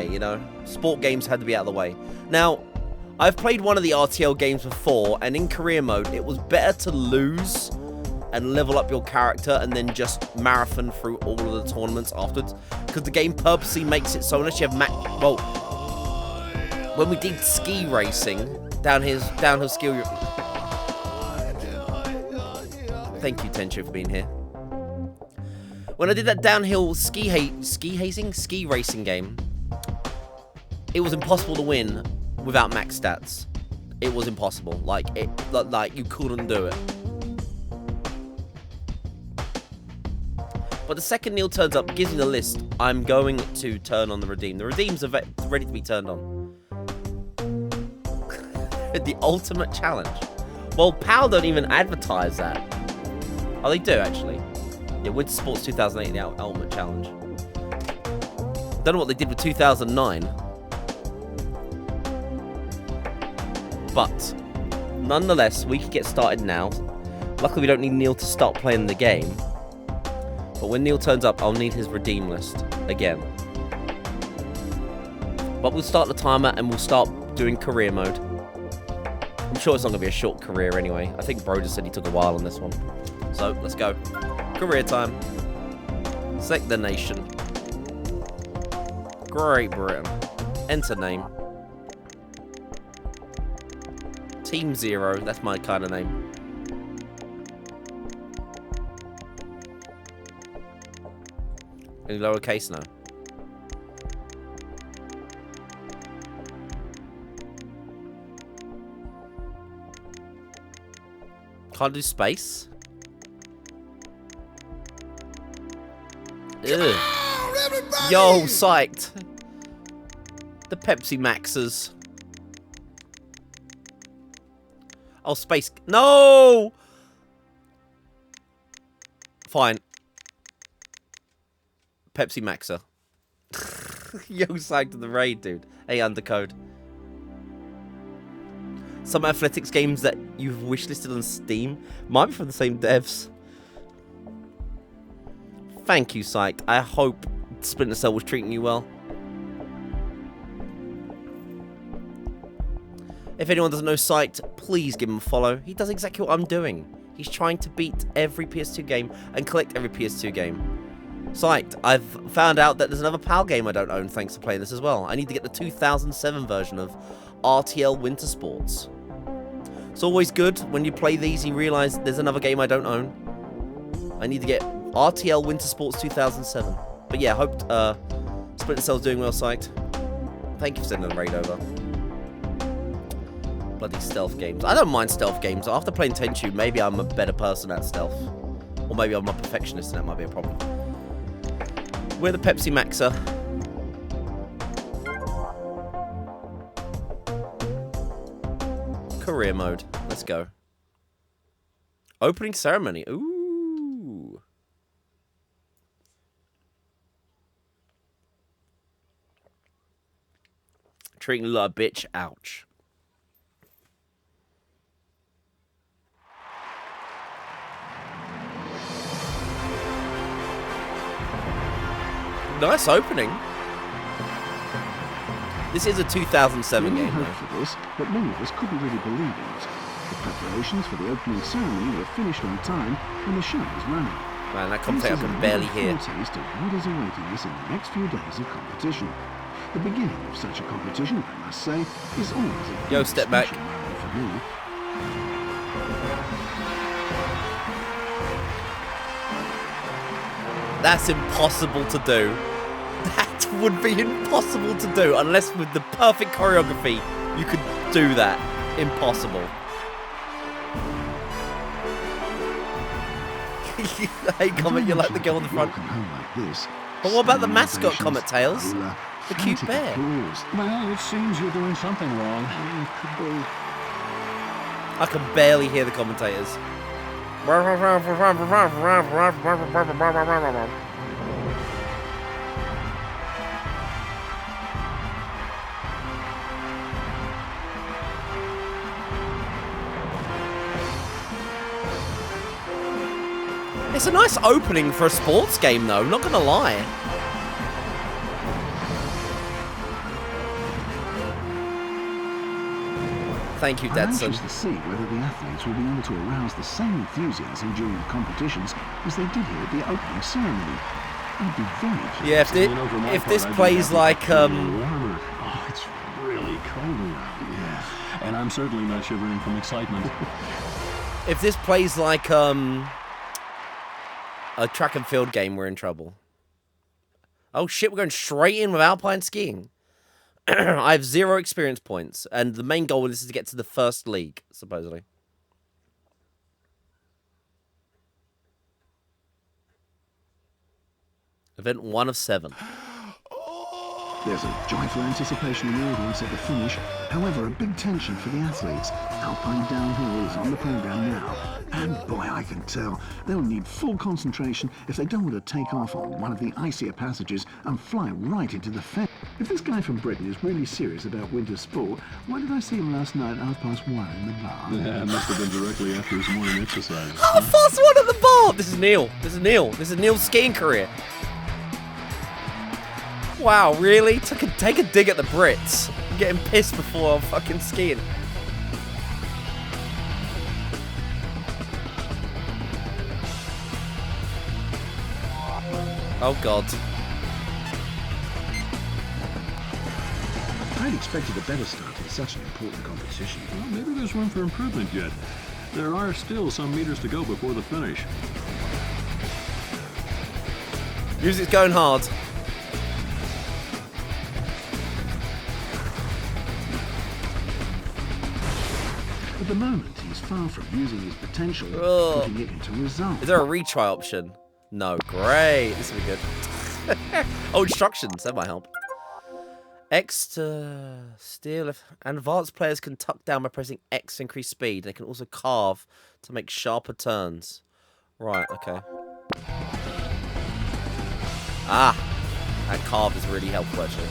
you know? Sport games had to be out of the way. Now, I've played one of the RTL games before, and in career mode, it was better to lose and level up your character and then just marathon through all of the tournaments afterwards. Because the game purposely makes it so unless you have well, when we did ski racing, downhill ski... Thank you, Tenchu, for being here. When I did that downhill ski racing game, it was impossible to win without max stats. It was impossible. Like you couldn't do it. But the second Neil turns up, gives me the list, I'm going to turn on the redeem. The redeems are ready to be turned on. The ultimate challenge. Well, PAL don't even advertise that. Oh, they do, actually. Yeah, Winter Sports 2008, the Ultimate Challenge. Don't know what they did with 2009. But, nonetheless, we can get started now. Luckily, we don't need Neil to start playing the game. But when Neil turns up, I'll need his redeem list again. But we'll start the timer and we'll start doing career mode. I'm sure it's not going to be a short career anyway. I think Bro just said he took a while on this one. So, let's go. Career time. Select the nation. Great Britain. Enter name. Team 0. That's my kind of name. Any lowercase? No. Can't do space? Ugh. Yo, psyched. The Pepsi Maxers. Oh, space. No! Fine. Pepsi Maxer. Yo, psyched to the raid, dude. Hey, undercode. Some athletics games that you've wishlisted on Steam might be from the same devs. Thank you, Psyched. I hope Splinter Cell was treating you well. If anyone doesn't know Psyched, please give him a follow. He does exactly what I'm doing. He's trying to beat every PS2 game and collect every PS2 game. Psyched. I've found out that there's another PAL game I don't own thanks to playing this as well. I need to get the 2007 version of RTL Winter Sports. It's always good when you play these and you realise there's another game I don't own. I need to get RTL Winter Sports 2007. But yeah, hope Splinter Cell's doing well, Psyched. Thank you for sending the raid over. Bloody stealth games. I don't mind stealth games. After playing Tenchu, maybe I'm a better person at stealth. Or maybe I'm a perfectionist and that might be a problem. We're the Pepsi Maxer. Career mode. Let's go. Opening ceremony. Ooh. Treating like a bitch. Ouch. Nice opening. This is a 2007 game, though. For this, but many of us couldn't really believe in it. The preparations for the opening ceremony were finished on time, and the show was running. Man, that commentator I can barely hear. Taste of what is awaiting us in the next few days of competition. The beginning of such a competition, I must say, is always a Yo, step back. moment for me. That's impossible to do. That would be impossible to do unless with the perfect choreography you could do that. Impossible. Hey, Comet, you're like the girl on the front. But what about the mascot, Comet Tails? The cute bear. Well, it seems you're doing something wrong. I can barely hear the commentators. It's a nice opening for a sports game, though, not gonna lie. Thank you, I'm Detson. anxious to see whether the athletes will be able to arouse the same enthusiasm during the competitions as they did here at the opening ceremony. I'd be very curious. Yeah, if this plays like warmer. Oh, it's really cold around. Yeah, and I'm certainly not shivering from excitement. if this plays like a track and field game, we're in trouble. Oh shit, we're going straight in with alpine skiing. I have 0 experience points, and the main goal of this is to get to the first league, supposedly. Event 1 of 7. There's a joyful anticipation in the audience at the finish. However, a big tension for the athletes. Alpine downhill is on the program now. And boy, I can tell they'll need full concentration if they don't want to take off on one of the icier passages and fly right into the fence. If this guy from Britain is really serious about winter sport, why did I see him last night at 1:30 in the bar? Yeah, it must have been directly after his morning exercise. Oh, fast one at the bar! This is Neil. This is Neil. This is Neil's skiing career. Wow, really? Take a dig at the Brits. I'm getting pissed before I'm fucking skiing. Oh god. I'd expected a better start in such an important competition. Well, maybe there's room for improvement yet. There are still some meters to go before the finish. Music's going hard. At the moment, he's far from using his potential and Ugh. putting it into results. Is there a retry option? No. Great. This will be good. Oh, instructions. That might help. X to steer left. And advanced players can tuck down by pressing X to increase speed. They can also carve to make sharper turns. Right, okay. Ah. That carve is really helpful, actually.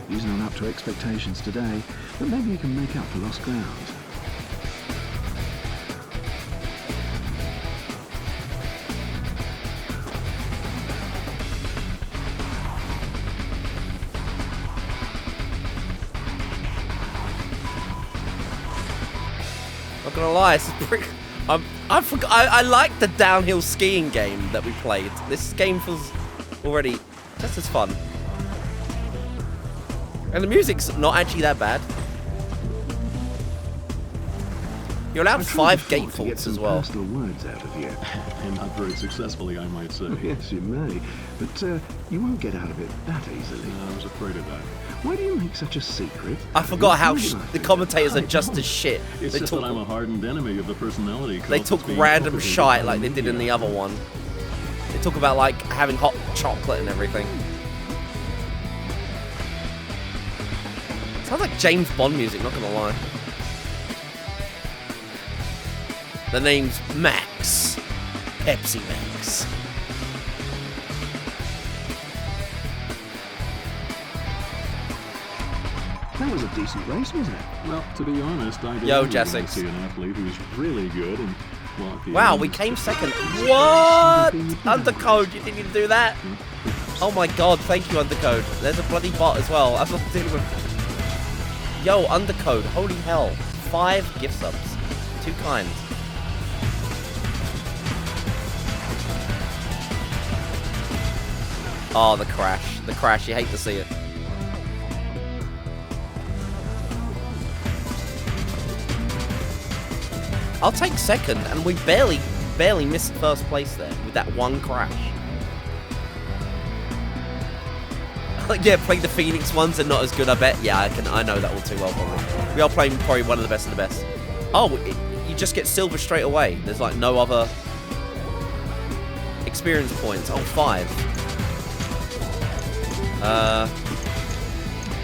He's not up to expectations today, but maybe he can make up for lost ground. Not gonna lie, this is pretty... I like the downhill skiing game that we played. This game feels already just as fun. And the music's not actually that bad. You're allowed 5 gatefolds as well. Personal words out of you. And not very successfully, I might say. Yes, you may, but you won't get out of it that easily. I was afraid of that. Why do you make such a secret? I forgot how Why do I the think commentators are that? just as shit. It's just that I'm a hardened enemy of the personality. They talk random shite like they did in the other one. They talk about like having hot chocolate and everything. Sounds like James Bond music, not gonna lie. The name's Max. Pepsi Max. That was a decent race, wasn't it? Well, to be honest, I Yo, don't Jessic. see an athlete who's really good and well, at the Wow, end, we came second. What? Undercode, you think you'd do that? Oh my god, thank you, Undercode. There's a bloody bot as well. I'm not dealing with... Yo, Undercode, holy hell. 5 gift subs. Too kind. Oh, the crash. The crash, you hate to see it. I'll take second, and we barely missed first place there with that one crash. Yeah, playing the Phoenix ones are not as good, I bet. Yeah, I know that all too well, probably. We are playing probably one of the best of the best. Oh, you just get silver straight away. There's like no other experience points. Oh, 5.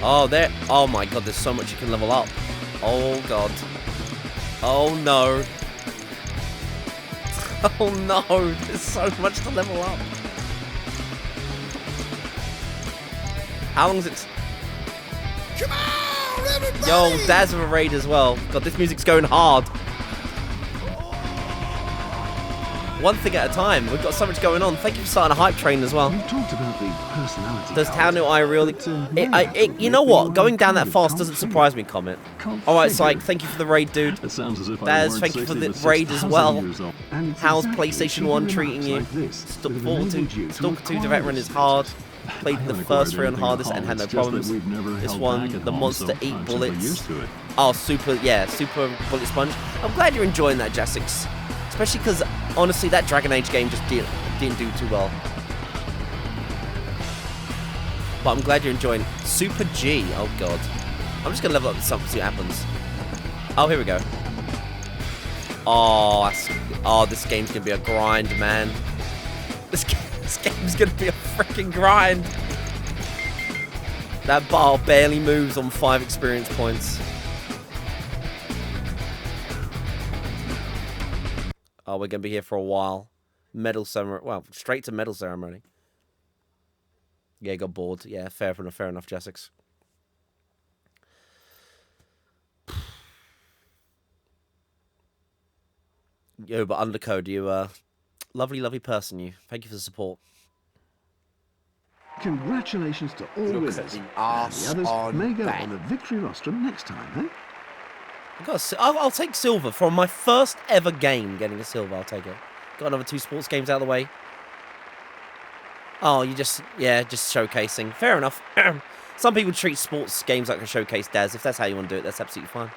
Oh, there. Oh my god, there's so much you can level up. Oh god. Oh no. Oh no, there's so much to level up. How long is it? Come on, everybody! Yo, Daz with a raid as well. God, this music's going hard. one thing at a time. We've got so much going on. Thank you for starting a hype train as well. We've talked about the personality. Does cult, Townu I really... but, you know what? Going down that kind of fast doesn't cult surprise me, Comet. Cult Alright, figure. Syke, thank you for the raid, dude. It sounds as if Daz, I thank you for the 66 raid as well. years old. And it's How's exactly PlayStation 1 figure treating you? remarks like this that have Stalker enabled you 2 to Stalker 2 The acquire Veteran this is hard. status. Played I the haven't first acquired 3 on anything hardest at and all. had no It's just that problems. we've never This held one, back at the home, Monster so Eat I'm Bullets. simply used to it. Oh, super bullet sponge. I'm glad you're enjoying that, Jassix. Especially because, honestly, that Dragon Age game just didn't do too well. But I'm glad you're enjoying Super G. Oh, God. I'm just going to level up this see what happens. Oh, here we go. Oh, this game's going to be a grind, man. This game's going to be a freaking grind. That bar barely moves on 5 experience points. Oh, we're going to be here for a while. Medal ceremony. Well, straight to medal ceremony. Yeah, got bored. Yeah, fair enough, Jessix. Yo, but Undercode, you, lovely person, you. Thank you for the support. Congratulations to all winners. the And arse the others on may go that. on the victory rostrum next time, I'll take silver from my first ever game. Getting a silver, I'll take it. Got another 2 sports games out of the way. Oh, just showcasing. Fair enough. Some people treat sports games like a showcase, Daz. If that's how you want to do it, that's absolutely fine.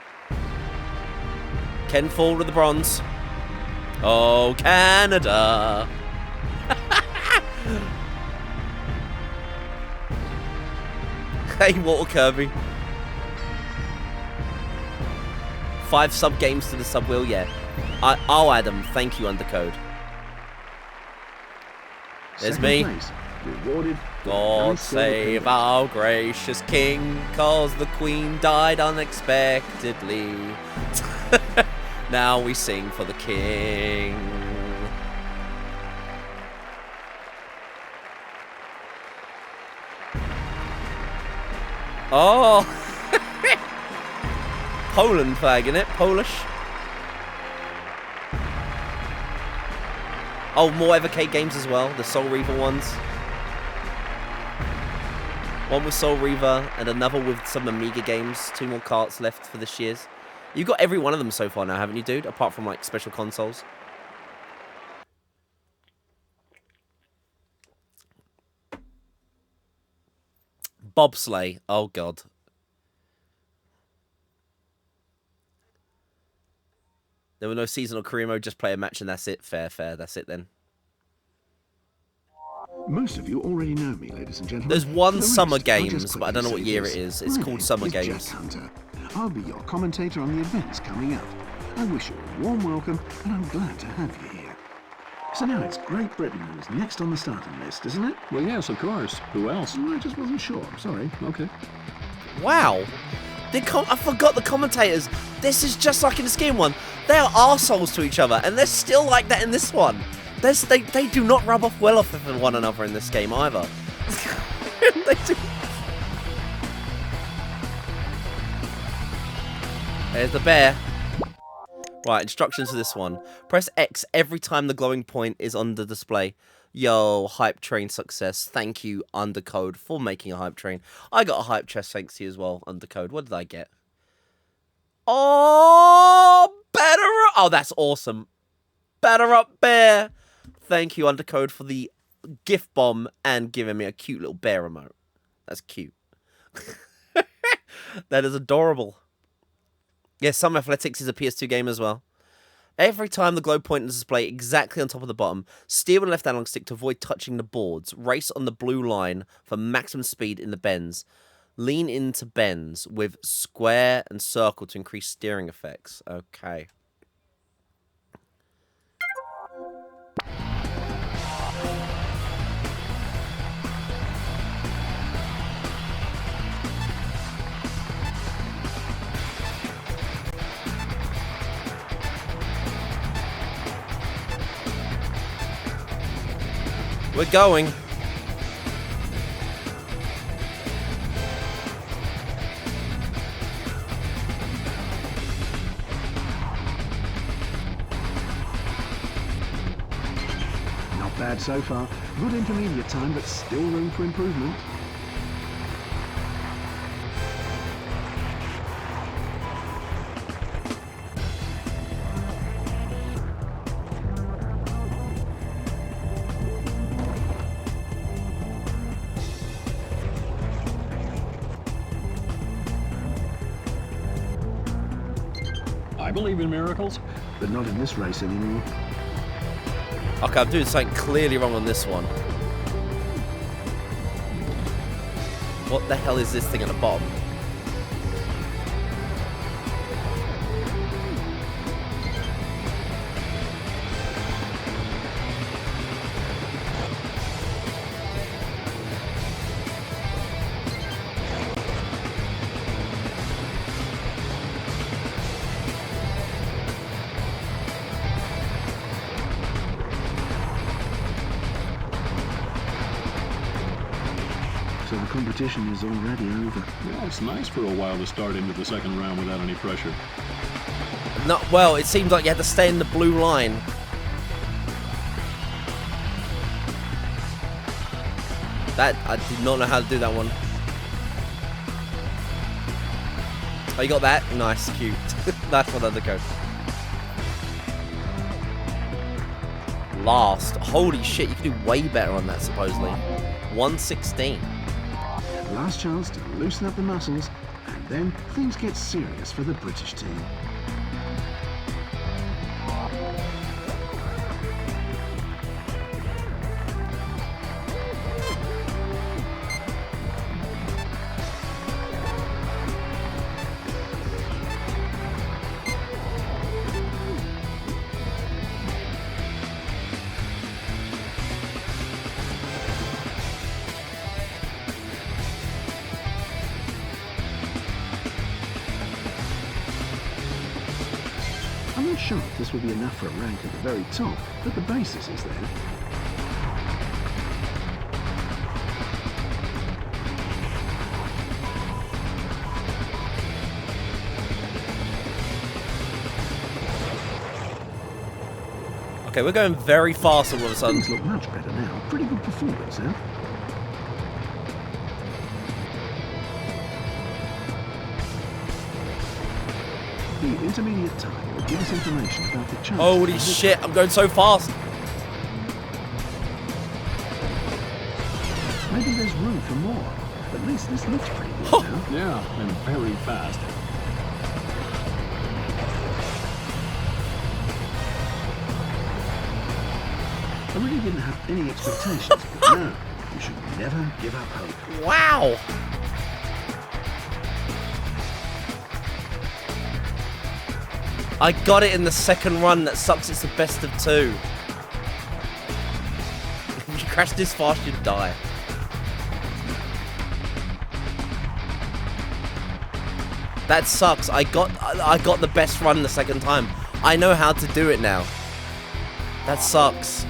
Ken Fall with the bronze. Oh, Canada. Hey, Walter Kirby. 5 sub games to the sub wheel, yeah. I'll add them. Thank you, Undercode. There's Second me. place, rewarded with a God nice silver save pendant. our gracious king, cause the queen died unexpectedly. Now we sing for the king. Oh! Poland flag, innit? Polish. Oh, more Evercade games as well. The Soul Reaver ones. One with Soul Reaver and another with some Amiga games. 2 more carts left for this year's. You've got every one of them so far now, haven't you, dude? Apart from, like, special consoles. Bobsleigh. Oh, God. There were no seasonal career mode, just play a match and that's it. Fair. That's it then. Most of you already know me, ladies and gentlemen. There's For one the Summer rest, I'll just Games, but I don't know quickly what say year this. it is. It's My called name Summer is Jack Games. Hunter. I'll be your commentator on the events coming up. I wish you a warm welcome, and I'm glad to have you here. So now it's Great Britain who's next on the starting list, isn't it? Well, yes, of course. Who else? I just wasn't sure. Sorry. Okay. Wow. I forgot the commentators. This is just like in the Skin one. They are arseholes to each other, and they're still like that in this one. They do not rub off well off of one another in this game either. They do. There's the bear. Right, instructions for this one. Press X every time the glowing point is on the display. Yo, hype train success. Thank you, Undercode, for making a hype train. I got a hype chest thanks to you as well, Undercode. What did I get? Oh, better up. Oh, that's awesome. Better up, bear. Thank you, Undercode, for the gift bomb and giving me a cute little bear remote. That's cute. That is adorable. Yes, Some Athletics is a PS2 game as well. Every time the glow point is displayed exactly on top of the bottom, steer with the left analog stick to avoid touching the boards. Race on the blue line for maximum speed in the bends. Lean into bends with square and circle to increase steering effects. Okay. We're going. bad so far. Good intermediate time, but still room for improvement. I believe in miracles. But not in this race anymore. Okay, I'm doing something clearly wrong on this one. What the hell is this thing at the bottom? So the competition is already over. Yeah, it's nice for a while to start into the second round without any pressure. Not well, it seems like you had to stay in the blue line. That, I did not know how to do that one. Oh, you got that? Nice, cute. That's one undercoat. Last. Holy shit, you can do way better on that, supposedly. 116. Last chance to loosen up the muscles, and then things get serious for the British team. I'm not sure if this will be enough for a rank at the very top, but the basis is there. Okay, we're going very fast all of a sudden. Things look much better now. Pretty good performance, huh? The intermediate time will give us information about the chance. Holy shit, I'm going so fast. Maybe there's room for more. At least this looks pretty good now. Yeah, and very fast. I really didn't have any expectations, but no, you should never give up hope. Wow. I got it in the second run. That sucks. It's the best of two. If you crash this fast, you'd die. That sucks. I got the best run the second time. I know how to do it now. That sucks.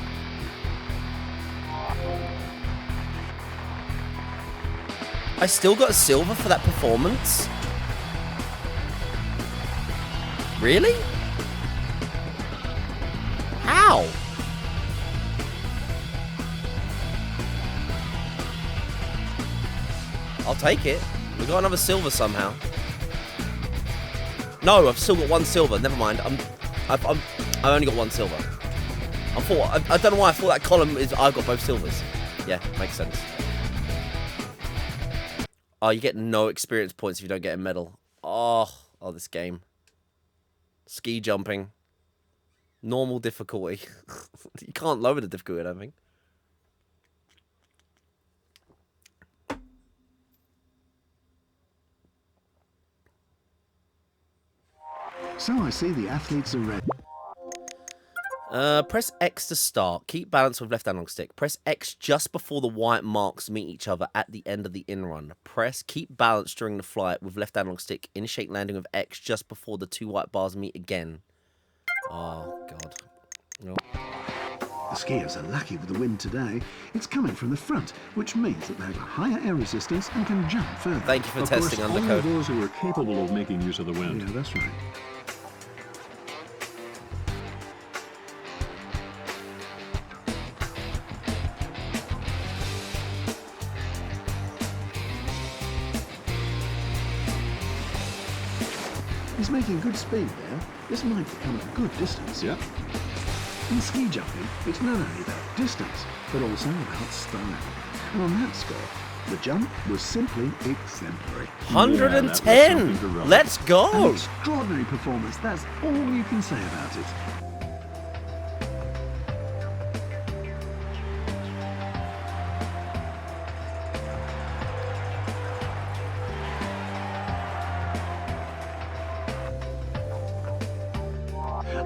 I still got a silver for that performance? Really? How? I'll take it. We got another silver somehow. No, I've still got one silver. Never mind. I only got one silver. I don't know why I thought that column is. I've got both silvers. Yeah, makes sense. Oh, you get no experience points if you don't get a medal. Oh, this game. Ski jumping. Normal difficulty. You can't lower the difficulty, I don't think. So I see the athletes are ready. Press X to start. Keep balance with left analog stick. Press X just before the white marks meet each other at the end of the in-run. Keep balance during the flight with left analog stick. Initiate landing with X just before the two white bars meet again. Oh, God. No. The skiers are lucky with the wind today. It's coming from the front, which means that they have a higher air resistance and can jump further. Thank you for Of testing course, only undercode. those who are capable of making use of the wind. Yeah, that's right. He's making good speed there. This might become a good distance. Yeah. In ski jumping, it's not only about distance, but also about style. And on that score, the jump was simply exemplary. 110! Let's An go! extraordinary performance, that's all you can say about it.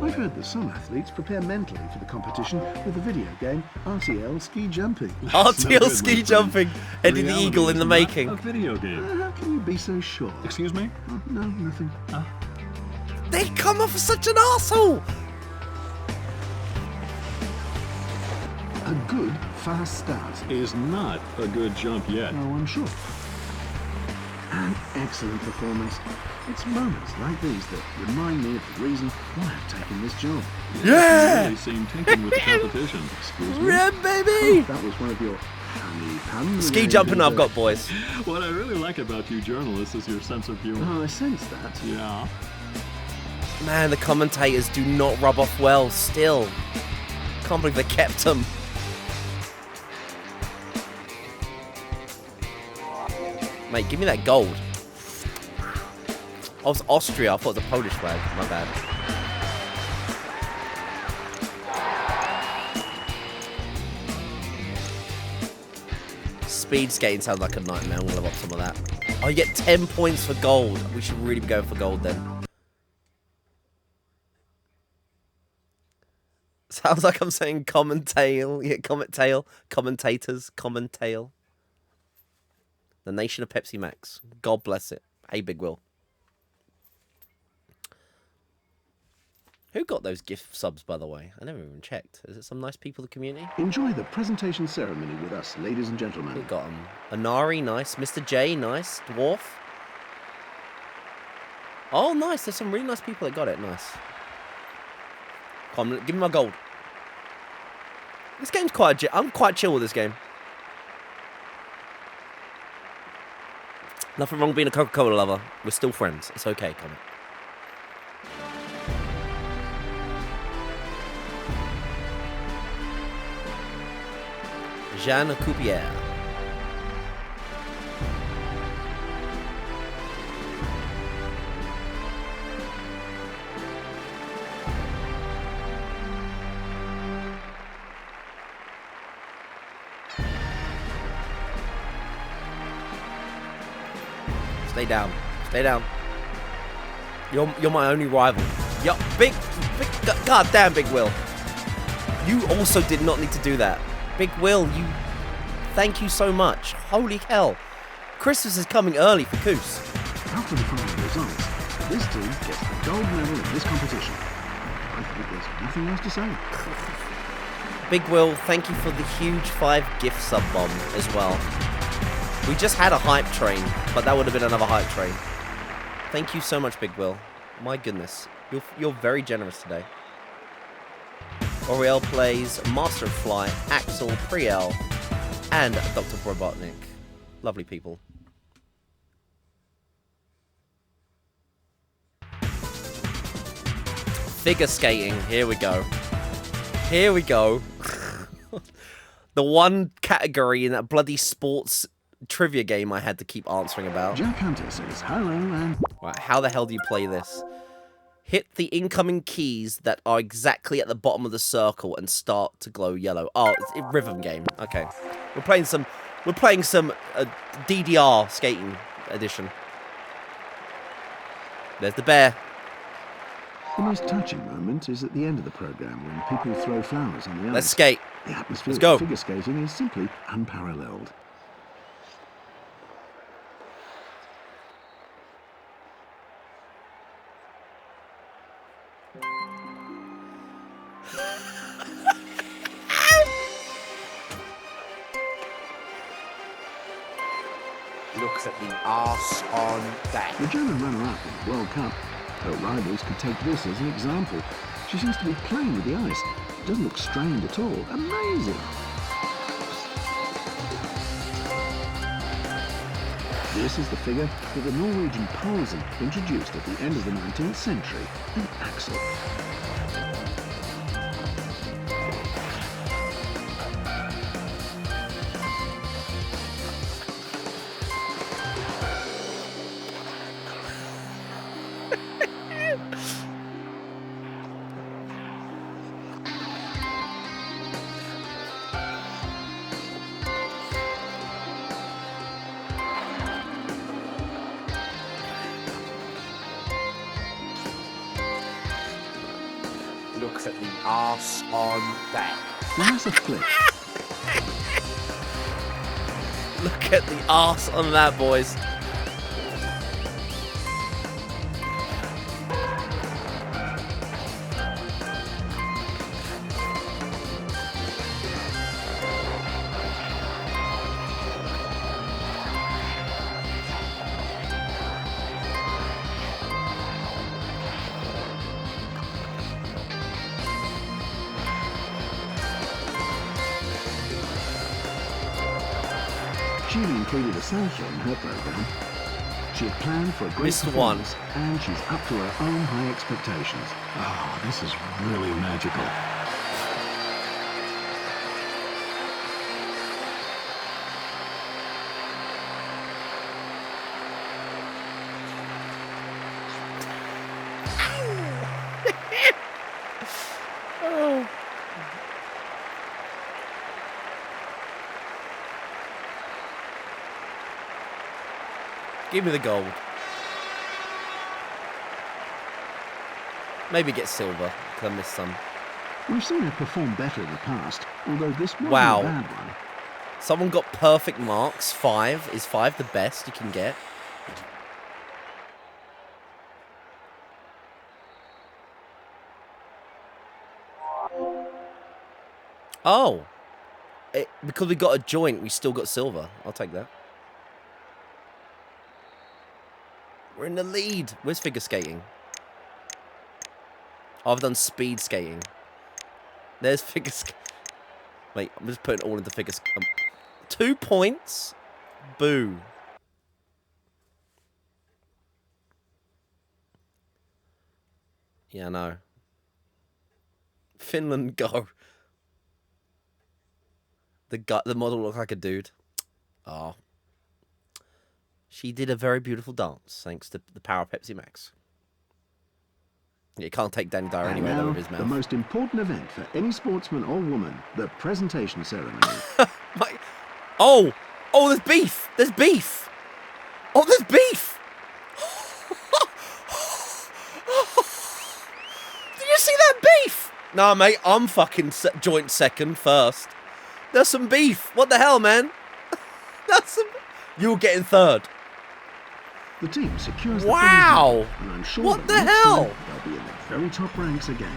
I've heard that some athletes prepare mentally for the competition with the video game RTL Ski Jumping. RTL ski jumping. Eddie the Reality Eagle in is the not making. a video game. How can you be so sure? Excuse me? Oh, no, nothing. They come off as such an arsehole! A good, fast start. Is not a good jump yet. Oh, I'm sure. An excellent performance. It's moments like these that remind me of the reason why I've taken this job. Yeah! You really seem taken with the competition. Excuse me? Yeah, baby! That was one of your honey puns. Ski jumping I've got, boys. What I really like about you journalists is your sense of humor. Oh, I sense that. Yeah. Man, the commentators do not rub off well still. Can't believe they kept them. Mate, give me that gold. Oh, it's Austria. I thought it was a Polish flag. My bad. Speed skating sounds like a nightmare. I'm gonna love some of that. Oh, you get 10 points for gold. We should really be going for gold then. Sounds like I'm saying commentail. Yeah, commentators, commentail. The nation of Pepsi Max. God bless it. Hey, Big Will. Who got those gift subs, by the way? I never even checked. Is it some nice people in the community? Enjoy the presentation ceremony with us, ladies and Who gentlemen. got them? Anari, nice. Mr. J, nice. Dwarf. Oh, nice. There's some really nice people that got it. Nice. Come on, give me my gold. This game's quite... I'm quite chill with this game. Nothing wrong being a Coca-Cola lover. We're still friends. It's okay, come on. Jean Coupier. Stay down. Stay down. You're my only rival. Yup, big, goddamn Big Will. You also did not need to do that. Big Will, thank you so much. Holy hell. Christmas is coming early for Coos. After the following results, this team gets the gold medal in this competition. I think there's nothing else to say. Big Will, thank you for the huge 5 gift sub bomb as well. We just had a hype train, but that would have been another hype train. Thank you so much, Big Will. My goodness. You're very generous today. Oriel plays Master of Fly, Axel, Priel, and Dr. Robotnik. Lovely people. Figure skating. Here we go. Here we go. The one category in that bloody sports trivia game I had to keep answering about. Jack Hunter says hello and... Right, how the hell do you play this? Hit the incoming keys that are exactly at the bottom of the circle and start to glow yellow. Oh, it's a rhythm game. Okay. We're playing some DDR skating edition. There's the bear. The most touching moment is at the end of the program when people throw flowers on the ice. Let's skate. The atmosphere Let's go. of figure skating is simply unparalleled. Look at the arse on that. The German runner-up in the World Cup. Her rivals could take this as an example. She seems to be playing with the ice. Doesn't look strained at all. Amazing. This is the figure that the Norwegian Poulsen introduced at the end of the 19th century, an axle. Look at the arse on that. There's a flip. Look at the arse on that, boys. She'd included a salsa in her program. She had planned for a great Missed performance, and she's up to her own high expectations. Oh, this is really magical. Oh. Give me the gold. Maybe get silver, because I missed some. We've seen her perform better in the past, although this wasn't Wow. a bad one. Someone got perfect marks. 5. Is 5 the best you can get? Oh. Because we got a joint, we still got silver. I'll take that. We're in the lead. Where's figure skating? I've done speed skating. There's figure skating. Wait, I'm just putting it all into figure skating. 2 points? Boo. Yeah, I know. Finland, go. The model looked like a dude. Oh. She did a very beautiful dance, thanks to the power of Pepsi Max. You can't take Danny Dyer And anywhere though now, with his the mouth. most important event for any sportsman or woman, the presentation ceremony. Oh! Oh, there's beef! There's beef! Oh, there's beef! Did you see that beef? Nah, mate, I'm fucking joint second first. There's some beef. What the hell, man? That's some... You're getting third. The team secures the Wow! prize, and I'm sure What that the next hell? time they'll be in the very top ranks again.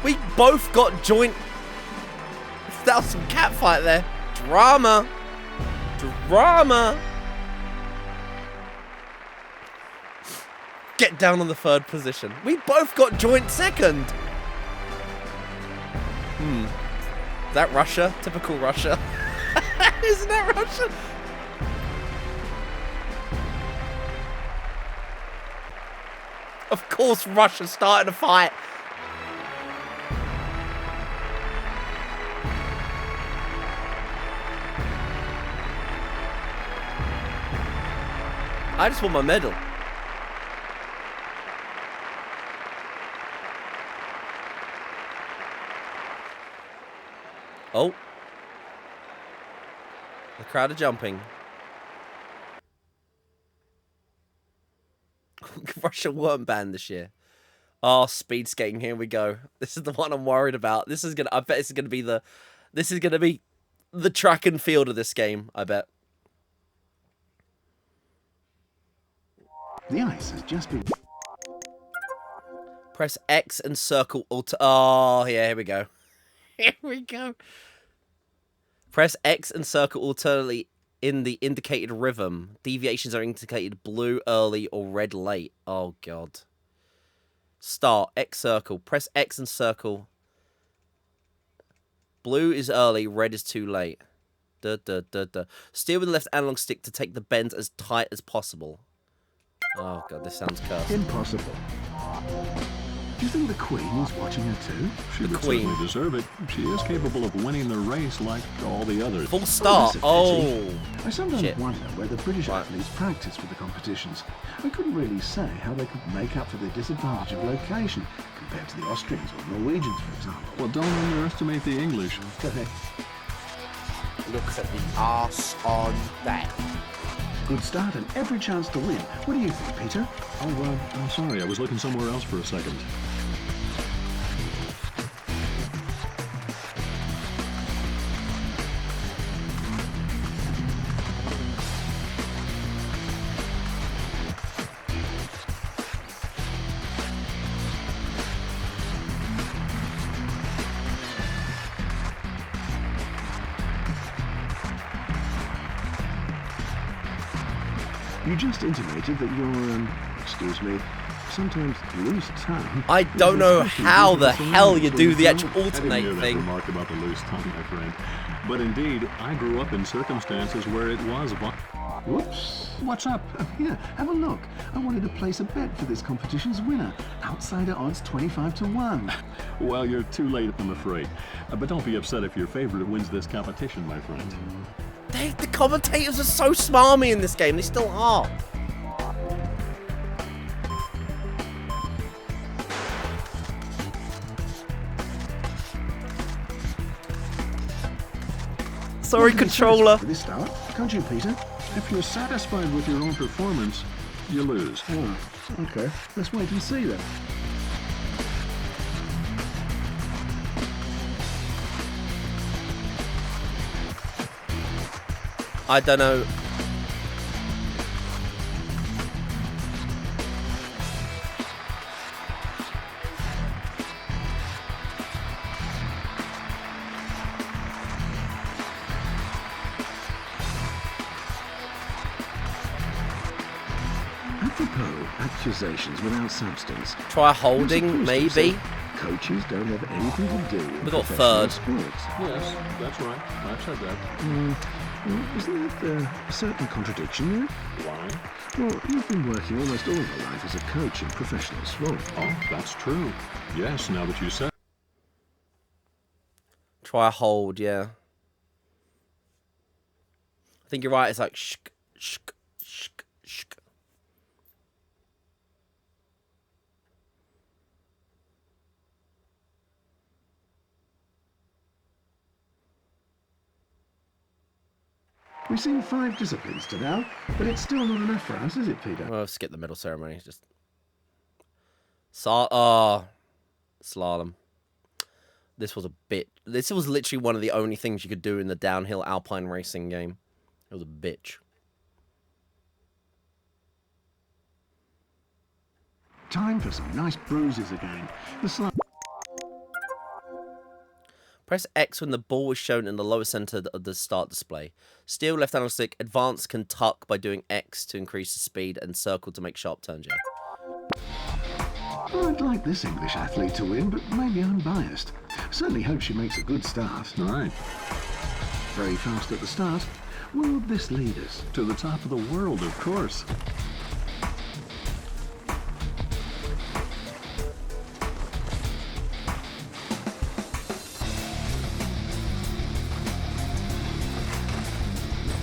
We both got joint... That was some catfight there. Drama. Drama. Get down on the third position. We both got joint second. Is that Russia? Typical Russia. Isn't that Russia? Of course Russia started a fight. I just want my medal. Oh. The crowd are jumping. Russia weren't banned this year. Oh, speed skating, here we go. This is the one I'm worried about. This is I bet this is gonna be the track and field of this game, I bet. The ice has just been... Press X and circle alt. Oh, yeah, here we go. Here we go. Press X and circle alternately in the indicated rhythm. Deviations are indicated blue early or red late. Oh, God. Start. X circle. Press X and circle. Blue is early, red is too late. Duh, duh, duh, duh. Steer with the left analog stick to take the bends as tight as possible. Oh god, this sounds cursed. Impossible. Do you think the Queen is watching her too? She would Queen. certainly deserve it. She is capable of winning the race like all the others. Full start. that's a Oh. pity. I sometimes Shit. wonder where the British Right. athletes practice for the competitions. I couldn't really say how they could make up for the disadvantage of location compared to the Austrians or Norwegians, for example. Well, don't underestimate the English. Look at the arse on that. Good start and every chance to win. What do you think, Peter? Oh, I'm sorry. I was looking somewhere else for a second. You just intimated that your, excuse me, sometimes loose tongue. I don't know how the hell you do the actual I didn't alternate hear that thing. remark about the loose tongue, my friend. But indeed, I grew up in circumstances where it was. Whoops. What's up? Here, have a look. I wanted to place a bet for this competition's winner. Outsider odds 25 to 1. Well, you're too late, I'm afraid. But don't be upset if your favorite wins this competition, my friend. The commentators are so smarmy in this game. They still are. Sorry, controller. For this start, can't you, Peter? If you're satisfied with your own performance, you lose. Oh, okay. Let's wait and see then. I don't know. Apropos accusations without substance. Try You're holding, supposed to maybe. say Coaches don't have anything to do with We got professional third. sports. Yes, that's right. I've said that. Well, isn't that a certain contradiction there? Why? Well, you've been working almost all your life as a coach in professional sport. Oh, that's true. Yes, now that you said. Try hold, yeah. I think you're right. It's like shk, shk, shk, shk. We've seen 5 disciplines to now, but it's still not enough for us, is it, Peter? Well, skip the middle ceremony. Just slalom. This was a bit. This was literally one of the only things you could do in the downhill alpine racing game. It was a bitch. Time for some nice bruises again. The Press X when the ball is shown in the lower center of the start display. Steer left analog stick. Advance can tuck by doing X to increase the speed and circle to make sharp turns. Yeah. I'd like this English athlete to win, but maybe I'm biased. Certainly hope she makes a good start. All right. Very fast at the start. Where would this lead us? To the top of the world, of course.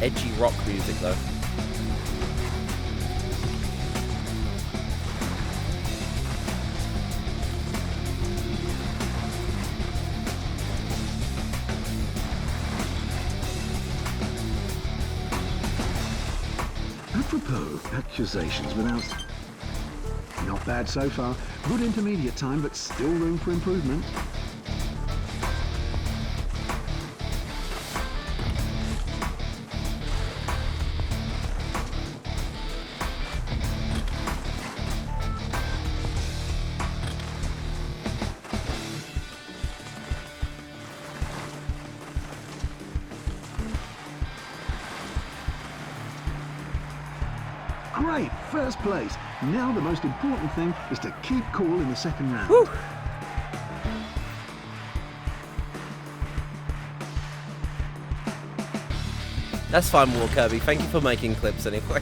Edgy rock music though. Apropos accusations without... Not bad so far. Good intermediate time, but still room for improvement. Great, first place. Now the most important thing is to keep cool in the second round. Whew. That's fine, War Kirby. Thank you for making clips anyway.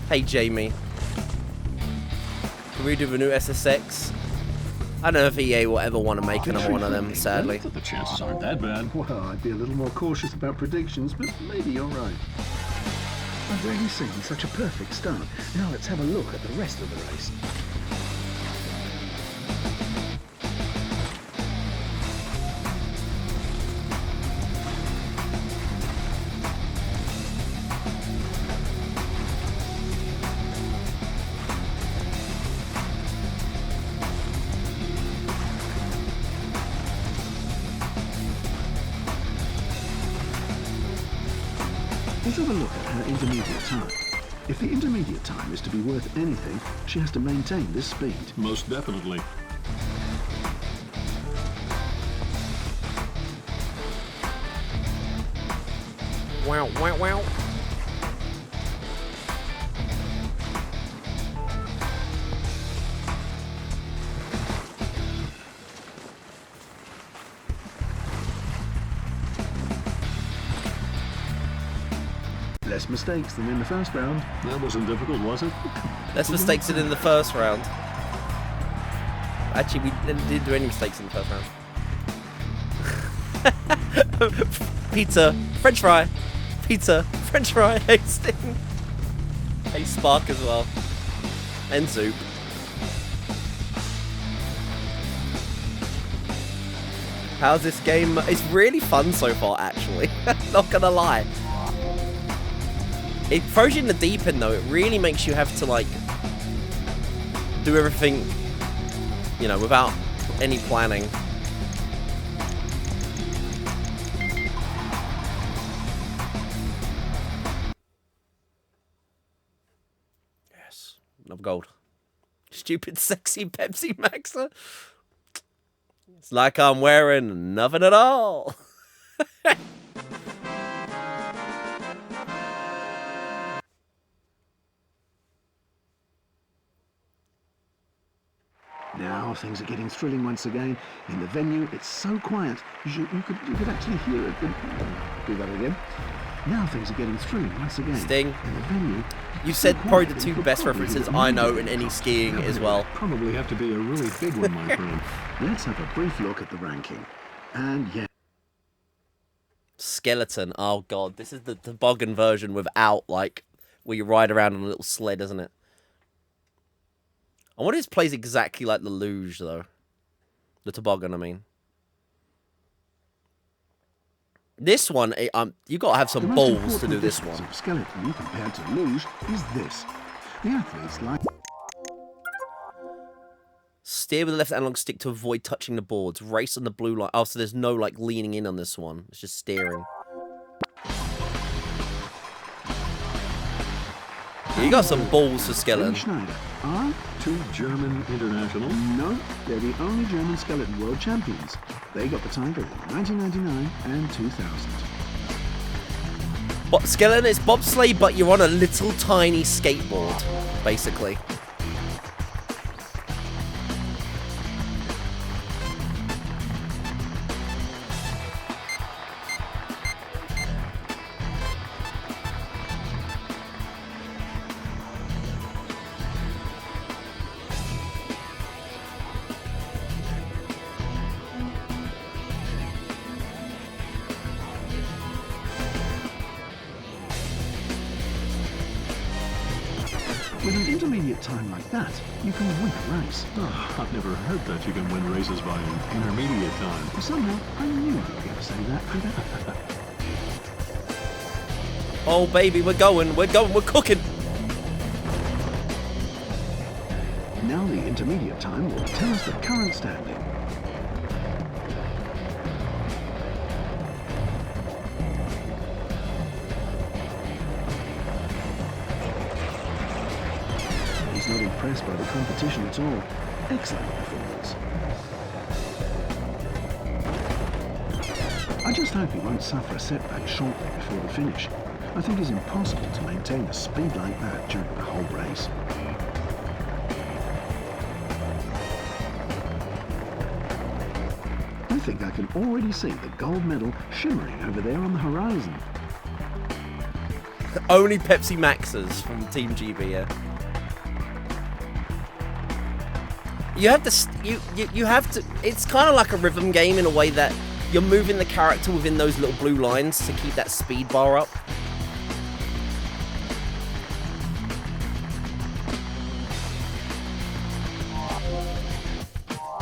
Hey, Jamie. Can we do the new SSX? I don't know if EA will ever want to make another one of them, sadly. The chances aren't that bad. Well, I'd be a little more cautious about predictions, but maybe you're right. I've rarely seen such a perfect start. Now let's have a look at the rest of the race. Let's have a look at her intermediate time. If the intermediate time is to be worth anything, she has to maintain this speed. Most definitely. Wow, wow, wow. Less mistakes than in the first round. That wasn't difficult, was it? Less mistakes than in the first round. Actually, we didn't do any mistakes in the first round. Pizza, French fry. Pizza, French fry. Hey, Sting. Hey, Spark as well. And Zoop. How's this game? It's really fun so far, actually. Not gonna lie. It throws you in the deep end, though. It really makes you have to, like, do everything, you know, without any planning. Yes. Another gold. Stupid, sexy Pepsi Maxer. It's like I'm wearing nothing at all. Now things are getting thrilling once again. In the venue, it's so quiet, you could actually hear it. Do that again. Now things are getting thrilling once again. Sting. In the venue, You said probably the two best references I know in any skiing as well. Probably have to be a really big one, my friend. let's have a brief look at the ranking. And yeah. Skeleton. Oh god, this is the toboggan version without, like, where you ride around on a little sled, isn't it? I wonder if this plays exactly like the luge, though. The toboggan, I mean. This one, you gotta have some balls to do this one. Of skeleton compared to luge is this. The athletes like Steer with the left analog stick to avoid touching the boards. Race on the blue line. Oh, so there's no, like, leaning in on this one. It's just steering. You got some balls for skeleton. Schneider are Two German internationals. no, they're the only German skeleton world champions. They got the title in 1999 and 2000. But skeleton is bobsleigh, but you're on a little tiny skateboard, basically. With an intermediate time like that, you can win a race. Oh, I've never heard that you can win races by an intermediate time. Somehow, I knew you were going to say that, Peter. Oh, baby, we're going, we're cooking. Now the intermediate time will tell us the current standing. He's not impressed by the competition at all. Excellent performance. I just hope he won't suffer a setback shortly before the finish. I think it's impossible to maintain a speed like that during the whole race. I think I can already see the gold medal shimmering over there on the horizon. Only Pepsi Maxes from Team GB, yeah. You have to, you have to, it's kind of like a rhythm game in a way that you're moving the character within those little blue lines to keep that speed bar up.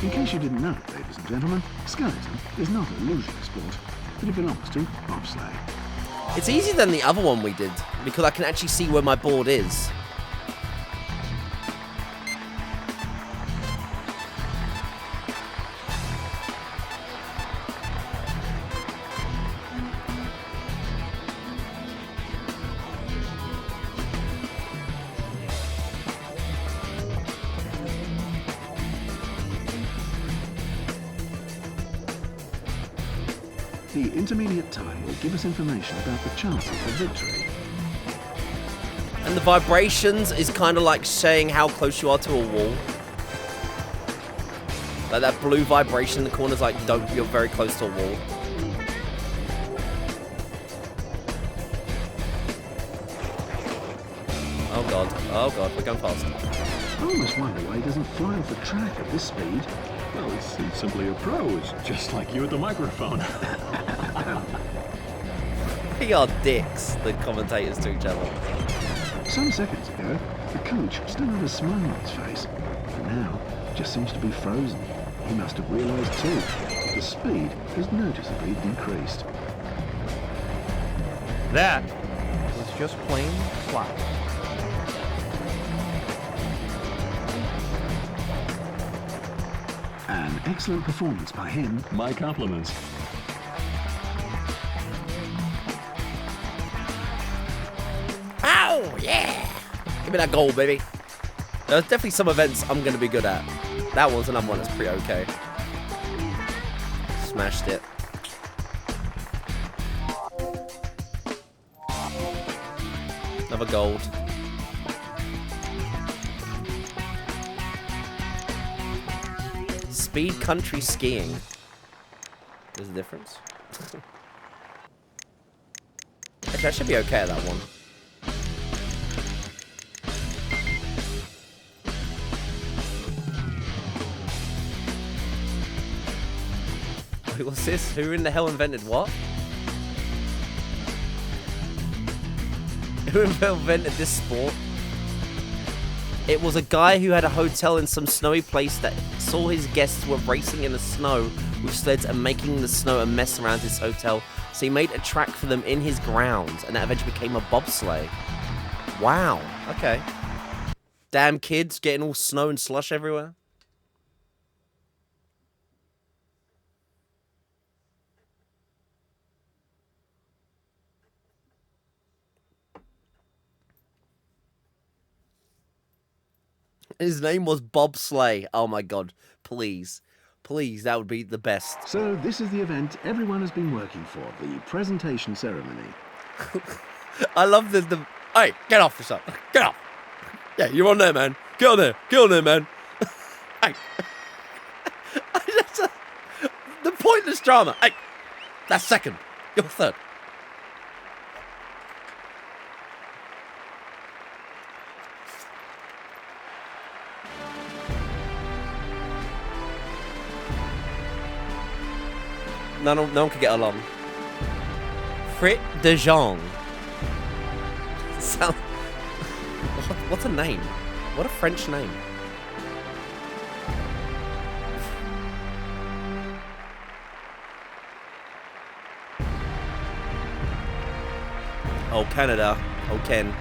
In case you didn't know, ladies and gentlemen, skeleton is not a losing sport, but it belongs to bobsleigh. It's easier than the other one we did, because I can actually see where my board is. The intermediate time will give us information about the chances of victory. And the vibrations is kind of like saying how close you are to a wall. Like that blue vibration in the corner is like, don't, you're very close to a wall. Oh god, we're going fast. I almost wonder why he doesn't fly off the track at this speed. Well, he's simply a pro. It's just like you at the microphone. We are dicks, the commentators to each other. Some seconds ago, the coach still had a smile on his face, but now just seems to be frozen. He must have realised too that the speed has noticeably decreased. That was just plain flat. An excellent performance by him. My compliments. Oh, yeah! Give me that goal, baby. There's definitely some events I'm going to be good at. That one's another one that's pretty okay. Smashed it. Another gold. Speed country skiing. There's a difference. Actually, I should be okay at that one. Wait, what's this? Who in the hell invented what? Who invented this sport? It was a guy who had a hotel in some snowy place that saw his guests were racing in the snow with sleds and making the snow a mess around his hotel. So he made a track for them in his grounds, and that eventually became a bobsleigh. Wow. Okay. Damn kids getting all snow and slush everywhere. His name was Bobsleigh. Oh my god. Please. Please, that would be the best. So this is the event everyone has been working for, the presentation ceremony. I love the... Hey, get off yourself. Get off. Yeah, you're on there, man. Get on there. Get on there, man. Hey. The pointless drama. Hey, that's second. You're third. No one could get along. Frit de Jong. Sound... What's a name? What a French name. Oh, Canada. Oh, Ken.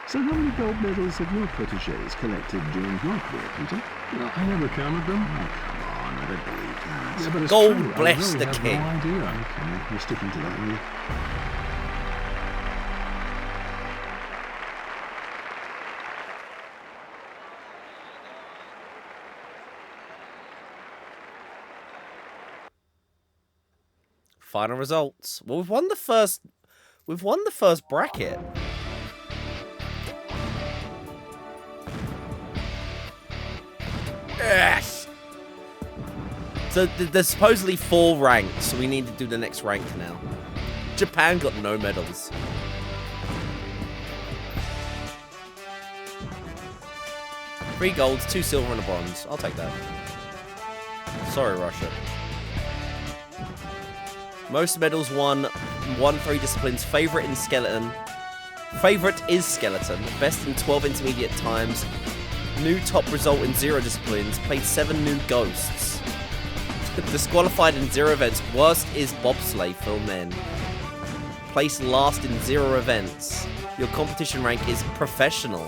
So how many gold medals have your protégés collected during your career, Peter? Well, I never counted them. Oh, come on, I don't believe that. Yeah, but it's God true. bless I really the have king. No idea. Okay, you're sticking to that, are you? Final results. Well, we've won the first bracket. So there's supposedly 4 ranks, so we need to do the next rank now. Japan got no medals. Three golds, 2 silver, and a bronze. I'll take that. Sorry, Russia. Most medals won 3 disciplines. Favorite in skeleton. Favorite is skeleton. Best in 12 intermediate times. New top result in 0 disciplines. Played 7 new ghosts. Disqualified in 0 events. Worst is bobsleigh for men. Placed last in 0 events. Your competition rank is professional.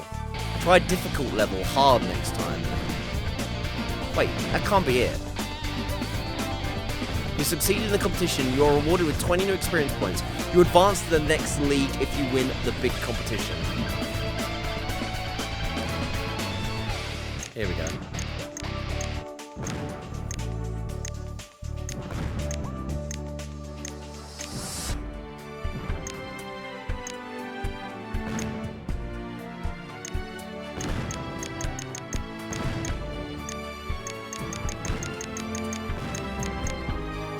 Try difficult level hard next time. Wait, that can't be it. You succeeded in the competition, you are rewarded with 20 new experience points. You advance to the next league if you win the big competition. Here we go.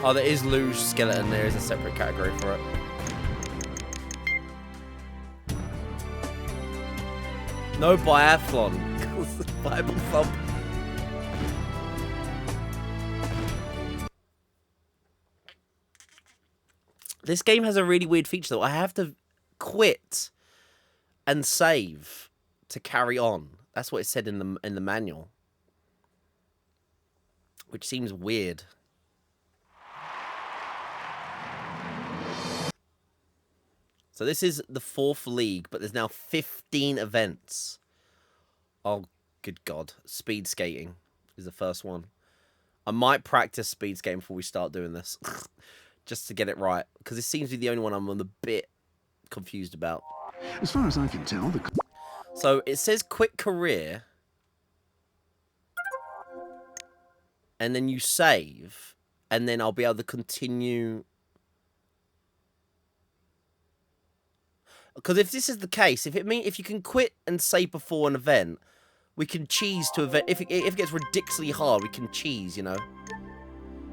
Oh, there is luge skeleton. There is a separate category for it. No biathlon. Bible thump. This game has a really weird feature though. I have to quit and save to carry on. That's what it said in the manual, which seems weird. So this is the 4th league, but there's now 15 events. Oh, good God. Speed skating is the first one. I might practice speed skating before we start doing this. Just to get it right. Because it seems to be the only one I'm a bit confused about. As far as I can tell, So it says quit career. And then you save. And then I'll be able to continue. Because if this is the case, if you can quit and save before an event, we can cheese to event. If it gets ridiculously hard, we can cheese, you know.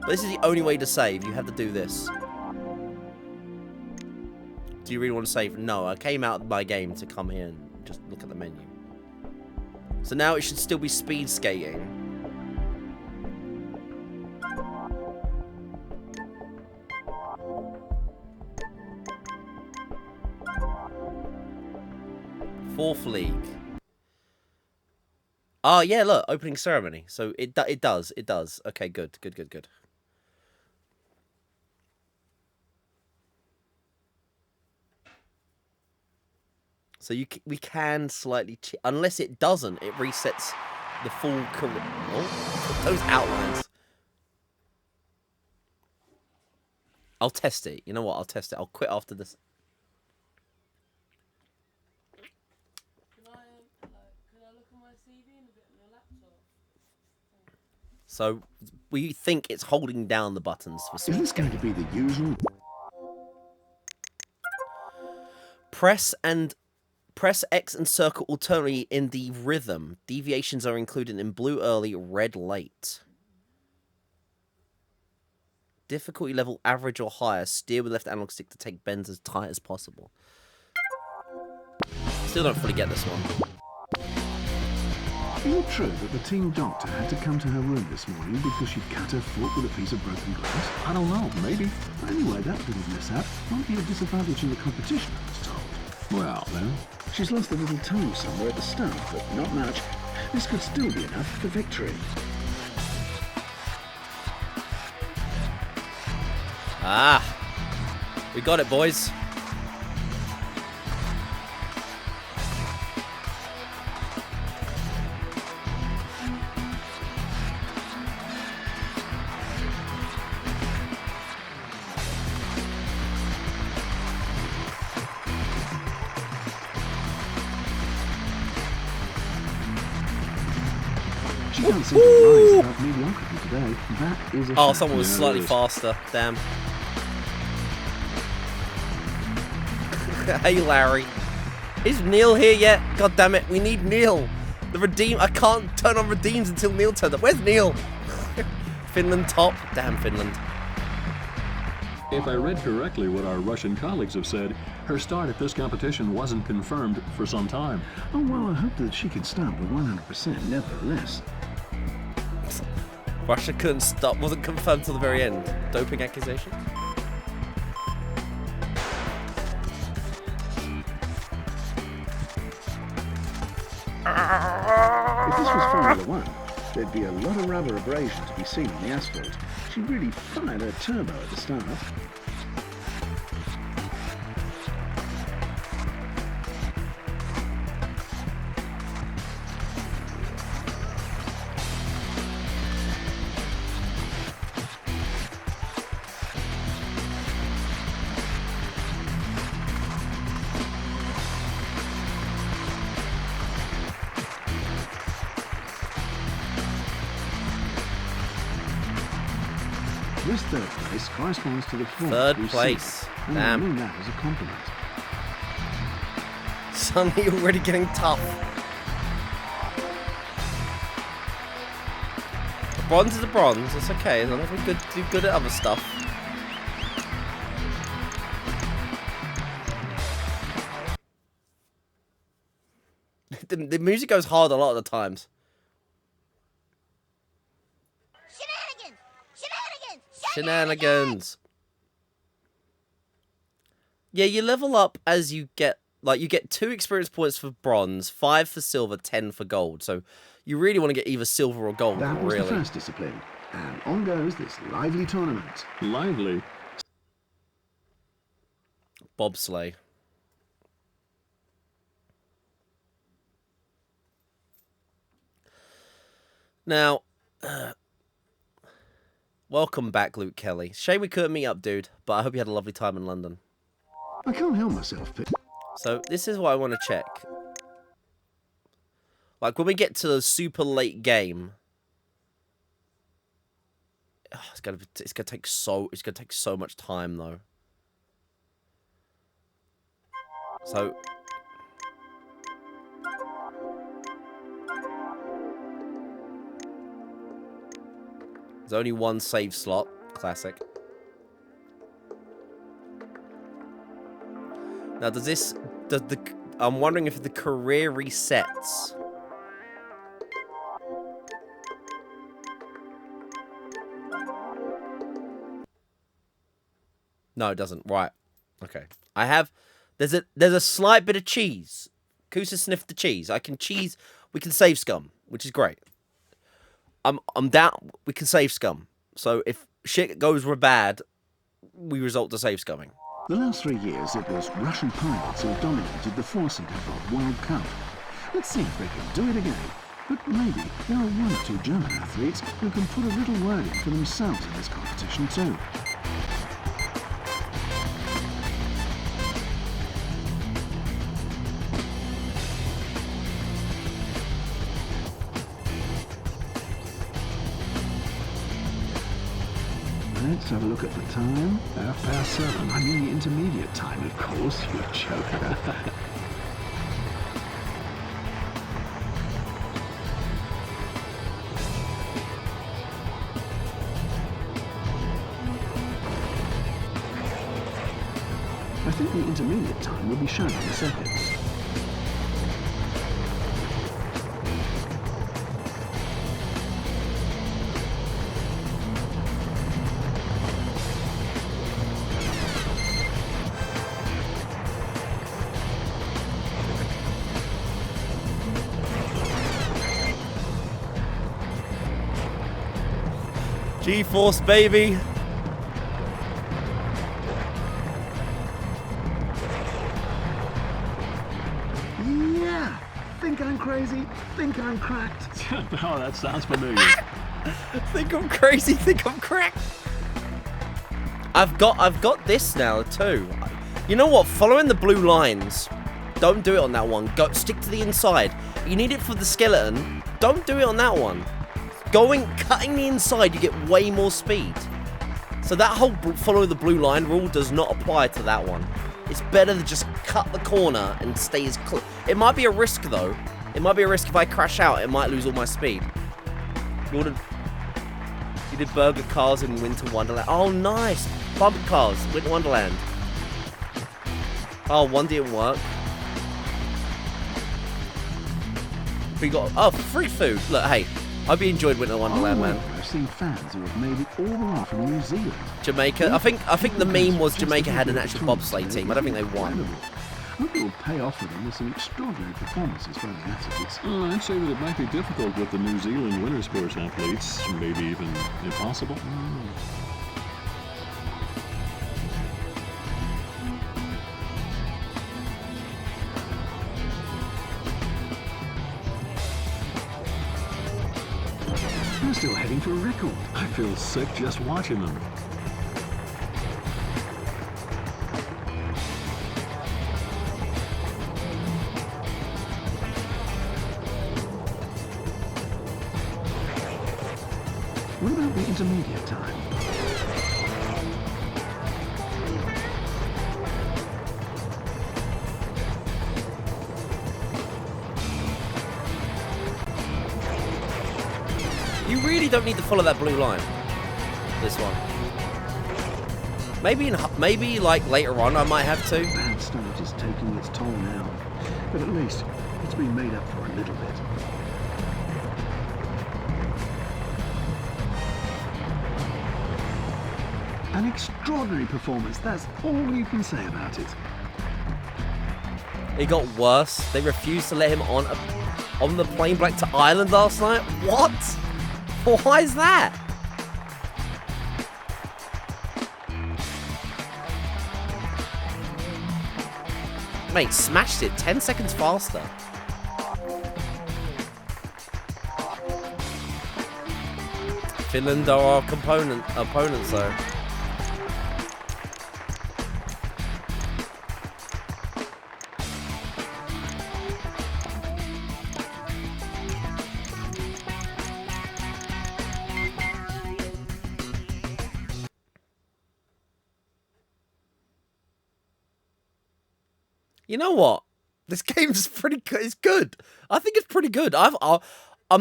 But this is the only way to save. You have to do this. Do you really want to save? No, I came out of my game to come here and just look at the menu. So now it should still be speed skating. Fourth league. Oh, yeah, look. Opening ceremony. So it does. Okay, good. So we can slightly... Unless it doesn't, it resets the full career. Oh, those outlines. I'll test it. You know what? I'll test it. I'll quit after this. So we think it's holding down the buttons for speed. is this going to be the usual? Press X and circle alternately in the rhythm. Deviations are included in blue early, red late. Difficulty level average or higher. Steer with left analog stick to take bends as tight as possible. Still don't fully get this one. Is it true that the team doctor had to come to her room this morning because she'd cut her foot with a piece of broken glass? I don't know, maybe. Anyway, that little mishap won't be a disadvantage in the competition, I was told. Well, then. She's lost a little toe somewhere at the start, but not much. This could still be enough for victory. Ah, we got it, boys. She can't seem to rise above mediocrity today. That is a Oh, fact. someone was slightly faster. Damn. Hey, Larry. Is Neil here yet? God damn it. We need Neil. The redeem. I can't turn on redeems until Neil turns up. Where's Neil? Finland top. Damn Finland. If I read correctly what our Russian colleagues have said, her start at this competition wasn't confirmed for some time. Oh, well, I hope that she can start with 100% nevertheless. Russia couldn't stop. Wasn't confirmed till the very end. Doping accusations. If this was Formula One, there'd be a lot of rubber abrasion to be seen on the asphalt. She really fired her turbo at the start. This third place corresponds to the fourth. Third place. And I Damn. mean that as a compliment. Suddenly already getting tough. A bronze is a bronze. It's okay as long as we do good at other stuff. The music goes hard a lot of the times. Shenanigans. Yeah, you level up as you get, like, you get 2 experience points for bronze, 5 for silver, 10 for gold. So you really want to get either silver or gold, That was really. the first discipline. And on goes this lively tournament. Lively. Bobsleigh. Now, welcome back, Luke Kelly. Shame we couldn't meet up, dude, but I hope you had a lovely time in London. I can't help myself, but So this is what I want to check. Like when we get to the super late game, it's gonna take so much time though. So there's only one save slot, classic. Now I'm wondering if the career resets. No, it doesn't. Right. Okay. There's a slight bit of cheese. Kusa sniffed the cheese. We can save scum, which is great. I'm down. We can save scum. So if shit goes bad, we result to save scumming. the last 3 years it was Russian pilots who dominated the four-seater World Cup. Let's see if they can do it again. But maybe there are 1 or 2 German athletes who can put a little word in for themselves in this competition too. Let's have a look at the time. 7:30. I mean the intermediate time, of course, you joker. I think the intermediate time will be shown in seconds. G-Force, baby. Yeah! Think I'm crazy? Think I'm cracked? Oh, that sounds familiar. Think I'm crazy, think I'm cracked. I've got this now too. You know what? Following the blue lines. Don't do it on that one. Stick to the inside. You need it for the skeleton. Don't do it on that one. Cutting the inside, you get way more speed. So that whole follow the blue line rule does not apply to that one. It's better to just cut the corner and stay as close. It might be a risk though. It might be a risk if I crash out, it might lose all my speed. You He did Burger Cars in Winter Wonderland. Oh, nice. Bumper Cars, Winter Wonderland. Oh, one didn't work. We got free food. Look, hey, I hope you enjoyed Winter Wonderland, man. I've seen fans who have made it all the way from New Zealand. Jamaica. I think the meme was Jamaica had an actual bobsleigh team. I don't think they won. I hope it will pay off for them with some extraordinary performances by the athletes. I'd say that it might be difficult with the New Zealand winter sports athletes, maybe even impossible. They're still heading for a record. I feel sick just watching them. What about the intermediate time? You really don't need to follow that blue line. This one. Maybe like later on I might have to. Bad start is taking its toll now, but at least it's been made up for a little bit. An extraordinary performance, that's all you can say about it. It got worse. They refused to let him on the plane back to Ireland last night. What? Why is that? Mate, smashed it 10 seconds faster. Finland are our opponents though. You know what? This game's pretty good. It's good. I think it's pretty good. I'm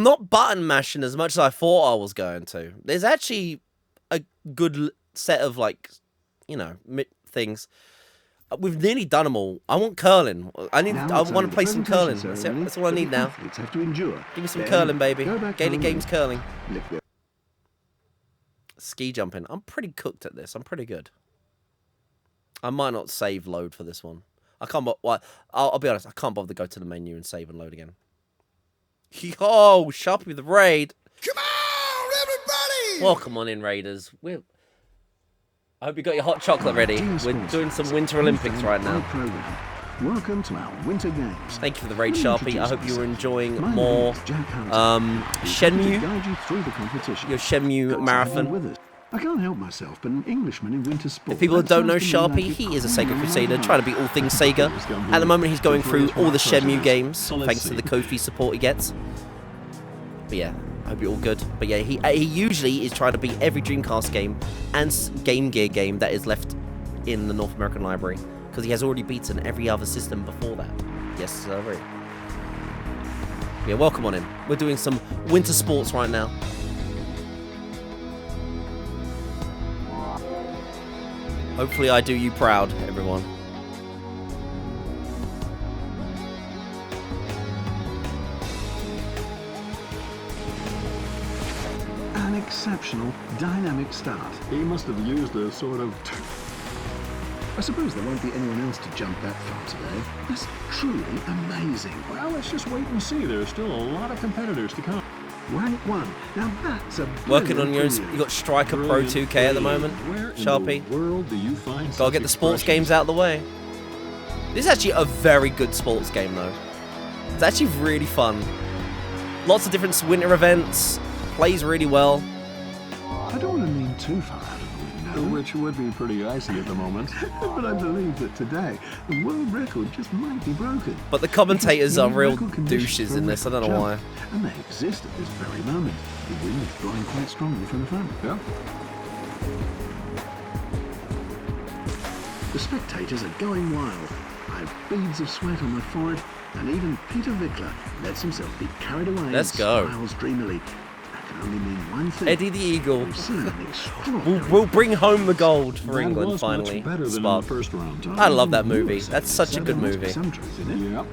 not button mashing as much as I thought I was going to. There's actually a good set of, like, you know, things. We've nearly done them all. I want curling. I want to play some curling. That's all I need now. Have to endure. Give me some curling, baby. Gaelic Games curling. Ski jumping. I'm pretty cooked at this. I'm pretty good. I might not save load for this one. I can't. Well, I'll be honest. I can't bother to go to the menu and save and load again. Oh, Sharpie with the raid. Come on, everybody! Welcome on in, Raiders. I hope you got your hot chocolate ready. We're doing some Winter Olympics right now. Welcome to our Winter Games. Thank you for the raid, Sharpie. I hope you were enjoying more Shenmue. Your Shenmue marathon. I can't help myself, but an Englishman in winter sport. If people don't know Sharpie, he is a Sega Crusader, trying to beat all things Sega. At the moment, he's going through all the Shenmue games, thanks to the Ko-fi support he gets. But yeah, I hope you're all good. But yeah, he usually is trying to beat every Dreamcast game and Game Gear game that is left in the North American library, because he has already beaten every other system before that. Yes, sir. Yeah, welcome on in. We're doing some winter sports right now. Hopefully I do you proud, everyone. An exceptional, dynamic start. He must have used a sort of... I suppose there won't be anyone else to jump that far today. That's truly amazing. Well, let's just wait and see. There's still a lot of competitors to come. Rank 1. Now that's a working on yours. You got Striker Pro 2K at the moment. Sharpie. World do you find gotta get the sports games out of the way. This is actually a very good sports game though. It's actually really fun. Lots of different winter events. Plays really well. I don't want to lean too far out of the window, which would be pretty icy at the moment. but I believe that today the world record just might be broken. But the commentators are real douches in this. I don't know why. And they exist at this very moment. The wind is blowing quite strongly from the front. Yeah. The spectators are going wild. I have beads of sweat on my forehead, and even Peter Vickler lets himself be carried away. Let's and go. smiles dreamily. I can can only mean one thing. Eddie the Eagle. We've seen an extraordinary We'll bring home the gold for That England was finally. much better than in Spark. the first round. I love that movie. That's such a good movie. Some truth in it. Yep.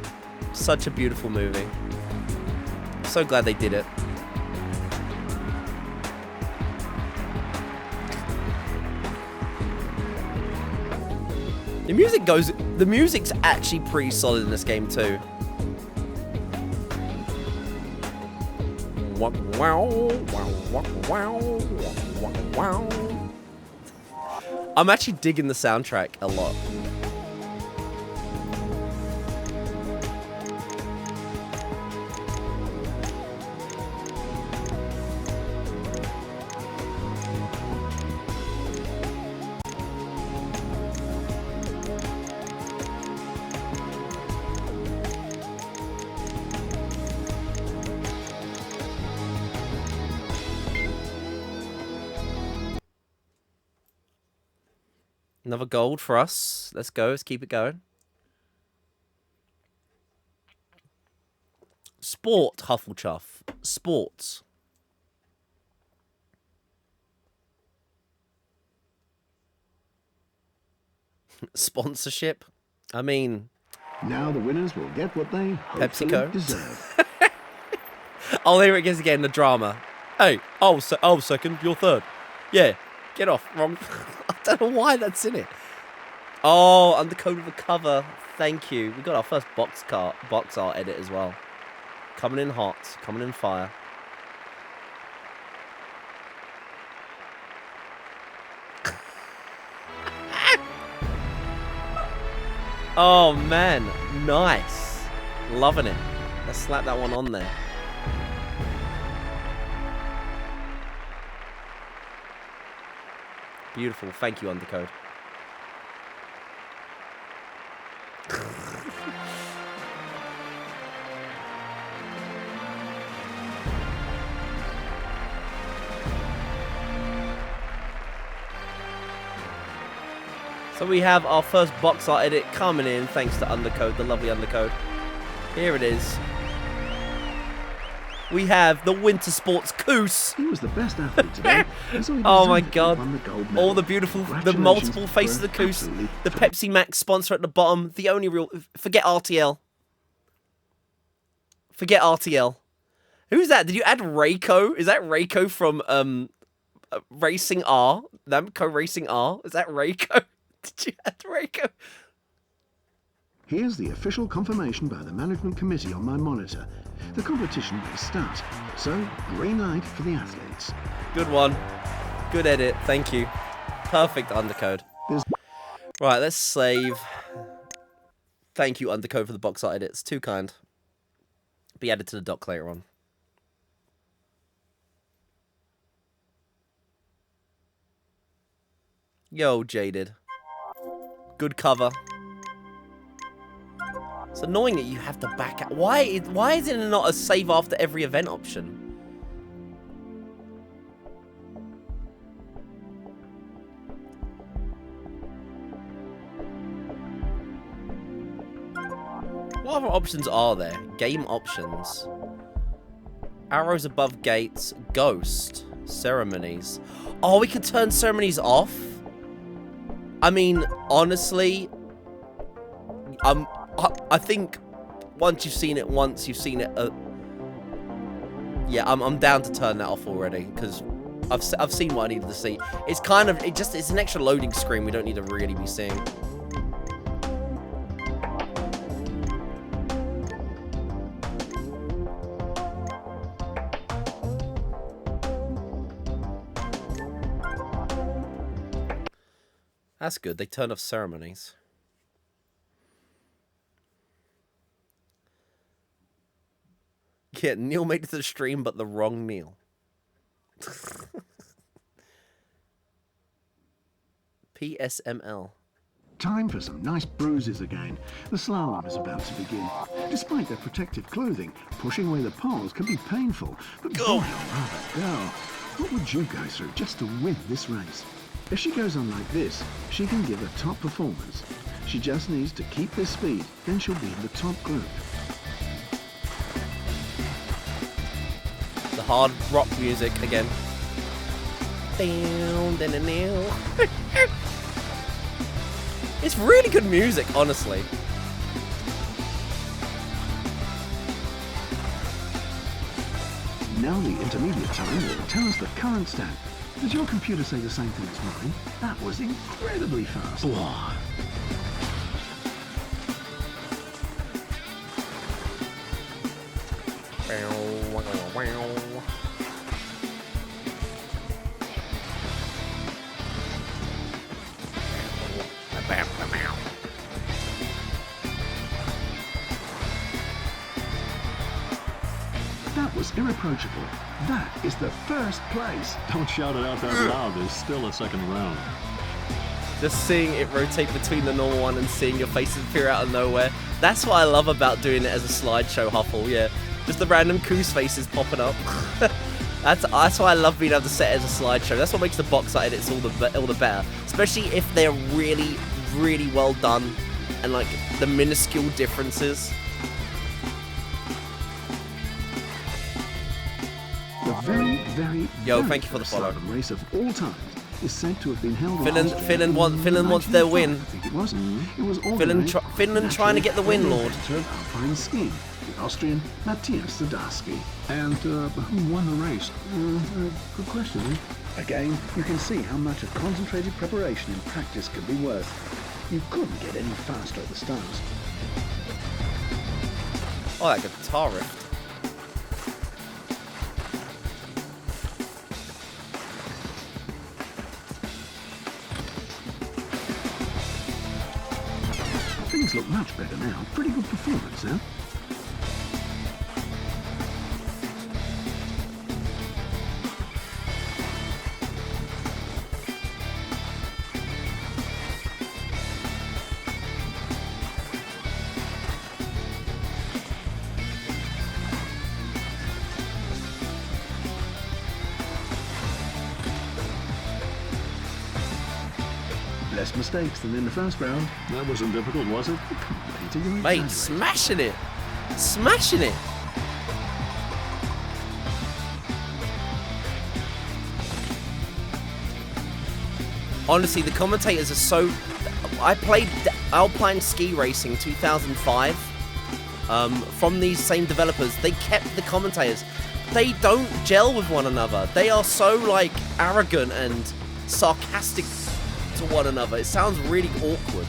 Such a beautiful movie. So glad they did it. The music's actually pretty solid in this game too. I'm actually digging the soundtrack a lot. Another gold for us. Let's go. Let's keep it going. Sport, Hufflepuff. Sports. Sponsorship. I mean... Now the winners will get what they hopefully PepsiCo. deserve. Oh, here it goes again, the drama. Hey, second, you're third. Yeah, get off. Wrong. I don't know why that's in it. Oh, undercode of the cover. Thank you. We got our first box art edit as well. Coming in hot, coming in fire. Oh man, nice. Loving it. Let's slap that one on there. Beautiful. Thank you, Undercode. So we have our first box art edit coming in thanks to Undercode, the lovely Undercode. Here it is. We have the Winter Sports Coos. He was the best athlete today. So he Oh my deserved to god. win the gold medal. All the beautiful, the Congratulations, multiple faces of we're the Coos. absolutely The thrilled. Pepsi Max sponsor at the bottom. The only real... Forget RTL. Forget RTL. Who's that? Did you add Reiko? Is that Reiko from Racing R? Namco Racing R? Is that Reiko? Did you add Reiko? Here's the official confirmation by the management committee on my monitor. The competition may start. So, green light for the athletes. Good one. Good edit. Thank you. Perfect Undercode. There's Right, let's save. Thank you, Undercode, for the box art edits. Too kind. Be added to the doc later on. Yo, Jaded. Good cover. It's annoying that you have to back out. Why is it not a save after every event option? What other options are there? Game options. Arrows above gates. Ghost. Ceremonies. Oh, we can turn ceremonies off? I mean, honestly, I think once you've seen it once, you've seen it. Yeah, I'm down to turn that off already because I've seen what I needed to see. It's kind of it's an extra loading screen we don't need to really be seeing. That's good. They turned off ceremonies. Yeah, Neil made it to the stream, but the wrong Neil. PSML. time for some nice bruises again. The slalom is about to begin. Despite their protective clothing, pushing away the poles can be painful. But boy, oh rather girl, what would you go through just to win this race? If she goes on like this, she can give a top performance. She just needs to keep this speed, then she'll be in the top group. The hard rock music again. It's really good music, honestly. Now the intermediate time will tell us the current stat. Does your computer say the same thing as mine? That was incredibly fast. That was irreproachable. That is the first place. Don't shout it out that loud. There's still a second round. Just seeing it rotate between the normal one and seeing your faces appear out of nowhere. That's what I love about doing it as a slideshow, Huffle, yeah. Just the random Coos faces popping up. That's why I love being able to set it as a slideshow. That's what makes the box art edits all the better. Especially if they're really, really well done and like the minuscule differences. The very thank you for the follow. race of all time is said to have been held in Finland wants their win. I think it was. It was Finland trying to get the win, Lord. Of alpine skiing, the Austrian Matthias Zadarsky. And who won the race? Good question. Again, you can see how much a concentrated preparation in practice could be worth. You couldn't get any faster at the start. Oh, that guitar riff. Things look much better now. Pretty good performance, huh? Less mistakes than in the first round. That wasn't difficult, was it? Mate, smashing it. Smashing it. Honestly, the commentators are so... I played Alpine Ski Racing 2005 from these same developers. They kept the commentators. They don't gel with one another. They are so, like, arrogant and sarcastic to one another. It sounds really awkward.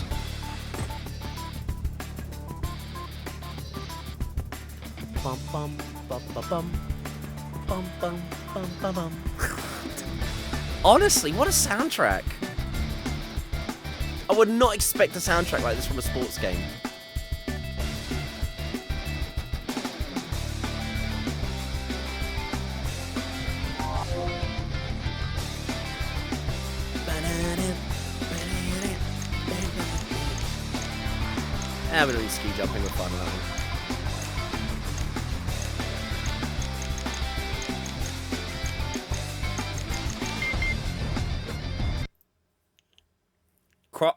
Bum, bum, bum, bum, bum. Bum, bum, bum, bum, bum. Honestly, what a soundtrack. I would not expect a soundtrack like this from a sports game. I'm gonna be ski jumping with fun on that one.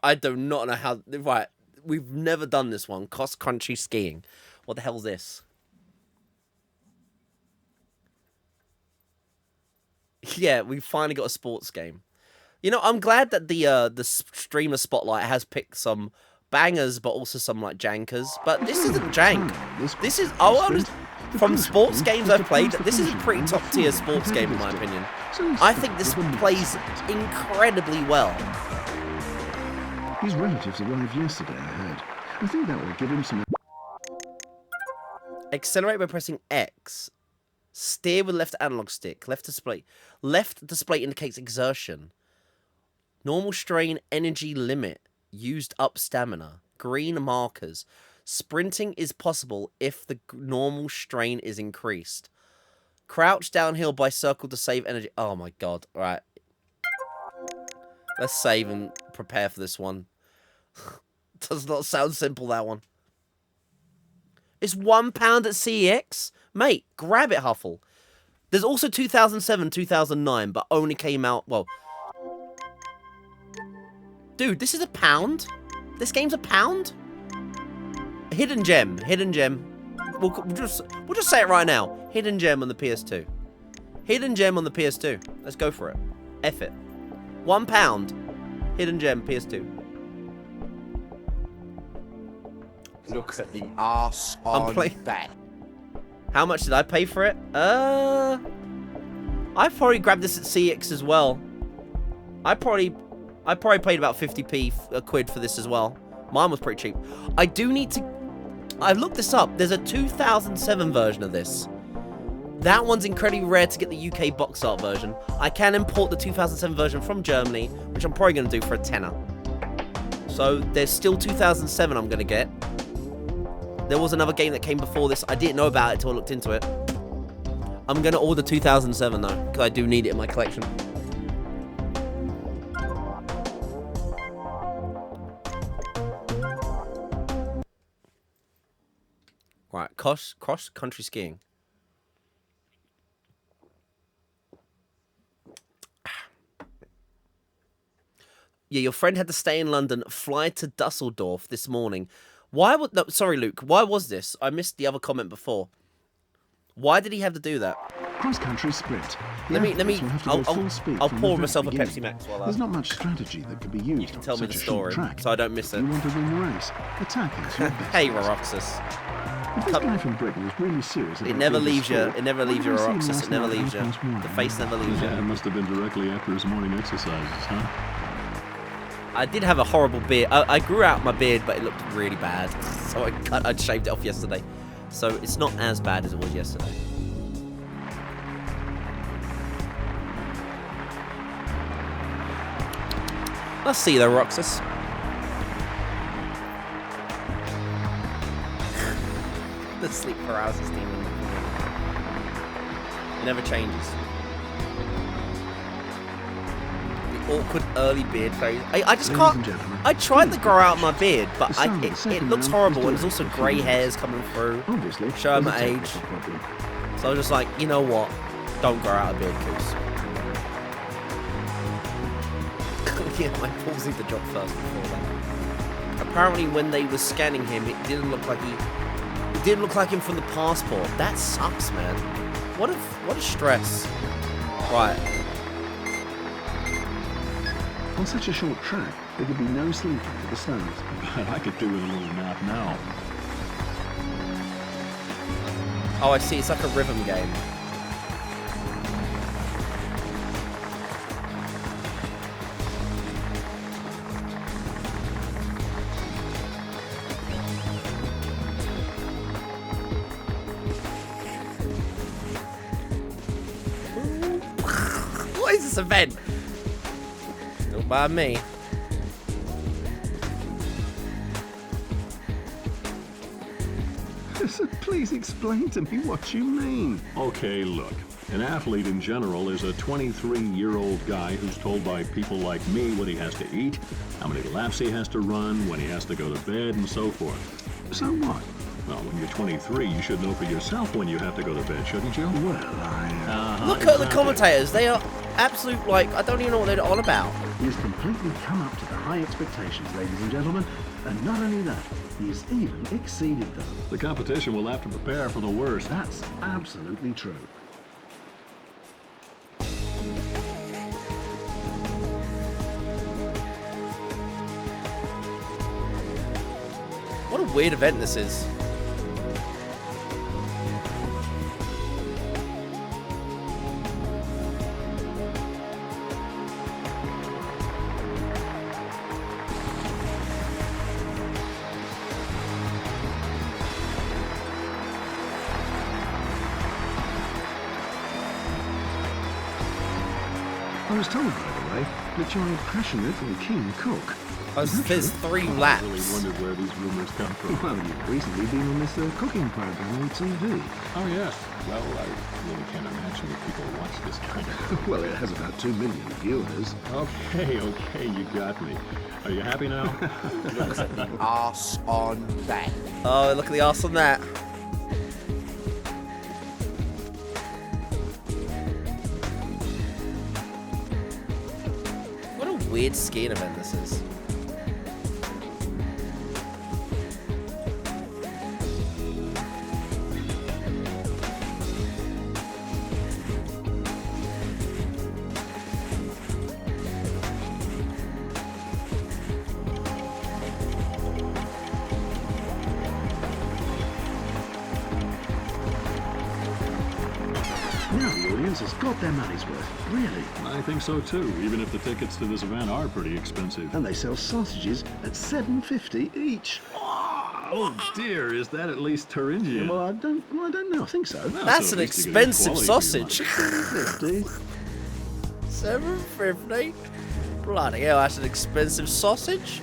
I do not know how... Right, we've never done this one. Cross-country skiing. What the hell's this? Yeah, we finally got a sports game. You know, I'm glad that the streamer spotlight has picked some bangers, but also some like jankers. But this isn't jank. This is from sports games I've played. This is a pretty top tier sports game in my opinion. I think this plays incredibly well. His relatives arrived yesterday, I heard. I think that will give him some... Accelerate by pressing X. Steer with left analog stick. Left display indicates exertion. Normal strain, energy limit. Used up stamina. Green markers. Sprinting is possible if the normal strain is increased. Crouch downhill by circle to save energy. Oh my god. Alright. Let's save and prepare for this one. Does not sound simple, that one. It's £1 at CEX? Mate, grab it, Huffle. There's also 2007, 2009, but only came out, well... Dude, this is £1? This game's £1? Hidden gem, hidden gem. We'll just say it right now. Hidden gem on the PS2. Hidden gem on the PS2. Let's go for it. F it. £1. Hidden gem PS2. Look at the arse on that. How much did I pay for it? I probably grabbed this at CX as well. I probably paid about 50p quid for this as well. Mine was pretty cheap. I do need to... I looked this up. There's a 2007 version of this. That one's incredibly rare to get the UK box art version. I can import the 2007 version from Germany, which I'm probably going to do for a tenner. So there's still 2007 I'm going to get. There was another game that came before this. I didn't know about it until I looked into it. I'm going to order 2007 though, because I do need it in my collection. Right, cross-country skiing. Yeah, your friend had to stay in London, fly to Dusseldorf this morning. Why would... No, sorry, Luke. Why was this? I missed the other comment before. Why did he have to do that? Cross-country sprint. Let me. I'll pour myself a beginning. Pepsi Max while There's not much strategy that can be used. you can tell on me the such a story, short track. so I don't miss it. You want to win the race. Attack is your best. Hey, bet. Roxas. If this guy from Britain is really serious about It never doing leaves you. sport, It never why leaves you, didn't I see him Roxas. last It never night at leaves you. 1:30? The face never leaves Yeah, it you. must have been directly after his morning exercises, huh? I did have a horrible beard. I grew out my beard, but it looked really bad. So I shaved it off yesterday. So it's not as bad as it was yesterday. Let's see though, Roxas. The sleep paralysis demon. It never changes. The awkward early beard phase. I just Ladies can't. and gentlemen, I tried to grow out my beard, but the start of the it second looks round horrible, is and there's also due grey for hairs coming through. Obviously, Showing there's my a age. technical problem. So I was just like, you know what? Don't grow out a beard, Coos. Yeah, my balls need to drop first before that. Apparently, when they were scanning him, it didn't look like it didn't look like him from the passport. That sucks, man. What a stress. Right. On such a short track, there could be no sleeping at the stones. But I could do with a little nap now. Oh, I see. It's like a rhythm game. What is this event? Not by me. Please explain to me what you mean. Okay, look. An athlete in general is a 23-year-old guy who's told by people like me what he has to eat, how many laps he has to run, when he has to go to bed, and so forth. So what? Well, when you're 23, you should know for yourself when you have to go to bed, shouldn't you? Well, I... Look at the commentators. They are absolute, like, I don't even know what they're on about. He has completely come up to the high expectations, ladies and gentlemen. And not only that, he has even exceeded them. The competition will have to prepare for the worst. That's absolutely true. What a weird event this is. I was told, by the way, that you're a passionate and keen cook. There's 3 I really laps. wondered where these rumors come from. Well, you've recently been on this cooking program on TV. Oh, yes. Well, I really can't imagine that people watch this kind of... Well, it has about 2 million viewers. Okay, you got me. Are you happy now? Look at the arse on that. Oh, look at the arse on that. What a weird skiing event this is. Now the audience has got their money's worth, really. I think so too, even if the tickets to this event are pretty expensive. And they sell sausages at $7.50 each. Oh dear, is that at least Thuringian? Well, I don't know. I think so. Well, That's so an at least you get expensive quality for your sausage. money. 50. $7.50. Bloody hell, that's an expensive sausage.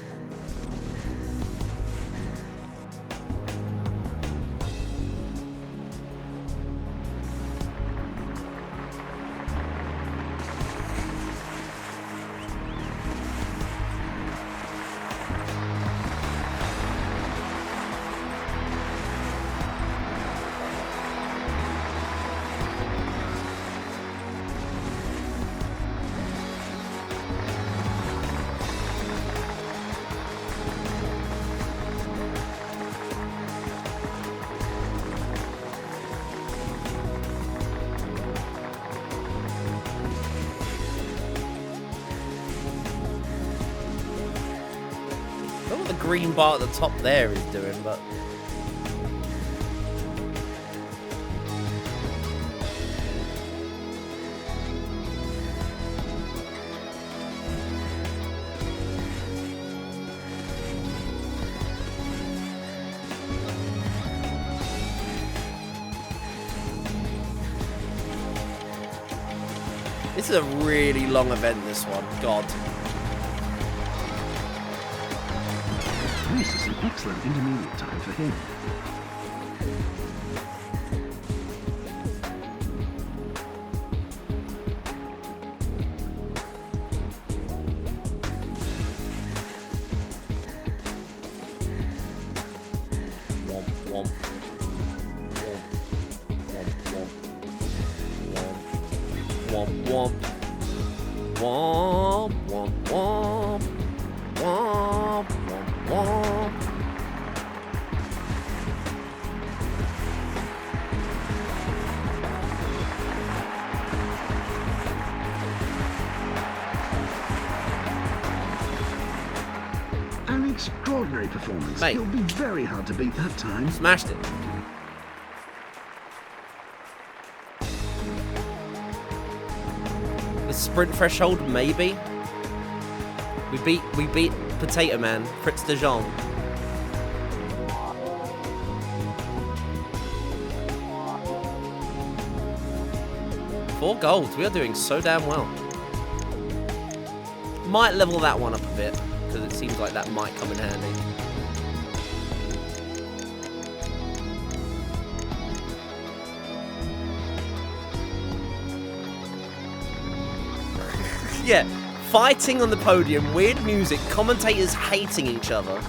I don't know what the green bar at the top there is doing, but... This is a really long event, this one. God. This is an excellent intermediate time for him. Womp, womp. Womp, womp. Womp, womp, womp. Womp, womp, womp. An extraordinary performance. Mate. It'll be very hard to beat that time. Smashed it. The sprint threshold, maybe. We beat Potato Man, Fritz de Jean. Four golds. We are doing so damn well. Might level that one up a bit because it seems like that might come in handy. Yeah, fighting on the podium, weird music, commentators hating each other.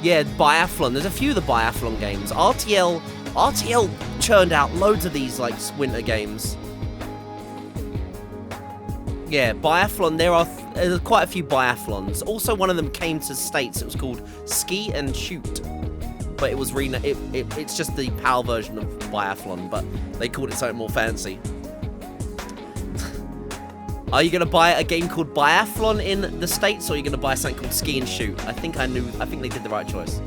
Yeah, biathlon. There's a few of the biathlon games. RTL churned out loads of these like winter games. Yeah, biathlon. There are quite a few biathlons. Also, one of them came to States. It was called Ski and Shoot. But it was it's just the PAL version of biathlon, but they called it something more fancy. Are you gonna buy a game called Biathlon in the States, or are you gonna buy something called Ski and Shoot? I think they did the right choice.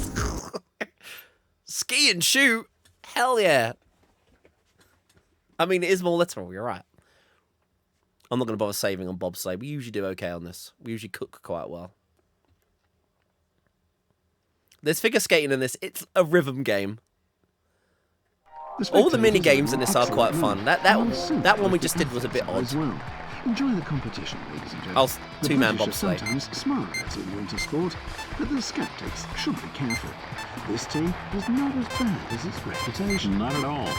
Ski and Shoot? Hell yeah. I mean, it is more literal, you're right. I'm not gonna bother saving on bobsleigh. We usually do okay on this. We usually cook quite well. There's figure skating in this. It's a rhythm game. All the mini games in this are quite fun. That one we just did was a bit odd. Well. Enjoy the competition, ladies and gentlemen. Oh, The two-man British are bobsleigh. sometimes smart in winter sport, but the skeptics should be careful. This team is not as bad as its reputation. Not at all.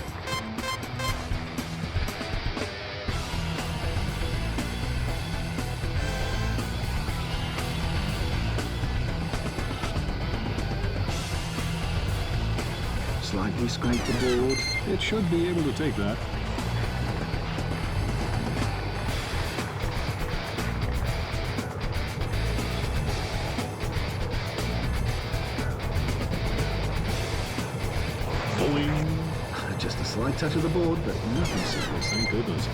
Slightly scrape the board. It should be able to take that. Boing. Just a slight touch of the board, but nothing serious. Thank goodness.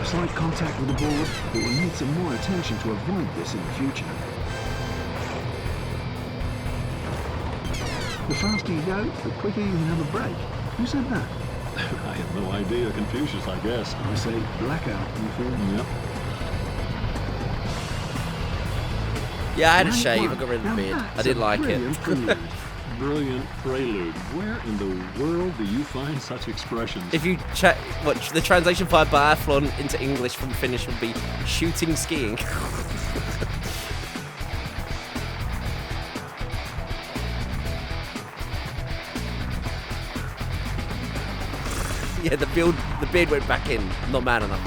slight contact with the board, but will need some more attention to avoid this in the future. The faster you go, the quicker you can have a break. Who said that? I have no idea. Confucius, I guess. I say blackout, you feel? Yep. Yeah, I had a shave. I got rid of the beard. I did like it. Brilliant prelude. Where in the world do you find such expressions? If you check, what the translation for biathlon into English from Finnish would be shooting skiing. Yeah, the beard went back in. Not man enough.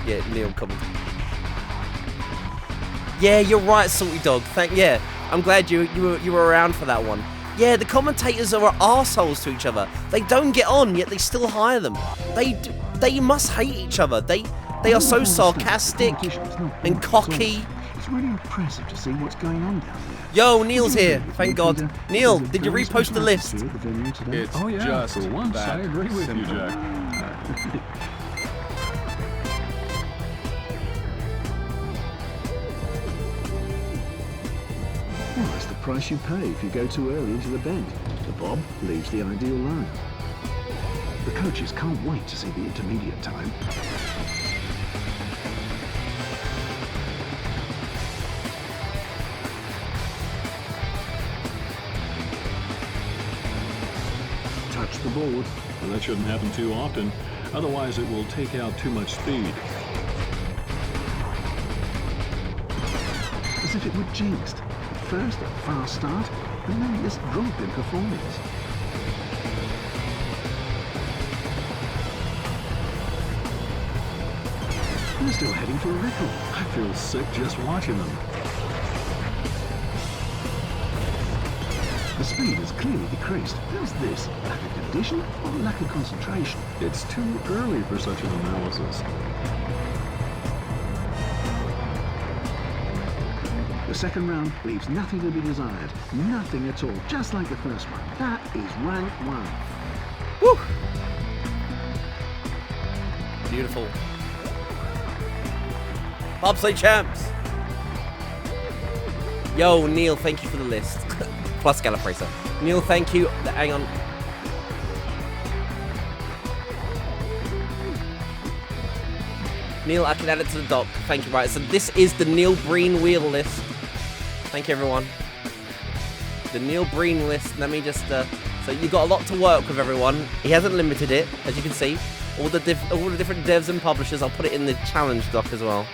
Yeah, Neil coming. Yeah, you're right, Salty Dog. Yeah, I'm glad you were around for that one. Yeah, the commentators are arseholes to each other. They don't get on, yet they still hire them. They must hate each other. They are so sarcastic and cocky. It's really impressive to see what's going on down there. Yo, Neil's here. Thank God. Neil, did you repost the list? It's Oh yeah, just for once I that agree with simple. you, Jack. Well, that's the price you pay if you go too early into the bend. The bob leaves the ideal line. The coaches can't wait to see the intermediate time. Touch the board. Well, that shouldn't happen too often. Otherwise, it will take out too much speed. As if it were jinxed. First a fast start, and then this drop in performance. They're still heading for a record. I feel sick just watching them. The speed has clearly decreased. How's this? Lack of condition or lack of concentration? It's too early for such an analysis. The second round leaves nothing to be desired. Nothing at all. Just like the first one. That is rank 1. Woo! Beautiful. Bobsleigh champs. Yo, Neil, thank you for the list. Plus Gallop Racer. Neil, thank you. Hang on. Neil, I can add it to the doc. Thank you. Right, so this is the Neil Breen wheel list. Thank you, everyone. The Neil Breen list. Let me just... so you've got a lot to work with, everyone. He hasn't limited it, as you can see. All the different devs and publishers. I'll put it in the challenge doc as well.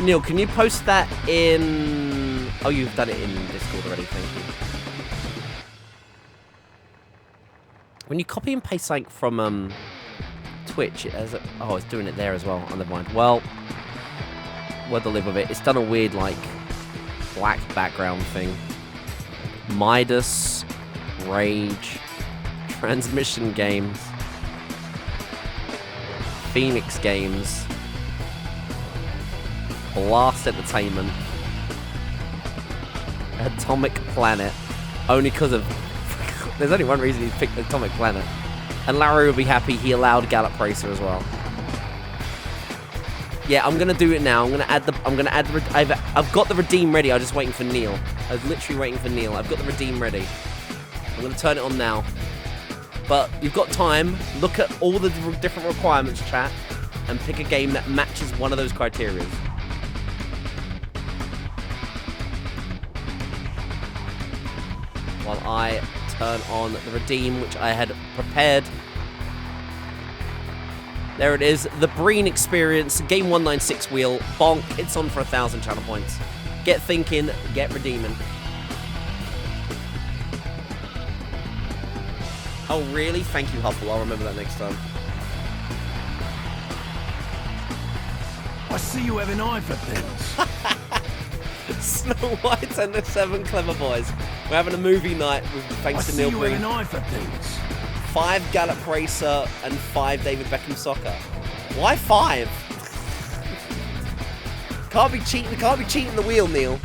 Neil, can you post that in... Oh, you've done it in Discord already. Thank you. When you copy and paste something from Twitch, oh, it's doing it there as well. Oh, never mind. Well, where to live with it. It's done a weird, like, black background thing. Midas, Rage, Transmission Games, Phoenix Games, Blast Entertainment, Atomic Planet, only because of... There's only one reason he picked Atomic Planet. And Larry will be happy he allowed Gallop Racer as well. Yeah, I'm gonna do it now. I've got the redeem ready. I'm just waiting for Neil. I was literally waiting for Neil. I've got the redeem ready. I'm gonna turn it on now. But you've got time. Look at all the different requirements, chat, and pick a game that matches one of those criteria. While I turn on the redeem, which I had prepared. There it is, the Breen Experience, Game 196 wheel, bonk, it's on for 1,000 channel points. Get thinking, get redeeming. Oh really? Thank you, Huffle, I'll remember that next time. I see you have an eye for things. Snow White and the 7 Clever Boys. We're having a movie night with thanks to Neil Breen. I see you have an eye for things. 5 Gallop Racer and 5 David Beckham Soccer. Why 5? Can't be cheating the wheel, Neil.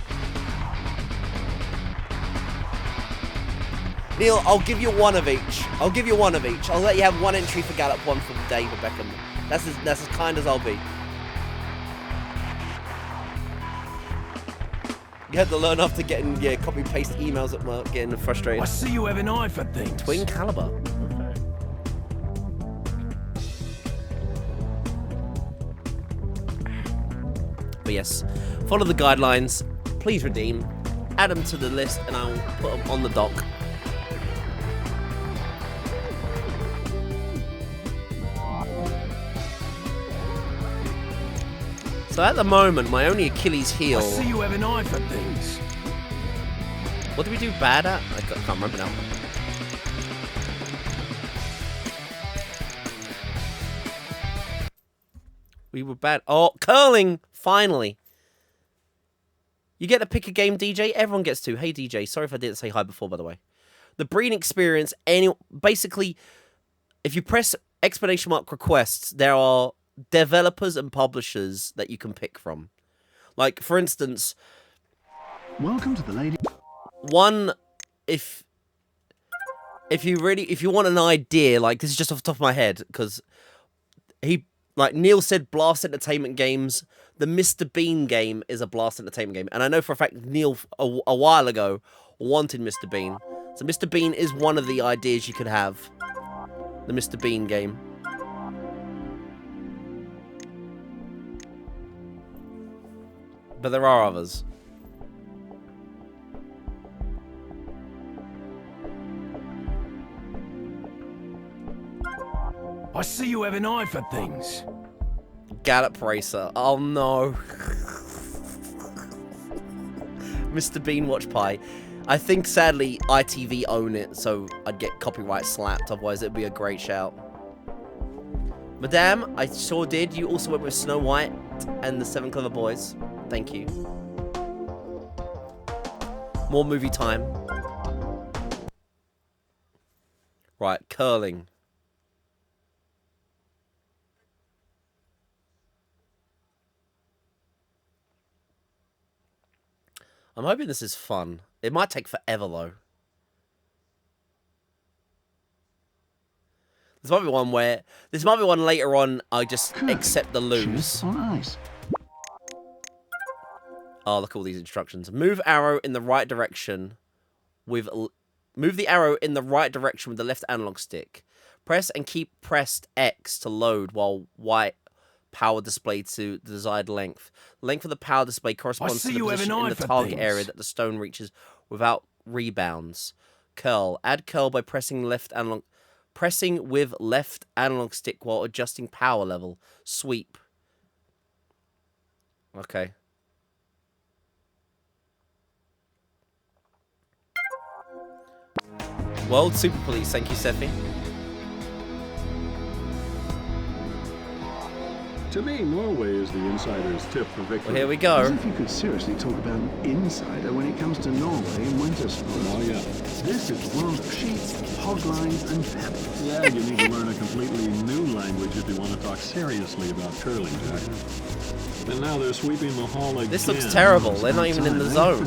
Neil, I'll give you one of each. I'll give you one of each. I'll let you have one entry for Gallup, one for David Beckham. That's as kind as I'll be. You had to learn after getting copy-paste emails at work, getting frustrated. I see you have an eye for things. Twin caliber. But yes, follow the guidelines. Please redeem. Add them to the list, and I'll put them on the dock. So at the moment, my only Achilles heel. I see you have an eye for things. What did we do bad at? I can't remember now. We were bad. Oh, curling! Finally. You get to pick a game, DJ. Everyone gets to. Hey, DJ. Sorry if I didn't say hi before, by the way. The breeding experience. Basically, if you press exclamation mark requests, there are developers and publishers that you can pick from. Like, for instance, Welcome to the lady. one, if you want an idea, like, this is just off the top of my head, because Neil said Blast Entertainment Games. The Mr. Bean game is a Blast Entertainment game. And I know for a fact Neil, a while ago, wanted Mr. Bean. So Mr. Bean is one of the ideas you could have. The Mr. Bean game. But there are others. I see you have an eye for things. Gallup Racer. Oh no. Mr. Bean Watch Pie. I think sadly ITV own it, so I'd get copyright slapped, otherwise it'd be a great shout. Madame, I sure did. You also went with Snow White and the Seven Clever Boys. Thank you. More movie time. Right, curling. I'm hoping this is fun. It might take forever, though. This might be one where... This might be one later on I just accept the lose. On ice. Oh, look at all these instructions. Move arrow in the right direction with... Move the arrow in the right direction with the left analog stick. Press and keep pressed X to load while white power display to the desired length. Length of the power display corresponds to the position in the target area that the stone reaches without rebounds. Curl. Add curl by pressing with left analog stick while adjusting power level. Sweep. Okay. World Super Police, thank you, Sephi. To me, Norway is the insider's tip for victory. Well, here we As go. if you could seriously talk about an insider when it comes to Norway in winter sports. Oh, yeah. This is the world of sheets, hog lines, and pebbles. Yeah, you need to learn a completely new language if you want to talk seriously about curling, Jack. And now they're sweeping the hall again. This looks terrible. They're not even in the zone.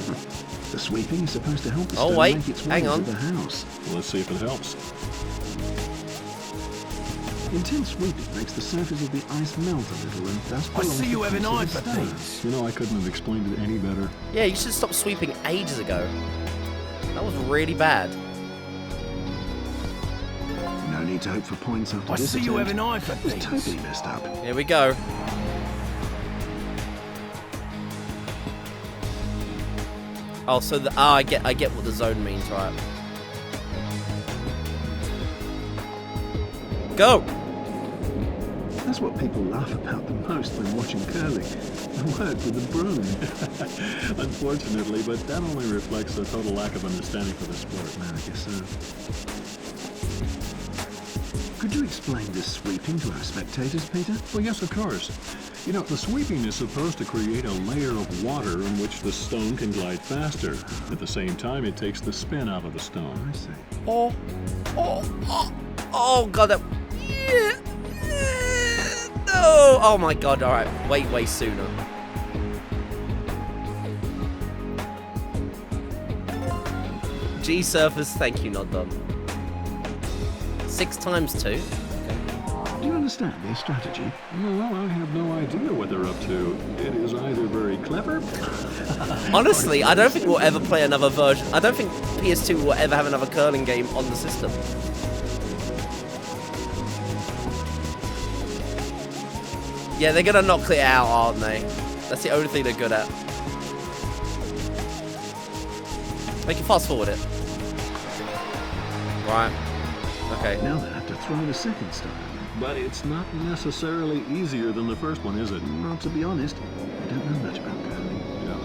The sweeping is supposed to help the Oh, stone wait. make its way Hang to on. the house. Well, let's see if it helps. Intense sweeping makes the surface of the ice melt a little and thus I prolongs see you the have an course eye of for the stone. things. You know, I couldn't have explained it any better. Yeah, you should stop sweeping ages ago. That was really bad. No need to hope for points after I this see you have attempt. an eye for It was things. totally messed up. Here we go. Oh, so the I get what the zone means, right? Go. That's what people laugh about the most when watching curling. The work with the broom. Unfortunately, but that only reflects a total lack of understanding for the sport. Well, I guess so. Could you explain this sweeping to our spectators, Peter? Well, yes, of course. You know, the sweeping is supposed to create a layer of water in which the stone can glide faster. At the same time, it takes the spin out of the stone. I see. Oh, God, that. No. Oh my God. All right, way sooner. G surfers, thank you, not done. 6 times 2. Do you understand their strategy? No, I have no idea what they're up to. It is either very clever. Honestly, I don't think we'll ever play another version. I don't think PS2 will ever have another curling game on the system. Yeah, they're gonna knock it out, aren't they? That's the only thing they're good at. They can fast forward it. Right. Okay. Now they have to throw the second style. But it's not necessarily easier than the first one, is it? Well, to be honest, I don't know much about curling. Yeah.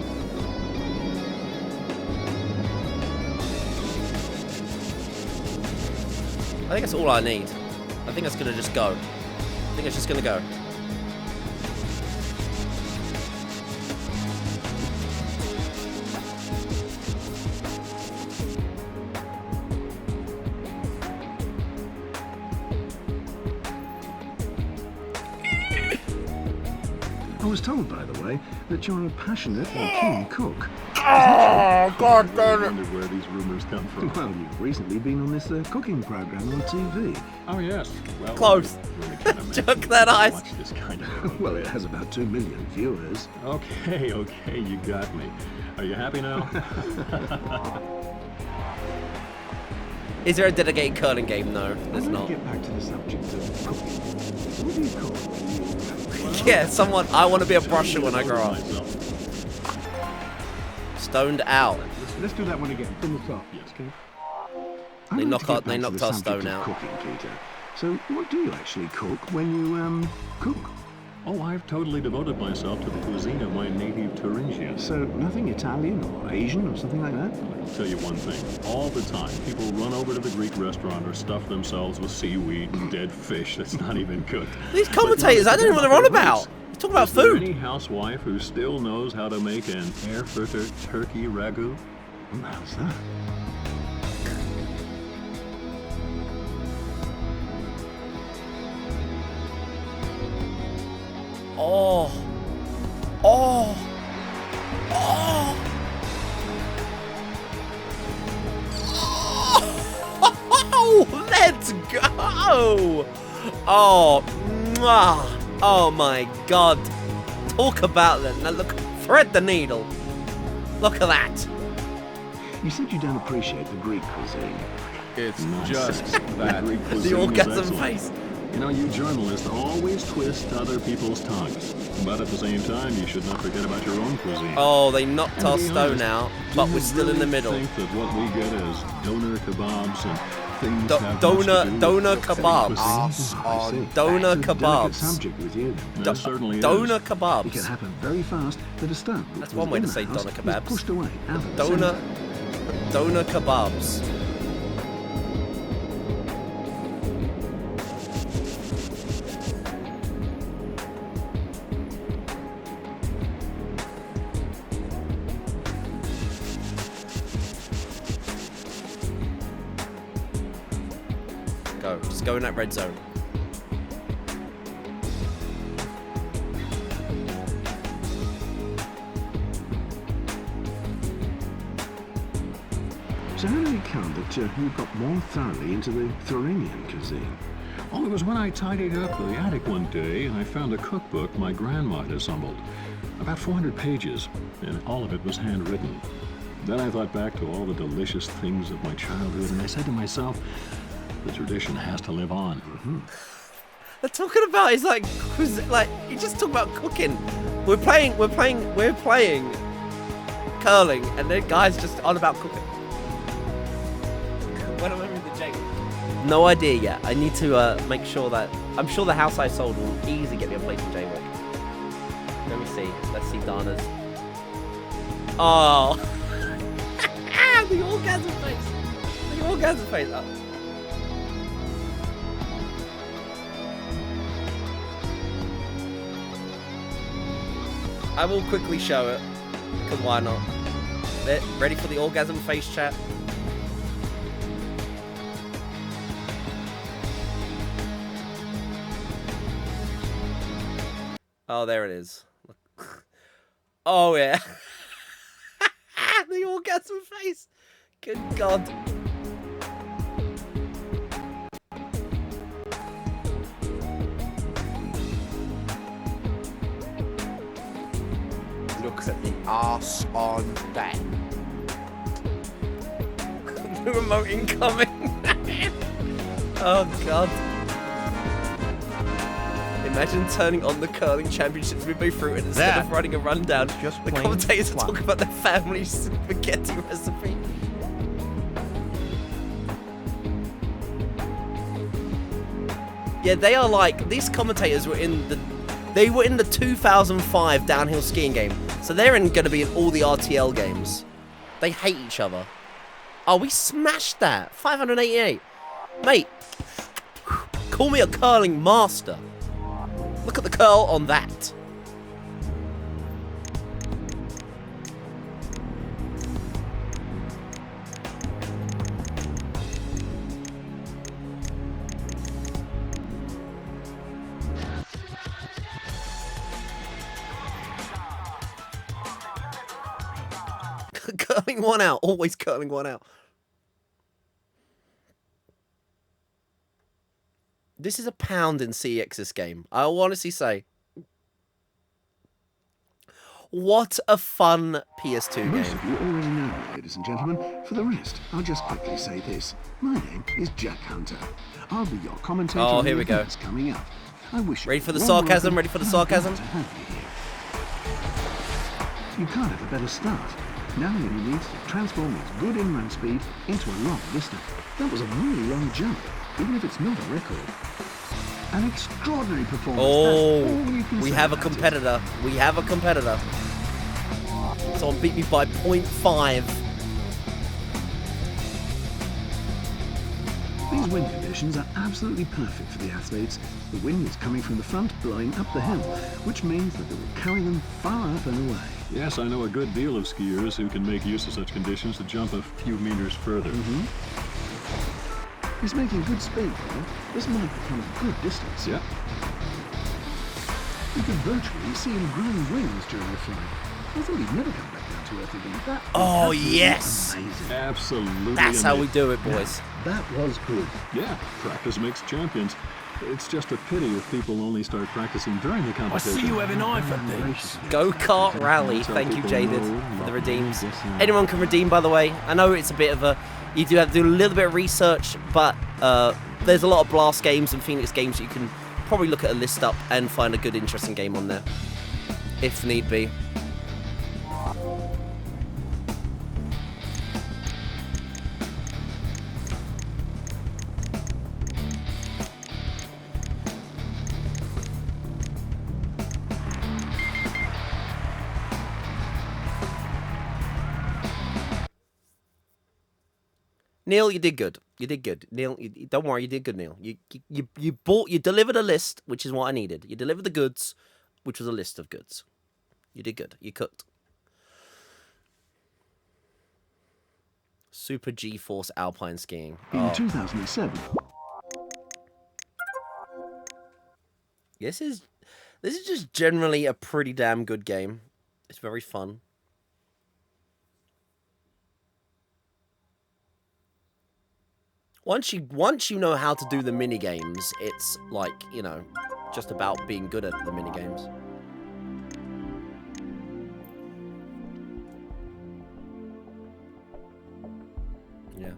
I think that's all I need. I think that's gonna just go. I think it's just gonna go. I was told, by the way, that you're a passionate and keen cook. Oh, God damn I wonder where these rumors come from. Well, you've recently been on this cooking program on TV. Oh, yes. Well, Close. Chuck that ice. Watch this kind of Well, it has about 2 million viewers. Okay, you got me. Are you happy now? Is there a dedicated curling game? No, there's I want not. to get back to the subject of cooking. What do you cook when you... Yeah, someone. I want to be a brusher when I grow up. Stoned out. Let's do that one again, from the top. Yes. Okay. They I'd like to knocked get our- they back to knocked the our subject stone of out. Cooking, Peter. So, what do you actually cook when you cook? Oh, I've totally devoted myself to the cuisine of my native Thuringia. So, nothing Italian or Asian or something like that? I'll tell you one thing. All the time, people run over to the Greek restaurant or stuff themselves with seaweed and dead fish that's not even cooked. These But commentators, I don't know what they're on about. They talk about Is there food. any housewife who still knows how to make an air-fritter turkey ragu? How's that? Oh. Oh. Oh. Oh. Let's go. Oh. Mwah. Oh my God. Talk about that. Now look. Thread the needle. Look at that. You said you don't appreciate the Greek cuisine. It's Nonsense. just The that. Greek The cuisine is orgasm excellent. face. You know, you journalists always twist other people's tongues. But at the same time, you should not forget about your own cuisine. Oh, they knocked And to our be stone honest, out, do but you we're still in the really middle. think that what we get is doner kebabs and things have much Doner to do doner with kebabs. Arse I on. see. Doner It's a delicate kebabs. subject with you. That certainly Doner It can kebabs. happen very fast that a stone That's that one was way in to the say house doner is kebabs. pushed away out of the Doner, centre. doner kebabs. Go, just go in that red zone. So how did it come that you got more thoroughly into the Thuringian cuisine? Oh, it was when I tidied up the attic one day and I found a cookbook my grandma had assembled. About 400 pages, and all of it was handwritten. Then I thought back to all the delicious things of my childhood, and I said to myself, the tradition has to live on. They're talking about is like you just talk about cooking. We're playing curling, and the guy's just on about cooking. When am I with the Jake? No idea yet. I need to make sure that I'm sure the house I sold will easily get me a place for J-Wick. Let me see. Let's see Dana's. Oh, the orgasm face. The orgasm face. Oh. I will quickly show it, because why not? Ready for the orgasm face, chat? Oh, there it is. Oh, yeah. The orgasm face. Good God. Look at the arse on that. The remote incoming. Oh God. Imagine turning on the curling championships midway through and instead of writing a rundown, just the plain commentators fun. talk about their family's spaghetti recipe. Yeah, they are like, these commentators were in the 2005 downhill skiing game. So they're going to be in all the RTL games. They hate each other. Oh, we smashed that. 588. Mate, call me a curling master. Look at the curl on that. Curling one out. Always curling one out. This is a pound in CEX's game. I'll honestly say. What a fun PS2 Most game. of you already know, ladies and gentlemen. For the rest, I'll just quickly say this. My name is Jack Hunter. I'll be your commentator Oh, on here the we go. events coming up. I wish you Ready for the a warm sarcasm? welcome. Ready for the I'm sarcasm? glad to have you here. You can't have a better start. Now all you need to transform its good in-run speed into a long distance. That was a really long jump, even if it's not a record. An extraordinary performance. Oh, That's all you can we say have a about it. competitor. We have a competitor. Someone beat me by 0.5. These wind conditions are absolutely perfect for the athletes. The wind is coming from the front, blowing up the hill, which means that it will carry them far up and away. Yes, I know a good deal of skiers who can make use of such conditions to jump a few meters further. He's making good speed, though. This might become a good distance. Yeah. You could virtually see him growing wings during the flight. I thought he'd never come back down to earth again. That was Oh, absolutely yes. amazing. Absolutely. That's how we amazing. do it, boys. That was good. Yeah, practice makes champions. It's just a pity if people only start practicing during the I competition. see you have an eye for things. Go-kart rally. Thank you, Jaded, for the redeems. Anyone can redeem, by the way. I know it's a bit of a... You do have to do a little bit of research, but there's a lot of Blast games and Phoenix games that you can probably look at a list up and find a good, interesting game on there, if need be. Neil, you did good. You did good. Neil, don't worry, you did good, Neil. You delivered a list, which is what I needed. You delivered the goods, which was a list of goods. You did good. You cooked. Super G-Force Alpine Skiing. In 2007, This is just generally a pretty damn good game. It's very fun. Once you know how to do the mini games, it's like, you know, just about being good at the mini games. Yeah.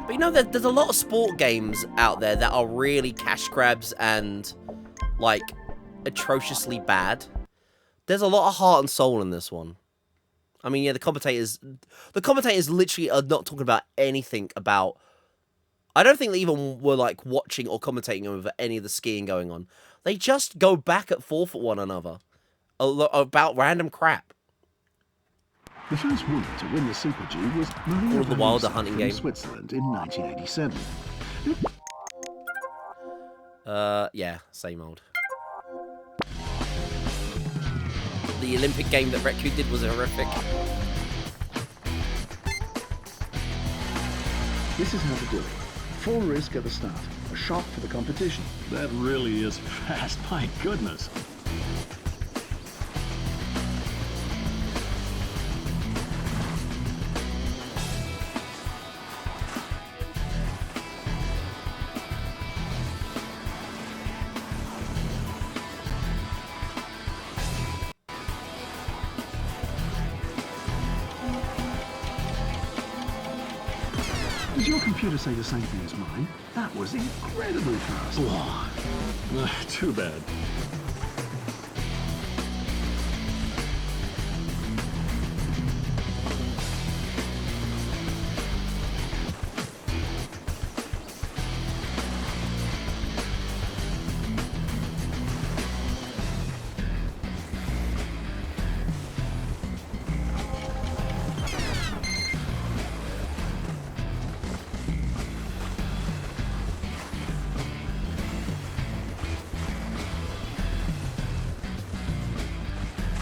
But you know, there's a lot of sport games out there that are really cash grabs and, like, atrociously bad. There's a lot of heart and soul in this one. I mean, yeah, the commentators literally are not talking about anything about... I don't think they even were, like, watching or commentating over any of the skiing going on. They just go back and forth at one another about random crap. the first woman to win the Super G was Maria Or the Wilder Van hunting from game. Switzerland in 1987. Yeah, same old. The Olympic game that Reku did was horrific. This is how to do it. Full risk at the start. A shock for the competition. That really is fast. My goodness. Does your computer say the same thing as mine? That was incredibly fast. Too bad.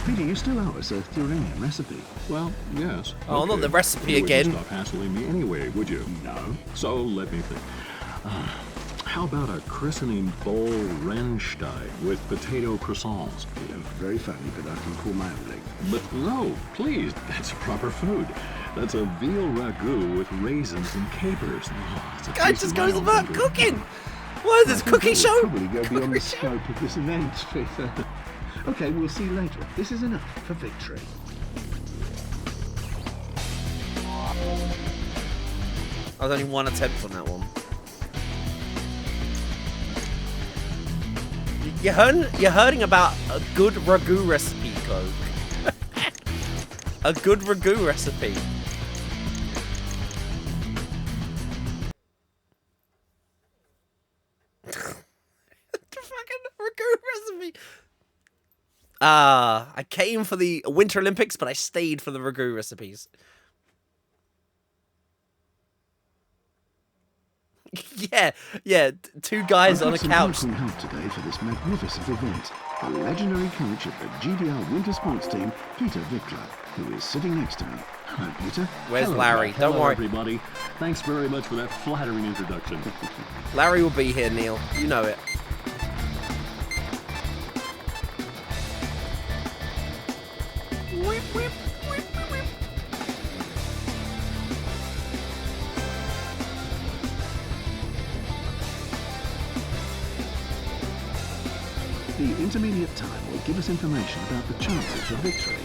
Peter, you still owe us a Thuranian recipe. Well, yes. Oh, not the recipe You wouldn't again. stop hassling me anyway, would you? No. So let me think. How about a christening bowl Rennsteig with potato croissants? Very funny, but I can pull my own leg. But no, please, that's proper food. That's a veal ragu with raisins and capers. Oh, it's a Guy piece just of my goes own about country. cooking. What is this, cooking show? Probably go beyond Cooking the show? scope of this event, Peter. Okay, we'll see you later. This is enough for victory. I was only one attempt on that one. You're hearing about a good ragu recipe, Coke. A good ragu recipe. The fucking ragu recipe. I came for the Winter Olympics, but I stayed for the ragu recipes. yeah, two guys I've on a got some couch. local help today for this magnificent event. The legendary coach of the GDR Winter Sports Team, Peter Vickler, who is sitting next to me. Hello, Peter. Where's Hello. Larry? Don't Hello, worry. everybody. Thanks very much for that flattering introduction. Larry will be here, Neil. You know it. Whip, whip, whip, whip, whip. The intermediate time will give us information about the chances for victory.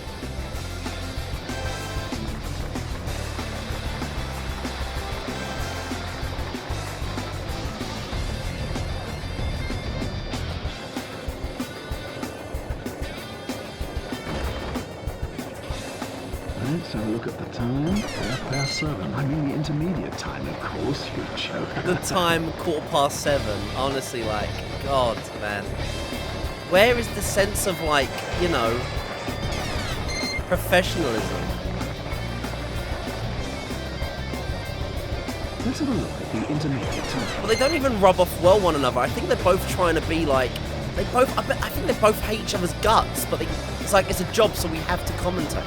Let's have a look at the time. 7:30. I mean the intermediate time, of course, you joke. The time 7:15. Honestly, like, God, man. Where is the sense of, like, you know, professionalism? Let's have a look at the intermediate time. Well, they don't even rub off well one another. I think they're both trying to be like, I think they both hate each other's guts, but it's like it's a job, so we have to commentate.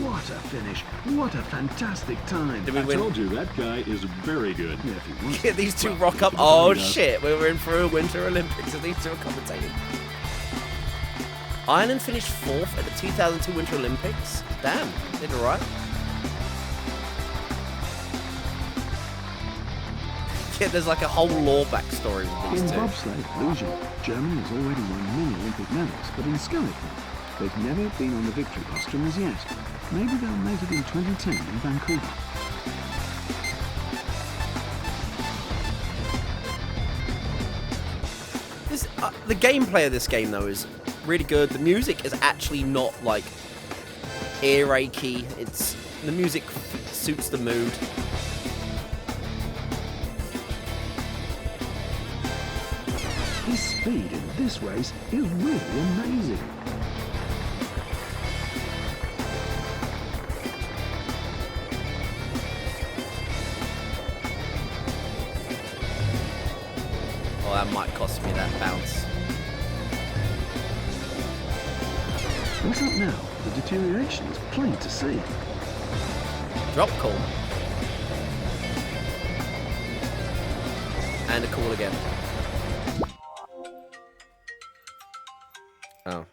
What a finish. What a fantastic time. Did we I win? told you, that guy is very good. Yeah, if you want Yeah, these two Well, rock up. that's Oh what he does. shit, we were in for a Winter Olympics and these two are commentating. Ireland finished 4th at the 2002 Winter Olympics. Damn, did alright. Yeah, there's like a whole lore backstory with In these two. bobsleigh, illusion, Germany has already won many Olympic medals, but in skeleton, they've never been on the victory rostrum as yet. Maybe they'll make it in 2010 in Vancouver. The gameplay of this game though is really good. The music is actually not like earachy. The music suits the mood. His speed in this race is really amazing. Oh, that might cost me that bounce. What's up now? The deterioration is plain to see. Drop call. And a call again. Oh.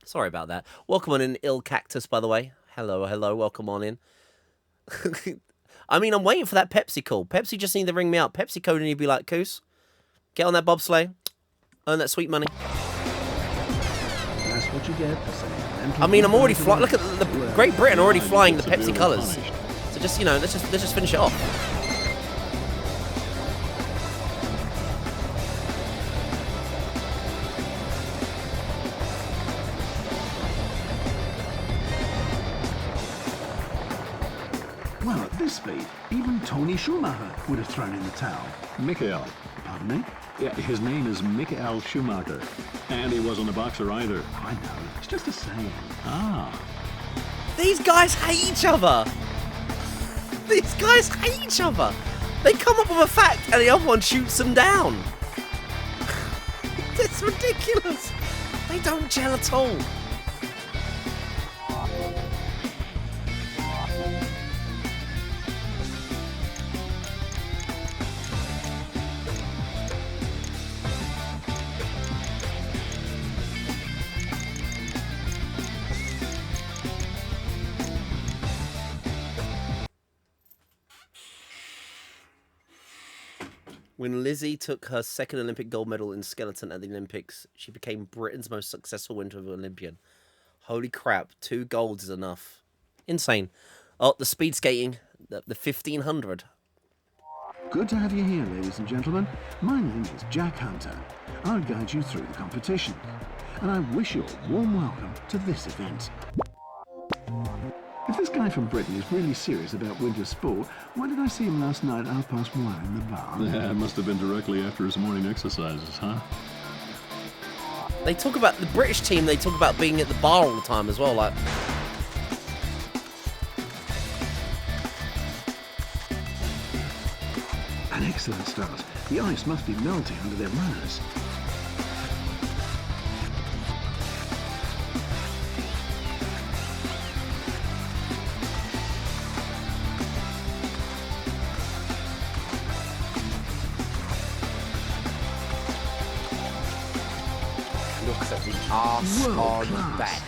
Sorry about that. Welcome on in, Ill Cactus, by the way. Hello, hello, welcome on in. I mean, I'm waiting for that Pepsi call. Pepsi just need to ring me up. Pepsi code and you'd be like, Coos, get on that bobsleigh, earn that sweet money. That's what you get for saying. I mean, I'm already flying. Look at the Great Britain already flying the Pepsi colours. So just, you know, let's just finish it off. Well, at this speed, even Tony Schumacher would have thrown in the towel. Michael. Pardon me? Yeah, his name is Michael Schumacher. And he wasn't a boxer either. I know. It's just a saying. Ah. These guys hate each other. These guys hate each other. They come up with a fact and the other one shoots them down. It's ridiculous. They don't gel at all. When Lizzie took her second Olympic gold medal in skeleton at the Olympics, she became Britain's most successful winter Olympian. Holy crap, 2 golds is enough. Insane. Oh, the speed skating, the 1500. Good to have you here, ladies and gentlemen. My name is Jack Hunter. I'll guide you through the competition. And I wish you a warm welcome to this event. If this guy from Britain is really serious about winter sport, why did I see him last night at 1:30 in the bar? Yeah, it must have been directly after his morning exercises, huh? They talk about the British team, they talk about being at the bar all the time as well, like... An excellent start. The ice must be melting under their runners. Looks at the arse World on class. that.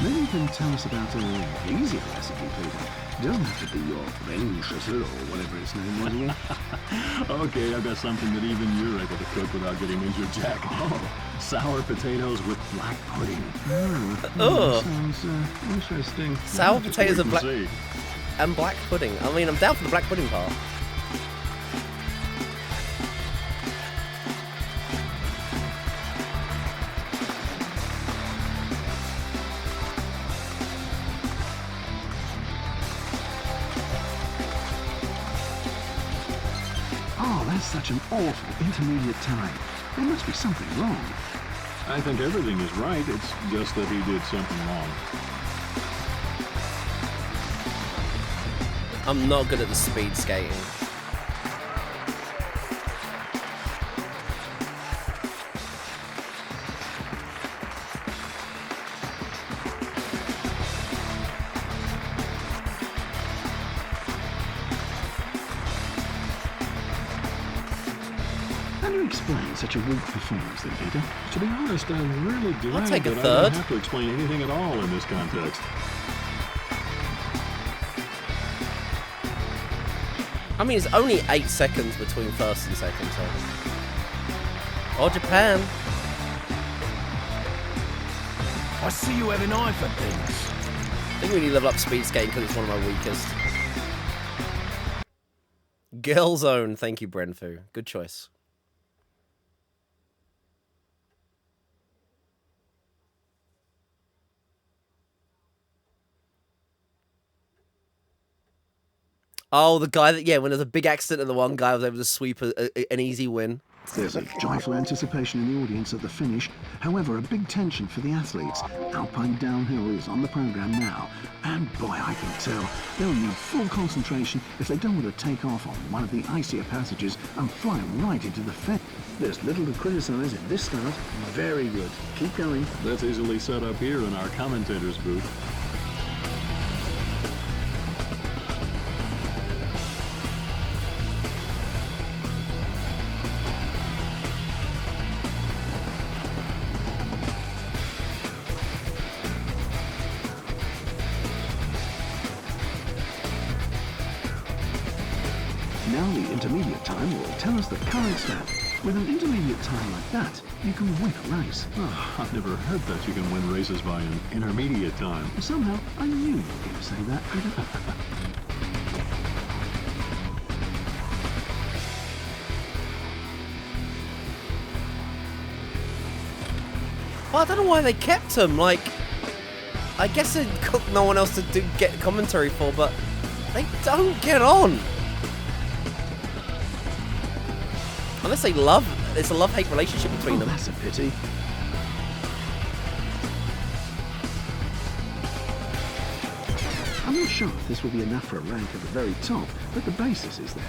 Maybe you can tell us about an easier recipe, Peter. It doesn't have to be your Renschüssel or whatever its name was again. Okay, I've got something that even you're able to cook without getting injured, Jack. Oh, sour potatoes with black pudding. Ugh. Sounds interesting. Sour potatoes and Wait black... see. And black pudding. I mean, I'm down for the black pudding part. Oh, that's such an awful intermediate time. There must be something wrong. I think everything is right. It's just that he did something wrong. I'm not good at the speed skating. How do you explain such a weak performance then, Peter? To be honest, I'm really glad take a that I third. don't have to explain anything at all in this context. I mean, it's only 8 seconds between first and second, so... Oh, Japan. I see you have an eye for things. I think we need to level up speed skating because it's one of my weakest. Girl Zone. Thank you, Brenfu. Good choice. Oh, the guy that, yeah, when there's a big accident and the one guy was able to sweep an easy win. There's a joyful anticipation in the audience at the finish. However, a big tension for the athletes. Alpine downhill is on the program now. And boy, I can tell they'll need full concentration if they don't want to take off on one of the icier passages and fly right into the fence. There's little to criticize in this start. Very good. Keep going. That's easily set up here in our commentator's booth. Now the intermediate time will tell us the current stat. With an intermediate time like that, you can win a race. Oh, I've never heard that you can win races by an intermediate time. Somehow, I knew you were going to say that, Peter. Well, I don't know why they kept him. Like, I guess they got no one else to get commentary for, but they don't get on. Unless they love, it's a love-hate relationship between them. That's a pity. I'm not sure if this will be enough for a rank at the very top, but the basis is there.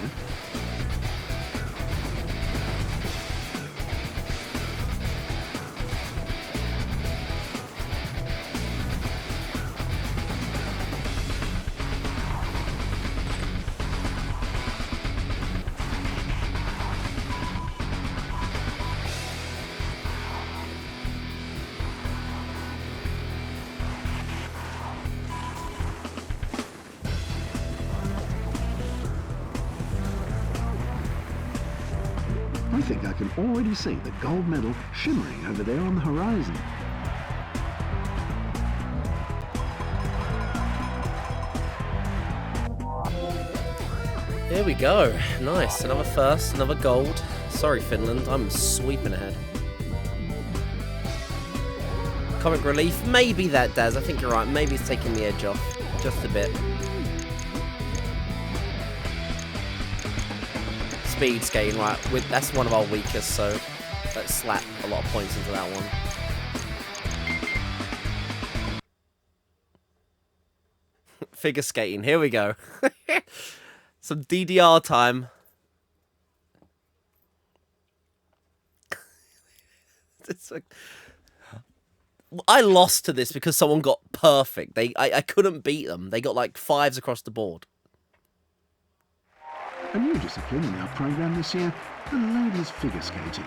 I think I can already see the gold medal shimmering over there on the horizon. Here we go. Nice. Another first, another gold. Sorry, Finland. I'm sweeping ahead. Comic relief. Maybe that does. I think you're right. Maybe it's taking the edge off. Just a bit. Speed skating, right? That's one of our weakest, so let's slap a lot of points into that one. Figure skating. Here we go. Some DDR time. It's like, I lost to this because someone got perfect. I couldn't beat them. They got like 5s across the board. A new discipline in our program this year, the ladies figure skating.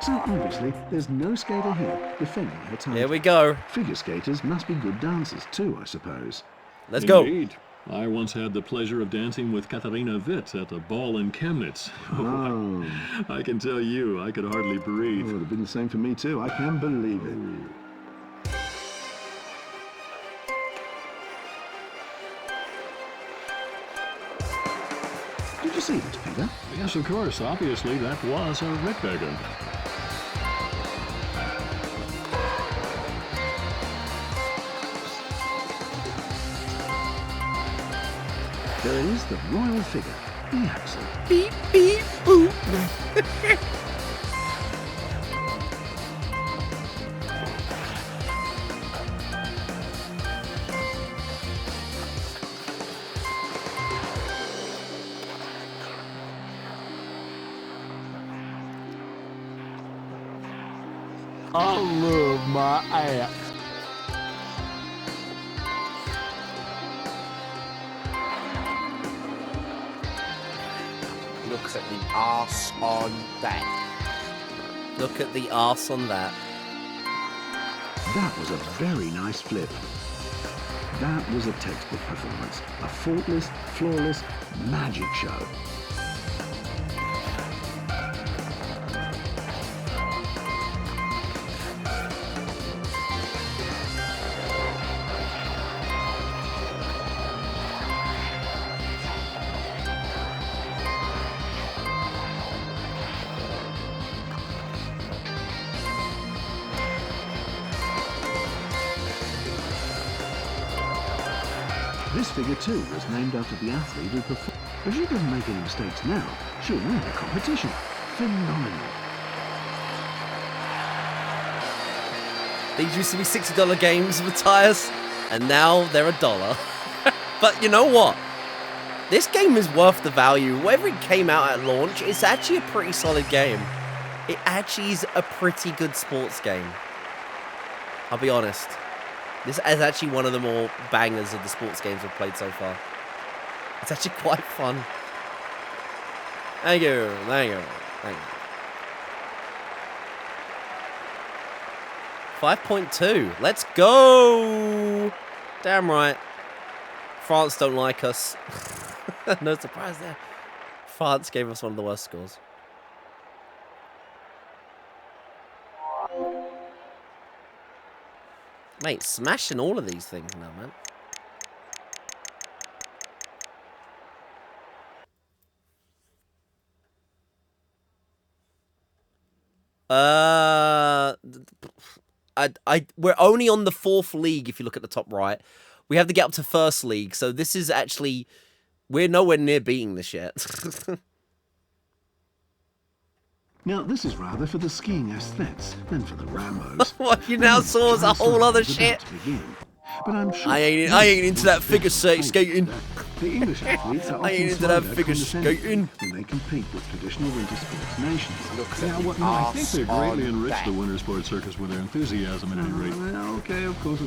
So obviously, there's no skater here defending her title. Here we go. Figure skaters must be good dancers too, I suppose. Let's go. Indeed. I once had the pleasure of dancing with Katharina Witt at a ball in Chemnitz. Oh. I can tell you, I could hardly breathe. Oh, it would have been the same for me too, I can believe it. Did you see it, Peter? Yes, of course. Obviously, that was a Rickbeggar. There it is, the royal figure, the axle. Beep, beep, boop. I love my axe. Looks at the arse on that. Look at the arse on that. That was a very nice flip. That was a textbook performance. A faultless, flawless, magic show. This figure too was named after the athlete who performed. If she doesn't make any mistakes now, she'll win the competition. Phenomenal. These used to be $60 games with tires, and now they're $1. But you know what? This game is worth the value. Whatever it came out at launch, it's actually a pretty solid game. It actually is a pretty good sports game. I'll be honest. This is actually one of the more bangers of the sports games I've played so far. It's actually quite fun. Thank you, thank you, thank you. 5.2. Let's go! Damn right. France don't like us. No surprise there. France gave us one of the worst scores. Mate, smashing all of these things now, man. We're only on the 4th league if you look at the top right. We have to get up to 1st league, so this is actually... We're nowhere near beating this yet. Now, this is rather for the skiing aesthetes than for the Rambos. What you now saw is a whole other shit. But I'm sure I ain't into that figure skating. The English athletes are I ain't into that figure skating. when they compete with traditional winter sports nations. I think they greatly enrich the winter sports circus with their enthusiasm at any rate. Okay, of course.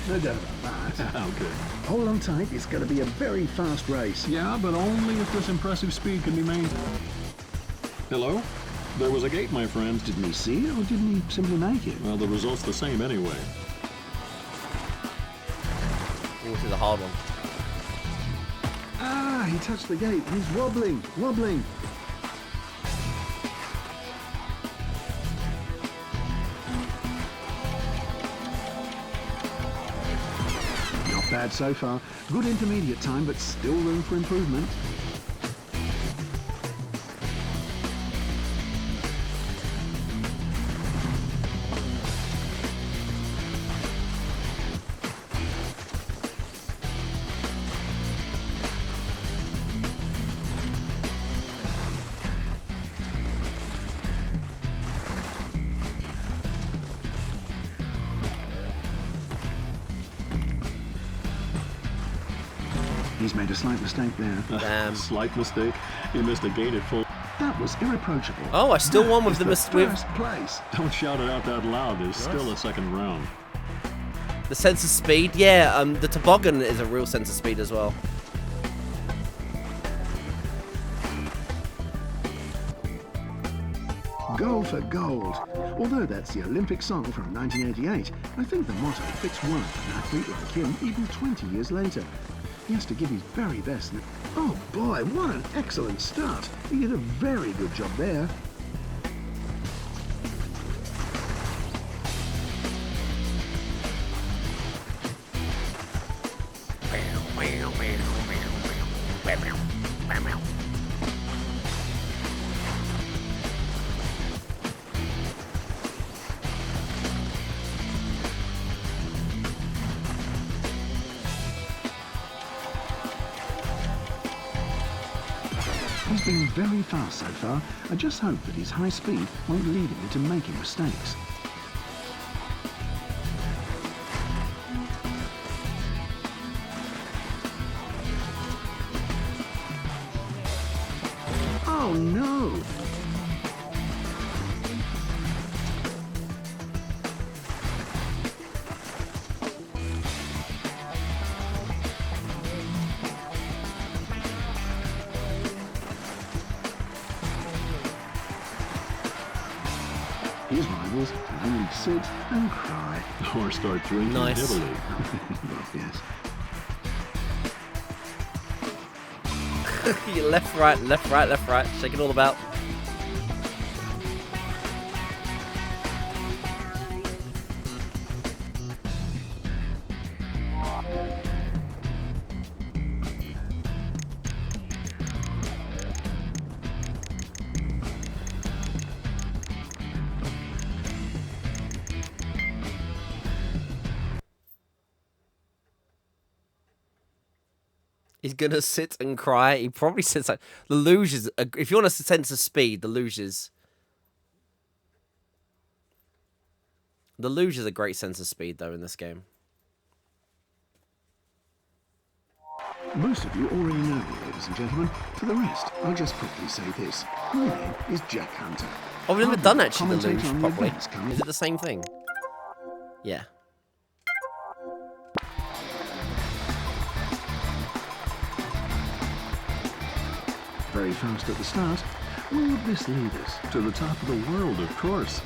No doubt about that. Okay. Hold on tight, it's going to be a very fast race. Yeah, but only if this impressive speed can be maintained. Hello? There was a gate, my friend. Didn't he see it, or didn't he simply make it? Well, the result's the same anyway. This is a hard one. Ah, he touched the gate. He's wobbling. Not bad so far. Good intermediate time, but still room for improvement. He's made a slight mistake there. Damn. Slight mistake. He missed a gate at full. That was irreproachable. Oh, I still won with That the is first place. Don't shout it out that loud. There's still a second round. the sense of speed. Yeah, the toboggan is a real sense of speed as well. Go for gold. Although that's the Olympic song from 1988, I think the motto fits well for an athlete like him even 20 years later. He has to give his very best. Oh boy, what an excellent start. He did a very good job there. He's been very fast so far. I just hope that his high speed won't lead him into making mistakes. Oh no! His rivals can only sit and cry. Or start drinking Nice. heavily. Well, yes. You left, right, left, right, left, right. Shake it all about. He's gonna sit and cry. He probably sits like the luges. If you want a sense of speed, the luges. The luge is a great sense of speed, though, in this game. Most of you already know me, ladies and gentlemen. For the rest, I'll just quickly say this. My name is Jack Hunter. Oh, we've never done actually the luge Commentator on properly. events coming- Is it the same thing? Yeah. Very fast at the start. Where would this lead us? To the top of the world, of course.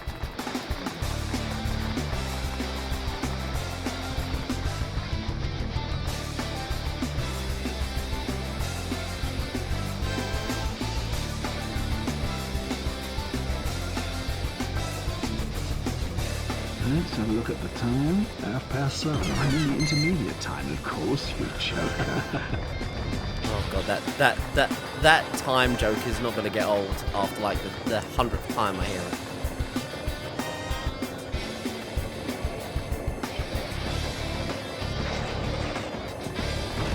Let's have a look at the time. 7:30. I mean the intermediate time, of course, you joker. Oh god, that time joke is not going to get old after like the 100th time I hear it.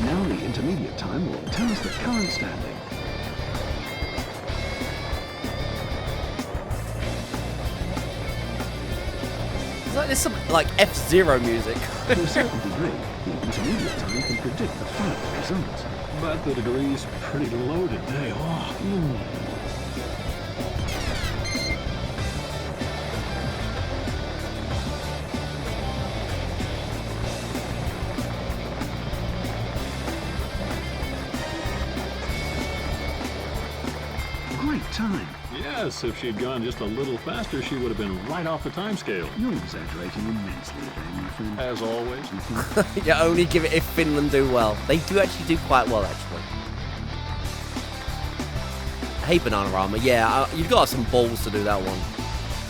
Now the intermediate time will tell us the current standing. It's like there's some like F-Zero music. To a certain degree, the intermediate time can predict the final result. But the degree's pretty low today. Oh, Great time. yes, if she'd gone just a little faster, she would have been right off the time scale. You're exaggerating immensely there, my friend. As always. You only give it if Finland do well. They do actually do quite well, actually. Hey, Bananarama. Yeah, you've got some balls to do that one.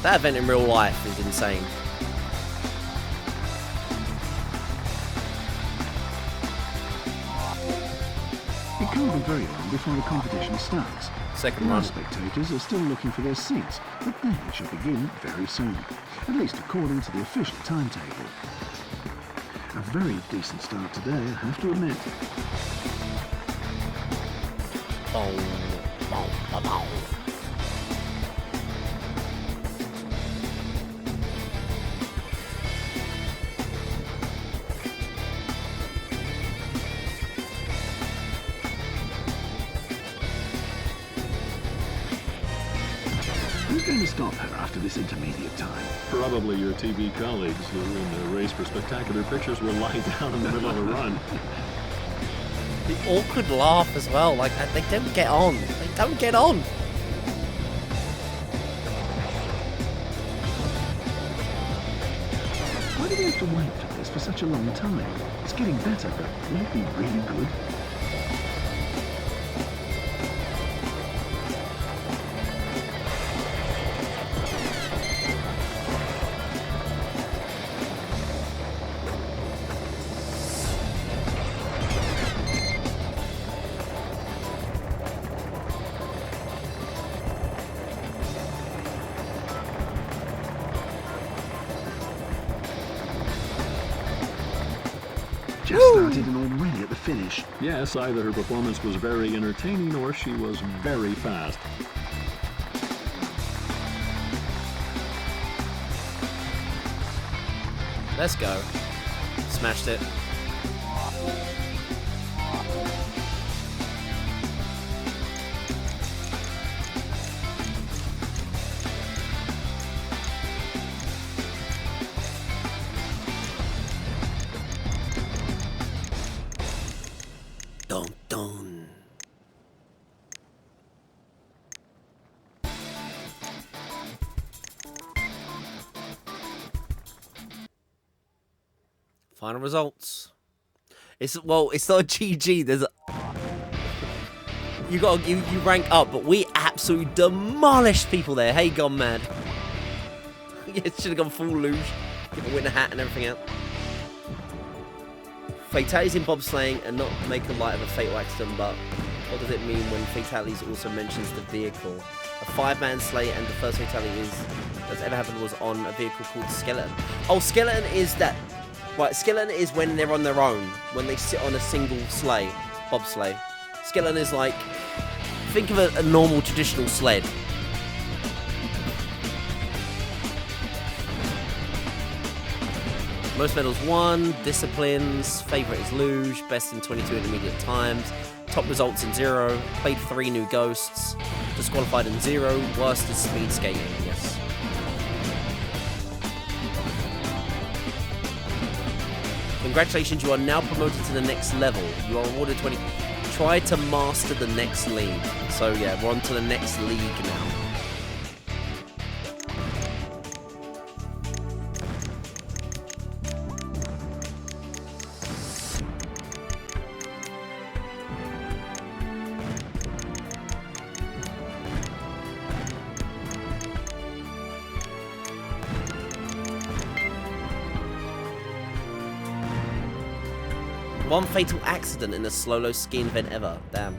That event in real life is insane. It can't be very long before the competition starts. Second Most run. spectators are still looking for their seats, but they should begin very soon, at least according to the official timetable. A very decent start today, I have to admit. Boom, boom, boom, boom. Who's going to stop her after this intermediate time? Probably your TV colleagues who, in the race for spectacular pictures, will lie down in the middle of a run. The awkward laugh as well. Like, they don't get on. They don't get on. Why do we have to wait for this for such a long time? It's getting better, but will it be really good? Just started and already at the finish. Yes, either her performance was very entertaining or she was very fast. Let's go. Smashed it. Dun dun. Final results. It's not a GG. There's a you rank up, but we absolutely demolished people there. Hey, gone mad. Yeah, should have gone full luge. Give a winner hat and everything else. Fatalities in bobsleighing and not make a light of a fatal accident, but what does it mean when fatalities also mentions the vehicle? A 5-man sleigh, and the first fatality that's ever happened was on a vehicle called Skeleton. Oh, Skeleton is that. Right, Skeleton is when they're on their own, when they sit on a single sleigh, bobsleigh. Skeleton is like, think of a normal traditional sled. Most medals won, disciplines, favourite is luge, best in 22 intermediate times, top results in 0, played 3 new ghosts, disqualified in 0, worst is speed skating, yes. Congratulations, you are now promoted to the next level. You are awarded 20. Try to master the next league. So yeah, we're on to the next league now. One fatal accident in the slow-low skiing event ever. Damn.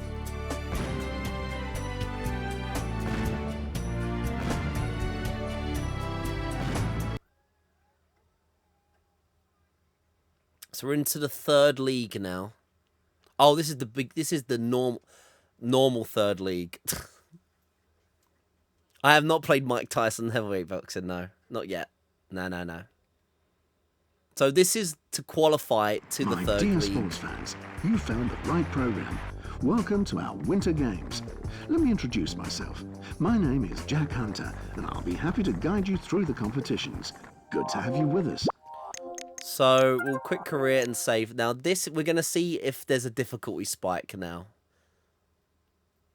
So we're into the 3rd league now. Oh, this is the big. This is the normal 3rd league. I have not played Mike Tyson heavyweight boxing. No, not yet. No. So this is to qualify to the 3rd My dear league. sports fans, you found the right program. Welcome to our Winter Games. Let me introduce myself. My name is Jack Hunter, and I'll be happy to guide you through the competitions. Good to have you with us. So we'll quick career and save. Now this, we're going to see if there's a difficulty spike now.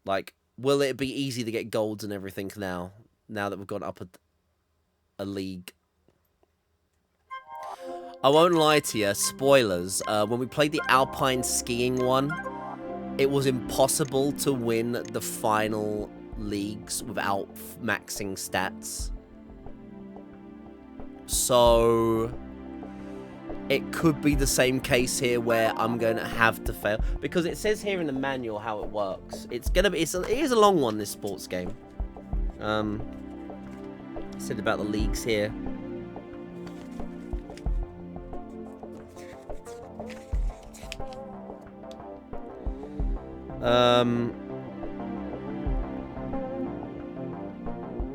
Like, will it be easy to get golds and everything now that we've gone up a league? I won't lie to you, spoilers, when we played the Alpine skiing one, it was impossible to win the final leagues without maxing stats. So it could be the same case here where I'm going to have to fail, because it says here in the manual how it works. It's going to be, it is a long one, this sports game. It said about the leagues here.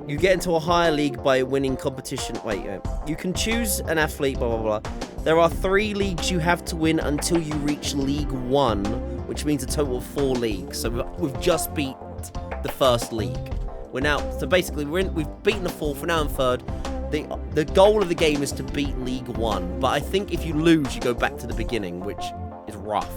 You get into a higher league by winning competition. Wait, you can choose an athlete, blah, blah, blah. There are 3 leagues you have to win until you reach League 1, which means a total of 4 leagues. So we've just beat the 1st league. We're now, so basically we've beaten the 4th, we're now in 3rd. The goal of the game is to beat League 1, but I think if you lose, you go back to the beginning, which is rough.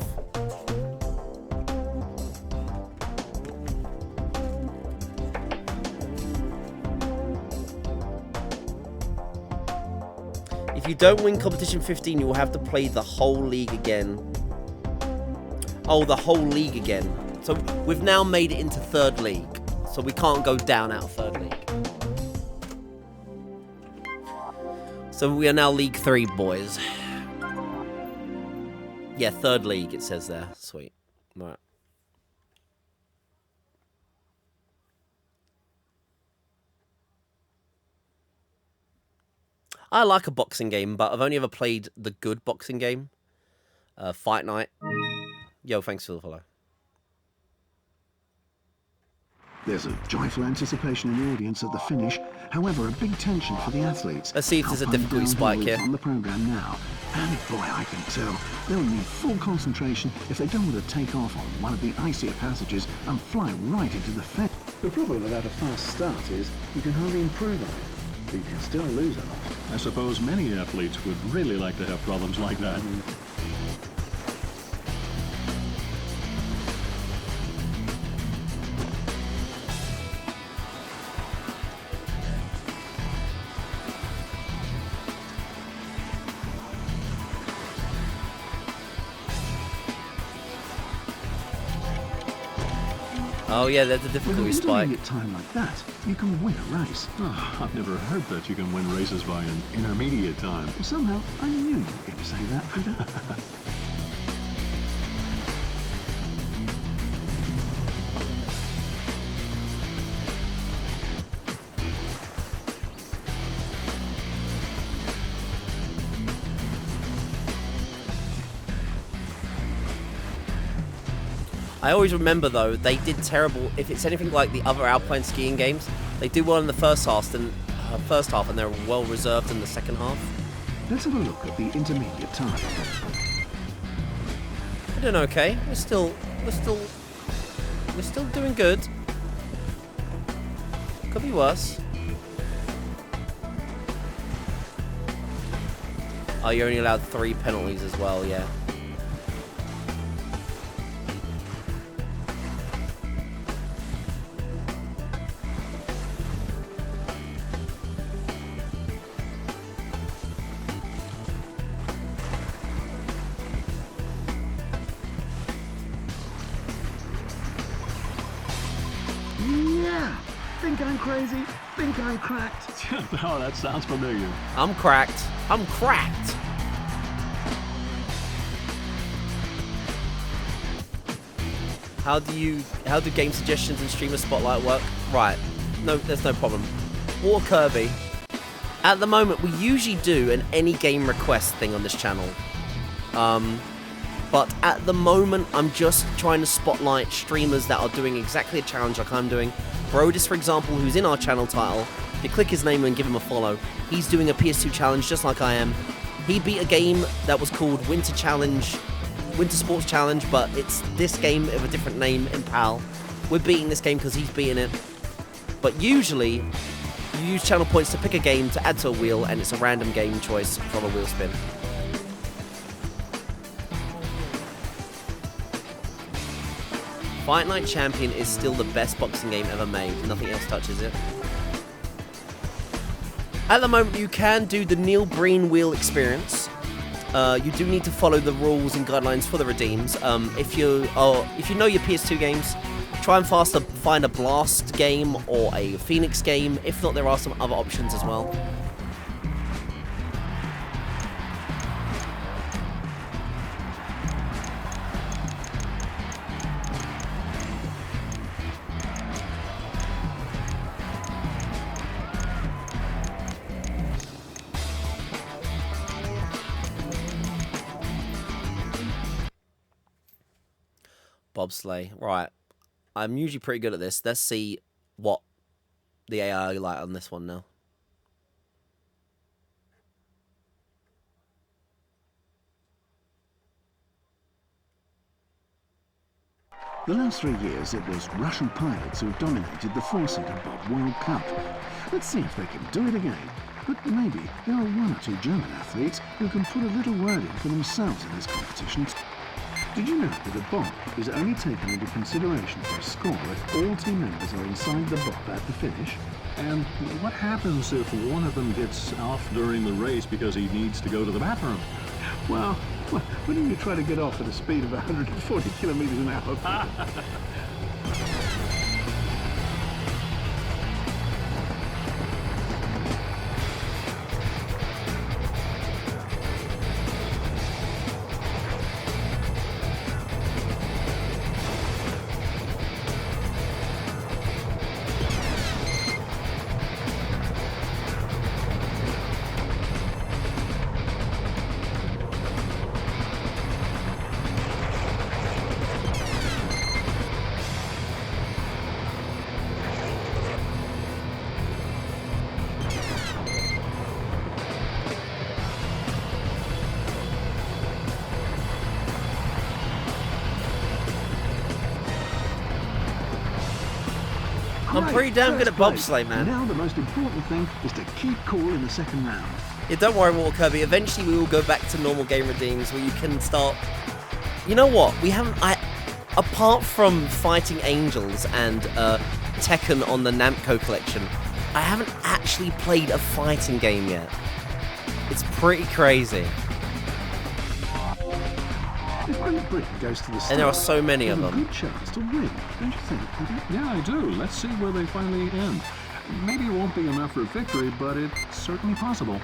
If you don't win competition 15, you will have to play the whole league again. Oh, the whole league again. So we've now made it into 3rd league. So we can't go down out of 3rd league. So we are now League 3, boys. Yeah, 3rd league, it says there. Sweet. Right. I like a boxing game, but I've only ever played the good boxing game. Fight Night. Yo, thanks for the follow. There's a joyful anticipation in the audience at the finish. However, a big tension for the athletes. Let's see if there's a Alpine difficulty downhill spike is here. on the program now, and boy, I can tell they'll need full concentration if they don't want to take off on one of the icier passages and fly right into the fence. The problem without a fast start is you can hardly improve on it, but you can still lose a lot. I suppose many athletes would really like to have problems like that. Oh yeah, there's a With difficulty an spike. intermediate time like that, you can win a race. Oh, I've never heard that you can win races by an intermediate time. Somehow, I knew you were going to say that, Peter. I always remember though, they did terrible. If it's anything like the other alpine skiing games, they do well in the first half, and they're well reserved in the second half. Let's have a look at the intermediate time. We're doing okay. We're still doing good. Could be worse. Oh, you're only allowed 3 penalties as well, yeah. Yeah! Think I'm crazy? Think I'm cracked? Oh, that sounds familiar. I'm cracked. I'm cracked. How do game suggestions and streamer spotlight work? Right. No, there's no problem. Or Kirby. At the moment, we usually do an any game request thing on this channel. But at the moment, I'm just trying to spotlight streamers that are doing exactly a challenge like I'm doing. Brodus, for example, who's in our channel title. If you click his name and give him a follow, he's doing a PS2 challenge just like I am. He beat a game that was called Winter Sports Challenge, but it's this game with a different name in PAL. We're beating this game because he's beating it. But usually, you use channel points to pick a game to add to a wheel, and it's a random game choice from a wheel spin. Fight Night Champion is still the best boxing game ever made. Nothing else touches it. At the moment, you can do the Neil Breen wheel experience. You do need to follow the rules and guidelines for the redeems. If you know your PS2 games, try and find a Blast game or a Phoenix game. If not, there are some other options as well. Bobsleigh. Right. I'm usually pretty good at this. Let's see what the AI are like on this one now. The last 3 years, it was Russian pilots who dominated the four-seater Bob World Cup. Let's see if they can do it again. But maybe there are 1 or 2 German athletes who can put a little word in for themselves in this competition. Did you know that a bob is only taken into consideration for a score if all team members are inside the bob at the finish? And what happens if one of them gets off during the race because he needs to go to the bathroom? Well, why don't you try to get off at a speed of 140 kilometers an hour? I'm pretty damn good at bobsleigh, man. Now the most important thing is to keep cool in the second round. Yeah, don't worry, Water Kirby. Eventually, we will go back to normal game redeems where you can start. You know what? We haven't. Apart from fighting angels and Tekken on the Namco collection, I haven't actually played a fighting game yet. It's pretty crazy. If Great Britain goes to the start, And there are so many of there's them. a good chance to win, don't you think, Peter? Yeah, I do. Let's see where they finally end. Maybe it won't be enough for a victory, but it's certainly possible.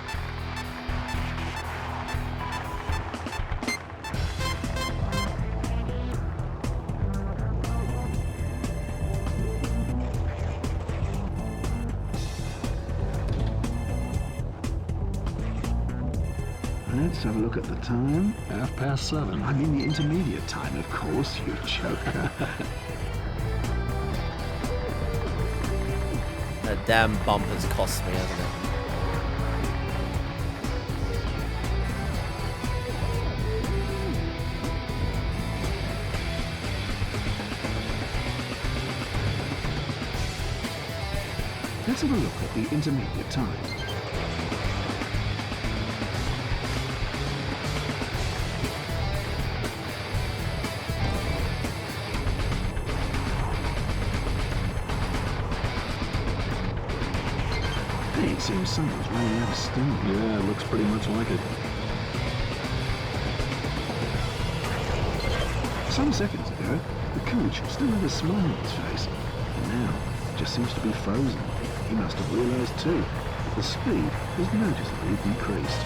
Let's have a look at the time. 7:30. I mean the intermediate time, of course, you joker. That damn bump has cost me, hasn't it? Let's have a look at the intermediate time. Hey, it seems someone's running out of steam. Yeah, it looks pretty much like it. Some seconds ago, the coach still had a smile on his face, and now it just seems to be frozen. He must have realised too that the speed has noticeably decreased.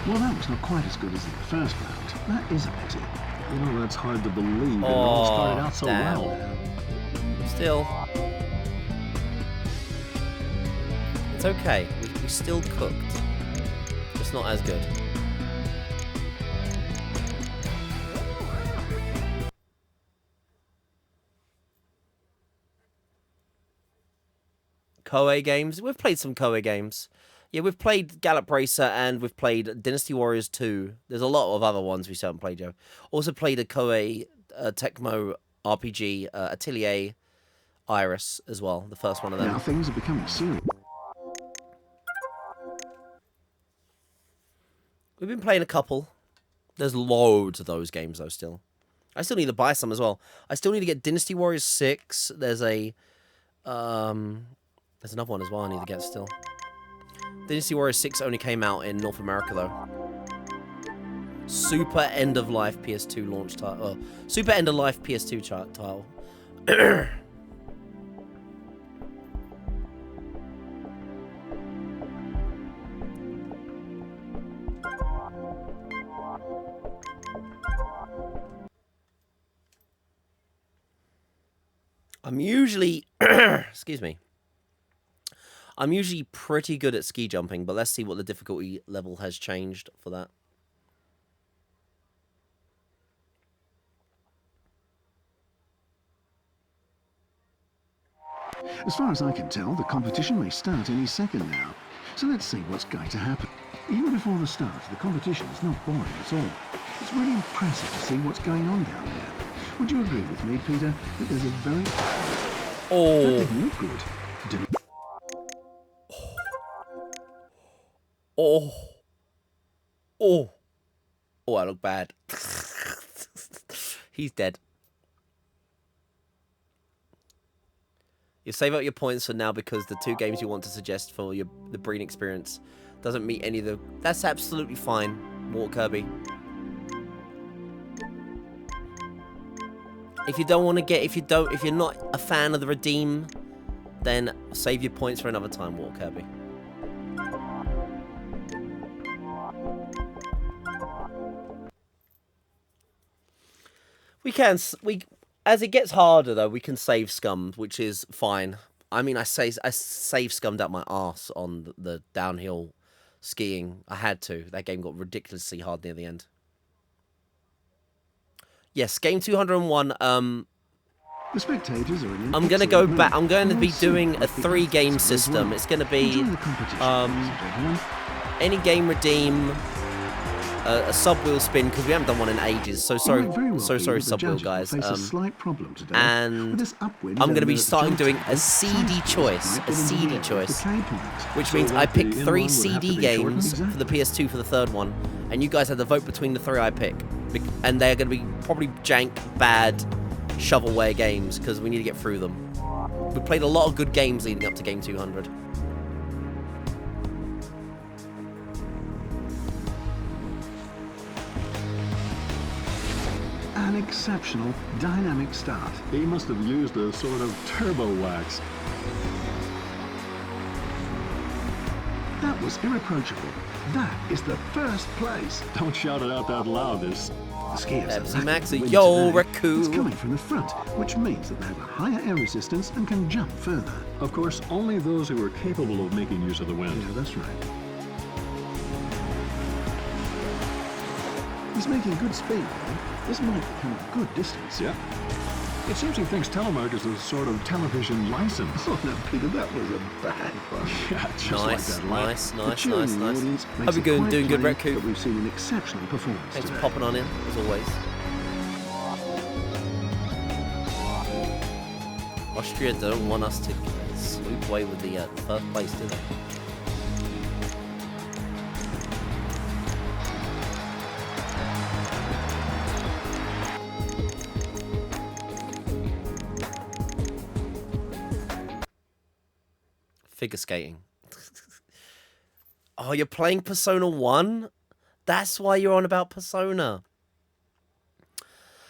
Well, that was not quite as good as in the first round. That is a pity. You know, that's hard to believe. It all started out so damn. well. Still. It's okay. We still cooked. Just not as good. Koei games. We've played some Koei games. Yeah, we've played Gallop Racer and we've played Dynasty Warriors 2. There's a lot of other ones we still haven't played, Joe. Also played a Koei Tecmo RPG, Atelier Iris as well, the first one of them. Now things are becoming serious. We've been playing a couple. There's loads of those games though still. I still need to buy some as well. I still need to get Dynasty Warriors 6. There's a there's another one as well I need to get still. Dynasty Warriors 6 only came out in North America though. Super End of Life PS2 launch title. Super End of Life PS2 title. I'm usually, excuse me, I'm usually pretty good at ski jumping, but let's see what the difficulty level has changed for that. As far as I can tell, the competition may start any second now. So let's see what's going to happen. Even before the start, the competition is not boring at all. It's really impressive to see what's going on down there. Would you agree with me, Peter, that there's a very... Oh. That didn't look good, did it? Oh. Oh. Oh, I look bad. He's dead. You save up your points for now because the 2 games you want to suggest for the breeding experience doesn't meet any of the... That's absolutely fine, Walt Kirby. If you don't want to get... If you're not a fan of the redeem, then save your points for another time, Walt Kirby. As it gets harder, though, we can save scummed, which is fine. I mean, I save scummed out my arse on the downhill skiing. I had to. That game got ridiculously hard near the end. Yes, game 201. The spectators are in I'm going to go back. I'm going to be doing a 3-game system. It's going to be any game redeem, a subwheel spin, because we haven't done one in ages. So sorry, subwheel guys. And I'm going to be starting doing a CD choice, which means I pick 3 CD games for the PS2 for the 3rd one, and you guys have to vote between the 3 I pick, and they're going to be probably jank, bad, shovelware games because we need to get through them. We played a lot of good games leading up to game 200. An exceptional, dynamic start. He must have used a sort of turbo wax. That was irreproachable. That is the first place. Don't shout it out that loud. This The skiers Pepsi are Max, lucky to yo, win today. Raku. It's coming from the front, which means that they have a higher air resistance and can jump further. Of course, only those who are capable of making use of the wind. Yeah, that's right. He's making good speed, though. This might become a good distance. Yeah. It seems he thinks telemark is a sort of television license. Oh, no, Peter, that was a bad one. Yeah, just Nice, like that. nice. Hope you're doing good, Raku. But we've seen an exceptional performance Thanks for today. popping on in, as always. Austria don't want us to swoop away with the first place, do they? Figure skating. Oh, you're playing Persona 1? That's why you're on about Persona.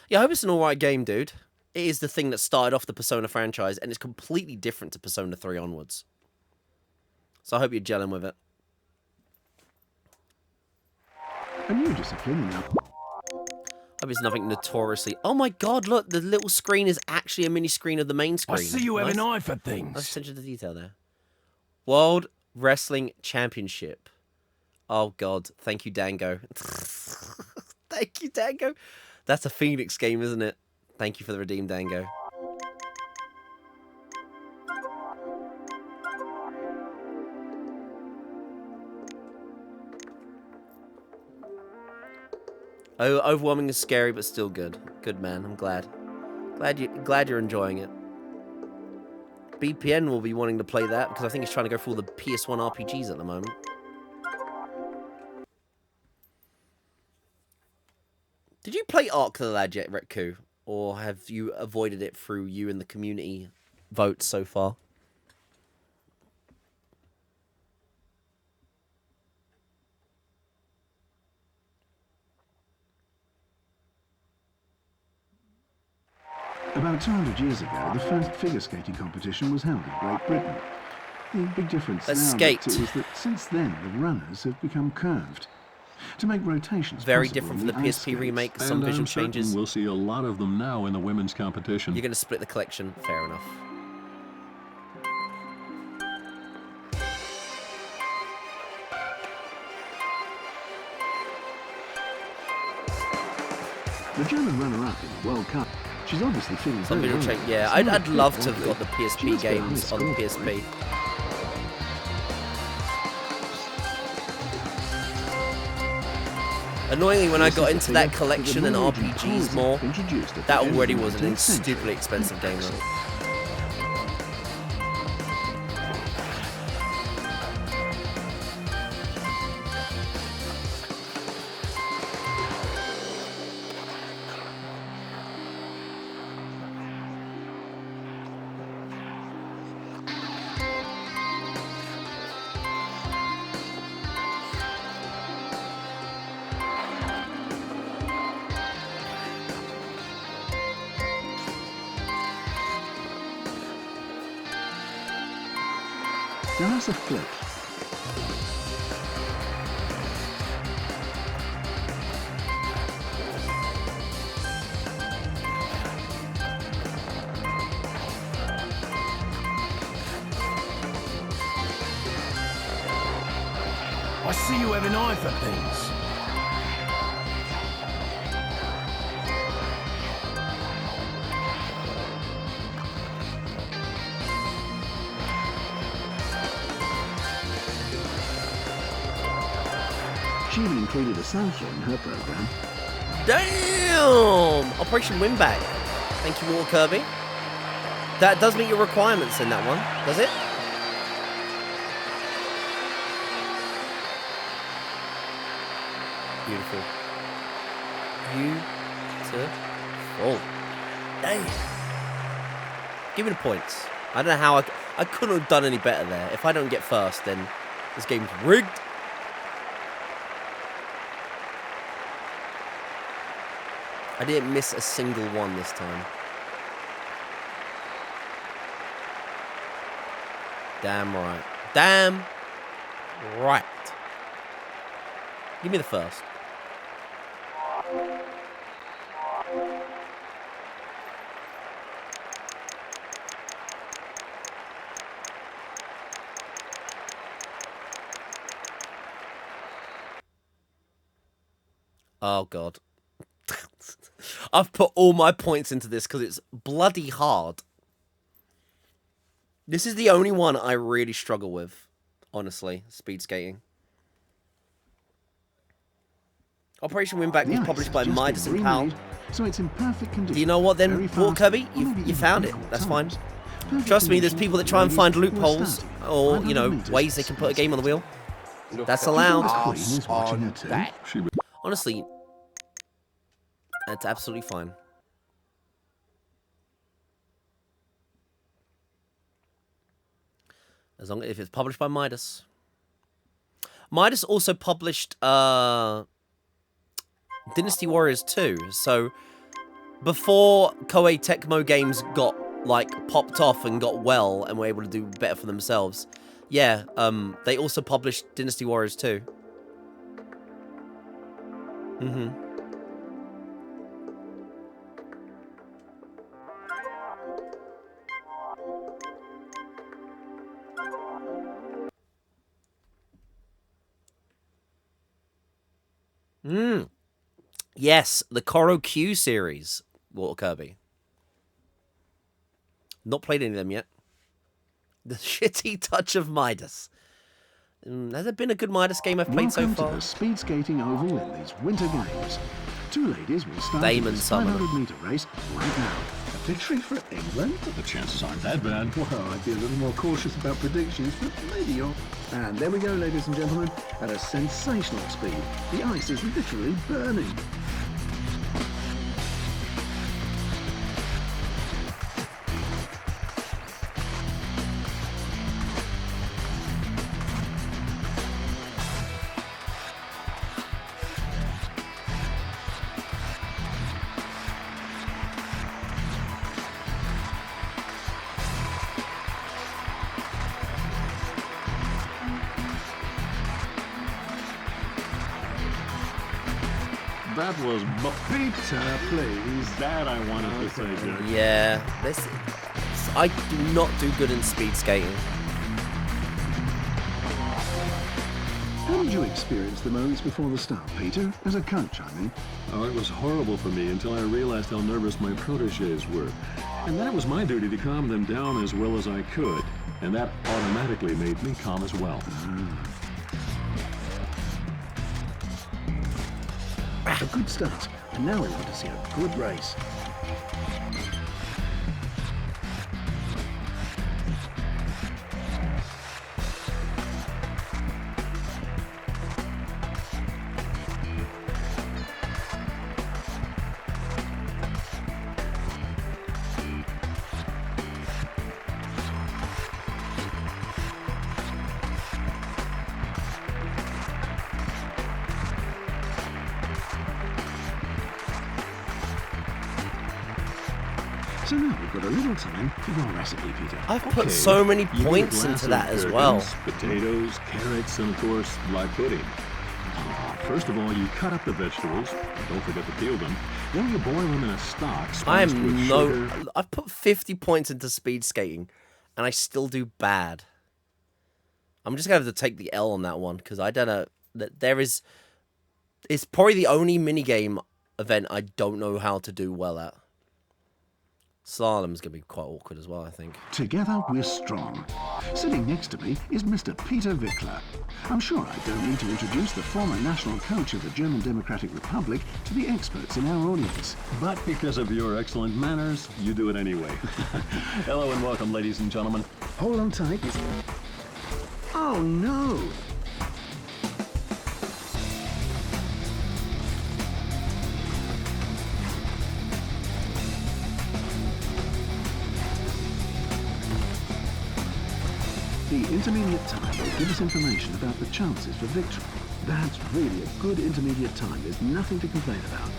Yeah, I hope it's an alright game, dude. It is the thing that started off the Persona franchise, and it's completely different to Persona 3 onwards. So I hope you're gelling with it. A new discipline now. Hope it's nothing notoriously... Oh my god, look, the little screen is actually a mini screen of the main screen. I see you have Nice. an eye for Nice things. attention to detail there. World Wrestling Championship. Oh god, thank you, Dango. Thank you, Dango. That's a Phoenix game, isn't it? Thank you for the redeem, Dango. Oh, overwhelming and scary, but still good. Good, man. I'm glad. Glad you're enjoying it. BPN will be wanting to play that because I think he's trying to go for all the PS1 RPGs at the moment. Did you play Ark the Lad yet, Retku? Or have you avoided it through you and the community votes so far? About 200 years ago, the first figure skating competition was held in Great Britain. The big difference Let's now skate. is that since then the runners have become curved. To make rotations Very possible different on from the ice PSP skates. remake. Some And visual I'm certain changes. we'll see a lot of them now in the women's competition. You're going to split the collection. Fair enough. The German runner-up in the World Cup. She's obviously feeling Some very visual well. change. Yeah, It's not I'd a love big to have got the body. She PSP must get a high games on the score for PSP. it. Annoyingly, when I This got is into the that figure collection that and the Norwegian RPGs powers more, introduced at that the end already of the was an 19th century. stupidly expensive game though. Now that's a flip. I see you have an eye for things. She even included a salsa in her program. Damn! Operation Winback. Thank you, Walter Kirby. That does meet your requirements in that one, does it? Beautiful. Beautiful. Damn. Give me the points. I don't know how I couldn't have done any better there. If I don't get first, then this game's rigged. I didn't miss a single one this time. Damn right. Damn right. Give me the first. Oh, God. I've put all my points into this because it's bloody hard. This is the only one I really struggle with, honestly, speed skating. Operation Winback was The ice published has by just Midas been and Powell. remade, so it's in perfect condition. Do you know what then, Very Paul fast, Kirby? or maybe You even found it. difficult That's fine. times. Trust me, there's people that try and find loopholes or, you know, ways they can put a game on the wheel. That's allowed. Queen is watching her too. That. Honestly, that's absolutely fine. As long as if it's published by Midas. Midas also published Dynasty Warriors 2. So before Koei Tecmo games got like popped off and got well and were able to do better for themselves, yeah, they also published Dynasty Warriors 2. Yes, the Koro Q series, Walter Kirby. Not played any of them yet. The Shitty Touch of Midas. Has there been a good Midas game I've played so Welcome far? to the speed skating oval in these winter games. Two ladies will start Damon this Summoner. 500-meter race right now. A victory for England? The chances aren't that bad. Well, I'd be a little more cautious about predictions, but maybe you're... And there we go, ladies and gentlemen, at a sensational speed. The ice is literally burning. That was Peter, please. that I wanted to say, Jack. Yeah, this. I do not do good in speed skating. How did you experience the moments before the start, Peter? As a coach, I mean. Oh, it was horrible for me until I realized how nervous my protégés were. And then it was my duty to calm them down as well as I could. And that automatically made me calm as well. A good start, and now we want to see a good race. So now we've got a little time for your recipe, Peter. I've put Okay, so many you need a points glass into of that as gherkins, well. Potatoes, carrots, and of course, live pudding. First of all, you cut up the vegetables. Don't forget to peel them. Then you boil them in a stock I spiced with am sugar. I've put 50 points into speed skating, and I still do bad. I'm just gonna have to take the L on that one because I don't know that there is. It's probably the only minigame event I don't know how to do well at. Slalom's gonna be quite awkward as well, I think. Together we're strong. Sitting next to me is Mr. Peter Wickler. I'm sure I don't need to introduce the former national coach of the German Democratic Republic to the experts in our audience. But because of your excellent manners, you do it anyway. Hello and welcome, ladies and gentlemen. Hold on tight. Oh no! The intermediate time will give us information about the chances for victory. That's really a good intermediate time. There's nothing to complain about.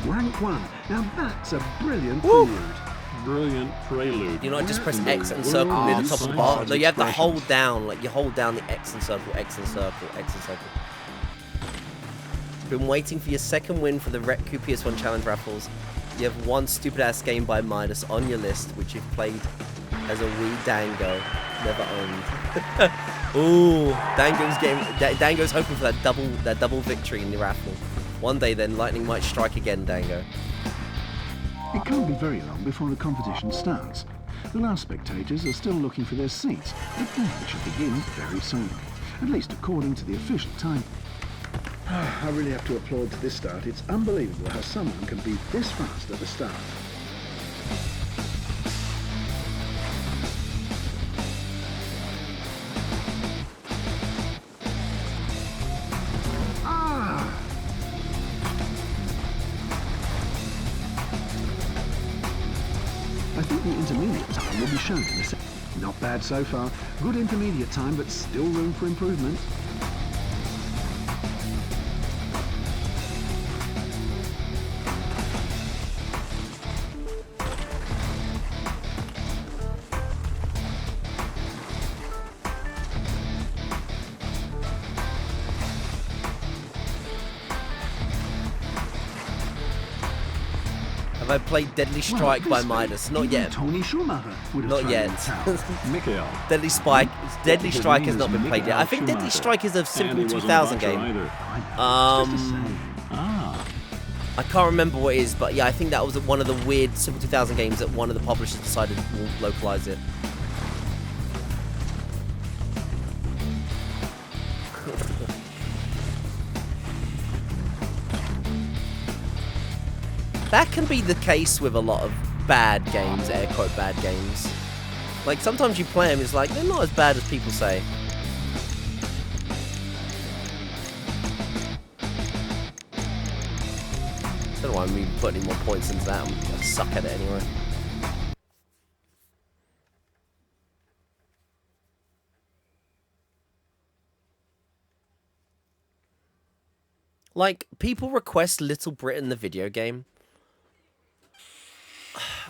Rank 1. Now that's a brilliant prelude. Brilliant prelude. You know, just press Where X in and the circle world near are the top of the these bar. signs No, you have to expressions? hold down, like you hold down the X and circle, X and circle, X and circle. Been waiting for your second win for the Retku PS1 Challenge raffles. You have one stupid ass game by Midas on your list, which you've played as a wee Dango, never owned. Ooh, Dango's hoping for that double victory in the raffle. One day then, lightning might strike again, Dango. It can't be very long before the competition starts. The last spectators are still looking for their seats, but they should begin very soon. At least according to the official time. I really have to applaud to this start. It's unbelievable how someone can be this fast at the start. I think the intermediate time will be shown in a second. Not bad so far. Good intermediate time, but still room for improvement. Have I played Deadly Strike by Midas? Not yet. Tony Schumacher would have Not thrown yet. in the towel. Mikhail. Deadly Strike has not been played yet. I think Deadly Strike is a simple 2000 game. I can't remember what it is, but yeah, I think that was one of the weird simple 2000 games that one of the publishers decided to localize it. That can be the case with a lot of bad games, air quote bad games. Like, sometimes you play them, it's like, they're not as bad as people say. I don't know why I'm even putting any more points into that. I suck at it anyway. Like, people request Little Britain the video game.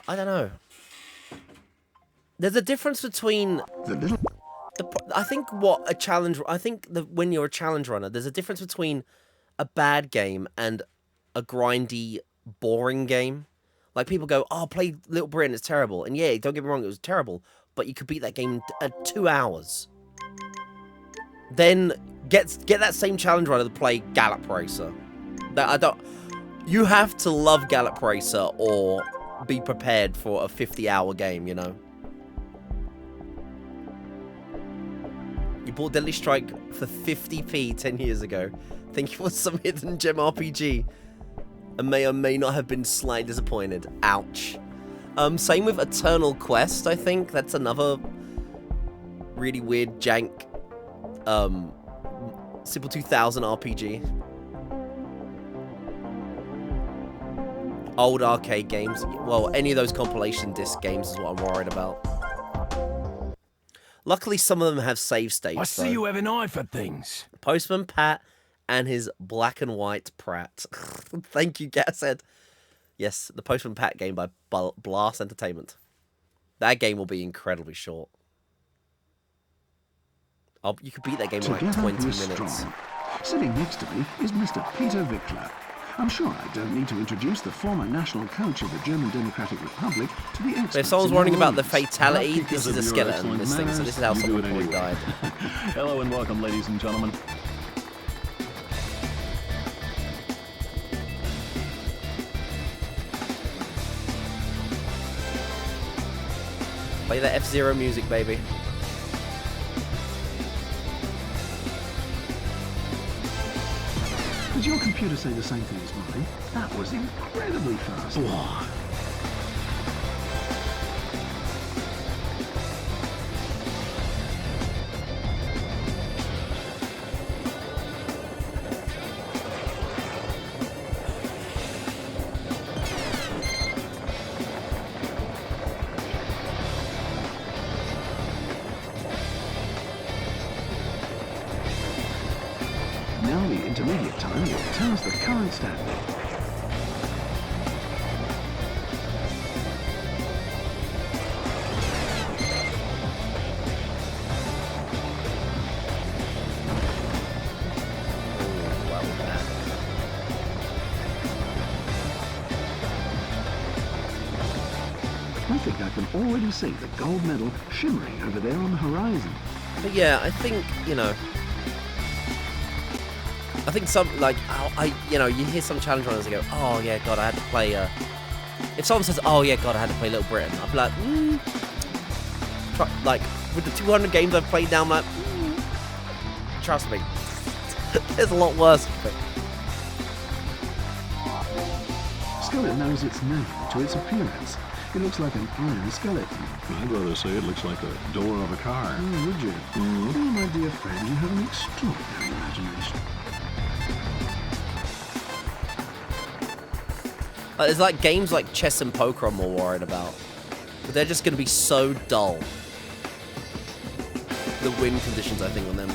I don't know. There's a difference between I think what a challenge. I think that when you're a challenge runner, there's a difference between a bad game and a grindy, boring game. Like, people go, "Oh, play Little Britain, it's terrible," and yeah, don't get me wrong, it was terrible, but you could beat that game in 2 hours. Then get that same challenge runner to play Gallop Racer. You have to love Gallop Racer or be prepared for a 50-hour game, you know? You bought Deadly Strike for 50p 10 years ago. Think it was some hidden gem RPG. And may or may not have been slightly disappointed. Ouch. Same with Eternal Quest, I think. That's another really weird, jank, simple 2000 RPG. Old arcade games. Well, any of those compilation disc games is what I'm worried about. Luckily, some of them have save states. I see you have an eye for things. Postman Pat and his black and white Pratt. Thank you, Gashead. Yes, the Postman Pat game by Blast Entertainment. That game will be incredibly short. You could beat that game in like 20 minutes. Strong. Sitting next to me is Mr. Peter Wickler. I'm sure I don't need to introduce the former national coach of the German Democratic Republic to the experts. So if someone's worrying about the fatality, Not this because is a of your skeleton, excellent this thing. So manners, this is how you someone do it probably anyway. died. Hello and welcome, ladies and gentlemen. Play that F-Zero music, baby. Did your computer say the same thing as mine? That was incredibly fast. Now the intermediate time will tell us the current standing. I think I can already see the gold medal shimmering over there on the horizon. But yeah, I think, you know, I think some, like, you know, you hear some challenge runners and go, oh yeah, God, I had to play, if someone says, oh yeah, God, I had to play Little Britain, I'd be like, like, with the 200 games I've played now, I'm like, trust me, there's a lot worse. Skillet knows its name to its appearance. It looks like an iron skeleton. I'd rather say it looks like the door of a car. Oh, would you? Oh, my dear friend, you have an extraordinary imagination. It's like games like chess and poker I'm more worried about. But they're just going to be so dull. The win conditions, I think, on them.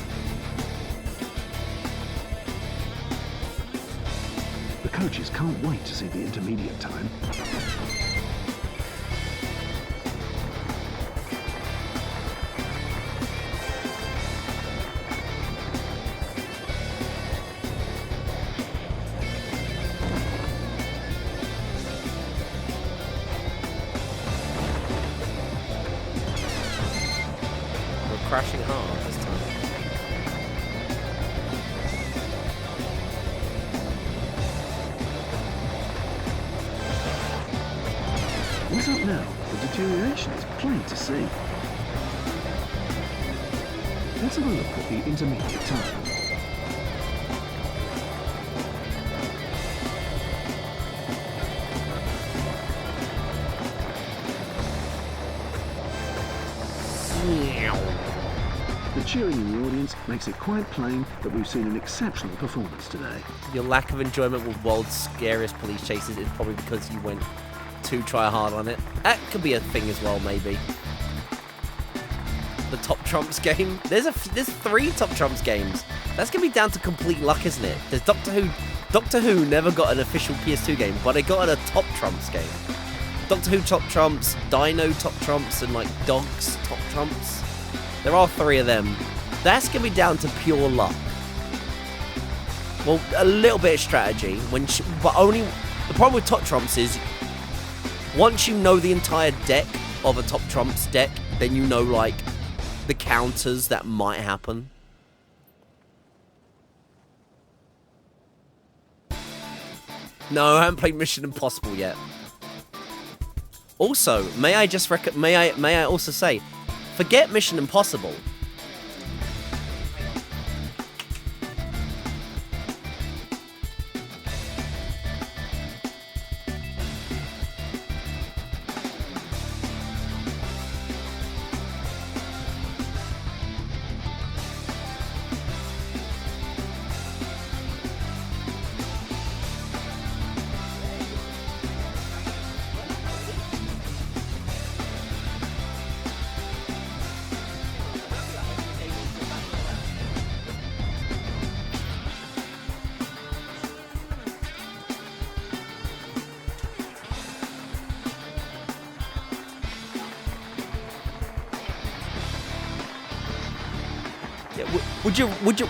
The coaches can't wait to see the intermediate time. Crashing hard this time. What's up now? The deterioration is plain to see. Let's have a look at the intermediate time. The cheering in the audience makes it quite plain that we've seen an exceptional performance today. Your lack of enjoyment with world's scariest police chases is probably because you went too try hard on it. That could be a thing as well, maybe. The Top Trumps game. There's 3 Top Trumps games. That's gonna be down to complete luck, isn't it? There's Doctor Who. Doctor Who never got an official PS2 game, but they got a Top Trumps game. Doctor Who Top Trumps, Dino Top Trumps, and like Dogs Top Trumps. There are 3 of them. That's going to be down to pure luck. Well, a little bit of strategy, but only... The problem with Top Trumps is, once you know the entire deck of a Top Trumps deck, then you know, like, the counters that might happen. No, I haven't played Mission Impossible yet. Also, may I also say, forget Mission Impossible.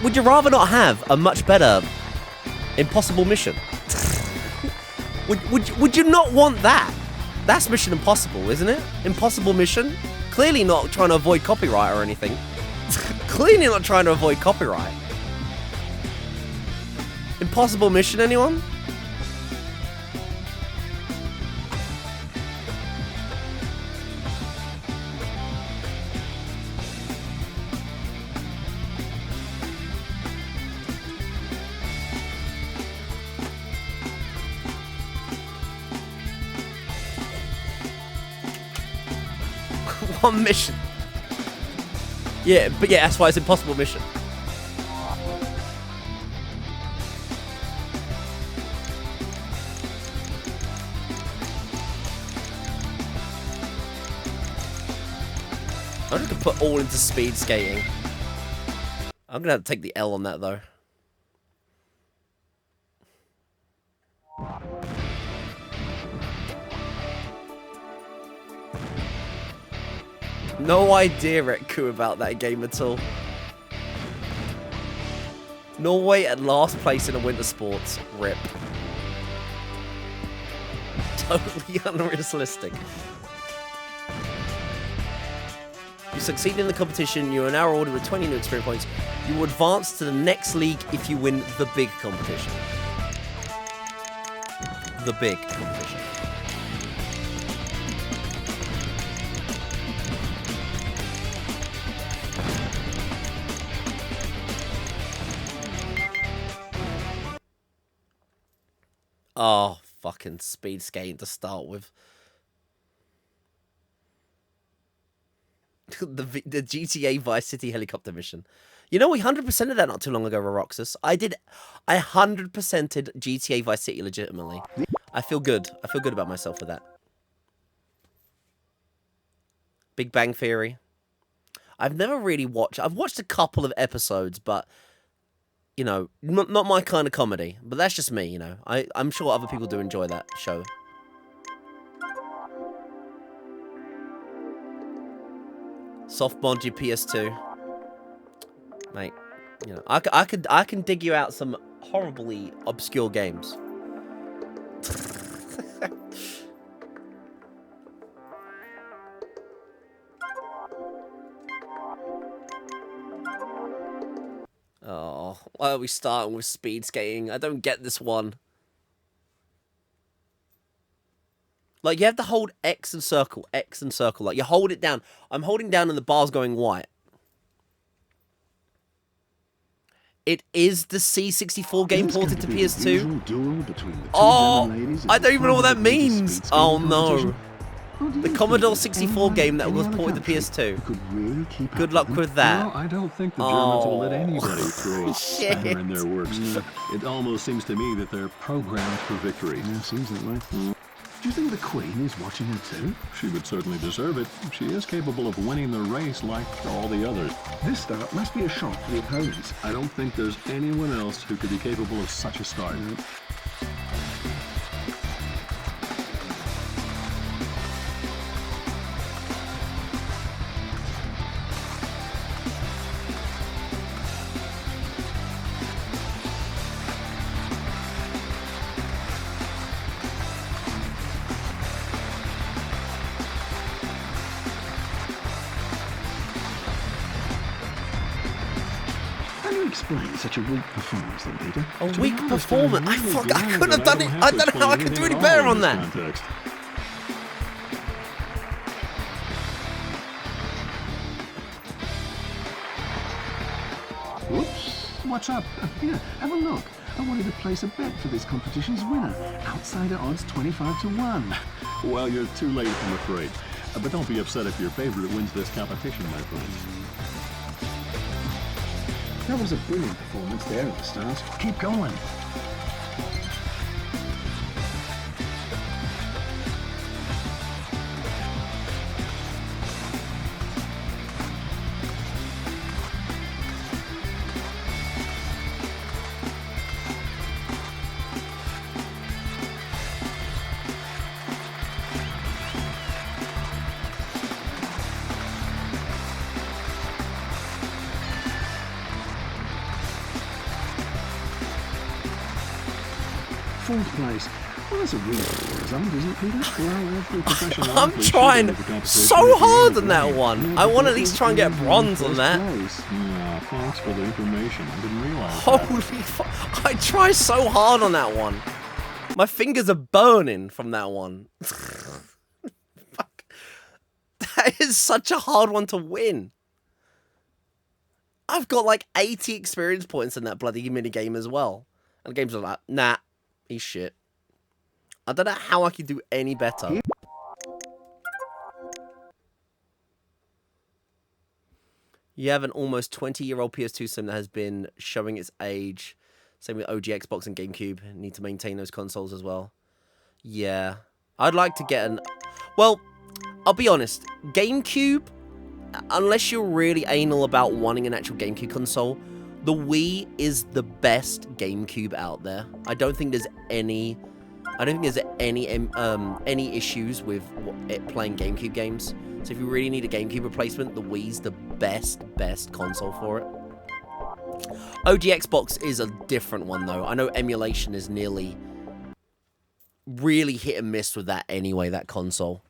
Would you rather not have a much better impossible mission? would you not want that? That's Mission Impossible, isn't it? Impossible mission. Clearly not trying to avoid copyright or anything. Clearly not trying to avoid copyright. Impossible mission, anyone? One mission. Yeah, but yeah, that's why it's impossible mission. I'm gonna put all into speed skating. I'm gonna have to take the L on that though. No idea, Retku, about that game at all. Norway at last place in a winter sports. RIP. Totally unrealistic. You succeed in the competition. You are now rewarded with 20 new experience points. You will advance to the next league if you win the big competition. The big competition. Oh, fucking speed skating to start with. the GTA Vice City helicopter mission. You know, we 100%ed that not too long ago, Roxas. I 100%ed GTA Vice City legitimately. I feel good. I feel good about myself for that. Big Bang Theory. I've never really watched... I've watched a couple of episodes, but... You know, not my kind of comedy. But that's just me, you know. I'm sure other people do enjoy that show. Soft mod your PS2. Mate, you know, I can dig you out some horribly obscure games. Oh, why are we starting with speed skating? I don't get this one. Like, you have to hold X and circle, X and circle. Like, you hold it down. I'm holding down and the bar's going white. It is the C64 game ported to PS2. Oh, I don't even know what that means. Oh, no. The Commodore 64 game that was ported to PS2. Good luck with that. Well, I don't think the Germans will let anybody throw a Shit. spanner in their works. It almost seems to me that they're programmed for victory. Yeah, seems that way. Do you think the Queen is watching her too? She would certainly deserve it. She is capable of winning the race like all the others. This start must be a shock for the opponents. I don't think there's anyone else who could be capable of such a start. Explain such a weak performance then, Peter. A weak performance? I couldn't have done it. I don't know how I could do any better on that. Whoops. What's up? Here, have a look. I wanted to place a bet for this competition's winner. Outsider odds 25 to 1. Well, you're too late, I'm afraid. But don't be upset if your favorite wins this competition, my friend. That was a brilliant performance there at the start. Keep going. Fourth place. Well, that's a real result, isn't it, Peter? Well, every professional I'm athlete should trying be able to so compete hard with on that you. one. I want to at least try and get bronze on that. Yeah, thanks for the information. I didn't realize Holy fuck. I try so hard on that one. My fingers are burning from that one. Fuck. That is such a hard one to win. I've got like 80 experience points in that bloody minigame as well. And the games are like, nah, he's shit. I don't know how I could do any better. You have an almost 20-year-old PS2 sim that has been showing its age. Same with OG Xbox and GameCube. Need to maintain those consoles as well. Yeah. I'd like to get an... Well, I'll be honest. GameCube, unless you're really anal about wanting an actual GameCube console, the Wii is the best GameCube out there. I don't think there's any... any issues with it playing GameCube games. So if you really need a GameCube replacement, the Wii's the best console for it. OG Xbox is a different one though. I know emulation is nearly really hit and miss with that anyway, that console.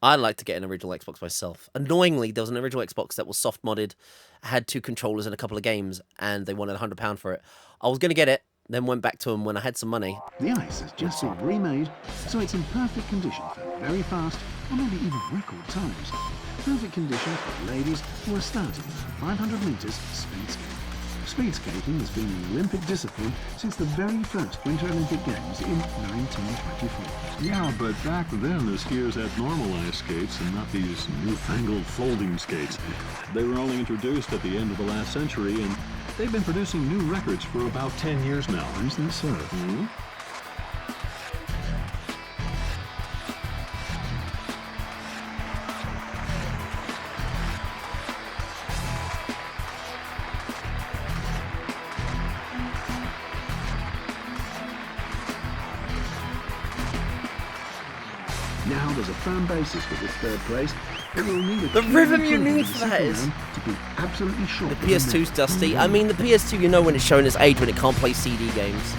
I'd like to get an original Xbox myself. Annoyingly, there was an original Xbox that was soft modded, had 2 controllers and a couple of games, and they wanted £100 for it. I was going to get it, then went back to them when I had some money. The ice has just been remade, so it's in perfect condition for very fast, or maybe even record times. Perfect condition for ladies who are starting at 500 metres speed skating. Speed skating has been an Olympic discipline since the very first Winter Olympic Games in 1924. Yeah, but back then the skiers had normal ice skates and not these newfangled folding skates. They were only introduced at the end of the last century, and they've been producing new records for about 10 years now. Is that so? Hmm? Now there's a firm basis for this third place, but we'll need The few rhythm you improvements need in for the that second is- round to be absolutely sure. The PS2's dusty. I mean, the PS2, you know when it's showing its age when it can't play CD games.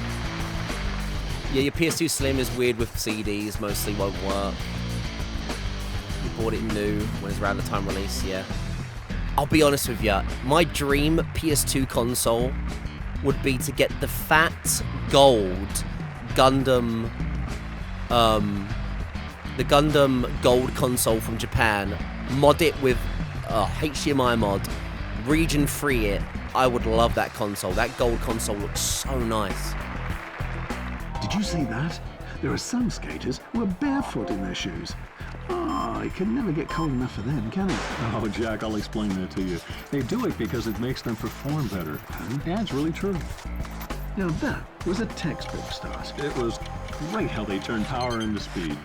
Yeah, your PS2 Slim is weird with CDs, mostly won't work. You bought it new when it's around the time release, yeah. I'll be honest with you, my dream PS2 console would be to get the fat gold Gundam, the Gundam Gold console from Japan, mod it with HDMI mod, region free it. I would love that console. That gold console looks so nice. Did you see that? There are some skaters who are barefoot in their shoes. Oh, it can never get cold enough for them, can it? Oh, Jack, I'll explain that to you. They do it because it makes them perform better. Yeah, it's really true. Now that was a textbook start. It was great how they turned power into speed.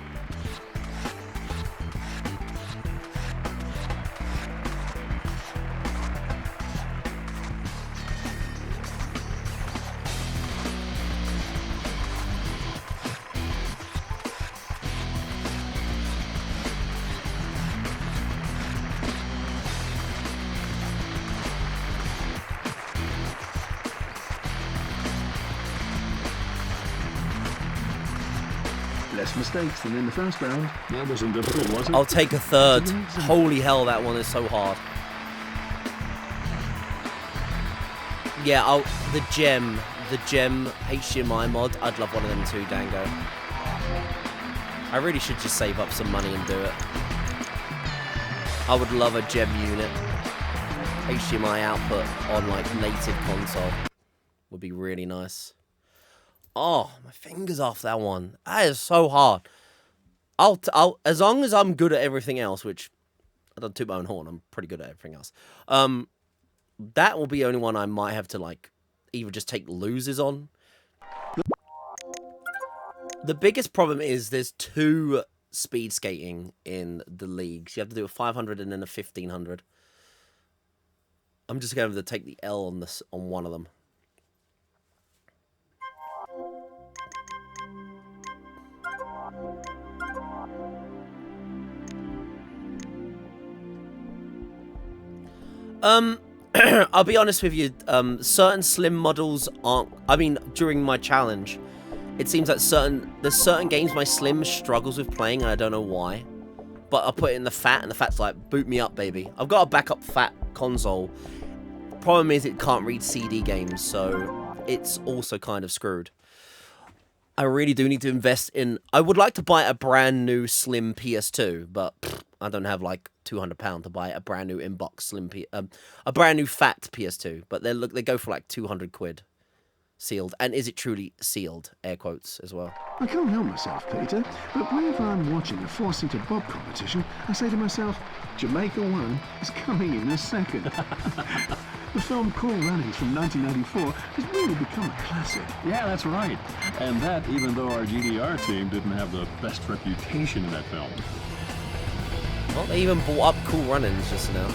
Less mistakes than in the first round. That wasn't difficult, was it? I'll take a third. Holy hell, that one is so hard. Yeah, the gem HDMI mod. I'd love one of them too, Dango. I really should just save up some money and do it. I would love a gem unit. HDMI output on like native console would be really nice. Oh, my fingers off that one. That is so hard. I'll as long as I'm good at everything else, which I don't toot my own horn, I'm pretty good at everything else. That will be the only one I might have to like either just take losers on. The biggest problem is there's 2 speed skating in the leagues. You have to do a 500 and then a 1500. I'm just going to take the L on this on one of them. I'll be honest with you, certain slim models aren't... I mean, during my challenge, it seems like there's certain games my slim struggles with playing, and I don't know why. But I'll put it in the fat, and the fat's like, boot me up, baby. I've got a backup fat console. The problem is it can't read CD games, so it's also kind of screwed. I really do need to invest in... I would like to buy a brand new slim PS2, but I don't have like £200 to buy a brand new inbox slim a brand new fat PS2. But they go for like 200 quid sealed. And is it truly sealed? Air quotes as well. I can't help myself, Peter, but whenever I'm watching a 4-seater bob competition, I say to myself, Jamaica 1 is coming in a second. The film Cool Runnings from 1994 has really become a classic. Yeah, that's right. And that even though our GDR team didn't have the best reputation in that film. Well, they even bought up Cool Runnings just now.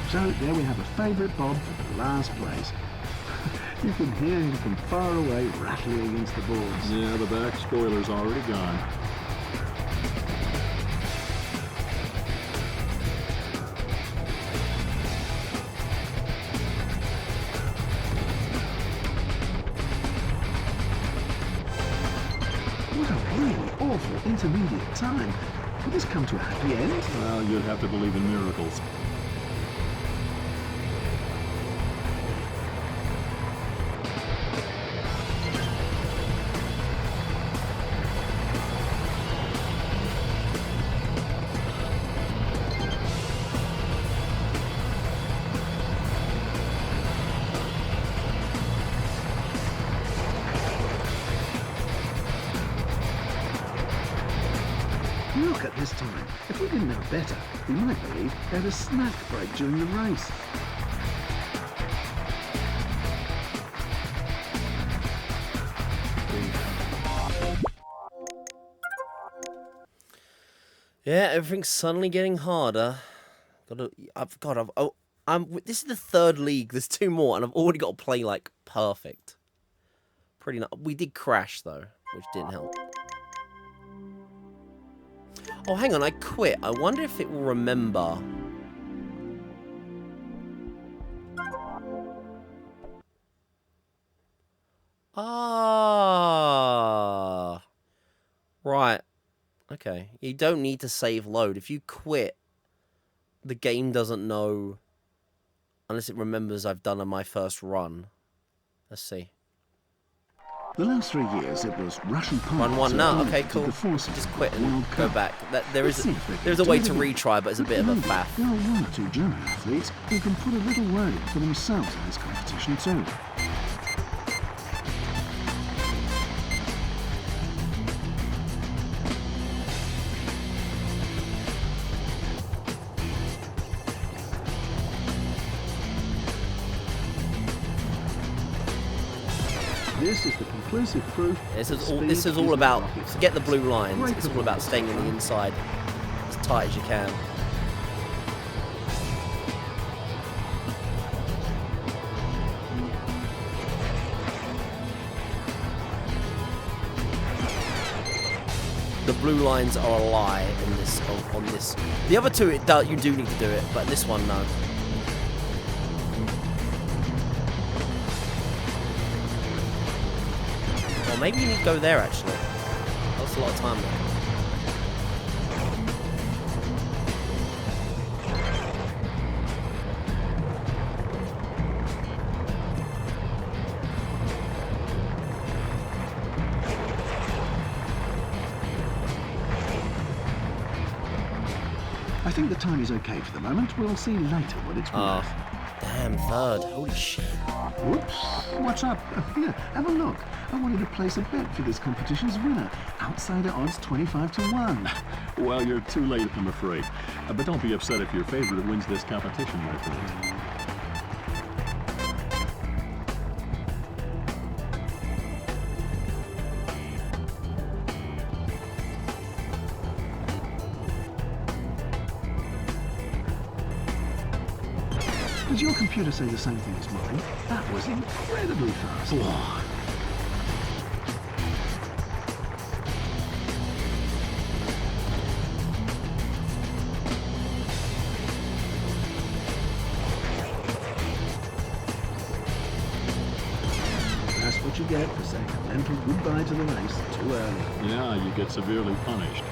So there we have a favourite bob for the last place. You can hear him from far away rattling against the boards. Yeah, the back spoiler's already gone. intermediate time. Will this come to a happy end? Well, you'd have to believe in miracles. Look at this time. If we didn't know better, we might believe they had a snack break during the race. Yeah, everything's suddenly getting harder. This is the third league. There's 2 more, and I've already got to play like perfect. Pretty nice. We did crash though, which didn't help. Oh, hang on, I quit. I wonder if it will remember. Ah. Right. Okay. You don't need to save load. If you quit, the game doesn't know unless it remembers I've done my first run. Let's see. The last 3 years, it was Russian pilots. Run 1 now. who Okay, dominated cool. the forces Just of quit the World and go Cup. back. There's Let's see if they can a way do to it again. retry, but it's a bit of a Maybe faff. there are 1 or 2 German athletes who can put a little word in for themselves in this competition too. This is the conclusive proof. This is speed all about, rocket forget the science. blue lines. Great It's all about performance. staying on the inside as tight as you can. The blue lines are a lie in this. On this, the other 2, you do need to do it, but this one, no. Or maybe you need to go there actually. That's a lot of time there. I think the time is okay for the moment. We'll see later what it's worth. Damn, 3rd. Holy shit. Whoops. What's up? Here, have a look. I wanted to place a bet for this competition's winner. Outsider odds 25 to 1. Well, you're too late, I'm afraid. But don't be upset if your favorite wins this competition, my friend. Does your computer say the same thing as mine? That was incredibly fast. That's what you get for saying a mental goodbye to the race too early. Yeah, you get severely punished.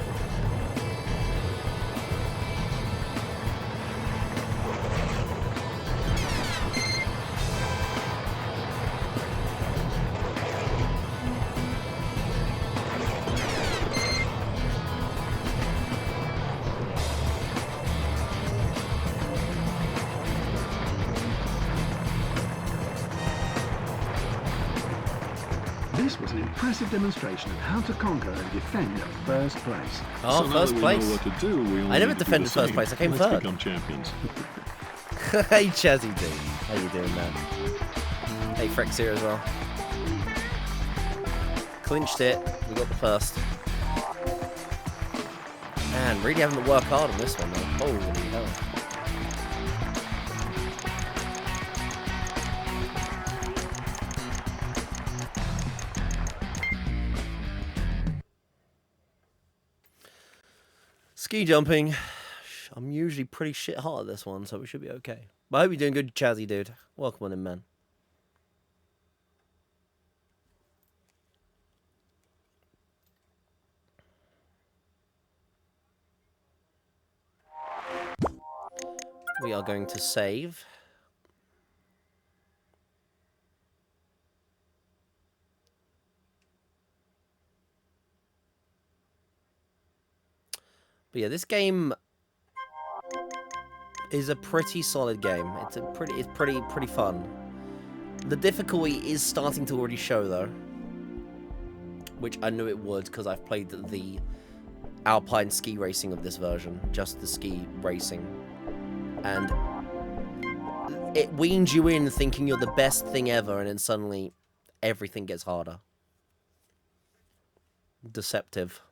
This was an impressive demonstration of how to conquer and defend first place. Oh, So now first that we place. know what to do, we only I never need to do defended the first same. place. I came Let's 3rd. become champions. Hey, Chazzy D. How you doing, man? Hey, Frex here as well. Clinched it. We got the first. Man, really having to work hard on this one, though. Holy hell. Ski jumping. I'm usually pretty shit hot at this one, so we should be okay. But I hope you're doing good, Chazzy dude. Welcome on in, man. We are going to save. But yeah, this game is a pretty solid game. It's pretty fun. The difficulty is starting to already show though, which I knew it would because I've played the Alpine ski racing of this version, just the ski racing, and it weans you in thinking you're the best thing ever, and then suddenly everything gets harder. Deceptive.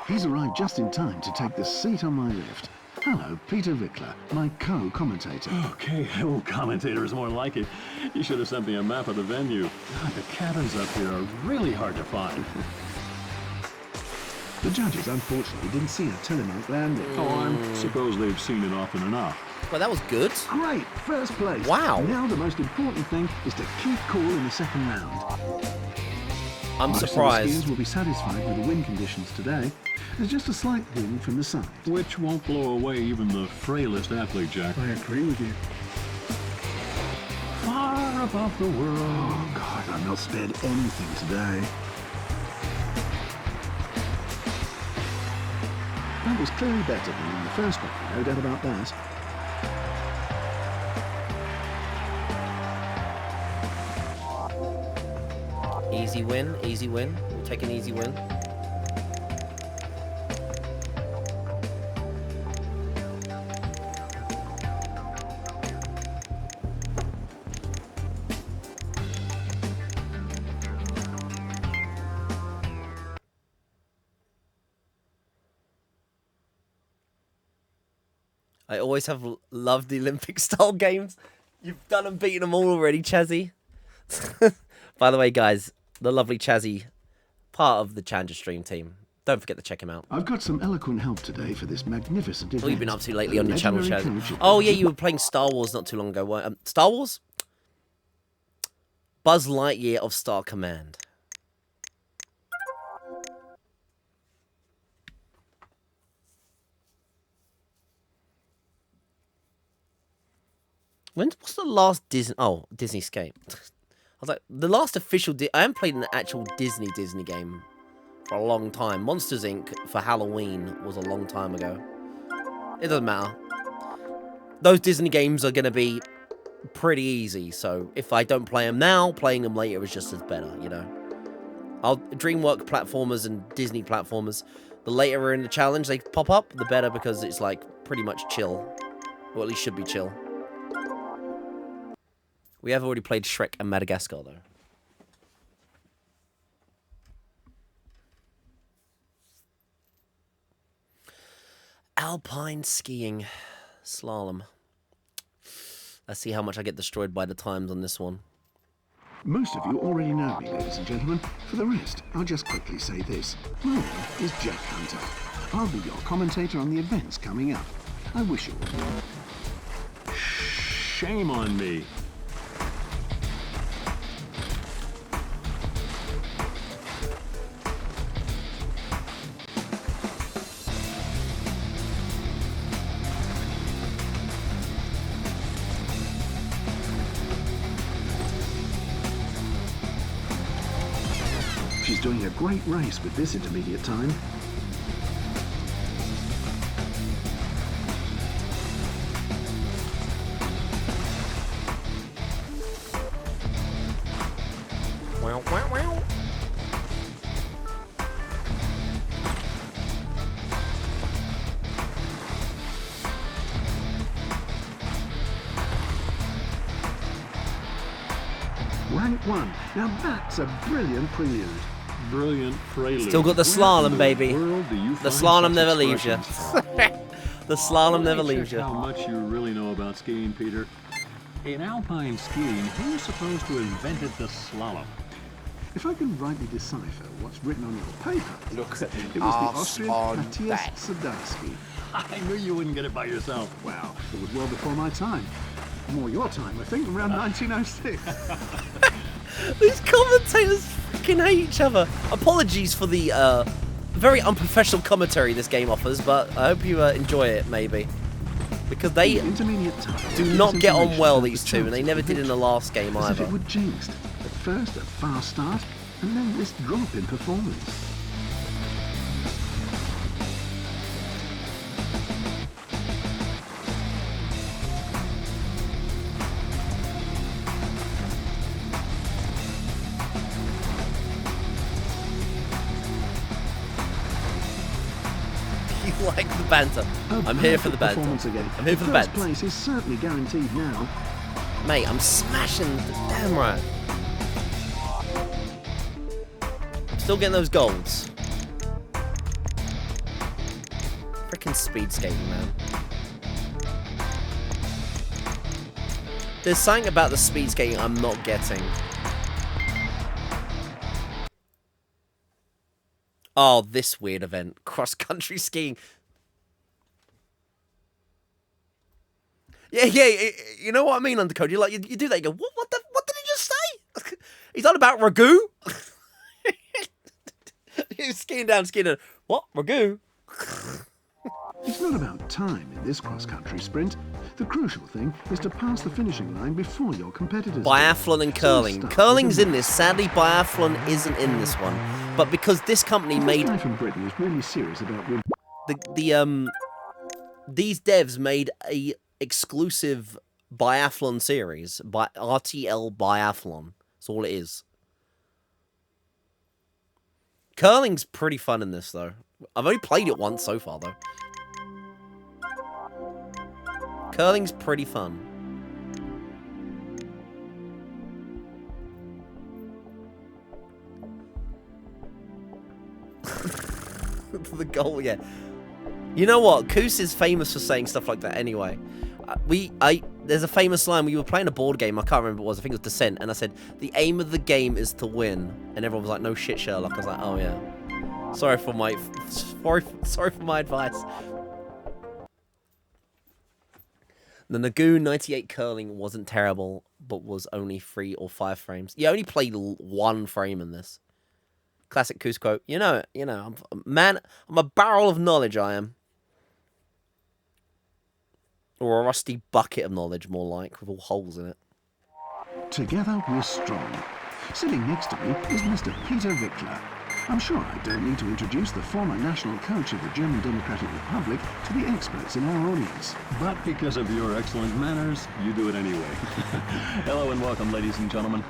He's arrived just in time to take the seat on my left. Hello, Peter Vickler, my co-commentator. Okay, well, commentator is more like it. You should have sent me a map of the venue. God, the cabins up here are really hard to find. The judges, unfortunately, didn't see a telemark landing. Oh, I suppose they've seen it often enough. Well, that was good. Great, first place. Wow. Now the most important thing is to keep cool in the second round. I'm Most of the surprised. skiers will be satisfied with the wind conditions today. There's just a slight wind from the side. Which won't blow away even the frailest athlete, Jack. I agree with you. Far above the world. Oh, God, I'm not spared anything today. That was clearly better than in the first one, no doubt about that. Easy win, easy win. We'll take an easy win. I always have loved the Olympic-style games. You've done and beaten them all already, Chazzy. By the way, guys, the lovely Chazzy, part of the Challenger stream team. Don't forget to check him out. I've got some eloquent help today for this magnificent event. What have you been up to lately on your channel, Legendary Chazzy? coach- Oh, yeah, you were playing Star Wars not too long ago. Star Wars? Buzz Lightyear of Star Command. What's the last Disney? Oh, Disney Escape. I was like, the last official. I haven't played an actual Disney game for a long time. Monsters Inc. for Halloween was a long time ago. It doesn't matter. Those Disney games are gonna be pretty easy. So if I don't play them now, playing them later is just as better. You know. DreamWorks platformers and Disney platformers. The later we're in the challenge they pop up, the better because it's like pretty much chill, or at least should be chill. We have already played Shrek and Madagascar, though. Alpine skiing. Slalom. Let's see how much I get destroyed by the times on this one. Most of you already know me, ladies and gentlemen. For the rest, I'll just quickly say this. My name is Jack Hunter. I'll be your commentator on the events coming up. I wish you all. Shame on me. She's doing a great race with this intermediate time. Wow, wow, wow. Rank 1. Now that's a brilliant prelude. Brilliant prelude. Still got the slalom, baby. World, do you The find slalom such never leaves you. expressions? The slalom never Let me leaves check you. how much you really know about skiing, Peter. In alpine skiing, who's supposed to have invented the slalom? If I can rightly decipher what's written on your paper, Look at it the was the arse Austrian on Matthias that. Sadarsky. I knew you wouldn't get it by yourself. Wow, it was well before my time. Before your time, I think, around 1906. These commentators freaking hate each other. Apologies for the very unprofessional commentary this game offers, but I hope you enjoy it, maybe. Because they Intermediate time do gives not get on information well, about these the two, and they chances never of did in the victory, last game as if either. it were jinxed. At first, a fast start, and then this drop in performance. You like the banter. I'm here for the banter. Performance again. I'm here for the First banter. place is certainly guaranteed now. Mate, I'm smashing the damn right. Still getting those golds. Freaking speed skating, man. There's something about the speed skating I'm not getting. Oh, this weird event. Cross-country skiing. Yeah, you know what I mean, Undercode? You like you do that, you go, what did he just say? He's on about ragu? He's skiing down. What? Ragu? It's not about time in this cross-country sprint. The crucial thing is to pass the finishing line before your competitors. Biathlon and curling. Curling's in this. Sadly, biathlon isn't in this one. But because this company made... This guy from Britain is really serious about winning. These devs made a exclusive biathlon series, by RTL Biathlon. That's all it is. Curling's pretty fun in this, though. I've only played it once so far, though. Curling's pretty fun. The goal, yeah. You know what? Koos is famous for saying stuff like that anyway. There's a famous line. We were playing a board game. I can't remember what it was. I think it was Descent. And I said, the aim of the game is to win. And everyone was like, no shit, Sherlock. I was like, oh, yeah. Sorry for my advice. The Nagoon 98 curling wasn't terrible, but was only 3 or 5 frames. Yeah, I only played 1 frame in this. Classic Koos quote. You know, I'm a barrel of knowledge, I am. Or a rusty bucket of knowledge, more like, with all holes in it. Together we're strong. Sitting next to me is Mr. Peter Wickler. I'm sure I don't need to introduce the former national coach of the German Democratic Republic to the experts in our audience. But because of your excellent manners, you do it anyway. Hello and welcome, ladies and gentlemen.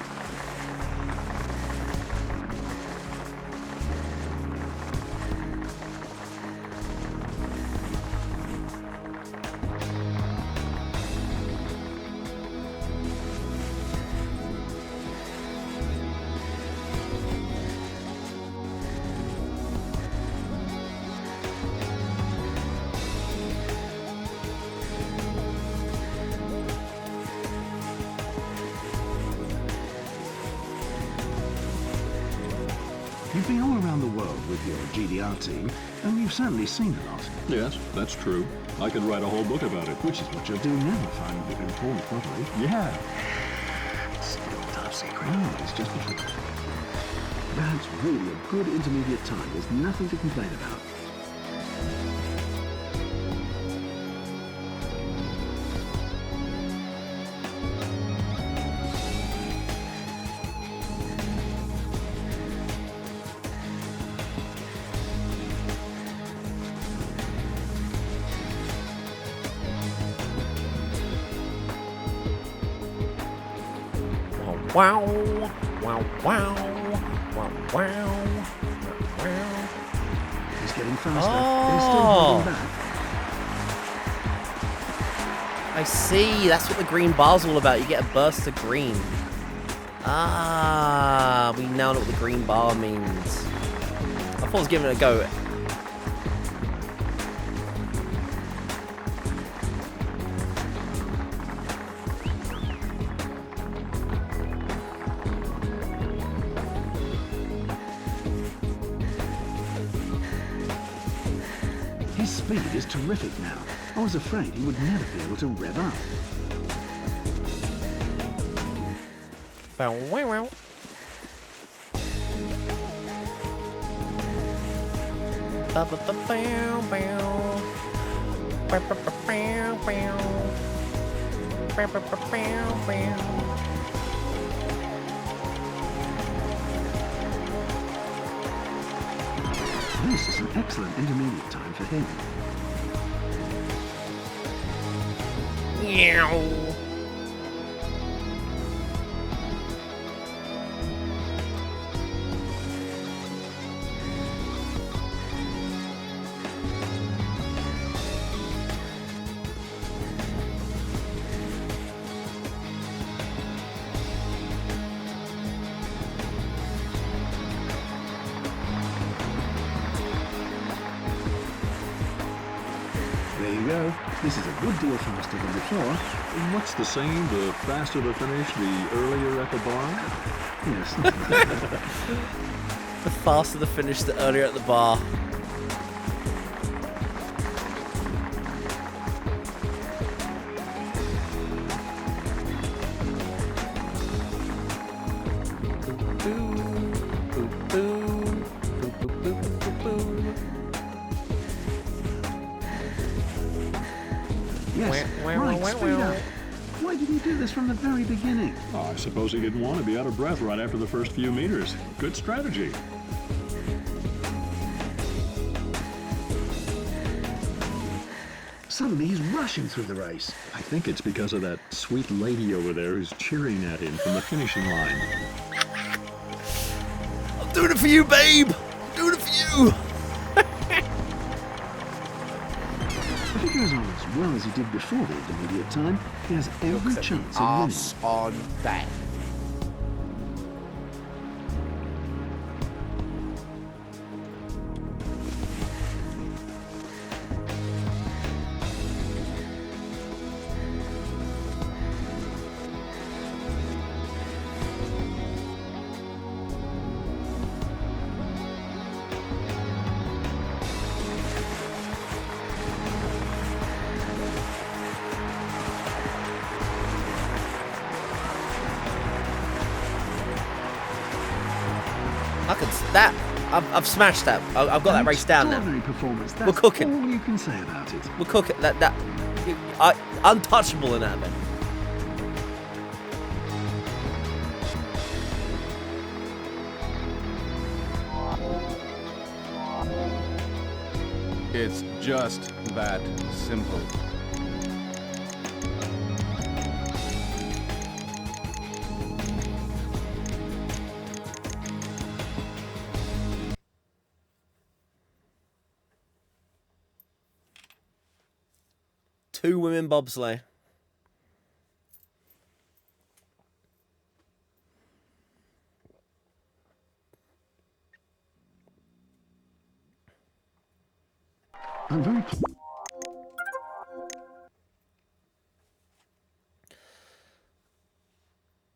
You've been all around the world with your GDR team, and you've certainly seen a lot. Yes, that's true. I could write a whole book about it. Which is what you're doing now, if I'm informed properly. Yeah. Still top secret. No, it's just before. That's really a good intermediate time. There's nothing to complain about. Wow, wow, wow, wow, wow, wow. He's getting faster. He's still holding back. I see. That's what the green bar's all about. You get a burst of green. Ah, we now know what the green bar means. I thought I was giving it a go. His speed is terrific now. I was afraid he would never be able to rev up. Bow, wow, wow. Ba, ba, ba, bow, bow. Bow, bow, bow, bow, bow. Bow, bow, bow, bow, bow. This is an excellent intermediate time for him. Meow. There you go. This is a good deal faster than before. And what's the saying? The faster the finish, the earlier at the bar? Yes. The faster the finish, the earlier at the bar. Yes. Right, speed up. Why did he do this from the very beginning? Oh, I suppose he didn't want to be out of breath right after the first few meters. Good strategy. Suddenly he's rushing through the race. I think it's because of that sweet lady over there who's cheering at him from the finishing line. I'm doing it for you, babe. I'm doing it for you. If he goes on as well as he did before the intermediate time, he has every Look at chance the of winning. arse on that. I can that. I've smashed that. I've got that race down now. Extraordinary performance. That's We're cooking. all you can say about it. We're cooking. Untouchable in that event. It's just that simple. Two women bobsleigh. I'm very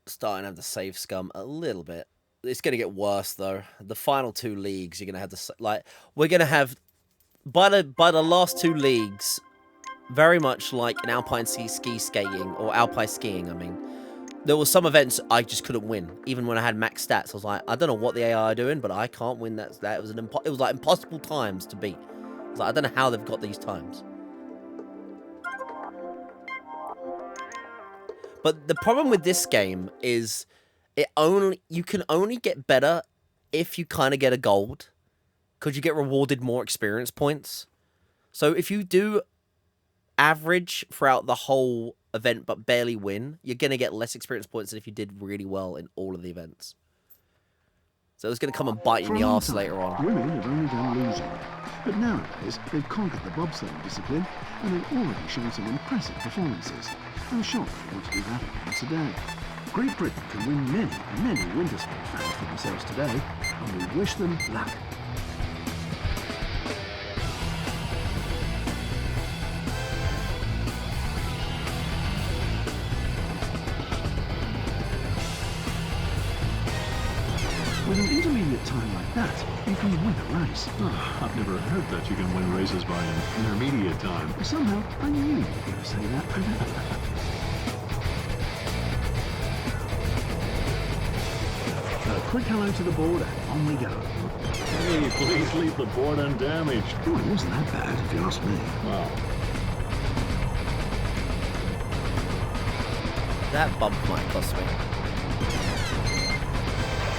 Starting to have the save scum a little bit. It's going to get worse though. The final two leagues, you're going to have to we're going to have by the last two leagues, very much like in alpine ski skating or alpine skiing. I mean, there were some events I just couldn't win, even when I had max stats. I was like, I don't know what the AI are doing, but I can't win that. It was it was like impossible times to beat. I was like, I don't know how they've got these times. But the problem with this game is you can only get better if you kind of get a gold, because you get rewarded more experience points. So if you do average throughout the whole event but barely win, you're going to get less experience points than if you did really well in all of the events. So it's going to come and bite you in the arse later on. Women have only done losing. But nowadays, they've conquered the bobsleighing discipline and they've already shown some impressive performances. I'm sure they want to do that again today. Great Britain can win many, many winter sport fans for themselves today, and we wish them luck. With an intermediate time like that, you can win a race. Oh, I've never heard that you can win races by an intermediate time. Somehow, I knew you were going to say that. quick hello to the board and on we go. Hey, please leave the board undamaged. Oh, it wasn't that bad, if you ask me. Wow. That bump might cost me.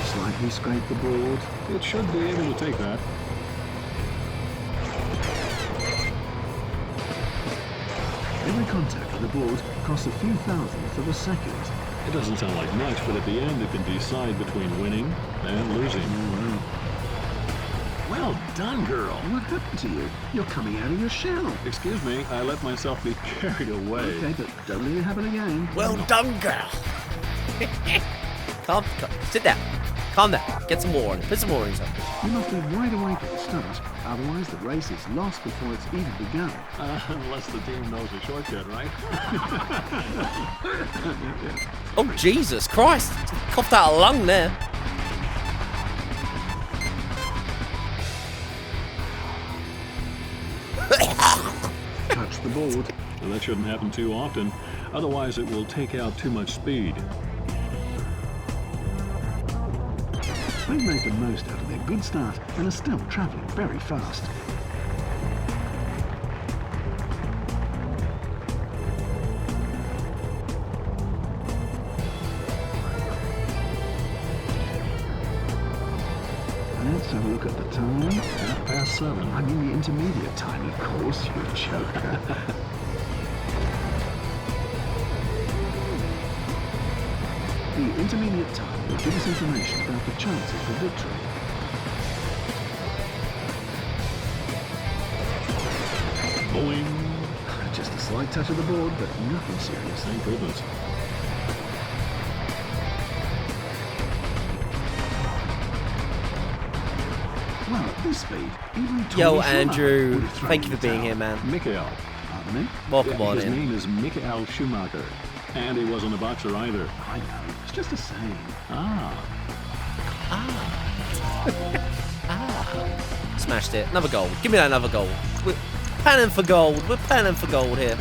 Slightly scrape the board. It should be able to take that. Every contact with the board costs a few thousandths of a second. It doesn't sound like much, but at the end it can decide between winning and losing. Well done, girl. What happened to you? You're coming out of your shell. Excuse me, I let myself be carried away. Okay, but don't let it happen again. Well done, girl. calm, sit down. Calm down. Get some more on it. Put some more in something. You must be wide awake at the start, otherwise the race is lost before it's even begun. Unless the team knows a shortcut, right? Oh, Jesus Christ. Coughed out a lung there. Touch the board. Well, that shouldn't happen too often. Otherwise, it will take out too much speed. They've made the most out of their good start and are still travelling very fast. Let's have a look at the time. 7:30. I'm in the intermediate time, of course, you joker. The intermediate time will give us information about the chances for victory. Boing. Just a slight touch of the board, but nothing serious. Thank goodness. Well, at this speed, even Yo, Tommy Schumacher Andrew. would have thrown Thank you in for the being towel. here, man. Michael. Pardon me? Welcome on His in. name is Michael Schumacher. And he wasn't a boxer either. I know. It's just a saying. Smashed it. Another gold. Give me that another gold. We're panning for gold. We're panning for gold here.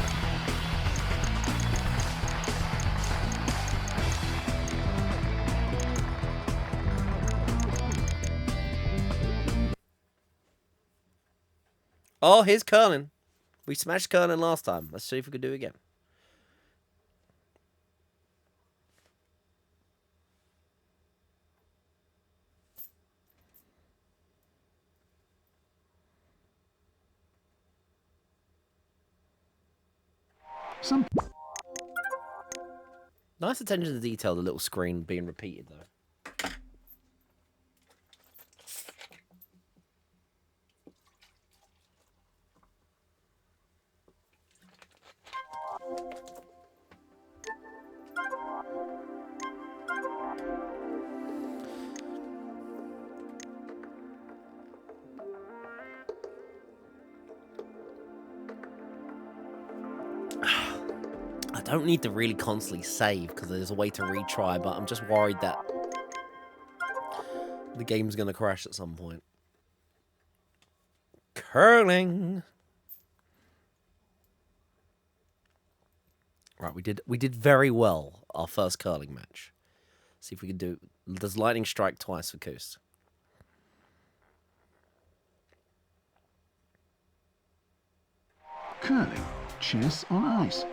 Oh, here's curling. We smashed curling last time. Let's see if we can do it again. Some Nice attention to detail, the little screen being repeated, though. I don't need to really constantly save because there's a way to retry, but I'm just worried that the game's going to crash at some point. Curling. Right, we did very well our first curling match. See if we can do. Does lightning strike twice for Coast? curling, chess on ice.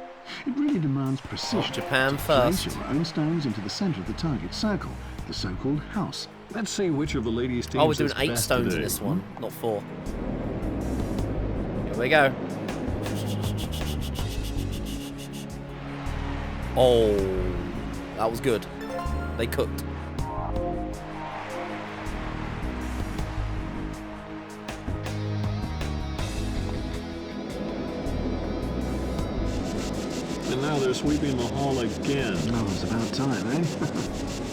It really demands precision. Japan Place first. your own stones into the center of the target circle, the so-called house. Let's see which of the ladies' teams Oh, we're doing is 8 best stones today. in this one, not 4. Here we go. Oh, that was good. They cooked. And now they're sweeping the hall again. Oh, it's about time, eh?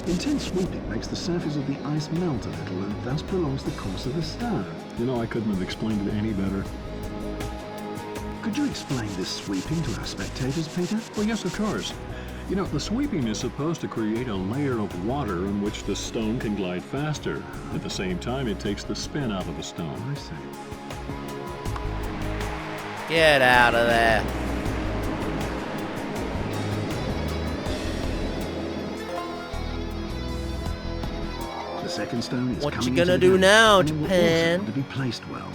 Intense sweeping makes the surface of the ice melt a little and thus prolongs the course of the stone. You know, I couldn't have explained it any better. Could you explain this sweeping to our spectators, Peter? Well, yes, of course. You know, the sweeping is supposed to create a layer of water in which the stone can glide faster. At the same time, it takes the spin out of the stone. I see. Get out of there. The The second stone is What you coming gonna into the do gate, now, and it will also Japan? want to be placed well.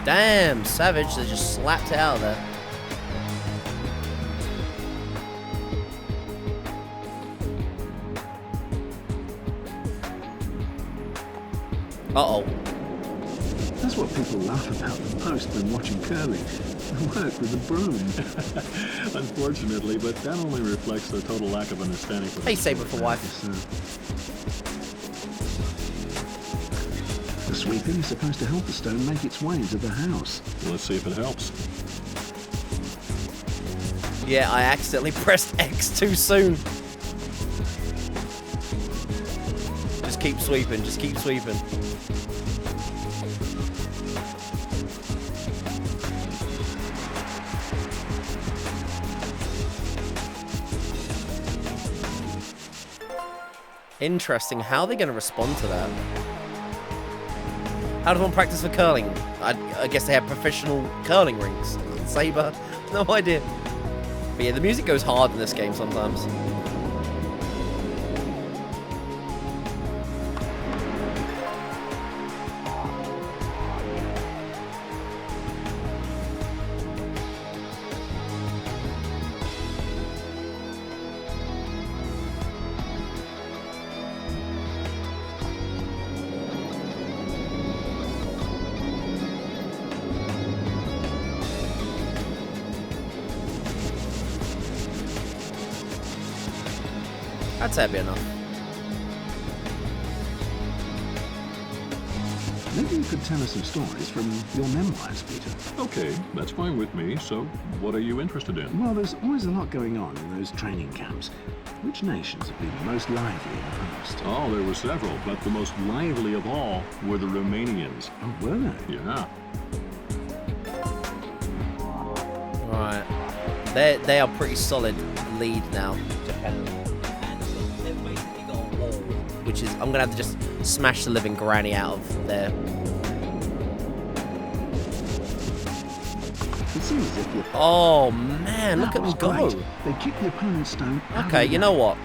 Damn, Savage, they just slapped it out of there. Uh-oh. That's what people laugh about the most when watching curling. The work with the broom. Unfortunately, but that only reflects their total lack of understanding for Hey, Saber for wife. Yes, sir. The sweeping is supposed to help the stone make its way into the house. Let's see if it helps. Yeah, I accidentally pressed X too soon. Just keep sweeping, just keep sweeping. Interesting. How are they going to respond to that? How does one practice for curling? I guess they have professional curling rinks. Saber? No idea. But yeah, the music goes hard in this game sometimes. I'd say it'd be enough. Maybe you could tell us some stories from your memoirs, Peter. Okay, that's fine with me. So, what are you interested in? Well, there's always a lot going on in those training camps. Which nations have been the most lively in the past? Oh, there were several, but the most lively of all were the Romanians. Oh, were they? Yeah. Right. They are pretty solid lead now. Japan. They've basically got a wall, which is I'm gonna have to just smash the living granny out of there. It seems as if you... Oh man, look That at them was go. great. They kicked the opponent's stone out of Okay, the you know way. what?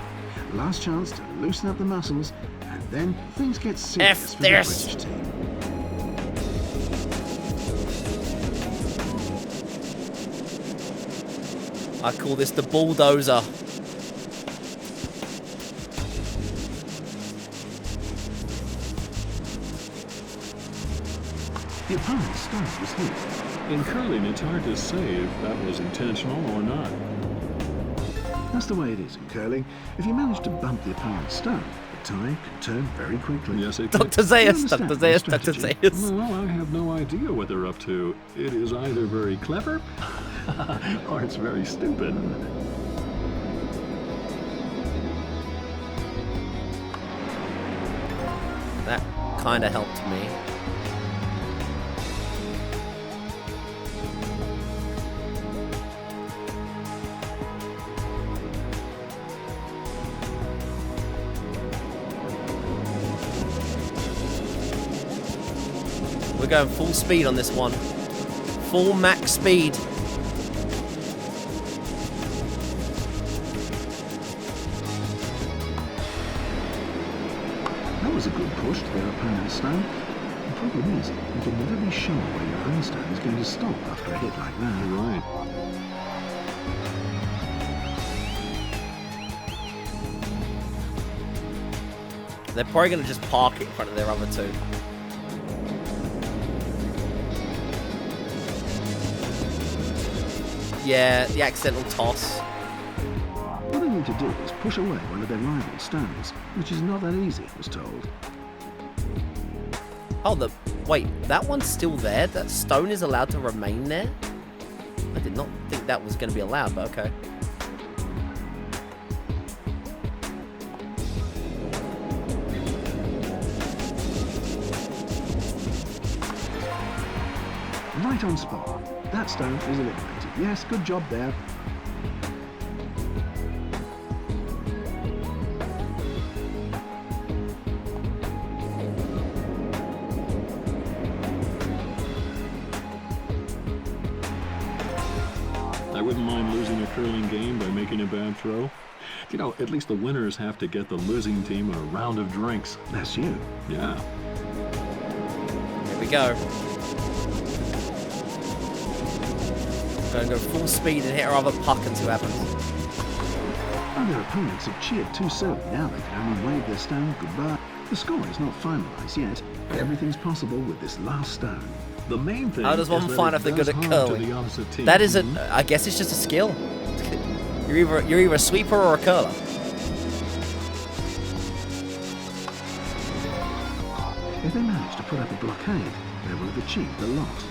Last chance to loosen up the muscles, and then things get serious F for this. the British team. I call this the bulldozer. The opponent's stone was hit. In curling, it's hard to say if that was intentional or not. That's the way it is in curling. If you manage to bump the opponent's stone, the tide can turn very quickly. Yes, it Dr. could. Zeus, understand Dr. the Zeus, Dr. strategy. Zeus. Well, I have no idea what they're up to. It is either very clever or it's very stupid. That kind of helped me. We're going full speed on this one. Full max speed. That was a good push to their opponent's stone. The problem is, you can never be sure where your own stone is going to stop after a hit like that. Right. They're probably going to just park it in front of their other two. Yeah, the accidental toss. What they need to do is push away one of their rival stones, which is not that easy, I was told. Oh, wait, that one's still there? That stone is allowed to remain there? I did not think that was going to be allowed, but okay. Right on spot. That stone is eliminated. Yes, good job there. wouldn't mind losing a curling game by making a bad throw. You know, at least the winners have to get the losing team a round of drinks. That's you. Yeah. Here we go. Gonna go full speed and hit our other puck and see what happens. Other opponents have cheered too soon. Now they can only wave their stone goodbye. The score is not finalised yet. Everything's possible with this last stone. The main thing How does one is that find it if they're good does at harm curling? to the opposite team. That isn't. I guess it's just a skill. You're either a sweeper or a curler. If they manage to put up a blockade, they will have achieved a lot.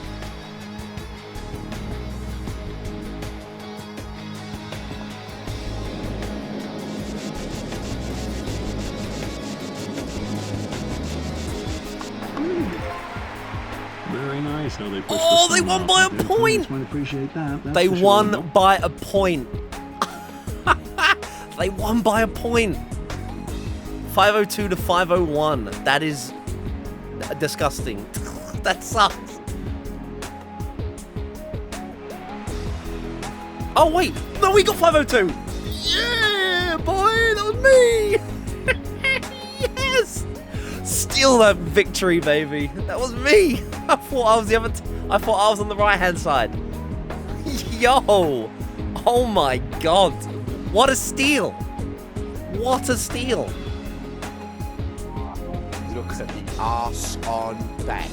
Very nice how they pushed Oh, the they stone won out. by a Their point. opponents won't appreciate that. That's They for sure. won by a point. They won by a point. 502 to 501. That is disgusting. That sucks. Oh wait, no, we got 502. Yeah, boy, that was me. Yes, steal that victory, baby. That was me. I thought I was the other. I thought I was on the right-hand side. Yo, oh my god, what a steal! What a steal! Look at the arse on that.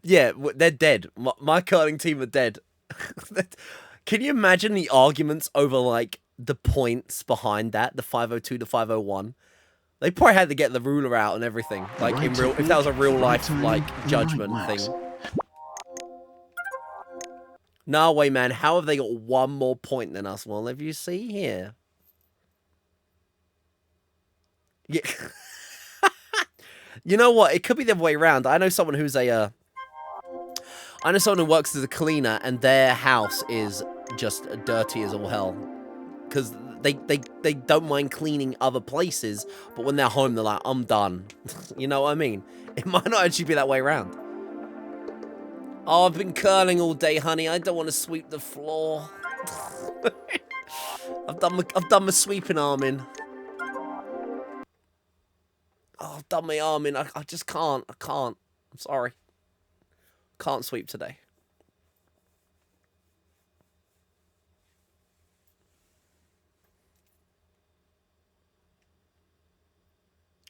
Yeah, they're dead. My curling team are dead. Can you imagine the arguments over, like, the points behind that, the 502 to 501? They probably had to get the ruler out and everything, like, in real, if that was a real life, like, judgment thing. No way, man. How have they got one more point than us? Well, if you see here. Yeah. You know what? It could be the other way around. I know someone who's I know someone who works as a cleaner, and their house is just dirty as all hell. Because they don't mind cleaning other places, but when they're home, they're like, I'm done. You know what I mean? It might not actually be that way around. Oh, I've been curling all day, honey. I don't want to sweep the floor. I've done my sweeping arm in. Oh, I've done my arm in. I just can't. I can't. I'm sorry. Can't sweep today.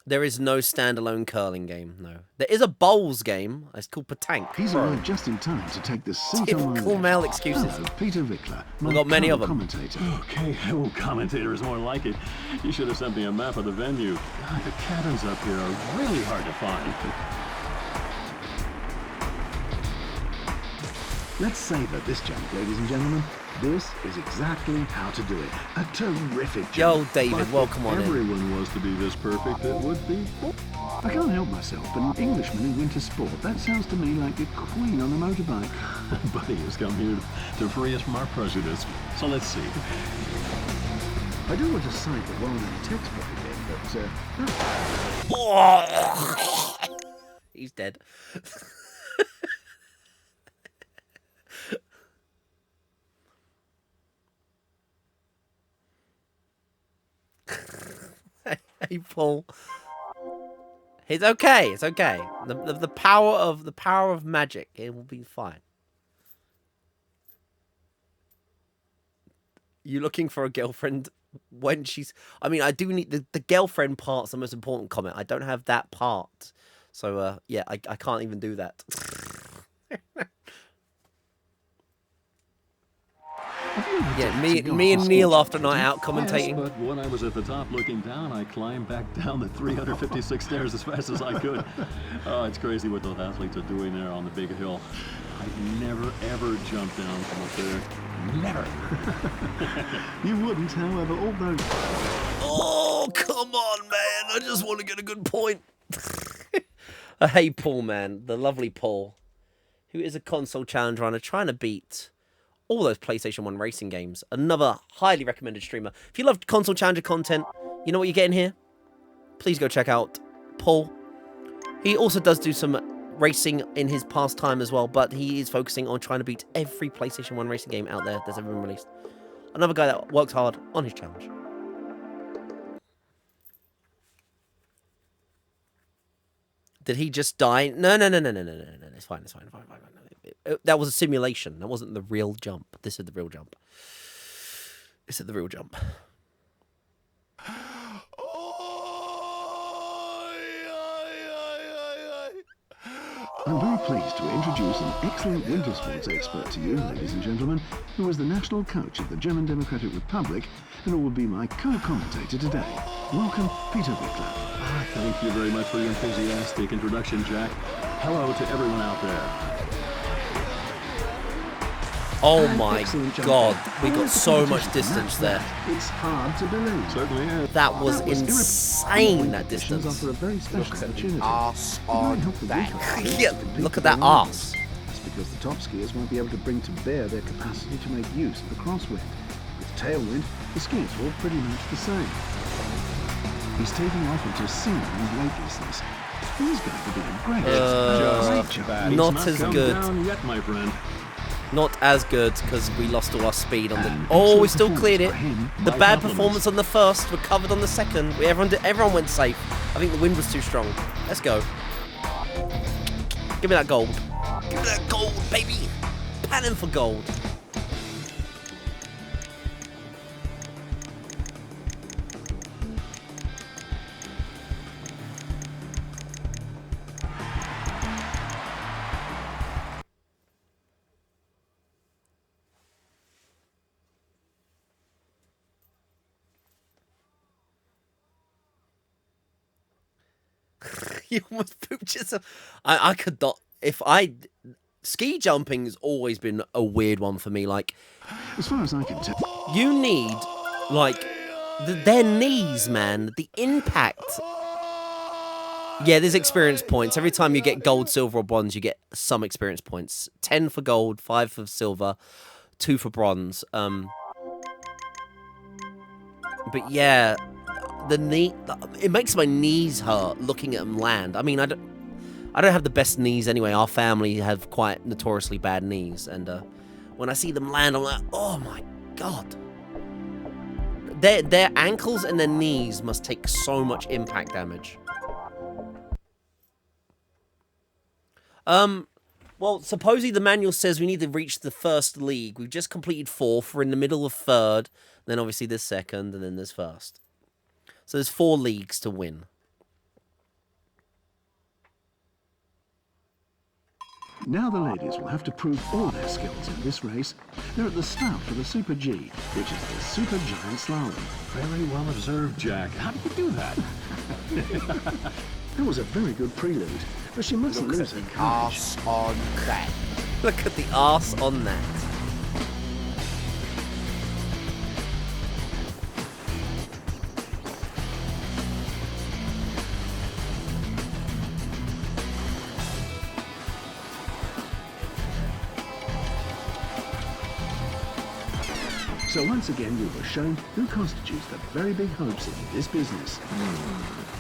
There is no standalone curling game, no. There is a bowls game. It's called Patank. He's arrived just in time to take the seat on my Typical left. male excuses. Hello, Peter Vickler. We've got many of them. Commentator. Okay, oh, commentator is more like it. You should have sent me a map of the venue. God, the cabins up here are really hard to find. Let's savor this jump, ladies and gentlemen. This is exactly how to do it. A terrific jump. Yo, David, But welcome on if in. everyone was to be this perfect, it would be. I can't help myself, but an Englishman in winter sport, that sounds to me like a queen on a motorbike. Buddy has come here to free us from our prejudice. So let's see. I do want to cite the well-known textbook again, but He's dead. Hey, Paul. It's okay. It's okay. The power of magic. It will be fine. You looking for a girlfriend when she's? I mean, I do need the girlfriend part's the most important comment. I don't have that part, so yeah, I can't even do that. Yeah, me and Neil after night out commentating. Yes, but when I was at the top looking down, I climbed back down the 356 stairs as fast as I could. Oh, it's crazy what those athletes are doing there on the big hill. I'd never, ever jump down from up there. Never. you wouldn't, however, although... Oh, come on, man. I just want to get a good point. Hey, Paul, man. The lovely Paul, who is a console challenge runner trying to beat all those PlayStation 1 racing games. Another highly recommended streamer. If you love console challenger content, you know what you're getting here? Please go check out Paul. He also does do some racing in his pastime as well, but he is focusing on trying to beat every PlayStation 1 racing game out there that's ever been released. Another guy that works hard on his challenge. Did he just die? No. It's fine. That was a simulation. That wasn't the real jump. This is the real jump. I'm very pleased to introduce an excellent winter sports expert to you, ladies and gentlemen, who is the national coach of the German Democratic Republic and who will be my co-commentator today. Welcome, Peter Wickler. Thank you very much for the enthusiastic introduction, Jack. Hello to everyone out there. Oh my god, we got so much distance there. It's hard to believe. Certainly is. That was insane, that distance. Offer a very special Look at the opportunity. arse on that. Yeah, look at that arse. That's because the top skiers won't be able to bring to bear their capacity to make use of the crosswind. With tailwind, the skiers will pretty much the same. He's taking off into seeming weightlessness. He's going to be a great Just bad. Not It's as come good. down yet, my friend. Not as good because we lost all our speed on the. Oh, we still cleared it. The bad performance on the first recovered on the second. Everyone went safe. I think the wind was too strong. Let's go. Give me that gold. Give me that gold, baby. Panning for gold. You almost pooped yourself. I could not. Ski jumping's always been a weird one for me. Like, As far as I can tell, you need, like, their knees, man. The impact. Yeah, there's experience points. Every time you get gold, silver, or bronze, you get some experience points. 10 for gold, 5 for silver, 2 for bronze. But yeah, the knee. It makes my knees hurt looking at them land. I mean, I don't have the best knees anyway. Our family have quite notoriously bad knees, and when I see them land, I'm like, oh my god. Their ankles and their knees must take so much impact damage. Well, supposedly the manual says we need to reach the first league. We've just completed 4th. We're in the middle of 3rd. Then obviously there's 2nd, and then there's 1st. So there's 4 leagues to win. now the ladies will have to prove all their skills in this race. They're at the start for the Super G, which is the Super Giant Slalom. Very well observed, Jack. How did you do that? That was a very good prelude, but she mustn't lose her courage. Arse on that. Look at the arse on that. So once again, we were shown who constitutes the very big hopes in this business.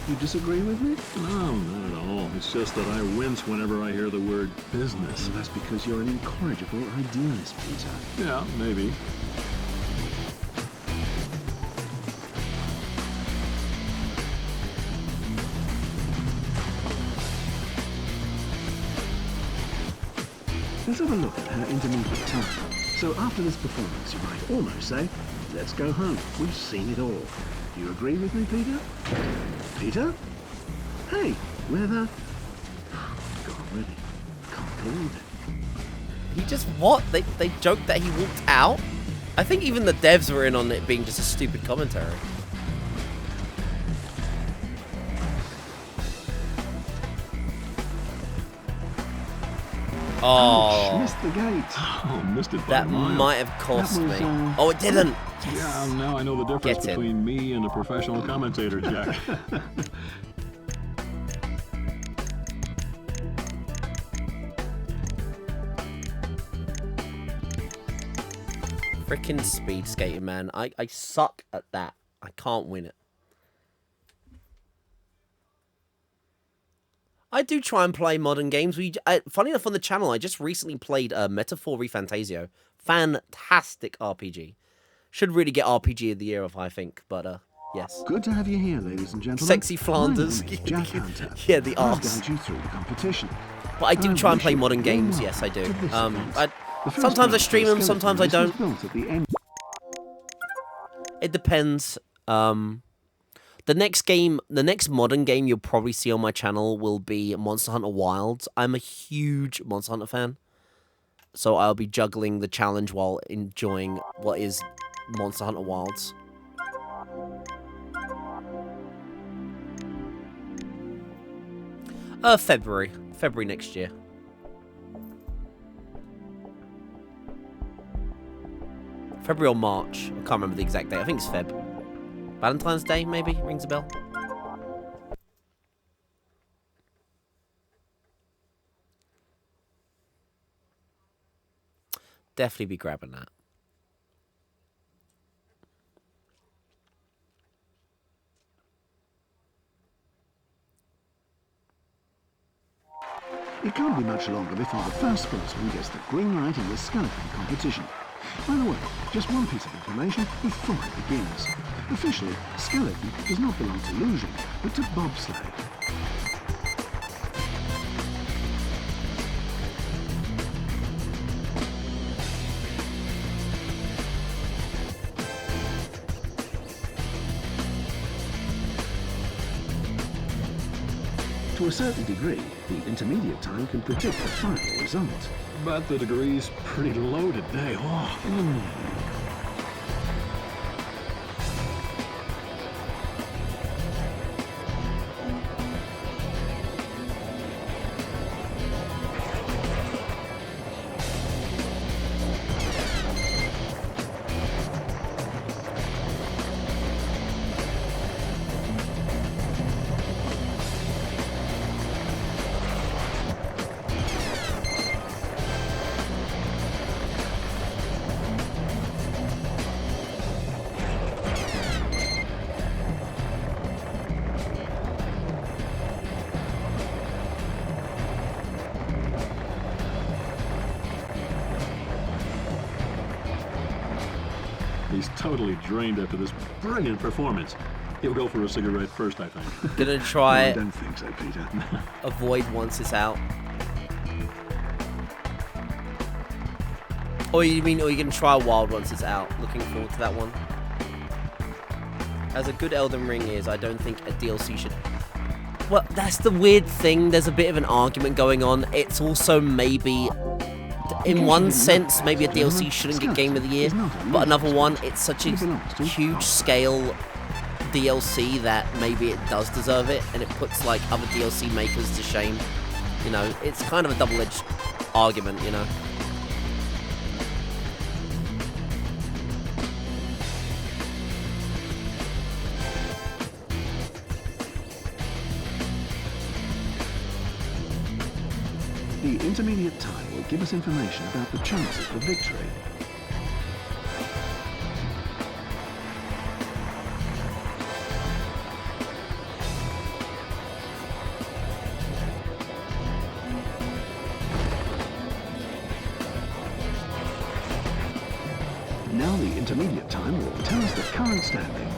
You disagree with me? No, not at all. It's just that I wince whenever I hear the word business. Well, that's because you're an incorrigible idealist, Peter. Yeah, maybe. Let's have a look at her intermediate time. So after this performance, you might almost say, let's go home. We've seen it all. Do you agree with me, Peter? Peter? Hey, where the... God, really? Can't believe it. He just what? They joked that he walked out? I think even the devs were in on it being just a stupid commentary. Ouch, Oh, missed the gate. Oh, missed it by that a mile. might have cost That was, me. Oh, it didn't. Yeah, now I know the difference Get it. between me and a professional commentator, Jack. Frickin' speed skating, man. I suck at that. I can't win it. I do try and play modern games. Funny enough, on the channel, I just recently played Metaphor Refantasio. Fantastic RPG. Should really get RPG of the year off, I think. But, yes. Good to have you here, ladies and gentlemen. Sexy Flanders. My name is Jack Hunter. Yeah, the I'll arse. guide you through the competition. But I do try and play modern games. Yes, I do. Sometimes I stream them, sometimes I don't. It depends. The next modern game you'll probably see on my channel will be Monster Hunter Wilds. I'm a huge Monster Hunter fan, so I'll be juggling the challenge while enjoying what is Monster Hunter Wilds. February next year. February or March. I can't remember the exact date. I think it's Feb. Valentine's Day, maybe? Rings a bell. Definitely be grabbing that. It can't be much longer before the first sportsman gets the green light in the skeleton competition. By the way, just one piece of information before it begins. Officially, skeleton does not belong to luge, but to bobsleigh. To a certain degree, the intermediate time can predict the final result. But the degree's pretty low today. Oh. He's totally drained after this brilliant performance. He'll go for a cigarette first, I think. Gonna try I don't think so, Peter. avoid once it's out. Or you can try Wild once it's out. Looking forward to that one. As a good Elden Ring is, I don't think a DLC should... Well, that's the weird thing. There's a bit of an argument going on. It's also maybe... In one sense, maybe a DLC shouldn't get Game of the Year, but another one, it's such a huge scale DLC that maybe it does deserve it, and it puts like other DLC makers to shame. You know, it's kind of a double-edged argument, you know. The intermediate time will give us information about the chances for victory. Now the intermediate time will tell us the current standing.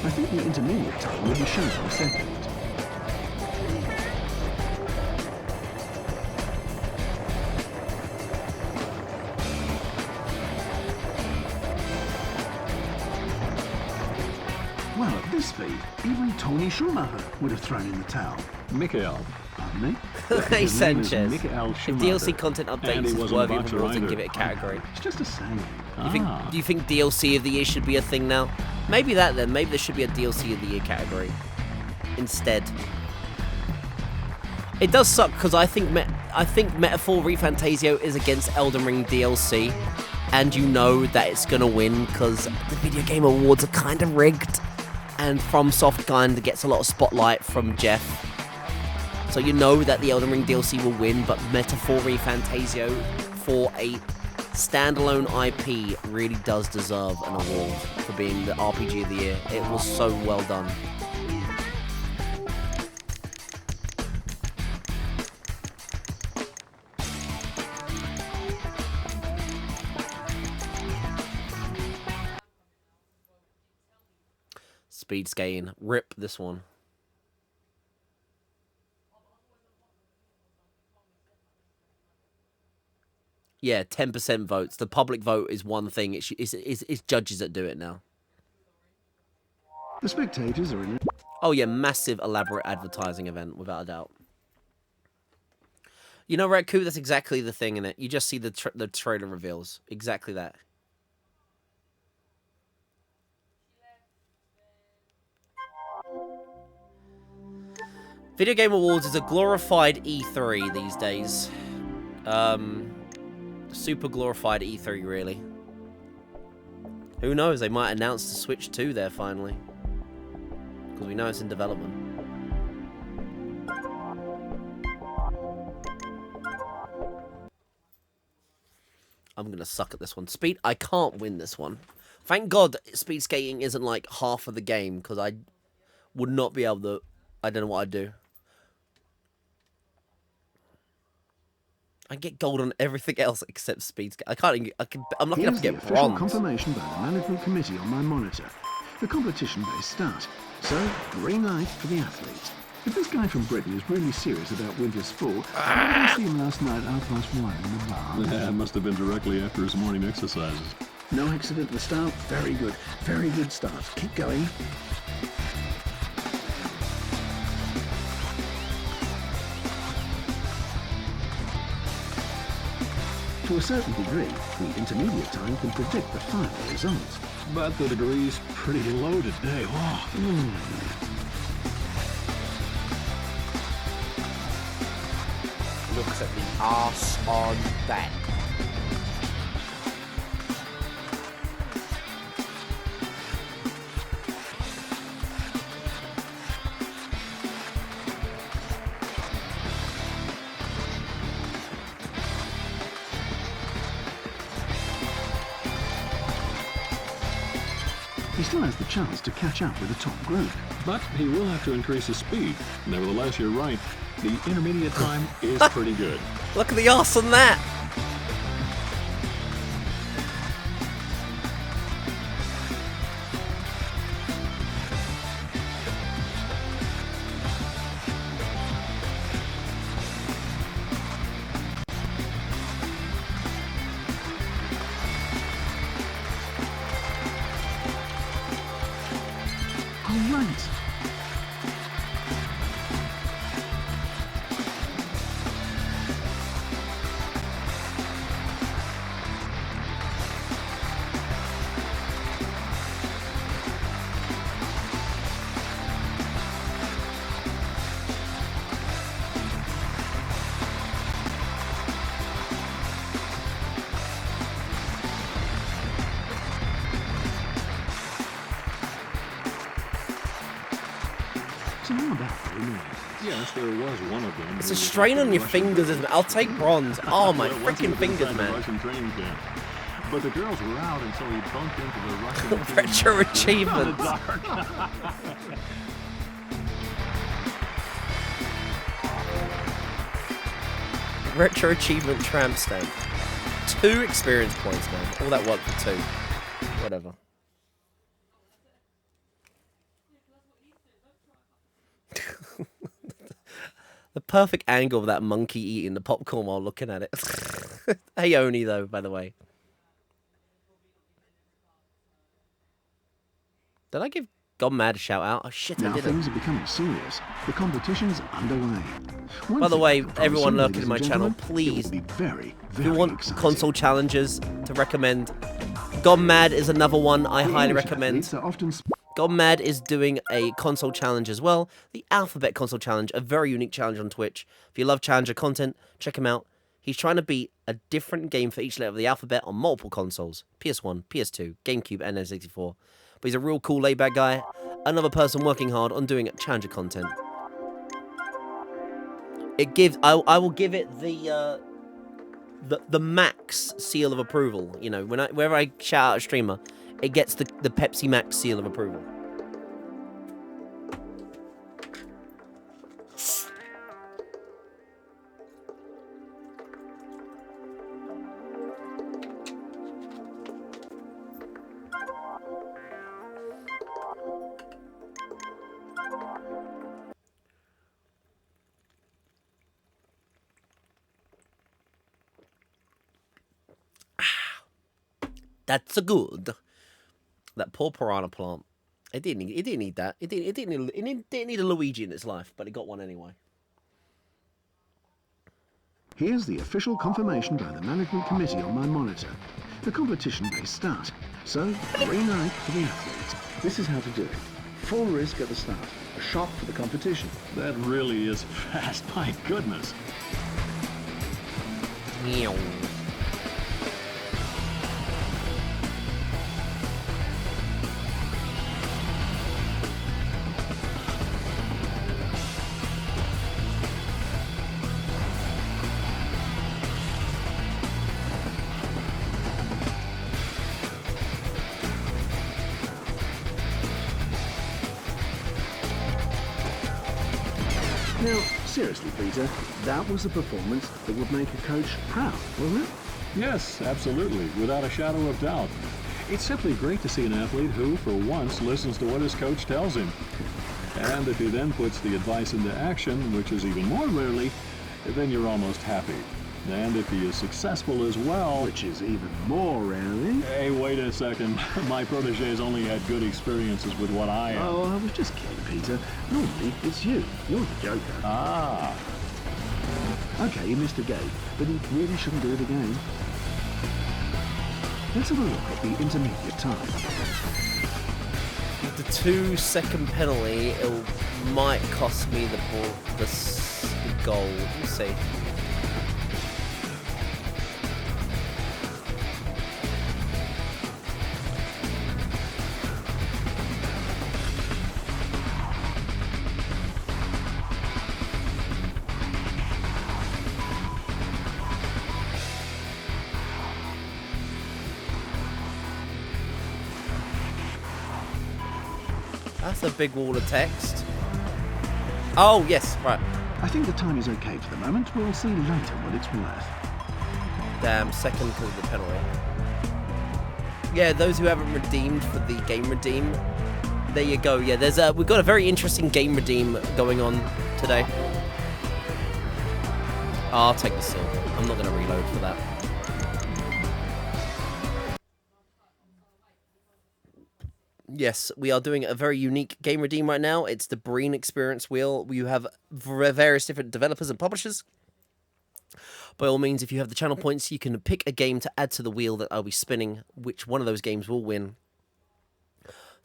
I think the intermediate time will be shown in a second. Well, at this speed, even Tony Schumacher would have thrown in the towel. Michael. Pardon me? Hey, Sanchez. Michael If Schumacher. DLC content And updates he is wasn't worthy a of boxer awards, then either. give it a category. It's just a saying. Do you think DLC of the year should be a thing now? Maybe that then. Maybe there should be a DLC of the year category instead. It does suck because I think Metaphor Refantasio is against Elden Ring DLC, and you know that it's gonna win because the Video Game Awards are kind of rigged, and FromSoft kind of gets a lot of spotlight from Jeff. So you know that the Elden Ring DLC will win, but Metaphor Fantasio, for a standalone IP, really does deserve an award for being the RPG of the year. It was so well done. Speed skating. Rip this one. Yeah, 10% votes. The public vote is one thing. It's judges that do it now. The spectators are in it. Oh yeah, massive elaborate advertising event, without a doubt. You know, Red Coup, that's exactly the thing in it. You just see the trailer reveals. Exactly that. Video Game Awards is a glorified E3 these days. Super glorified E3, really. Who knows? They might announce the Switch 2 there finally. Because we know it's in development. I'm going to suck at this one. Speed, I can't win this one. Thank God speed skating isn't like half of the game, because I would not be able to... I don't know what I'd do. I get gold on everything else except speed skating. I can't even... I'm lucky enough to get official bronze. confirmation by the management committee on my monitor. The competition may start. So, green light for the athletes. If this guy from Britain is really serious about winter sport, I didn't see him last night out past 1 in the bar. Yeah, it must have been directly after his morning exercises. No accident at the start. Very good. Very good start. Keep going. To a certain degree, the intermediate time can predict the final results. But the degree's pretty low today. Oh. Looks at the arse on that. He still has the chance to catch up with the top group. But he will have to increase his speed. Nevertheless, you're right. The intermediate time is pretty good. Look at the arse on that! All right. So how about the remains? Yes, there was one of them. It's a strain on your fingers, isn't it? I'll take bronze. Oh, my freaking fingers, man. Russian training camp. But the girls were out, and so he bumped into the Russian... Retro achievements. Retro achievement tramp stamp. 2 experience points, man. All that work for 2. Whatever. The perfect angle of that monkey eating the popcorn while looking at it. Hey, Oni, though, by the way. Did I give Gone Mad a shout out? Oh, shit, I Now didn't. things are becoming serious. The competition's underway. By the way, Once everyone it lurking in my ladies and channel, gentlemen, please, it will be very, if very you want exciting. console challenges to recommend, Gone Mad is another one I highly English recommend. athletes are often Gone Mad is doing a console challenge as well. The Alphabet Console Challenge, a very unique challenge on Twitch. If you love challenger content, check him out. He's trying to beat a different game for each letter of the alphabet on multiple consoles. PS1, PS2, GameCube, and N64. But he's a real cool laid-back guy. Another person working hard on doing challenger content. It gives... I will give it the max seal of approval. You know, whenever I shout out a streamer, it gets the Pepsi Max seal of approval. That's a good. That poor piranha plant. It didn't need that. It didn't need a Luigi in its life, but it got one anyway. Here's the official confirmation by the management committee on my monitor. The competition may start. So, green light for the athletes. This is how to do it. Full risk at the start. A shot for the competition. That really is fast. My goodness. Meow. Now, seriously, Peter, that was a performance that would make a coach proud, wasn't it? Yes, absolutely, without a shadow of doubt. It's simply great to see an athlete who, for once, listens to what his coach tells him. And if he then puts the advice into action, which is even more rarely, then you're almost happy. And if he is successful as well... Which is even more rarely. Hey, wait a second. My protege's only had good experiences with what I am. Oh, I was just kidding, Peter. Normally, it's you. You're the joker. Ah. Okay, you missed a game, but you really shouldn't do it again. Let's have a look at the intermediate time. The 2-second penalty, it might cost me the goal. We'll see. That's a big wall of text. Oh, yes, right. I think the time is okay for the moment. We'll see later what it's worth. Damn, second because of the penalty. Yeah, those who haven't redeemed for the game redeem, there you go. Yeah, we've got a very interesting game redeem going on today. I'll take the silver. I'm not going to reload for that. Yes, we are doing a very unique game redeem right now. It's the Breen Experience Wheel. You have various different developers and publishers. By all means, if you have the channel points, you can pick a game to add to the wheel that I'll be spinning, which one of those games will win.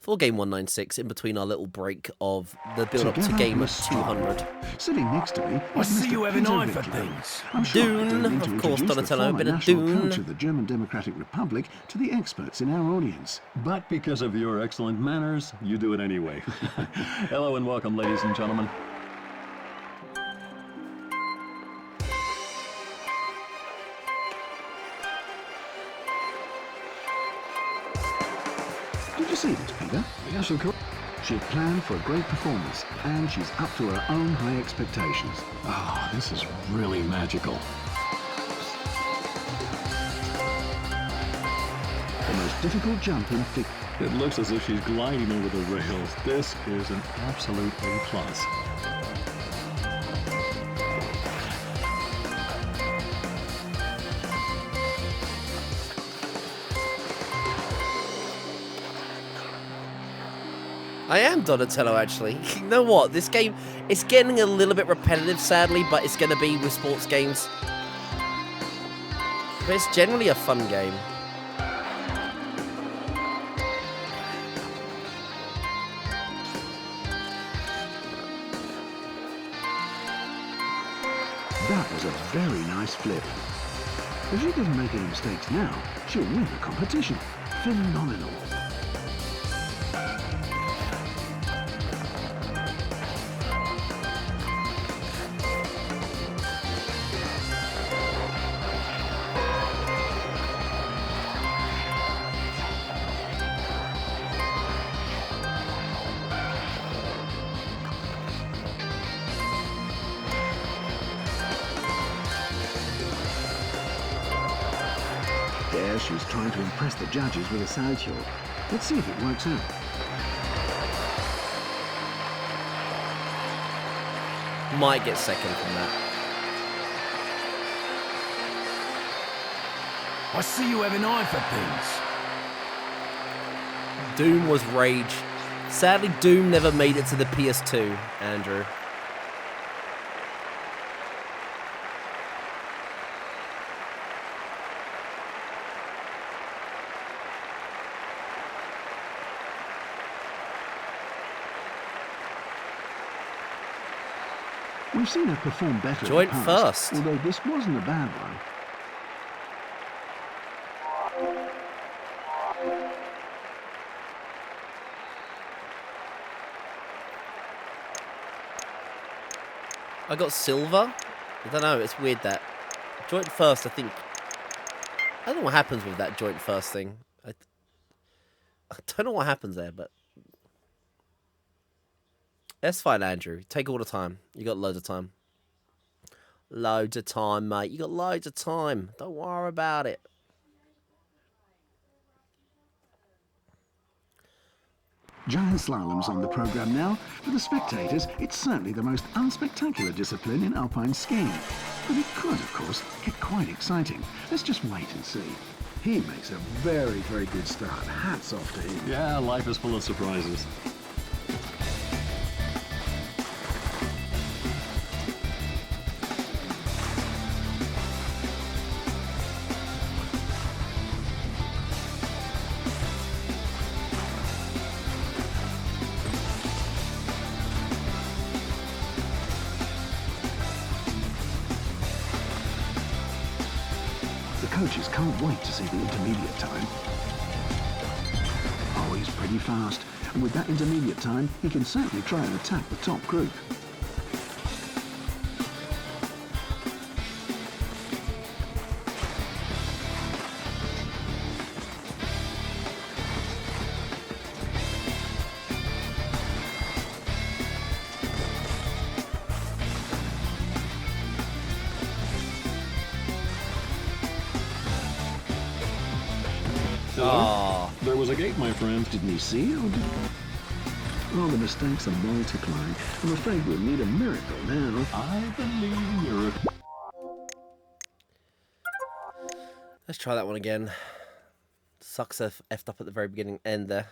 For game 196, in between our little break of the build-up to game 200. Sitting next to me, I see Mr. you have an Peter eye for Rickling. things. I'm sure I Dune, don't need to of course, introduce the Donatello, former bit of national Dune. coach of the German Democratic Republic to the experts in our audience. But because of your excellent manners, you do it anyway. Hello and welcome, ladies and gentlemen. Did you see this, Peter? Yes, of course. She had planned for a great performance, and she's up to her own high expectations. Oh, this is really magical. The most difficult jump in figure. It looks as if she's gliding over the rails. This is an absolute A+. I am Donatello, actually. You know what? This game, it's getting a little bit repetitive, sadly, but it's going to be with sports games. But it's generally a fun game. That was a very nice flip. If she doesn't make any mistakes now, she'll win the competition. Phenomenal. There, she was trying to impress the judges with a salto. Let's see if it works out. Might get second from that. I see you have an eye for things. Doom was rage. Sadly, Doom never made it to the PS2, Andrew. We've seen her perform better Joint in the past, first. although this wasn't a bad one. I got silver. I don't know. It's weird that joint first. I think I don't know what happens with that joint first thing. I don't know what happens there, but that's fine, Andrew. Take all the time. You got loads of time. Loads of time, mate. You got loads of time. Don't worry about it. Giant slalom's on the programme now. For the spectators, it's certainly the most unspectacular discipline in alpine skiing. But it could, of course, get quite exciting. Let's just wait and see. He makes a very, very good start. Hats off to him. Yeah, life is full of surprises. The coaches can't wait to see the intermediate time. Oh, he's pretty fast. And with that intermediate time, he can certainly try and attack the top group. Oh, There was a gate, my friend. Didn't he see or did... Oh, the mistakes are multiplying. I'm afraid we'll need a miracle now. I believe in miracles. let's try that one again. Sucks I've effed up at the very beginning end there.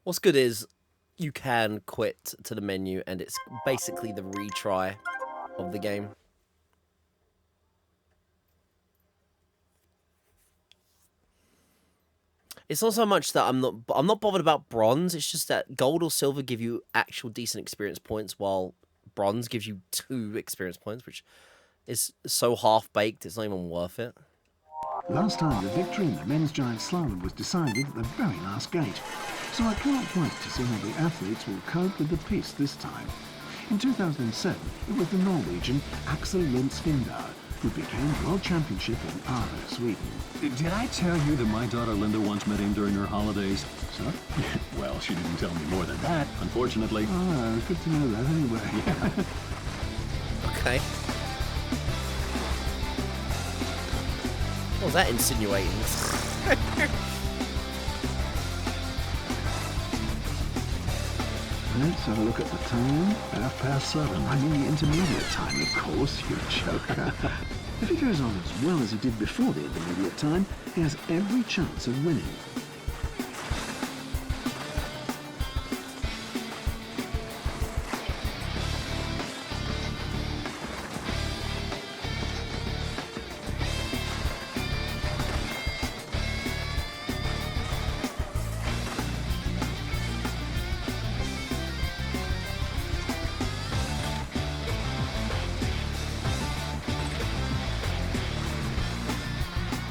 What's good is you can quit to the menu and it's basically the retry of the game. It's not so much that I'm not bothered about bronze. It's just that gold or silver give you actual decent experience points, while bronze gives you 2 experience points, which is so half-baked, it's not even worth it. Last time, the victory in the men's giant slalom was decided at the very last gate. So I can't wait to see how the athletes will cope with the Ps this time. In 2007, it was the Norwegian Axel Lund Svindal who became World Championship in Arla, Sweden. Did I tell you that my daughter Linda once met him during her holidays? Sir? Well, she didn't tell me more than that, unfortunately. Oh, good to know that anyway. Okay. What was that insinuating? Let's have a look at the time. 7:30. I mean the intermediate time, of course, you joker. If he goes on as well as he did before the intermediate time, he has every chance of winning.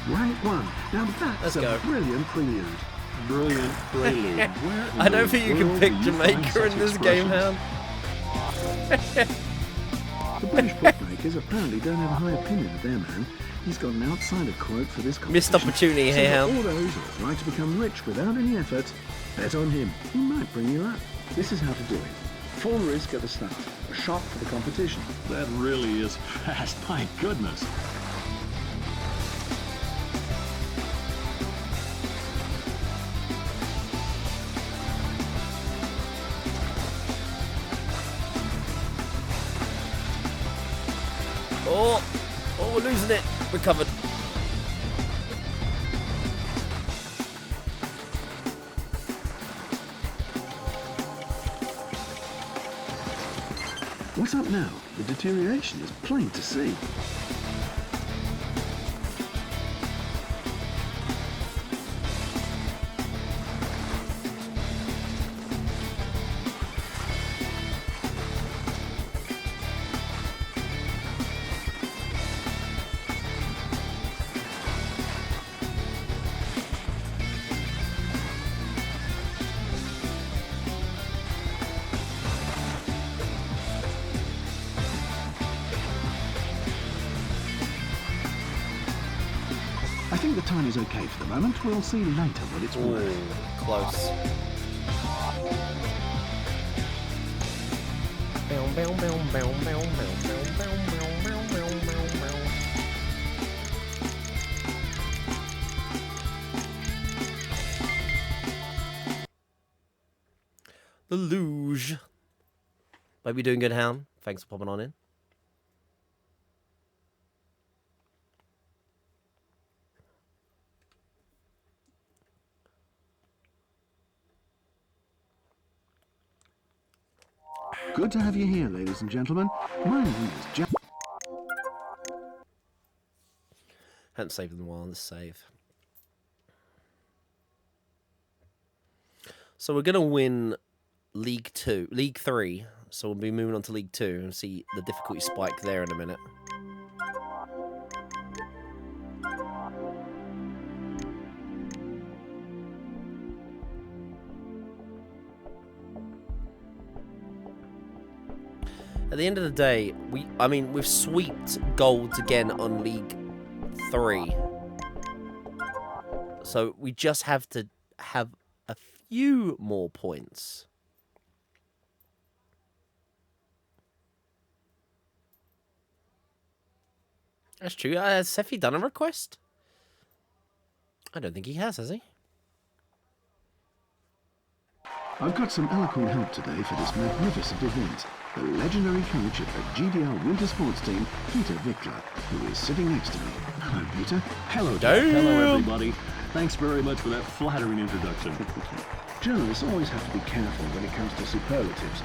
Rank 1. Now that's Let's a go. brilliant prelude. Brilliant prelude. Where in I don't the think you can world pick do you find Jamaica such in this game, expressions? Hound. The British bookmakers apparently don't have a high opinion of their man. He's got an outsider quote for this competition. Missed opportunity So here, for Hound. all those who would like to become rich without any effort, bet on him. He might bring you up. This is how to do it. Full risk at the start. A shot for the competition. That really is fast. My goodness. Oh, we're losing it. We're covered. What's up now? The deterioration is plain to see. I think the time is okay for the moment. We'll see later what it's worth. Ooh, close. The luge. Hope you're doing good, Hound. Thanks for popping on in. Good to have you here, ladies and gentlemen. My name is Jack. Hadn't saved in a while. Let's save. So we're gonna win League 3. So we'll be moving on to League 2 and see the difficulty spike there in a minute. At the end of the day, we've sweeped golds again on League 3. So we just have to have a few more points. That's true. Has Sefi done a request? I don't think he has he? I've got some eloquent help today for this magnificent event. The legendary coach of the GDL Winter Sports Team, Peter Vickler, who is sitting next to me. Hello, Peter. Hello, Jack. Hello, everybody. Thanks very much for that flattering introduction. Journalists always have to be careful when it comes to superlatives,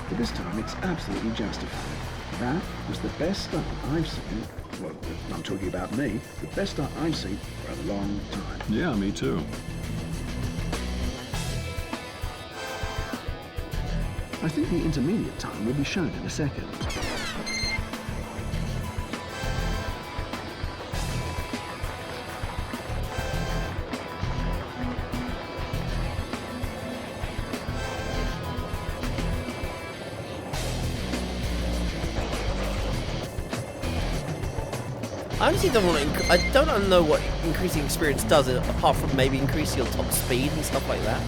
but this time it's absolutely justified. That was the best start I've seen, well, I'm talking about me, the best start I've seen for a long time. Yeah, me too. I think the intermediate time will be shown in a second. I honestly don't want to. I don't know what increasing experience does, apart from maybe increasing your top speed and stuff like that.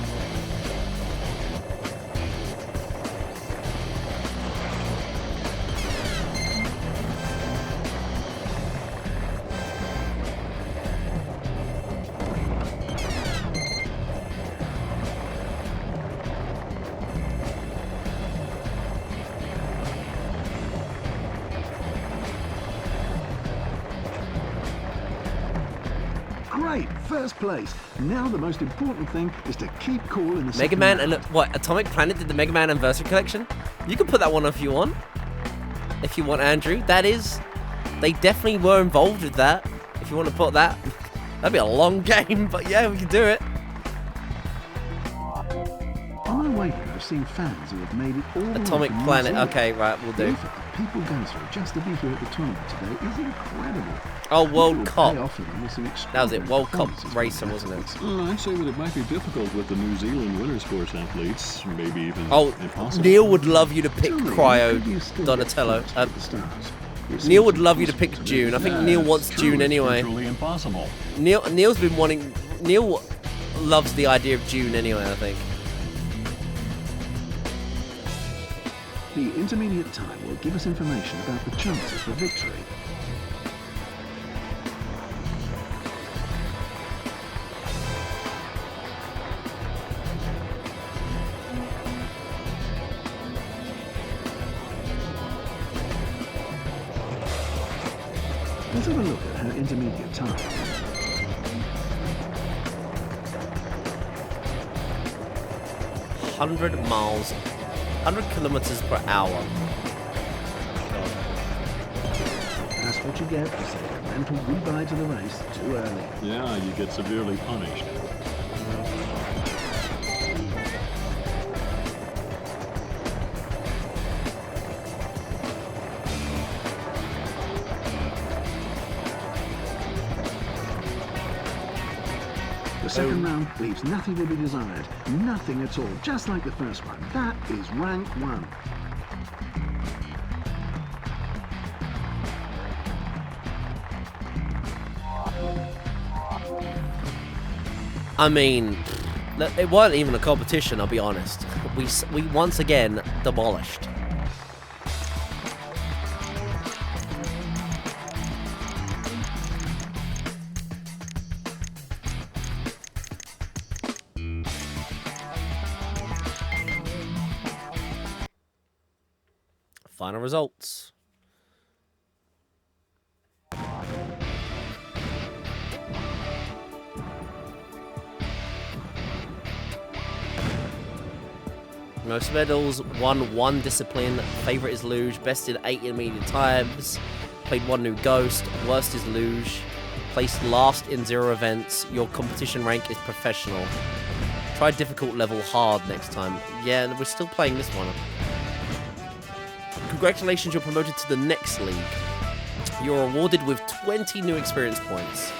Great, first place. Now the most important thing is to keep cool in the Mega second Man round. and what? Atomic Planet did the Mega Man Anniversary Collection. You can put that one on if you want. If you want, Andrew. That is, they definitely were involved with that. If you want to put that, that'd be a long game, but yeah, we can do it. On my way here, I've seen fans who have made it all the way Atomic from New Planet. Zealand. Okay, right, we'll They do. offered to people go through just to be here at the tournament today is incredible. Oh, It World will Cup. pay off for them with some That was it, extraordinary World Cup performances racer, by wasn't it? athletes. I'd say that it might be difficult with the New Zealand winter sports athletes, maybe even Oh, impossible. Neil would love you to pick Surely, Cryo could you still get Donatello. first with the stars? It Neil seems would love you to impossible pick to June. I live think with Neil Yes, wants true, June it's anyway. virtually impossible. Neil's been wanting. Neil loves the idea of June anyway, I think. The intermediate time will give us information about the chances for victory. Let's have a look at her intermediate time. 100 miles, 100 kilometers per hour. That's what you get for saying a mental goodbye to the race too early. Yeah, you get severely punished. The second round leaves nothing to be desired. Nothing at all, just like the first one. That is rank 1. I mean, it wasn't even a competition, I'll be honest. We once again demolished. Final results. Most medals, won 1 discipline, favourite is luge, best in 8 intermediate times, played 1 new ghost, worst is luge, placed last in 0 events, your competition rank is professional. Try difficult level hard next time. Yeah, and we're still playing this one. Congratulations, you're promoted to the next league. You're awarded with 20 new experience points.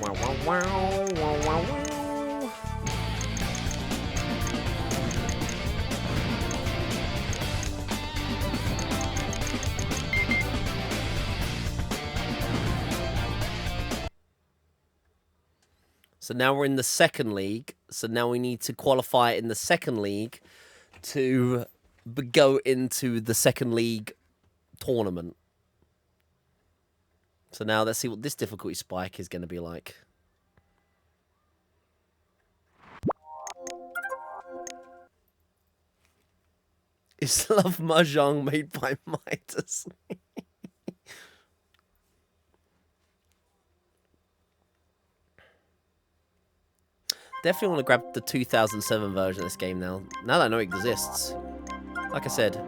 Wow, wow, wow, wow, wow, wow. So now we're in the second league. So now we need to qualify in the second league to go into the second league tournament. So now let's see what this difficulty spike is going to be like. Is Love Mahjong made by Midas? Definitely want to grab the 2007 version of this game now. Now that I know it exists. Like I said,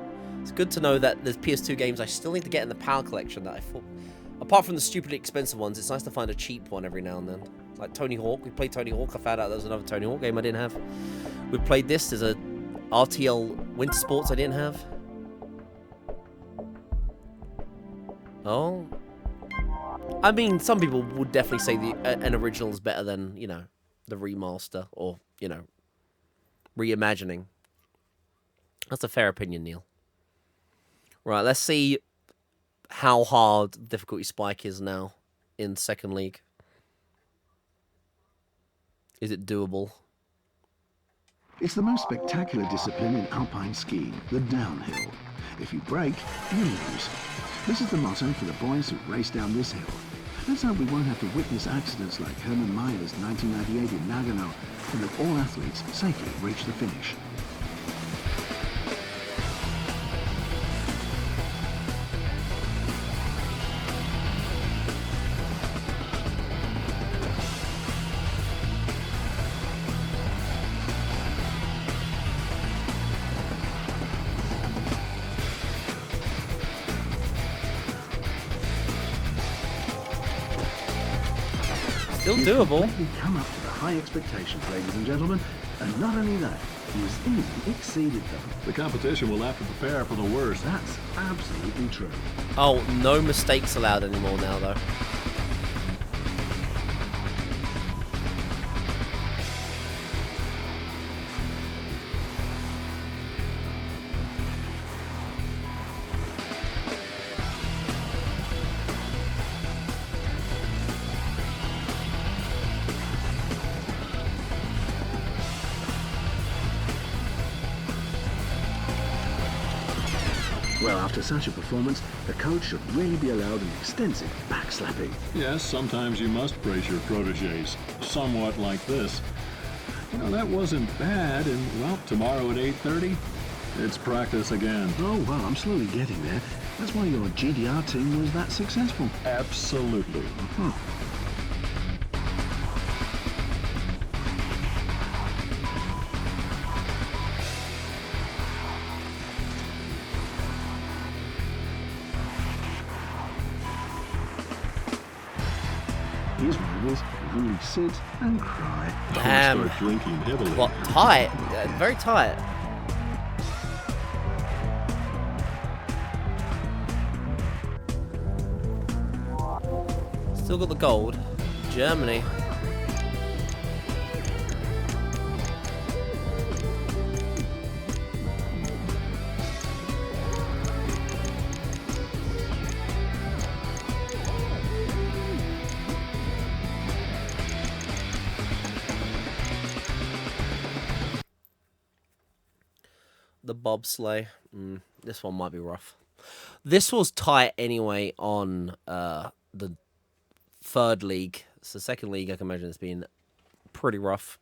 it's good to know that there's PS2 games I still need to get in the PAL collection that I thought... Apart from the stupidly expensive ones, it's nice to find a cheap one every now and then. Like Tony Hawk. We played Tony Hawk. I found out there was another Tony Hawk game I didn't have. We played this. There's a RTL Winter Sports I didn't have. Oh. I mean, some people would definitely say an original is better than, you know, the remaster or, you know, reimagining. That's a fair opinion, Neil. Right, let's see how hard difficulty spike is now in second league. Is it doable? It's the most spectacular discipline in alpine skiing, the downhill. If you break, you lose. This is the motto for the boys who race down this hill. Let's hope we won't have to witness accidents like Herman Meyer's 1998 in Nagano, and that all athletes safely reach the finish. Still He's doable. completely come up to the high expectations, ladies and gentlemen. And not only that, he's even exceeded them. The competition will have to prepare for the worst. That's absolutely true. Oh, no mistakes allowed anymore now, though. Well, after such a performance, the coach should really be allowed an extensive backslapping. Yes, sometimes you must praise your proteges. Somewhat like this. You know, that wasn't bad, and, well, tomorrow at 8:30, it's practice again. Oh, well, I'm slowly getting there. That's why your GDR team was that successful. Absolutely. Huh. His rivals really sit and cry. Damn. Start drinking heavily. What? Tight. Very tight. Still got the gold. Germany. The bobsleigh. This one might be rough. This was tight anyway on the third league. It's the second league. I can imagine it's been pretty rough.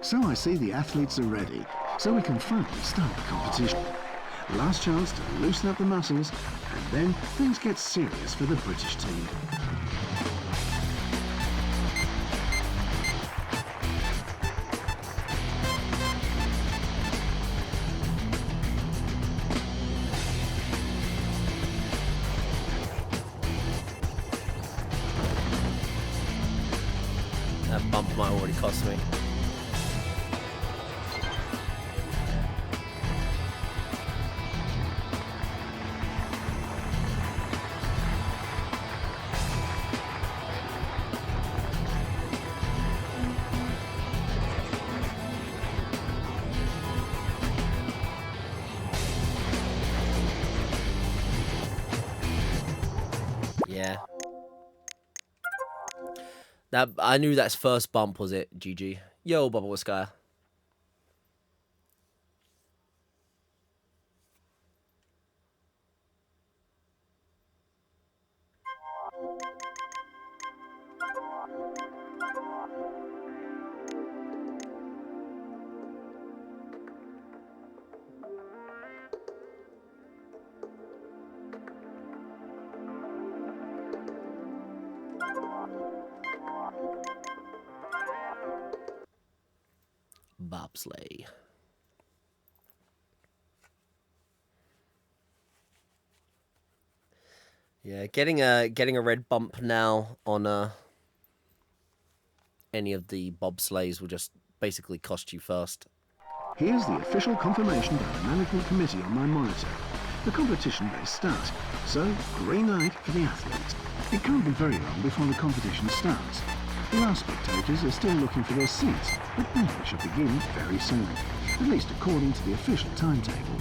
So I see the athletes are ready, so we can finally start the competition. Last chance to loosen up the muscles, and then things get serious for the British team. That bump might already cost me. Yeah. That I knew that's first bump was it, GG. Yo, Bubble Sky. Bobsleigh. Yeah, getting a red bump now on any of the bobsleighs will just basically cost you first. Here's the official confirmation by the management committee on my monitor. The competition may start, so green light for the athletes. It can't be very long before the competition starts. The last spectators are still looking for their seats, but they should begin very soon, at least according to the official timetable.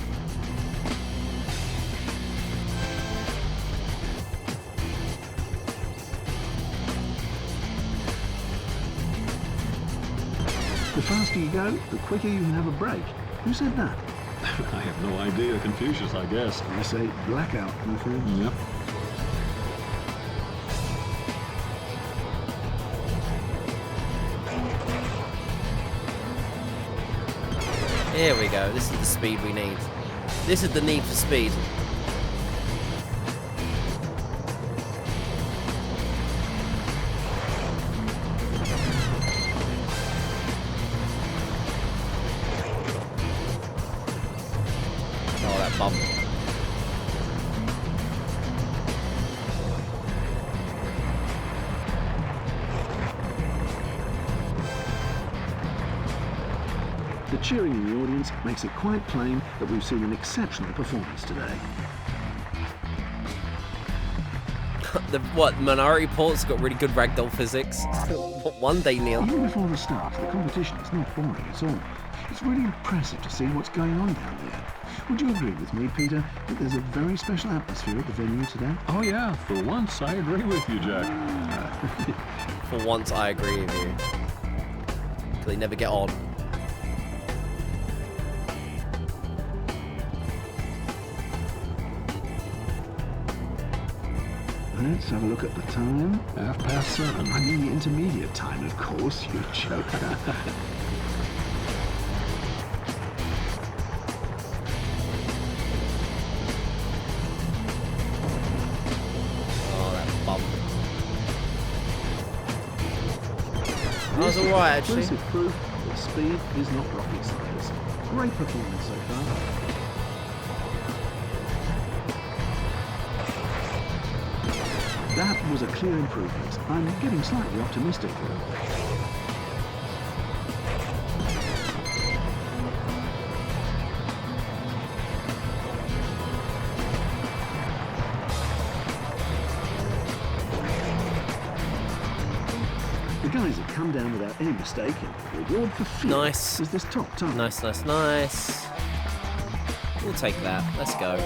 The faster you go, the quicker you can have a break. Who said that? I have no idea. Confucius, I guess. I say blackout, my friend. Yep. Here we go. This is the speed we need. This is the need for speed. Oh, that bump. The cheering in the audience makes it quite plain that we've seen an exceptional performance today. What, Minority Report's got really good ragdoll physics? One day, Neil. Even before the start, the competition is not boring at all. It's really impressive to see what's going on down there. Would you agree with me, Peter, that there's a very special atmosphere at the venue today? Oh, yeah, for once I agree with you, Jack. For once, I agree with you. They never get on. Let's have a look at the time. 7:30. I mean the intermediate time, of course, you joker. Oh, that bump. That was alright, actually. Conclusive proof that speed is not rocket science. Great performance so far. That was a clear improvement. I'm getting slightly optimistic. The guys have come down without any mistake, and the reward for fear Nice. is this top time. Nice, nice, nice. We'll take that. Let's go.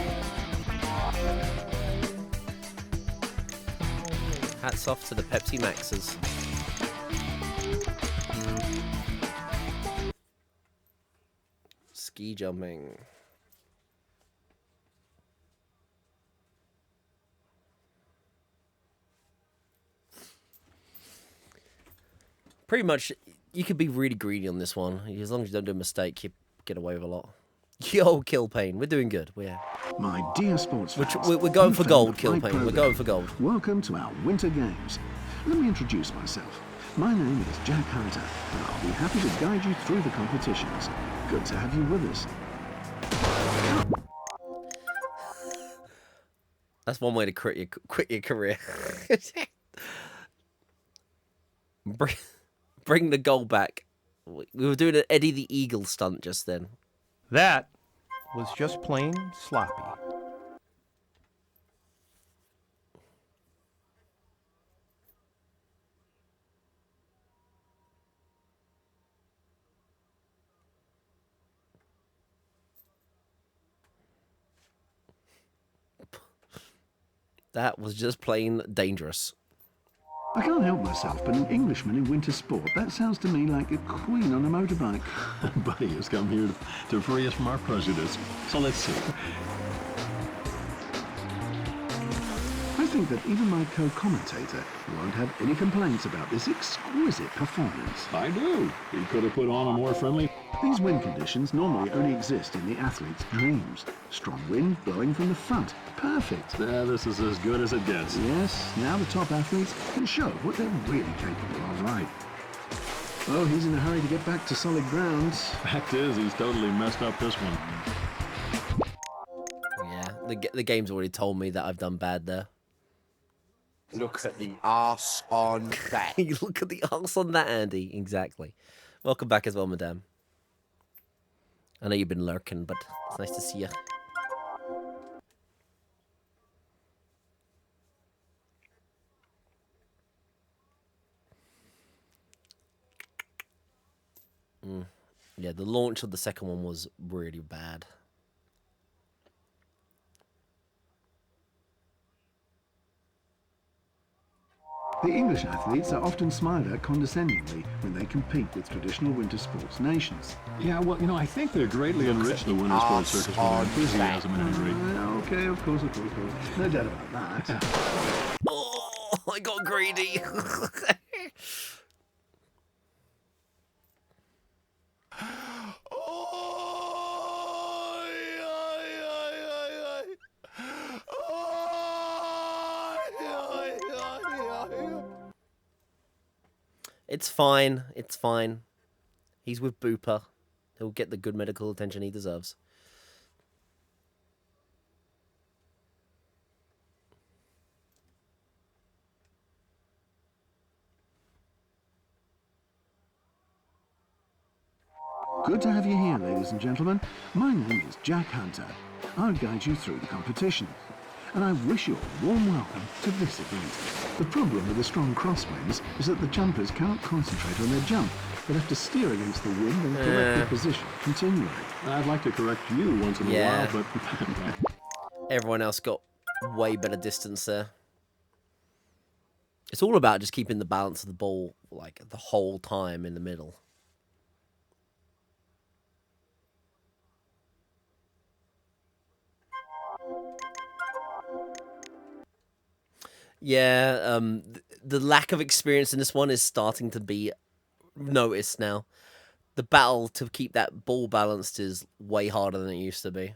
Hats off to the Pepsi Maxes. Ski jumping. Pretty much, you could be really greedy on this one. As long as you don't do a mistake, you get away with a lot. Yo, Kill Pain, we're doing good. We're My dear sports fans, we're going you for found gold, the Kill right Pain. We're program. going for gold. Welcome to our Winter Games. Let me introduce myself. My name is Jack Hunter, and I'll be happy to guide you through the competitions. Good to have you with us. That's one way to quit your career. Bring the goal back. We were doing an Eddie the Eagle stunt just then. That was just plain sloppy. That was just plain dangerous. I can't help myself, but an Englishman in winter sport, that sounds to me like a queen on a motorbike. Buddy has come here to free us from our prejudice. So let's see. I think that even my co-commentator won't have any complaints about this exquisite performance. I do. He could have put on a more friendly... These wind conditions normally only exist in the athlete's dreams. Strong wind blowing from the front. Perfect. This is as good as it gets. Yes, now the top athletes can show what they're really capable of. Right. Oh, he's in a hurry to get back to solid ground. Fact is, he's totally messed up this one. Yeah, the game's already told me that I've done bad there. Look at the arse on that. You look at the arse on that, Andy. Exactly. Welcome back as well, madame. I know you've been lurking, but it's nice to see you. Yeah, the launch of the second one was really bad. The English athletes are often smiled at condescendingly when they compete with traditional winter sports nations. Yeah, well, you know, I think they're greatly enriched the winter sports circus with their enthusiasm and energy. Okay, of course. No doubt about that. Oh, I got greedy. It's fine. It's fine. He's with Booper. He'll get the good medical attention he deserves. Good to have you here, ladies and gentlemen. My name is Jack Hunter. I'll guide you through the competition. And I wish you a warm welcome to this event. The problem with the strong crosswinds is that the jumpers can't concentrate on their jump. They'll have to steer against the wind and correct their position continually. I'd like to correct you once in a Yeah. while, but Everyone else got way better distance there. It's all about just keeping the balance of the ball like the whole time in the middle. Yeah, the lack of experience in this one is starting to be noticed now. The battle to keep that ball balanced is way harder than it used to be.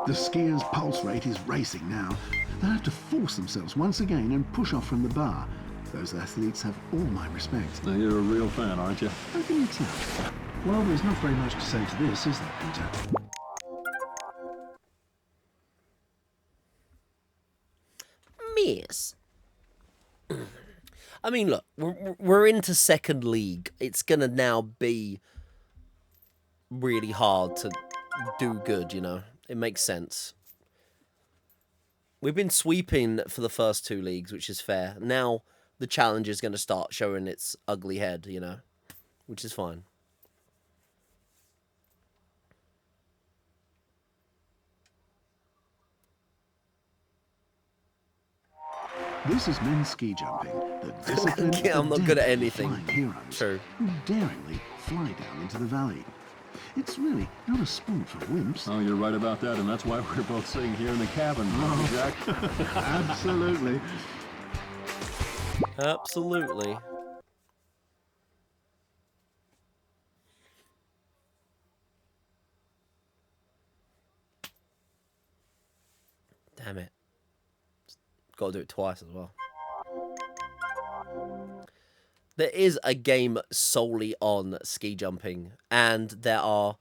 The skiers' pulse rate is racing now. They'll have to force themselves once again and push off from the bar. Those athletes have all my respect. now you're a real fan, aren't you? How can you tell? Well, there's not very much to say to this, is there, Peter? Miss. I mean, look, we're into second league. It's going to now be really hard to do good, you know. It makes sense. We've been sweeping for the first two leagues, which is fair. Now the challenge is going to start showing its ugly head, you know, which is fine. This is men's ski jumping. The discipline, Yeah, I'm not good at anything. flying heroes True. who daringly fly down into the valley. It's really not a sport for wimps. Oh, you're right about that, and that's why we're both sitting here in the cabin, Jack. Absolutely. Absolutely. Damn it. Got to do it twice as well. There is a game solely on ski jumping, and there are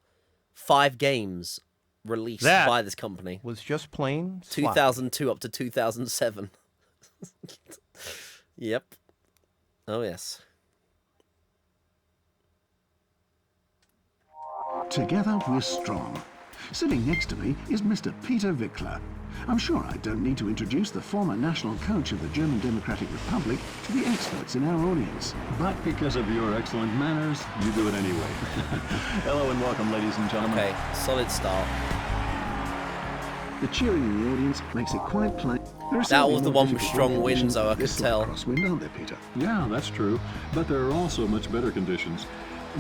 5 games released That by this company. was just plain slop. 2002 up to 2007. Yep. Oh, yes. Together we're strong. Sitting next to me is Mr. Peter Wickler. I'm sure I don't need to introduce the former national coach of the German Democratic Republic to the experts in our audience. But because of your excellent manners, you do it anyway. Hello and welcome, ladies and gentlemen. Okay, solid start. The cheering in the audience makes it quite plain. There are That certainly was the more one with difficult strong conditions winds, though, I than this could sort of tell. Crosswind, aren't there, Peter? Yeah, that's true. But there are also much better conditions.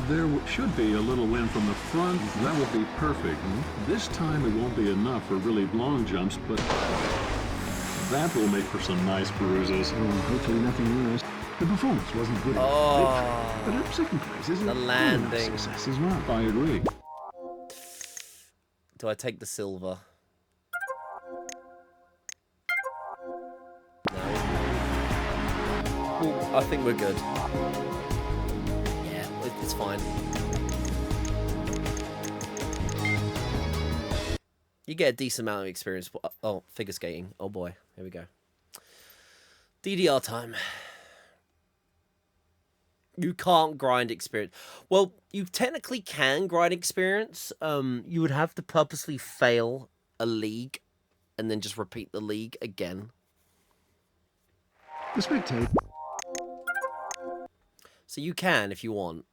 There should be a little wind from the front. That would be perfect. This time it won't be enough for really long jumps, but that will make for some nice bruises. Oh, hopefully nothing worse. The performance wasn't good enough, Oh, but a second place is a the good enough landing. success as well. I agree. Do I take the silver? No. Ooh, I think we're good. Yeah, it's fine. You get a decent amount of experience. Oh, figure skating. Oh boy, here we go. DDR time. You can't grind experience. Well, you technically can grind experience. You would have to purposely fail a league and then just repeat the league again. The spectator. So you can if you want.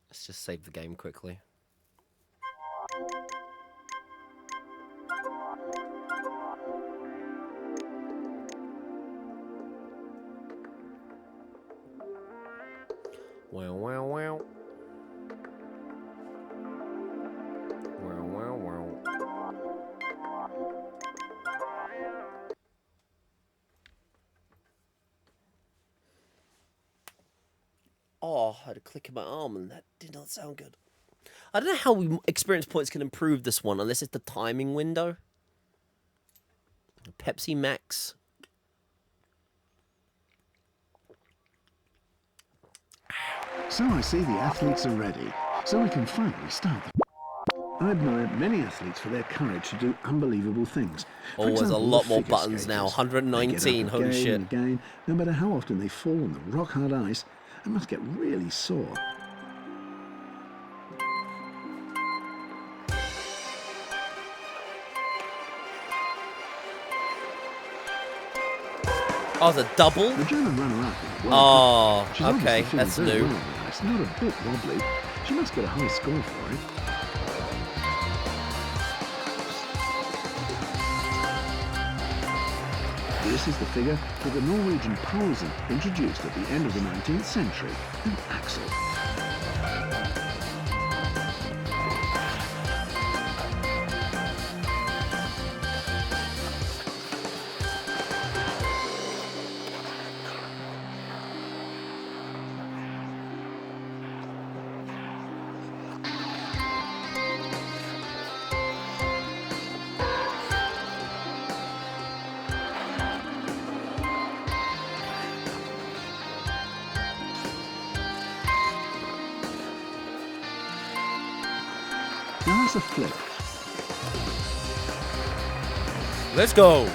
Let's just save the game quickly. Wow, wow, wow. Wow, wow, wow. Oh, I had a click in my arm and that did not sound good. I don't know how experience points can improve this one unless it's the timing window. Pepsi Max. So I see the athletes are ready. so we can finally start the... I admire many athletes for their courage to do unbelievable things. For There's a example, lot the more figure buttons now. skaters. They 119. get up Holy again shit. and again, no matter how often they fall on the rock-hard ice, and must get really sore. Oh, it's a double? The German runner-up in the World Oh, Cup. She's obviously okay. feeling That's very new. well on the ice, not a bit wobbly. She must get a high score for it. This is the figure that the Norwegian Poulsen introduced at the end of the 19th century, an axel. Now that's a flip. Let's go.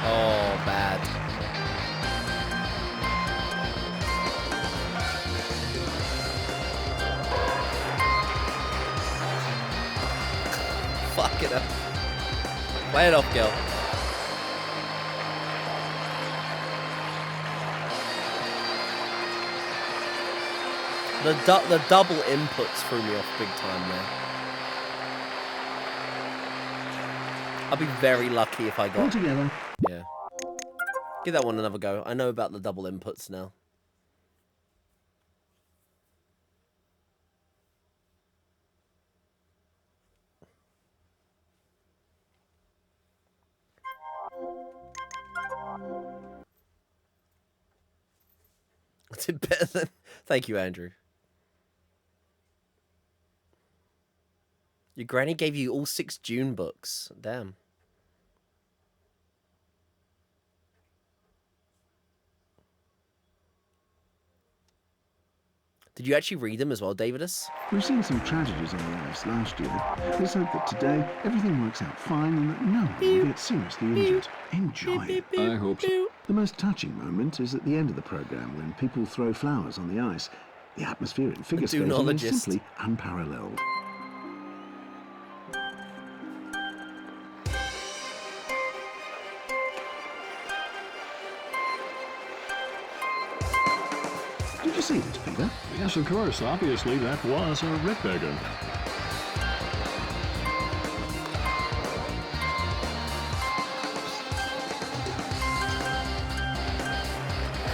Oh, bad. Fuck it up. Play it off, girl. The double inputs threw me off big time there. I'll be very lucky if I got... All together. Yeah. Give that one another go. I know about the double inputs now. I did better than... Thank you, Andrew. Your granny gave you all 6 June books. Damn. Did you actually read them as well, Davidus? We've seen some tragedies on the ice last year. Let's hope that today everything works out fine and that no one will get seriously injured. Enjoy. I hope so. The most touching moment is at the end of the programme when people throw flowers on the ice. The atmosphere in figure skating is Doonologist. simply unparalleled. Did you see this, Peter? Yes, of course. Obviously, that was a Rickbagger.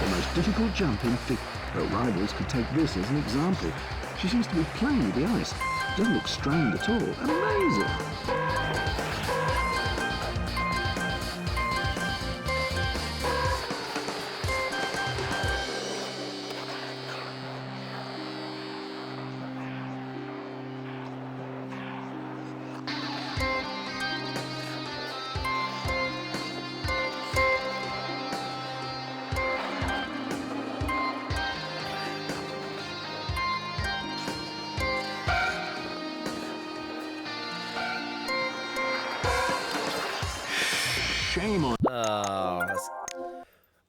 The most difficult jump in figure. Her rivals could take this as an example. She seems to be playing with the ice. Doesn't look strained at all. Amazing! Shame on... Oh,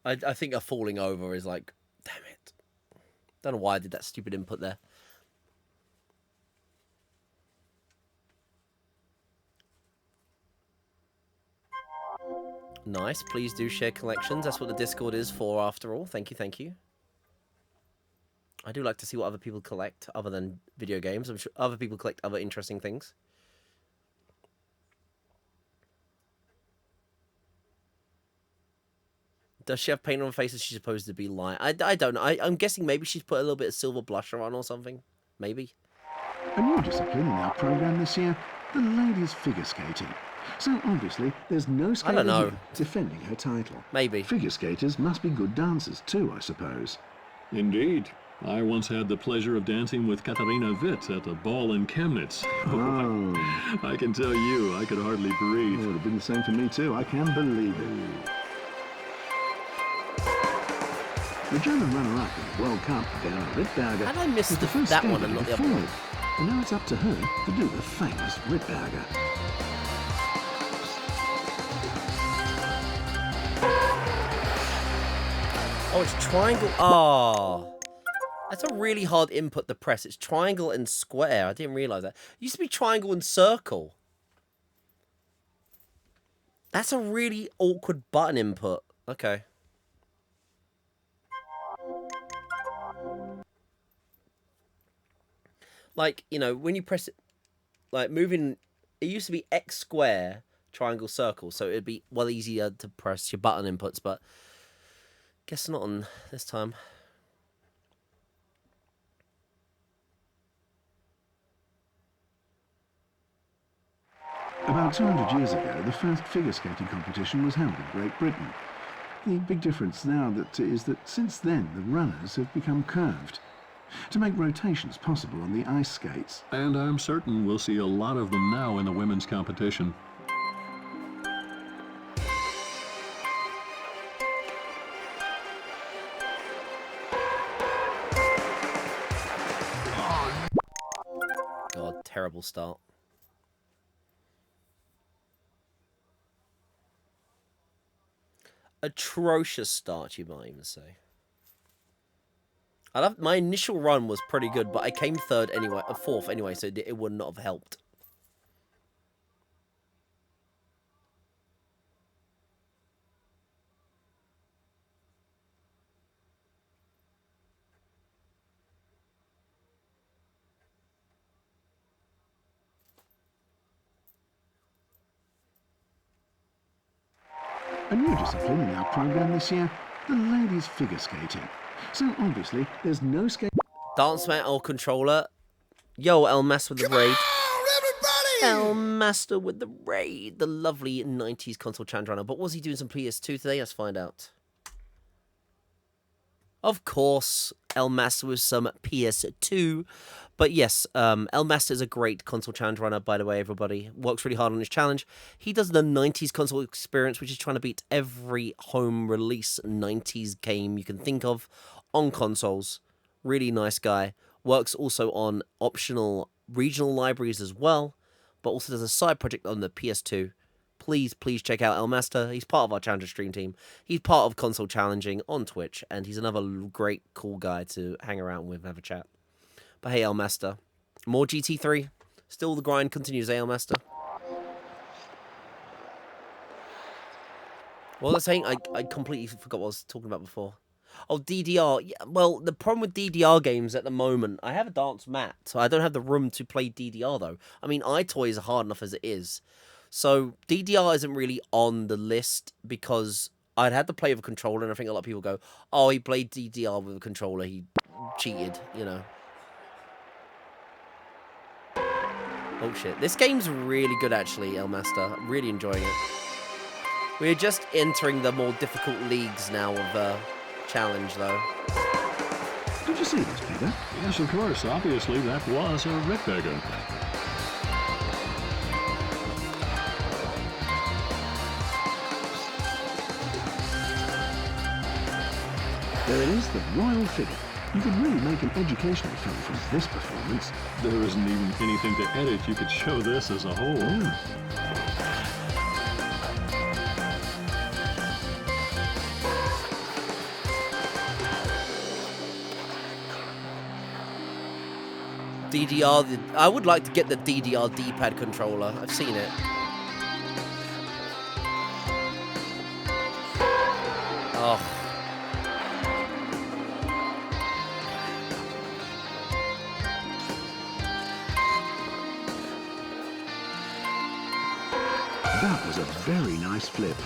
I think a falling over is like, damn it. Don't know why I did that stupid input there. Nice. Please do share collections. That's what the Discord is for, after all. Thank you, thank you. I do like to see what other people collect other than video games. I'm sure other people collect other interesting things. Does she have paint on her face? Is she supposed to be lying? I don't know. I'm guessing maybe she's put a little bit of silver blusher on or something. Maybe. A new discipline in our programme this year, the ladies figure skating. So obviously, there's no I skater don't know. here defending her title. Maybe. Figure skaters must be good dancers too, I suppose. Indeed. I once had the pleasure of dancing with Katharina Witt at a ball in Chemnitz. Oh, I can tell you, I could hardly breathe. it would have been the same for me too. I can believe it. The German runner-up in the World Cup, Diana Rittberger, And I missed was the first that one skater and not to the other fall. one. And now it's up to her to do the famous Rittberger. Oh, it's triangle. Oh. That's a really hard input to press. It's triangle and square. I didn't realize that. It used to be triangle and circle. That's a really awkward button input. Okay. Like, you know, when you press it, like moving, it used to be X square, triangle, circle. So it'd be well easier to press your button inputs, but guess not on this time. About 200 years ago, the first figure skating competition was held in Great Britain. The big difference now is that since then the runners have become curved to make rotations possible on the ice skates. And I'm certain we'll see a lot of them now in the women's competition. God, terrible start. Atrocious start, you might even say. My initial run was pretty good, but I came third anyway, fourth anyway, so it would not have helped. A new discipline in our program this year, the ladies figure skating. So obviously there's no skate. Dance mat or controller. Yo, El Master with the raid. El Master with the raid. The lovely 90s console challenge runner. But was he doing some PS2 today? Let's find out. Of course, El Master with some PS2. But yes, El Master is a great console challenge runner, by the way, everybody. Works really hard on his challenge. He does the 90s console experience, which is trying to beat every home release 90s game you can think of on consoles. Really nice guy. Works also on optional regional libraries as well, but also does a side project on the PS2. Please check out El Master. He's part of our Challenger stream team. He's part of Console Challenging on Twitch, and he's another great, cool guy to hang around with and have a chat. But hey, El Master. More GT3. Still the grind continues, El Master. What was I saying? I completely forgot what I was talking about before. Oh, DDR. Yeah, well, the problem with DDR games at the moment, I have a dance mat, so I don't have the room to play DDR, though. I mean, iToys are hard enough as it is. So DDR isn't really on the list because I'd had to play with a controller, and I think a lot of people go, oh, he played DDR with a controller, he cheated, you know. Oh, shit. This game's really good, actually, El Master. I'm really enjoying it. We're just entering the more difficult leagues now of challenge, though. Did you see this, Peter? Yes, of course. Obviously, that was a Rittberger. There it is, the royal figure. You could really make an educational film from this performance. There isn't even anything to edit. You could show this as a whole. DDR, I would like to get the DDR D-pad controller. I've seen it. Oh. That was a very nice flip.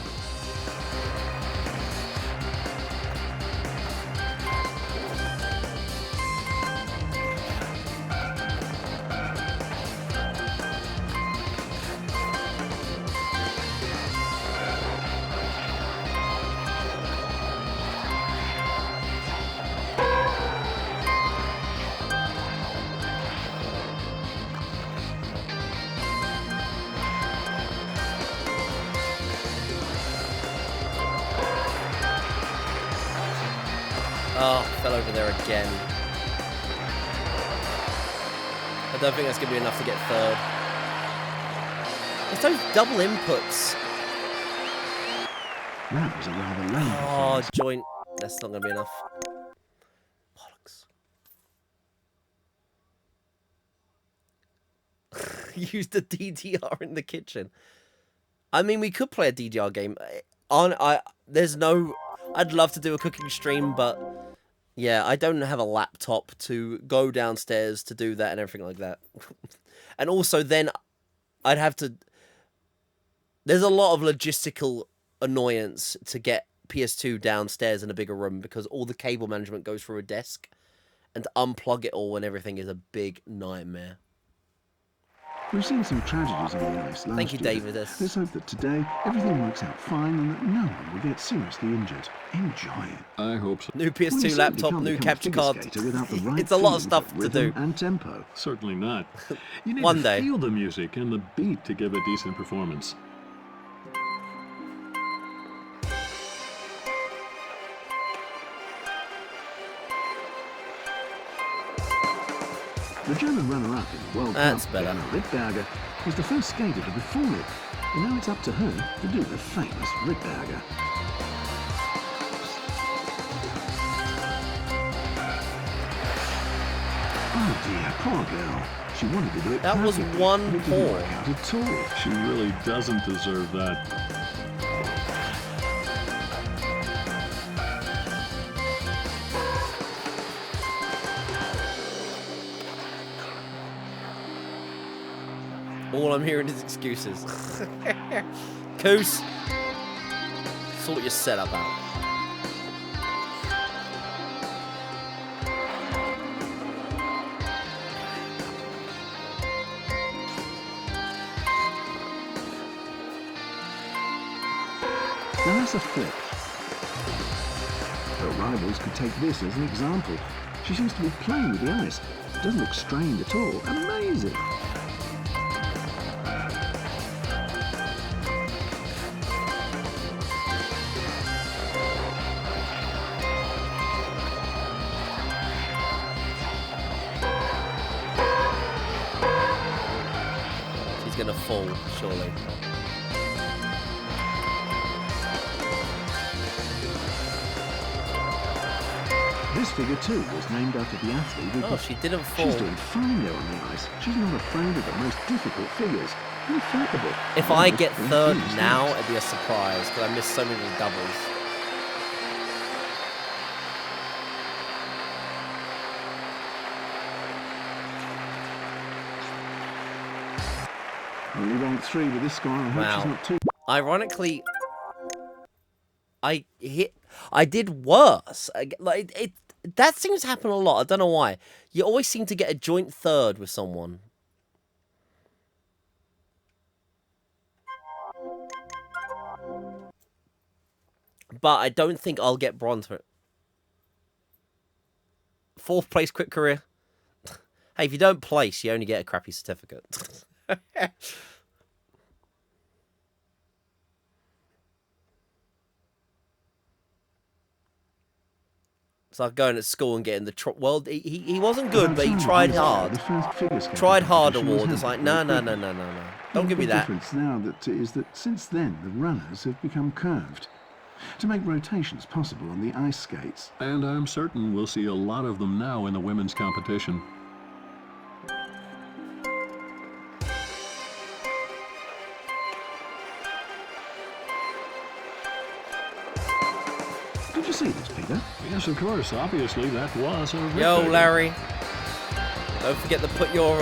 Oh, fell over there again. I don't think that's going to be enough to get third. It's those double inputs. That was a rather lame Oh, performance. joint. That's not going to be enough. Bollocks. Use the DDR in the kitchen. I mean, we could play a DDR game. There's no... I'd love to do a cooking stream, but... Yeah, I don't have a laptop to go downstairs to do that and everything like that. And also then I'd have to... There's a lot of logistical annoyance to get PS2 downstairs in a bigger room because all the cable management goes through a desk. And to unplug it all and everything is a big nightmare. We've seen some tragedies on the ice last Thank you, year. David. Let's hope that today everything works out fine and that no one will get seriously injured. Enjoy it. I hope so. New Well, you PS2 certainly laptop, can't new become a capture figure card. skater without the right It's a lot of feeling for stuff to rhythm do. and tempo. Certainly not. You need One to day. feel the music and the beat to give a decent performance. The German runner-up in the World That's Cup, better. Anna Rittberger, was the first skater to perform it. And now it's up to her to do the famous Rittberger. Oh dear, poor girl. She wanted to do it That was perfectly, one and it didn't pour. work out at all. She really doesn't deserve that. All I'm hearing is excuses. Coos, sort your setup out. Now that's a flip. Her rivals could take this as an example. She seems to be playing with the ice. Doesn't look strained at all. Amazing. She's gonna fall, surely. This figure too was named after the athlete who Oh, she didn't fall. She's doing fine there on the ice. She's not afraid of the most difficult figures. Infallible. If I get Almost third confused. now, it'd be a surprise because I missed so many doubles. Only ranked 3 with this score. I hope Wow. she's not too. Ironically, I did worse. Like it that seems to happen a lot. I don't know why. You always seem to get a joint third with someone. But I don't think I'll get bronze for it. 4th place, quick career. Hey, if you don't place, you only get a crappy certificate. It's like going at school and getting the... Well, he wasn't good, but he tried hard. The first figure skating Tried hard competition was award. It's held like, in no, no, Britain. no, no, no, no. Don't give me The that. difference now is that since then the runners have become curved to make rotations possible on the ice skates. And I'm certain we'll see a lot of them now in the women's competition. Did you see this, Peter? Yes, of course. Obviously, that was a Yo, Rittberger. Larry. Don't forget to put your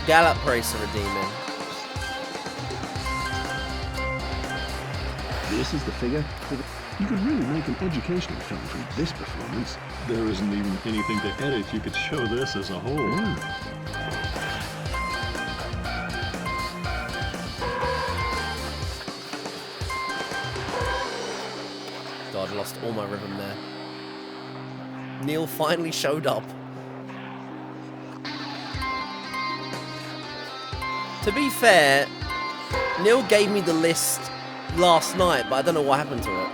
Gallop Racer redeem in. This is the figure. You could really make an educational film from this performance. There isn't even anything to edit. You could show this as a whole. Yeah. God, I lost all my rhythm there. Neil finally showed up. To be fair, Neil gave me the list last night, but I don't know what happened to it.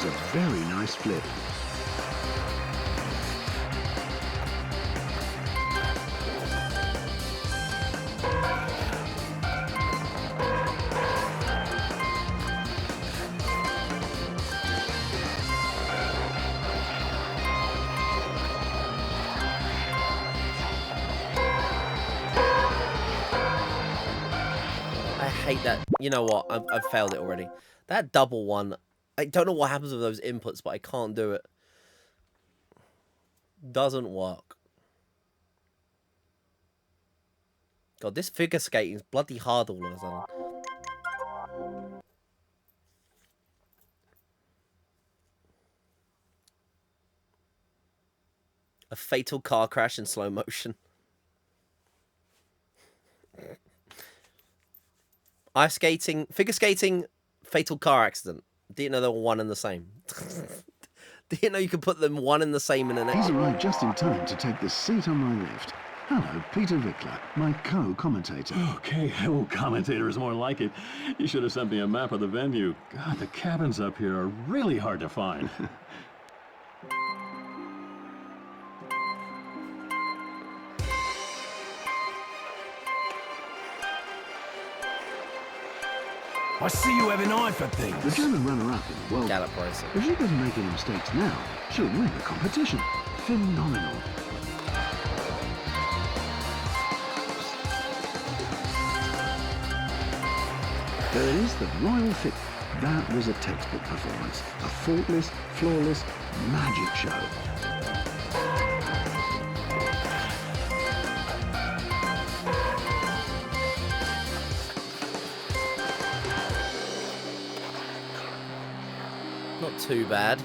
a very nice flip. I hate that. You know what? I've failed it already. That double one. I don't know what happens with those inputs, but I can't do it. Doesn't work. God, this figure skating is bloody hard all of a sudden. A fatal car crash in slow motion. Ice skating, figure skating, fatal car accident. Didn't know they were one and the same. Didn't know you could put them one and the same in an He's arrived just in time to take the seat on my left. Hello, Peter Vickler, my co-commentator. Okay, oh, commentator is more like it. You should have sent me a map of the venue. God, the cabins up here are really hard to find. I see you have an eye for The things. German runner-up in the World Gallop Cup. racer. If she doesn't make any mistakes now, she'll win the competition. Phenomenal. There it is, the Royal Fit. That was a textbook performance. A faultless, flawless, magic show. Not too bad.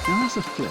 Now that's a flip.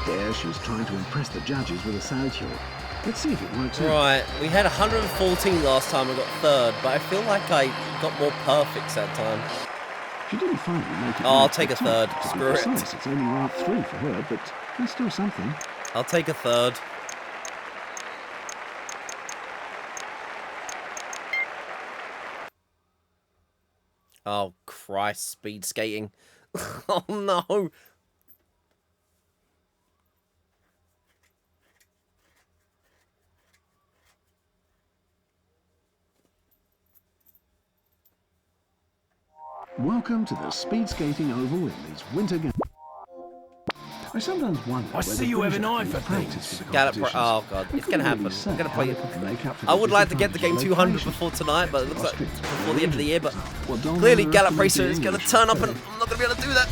There, she was trying to impress the judges with a salto. Let's see if it works out. Right, we had 114 last time I got third, but I feel like I got more perfects that time. She didn't finally make it. Oh, I'll to take the a third. top. To be Screw it. precise, it's only rank 3 for her, but that's still something. I'll take a third. Oh, Christ, speed skating. Oh, no. Welcome to the speed skating oval in these winter games. I sometimes wonder. I see you have an eye for things. Oh, God. It's going to happen. I'm going to play it. I would like to get the game 200 before tonight, but it looks like before the end of the year. But clearly, Gallop Racer is going to turn up, and I'm not going to be able to do that.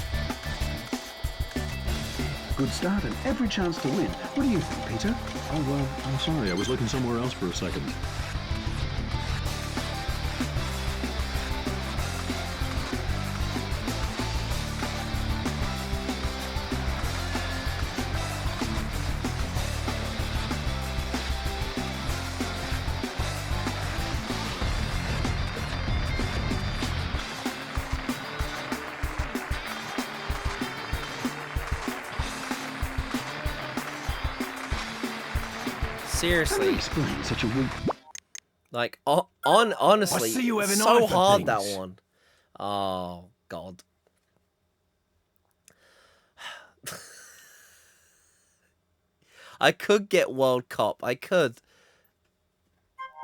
Good start and every chance to win. What do you think, Peter? Oh, well, I'm sorry. I was looking somewhere else for a second. Seriously. Explain such a weak. Like, honestly, I see you have an eye so for hard that things. one. Oh, God. I could get World Cup. I could.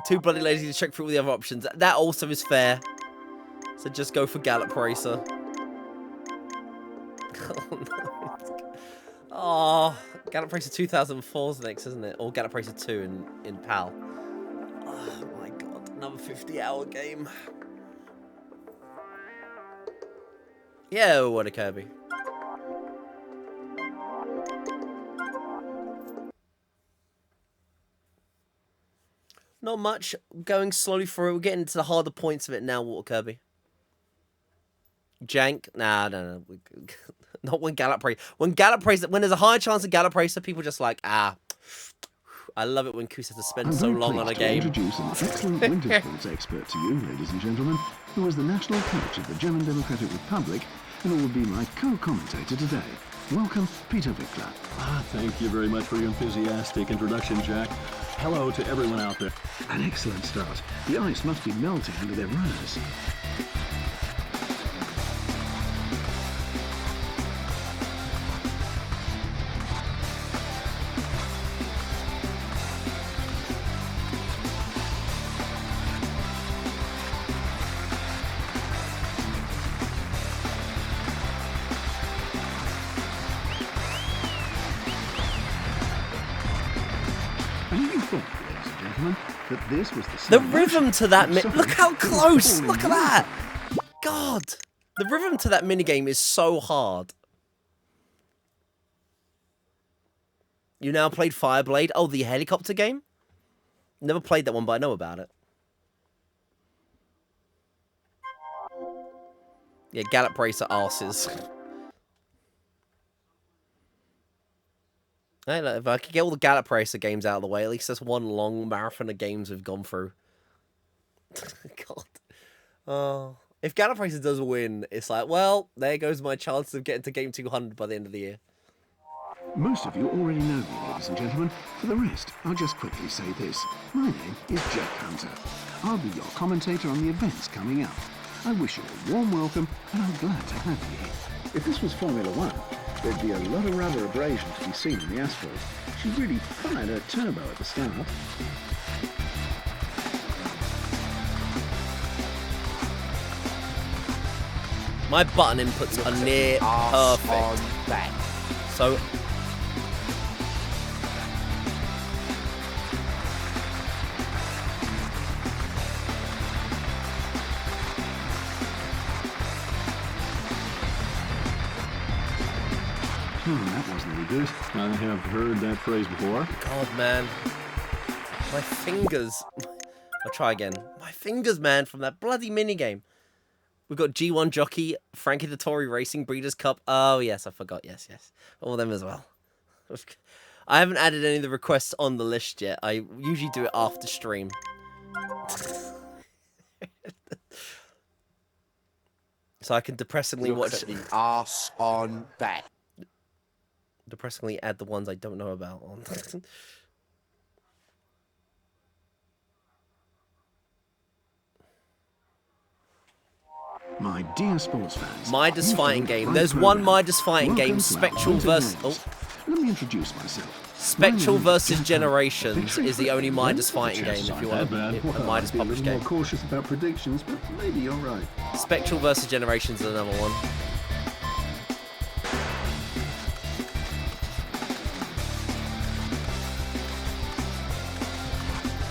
Too bloody lazy to check through all the other options. That also is fair. So just go for Gallop Racer. Oh, no. Oh, Gallop Racer 2004 is next, isn't it? Or Gallop Racer 2 in PAL. Oh, my Another 50-hour game. Yeah, what a Kirby. Not much. Going slowly through. We're getting to the harder points of it now, Water Kirby. Jank? Nah, no. Not when Gallop Racer. When there's a high chance of Gallop Racer, people just like, ah. I love it when Kus has to spend so long on a game. I'm introduce an excellent winter sports expert to you, ladies and gentlemen, who was the national coach of the German Democratic Republic and who will be my co-commentator today. Welcome, Peter Wickler. Thank you very much for your enthusiastic introduction, Jack. Hello to everyone out there. An excellent start. The ice must be melting under their runners. That this was the rhythm to that look how close! Look at that! God! The rhythm to that minigame is so hard. You now played Fireblade? Oh, the helicopter game? Never played that one, but I know about it. Yeah, Gallop Racer arses. Hey, look, if I could get all the Gallop Racer games out of the way, at least there's one long marathon of games we've gone through. God. Oh. If Gallop Racer does win, it's like, well, there goes my chance of getting to Game 200 by the end of the year. Most of you already know me, ladies and gentlemen. For the rest, I'll just quickly say this. My name is Jack Hunter. I'll be your commentator on the events coming up. I wish you a warm welcome, and I'm glad to have you here. If this was Formula One, there'd be a lot of rubber abrasion to be seen in the asphalt. She really fired her turbo at the start. My button inputs are near perfect. So... That wasn't any good. I have heard that phrase before. God, man. My fingers. I'll try again. My fingers, man, from that bloody minigame. We've got G1 Jockey, Frankie the Tory Racing, Breeders' Cup. Oh, yes, I forgot. Yes. All of them as well. I haven't added any of the requests on the list yet. I usually do it after stream. So I can depressingly watch... the arse on that. Depressingly add the ones I don't know about on. My dear sports fans. Midas fighting game. There's one Midas fighting game, Spectral versus... Oh. Let me introduce myself. Spectral versus Generations is the only Midas fighting game if you want a Midas published game. I'm more cautious about predictions, but maybe you're right. Spectral versus Generations is another one.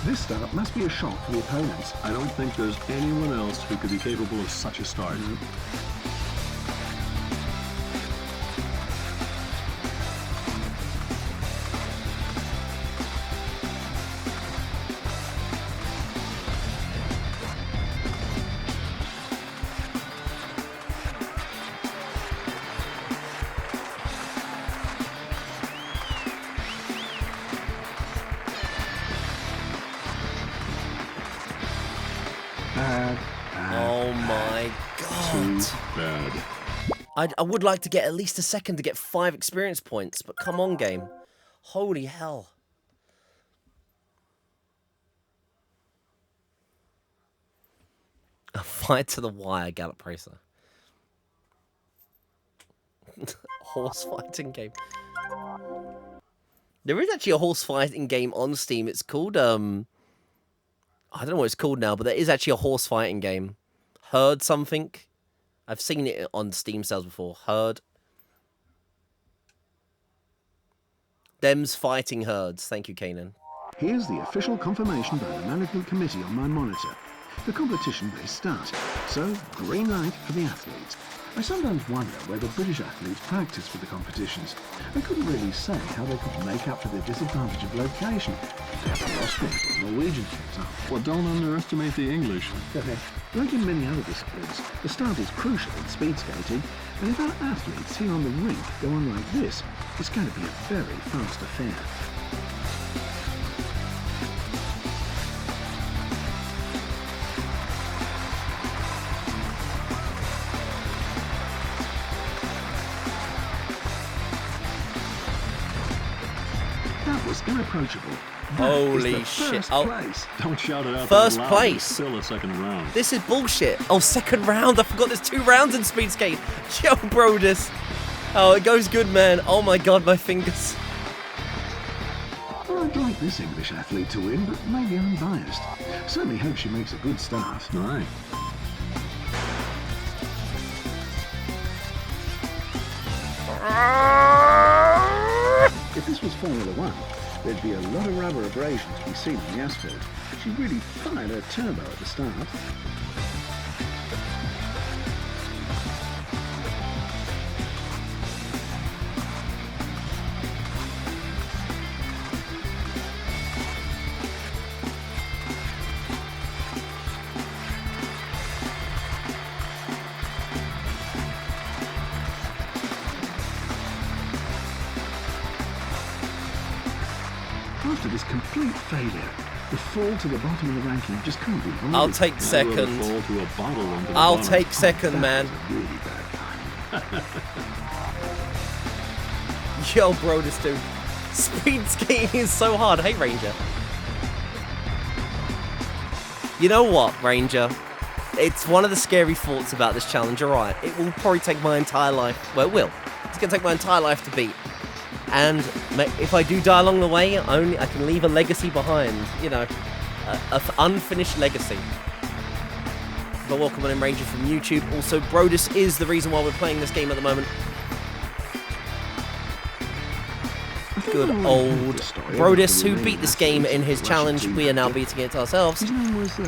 This start must be a shock for the opponents. I don't think there's anyone else who could be capable of such a start. Oh my god. Too bad. I would like to get at least a second to get 5 experience points, but come on, game. Holy hell. A fight to the wire, Gallop Racer. Horse fighting game. There is actually a horse fighting game on Steam. It's called, I don't know what it's called now, but there is actually a horse fighting game. Herd something. I've seen it on Steam sales before. Herd. Them's fighting herds. Thank you, Kanan. Here's the official confirmation by the management committee on my monitor. The competition may start, so green light for the athletes. I sometimes wonder where the British athletes practice for the competitions. I couldn't really say how they could make up for the disadvantage of location. The Austrians or Norwegians, for example. Well, don't underestimate the English. Like in many other disciplines, the start is crucial in speed skating, and if our athletes here on the rink go on like this, it's going to be a very fast affair. That was irreproachable. That Holy is the shit. first Oh. place. Don't shout it out. First that loud. place. It's still a second round. This is bullshit. Oh, second round. I forgot there's 2 rounds in speed skate. Yo, Brodus. Oh, it goes good, man. Oh my god, my fingers. Well, I'd like this English athlete to win, but maybe I'm biased. Certainly hope she makes a good start. All right. If this was Formula One, there'd be a lot of rubber abrasion to be seen on the asphalt. She really fired her turbo at the start. After this complete failure, the fall to the bottom of the ranking just can't be avoided. I'll take I'd rather second. fall to a bottle into the I'll bottom. take second, man. Really bad time. Yo, Brodus, dude. Speed skating is so hard. Hey, Ranger. You know what, Ranger? It's one of the scary thoughts about this challenge. You're right. It will probably take my entire life. Well, it will. It's going to take my entire life to beat. And if I do die along the way, I can leave a legacy behind. You know, an unfinished legacy. But welcome on in, Ranger from YouTube. Also, Brodus is the reason why we're playing this game at the moment. Good old Brodus, who beat this game in his challenge. We are now beating it ourselves. His name was, I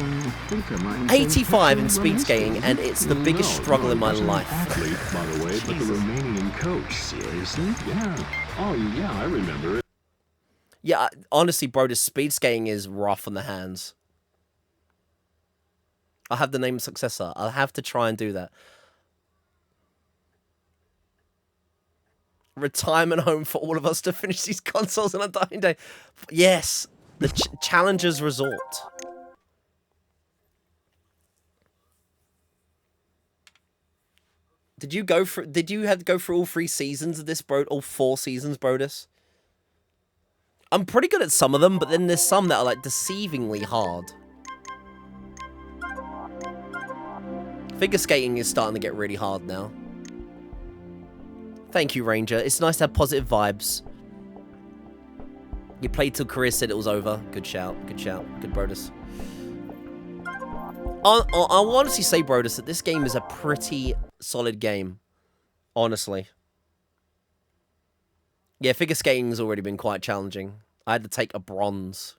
think I might 85 in speed skating, and it's the biggest struggle in my life. Athlete, by the way, but the Romanian coach. Seriously? Yeah. Oh, yeah, I remember it. Yeah, honestly, Brodus, speed skating is rough on the hands. I'll have the name successor. I'll have to try and do that. Retirement home for all of us to finish these consoles on a dying day. Yes, the Challengers Resort. Did you go for? Did you have to go through all 3 seasons of this, bro? All 4 seasons, Brodus? I'm pretty good at some of them, but then there's some that are like deceivingly hard. Figure skating is starting to get really hard now. Thank you, Ranger. It's nice to have positive vibes. You played till career said it was over. Good shout. Good shout. Good, Brodus. I'll honestly say, Brodus, that this game is a pretty solid game. Honestly. Yeah, figure skating has already been quite challenging. I had to take a bronze.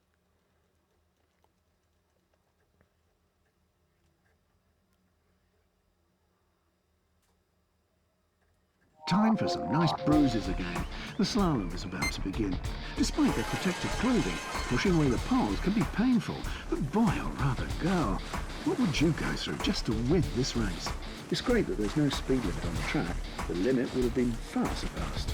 Time for some nice bruises again. The slalom is about to begin. Despite their protective clothing, pushing away the poles can be painful, but boy, oh rather girl, what would you go through just to win this race? It's great that there's no speed limit on the track. The limit would have been far surpassed.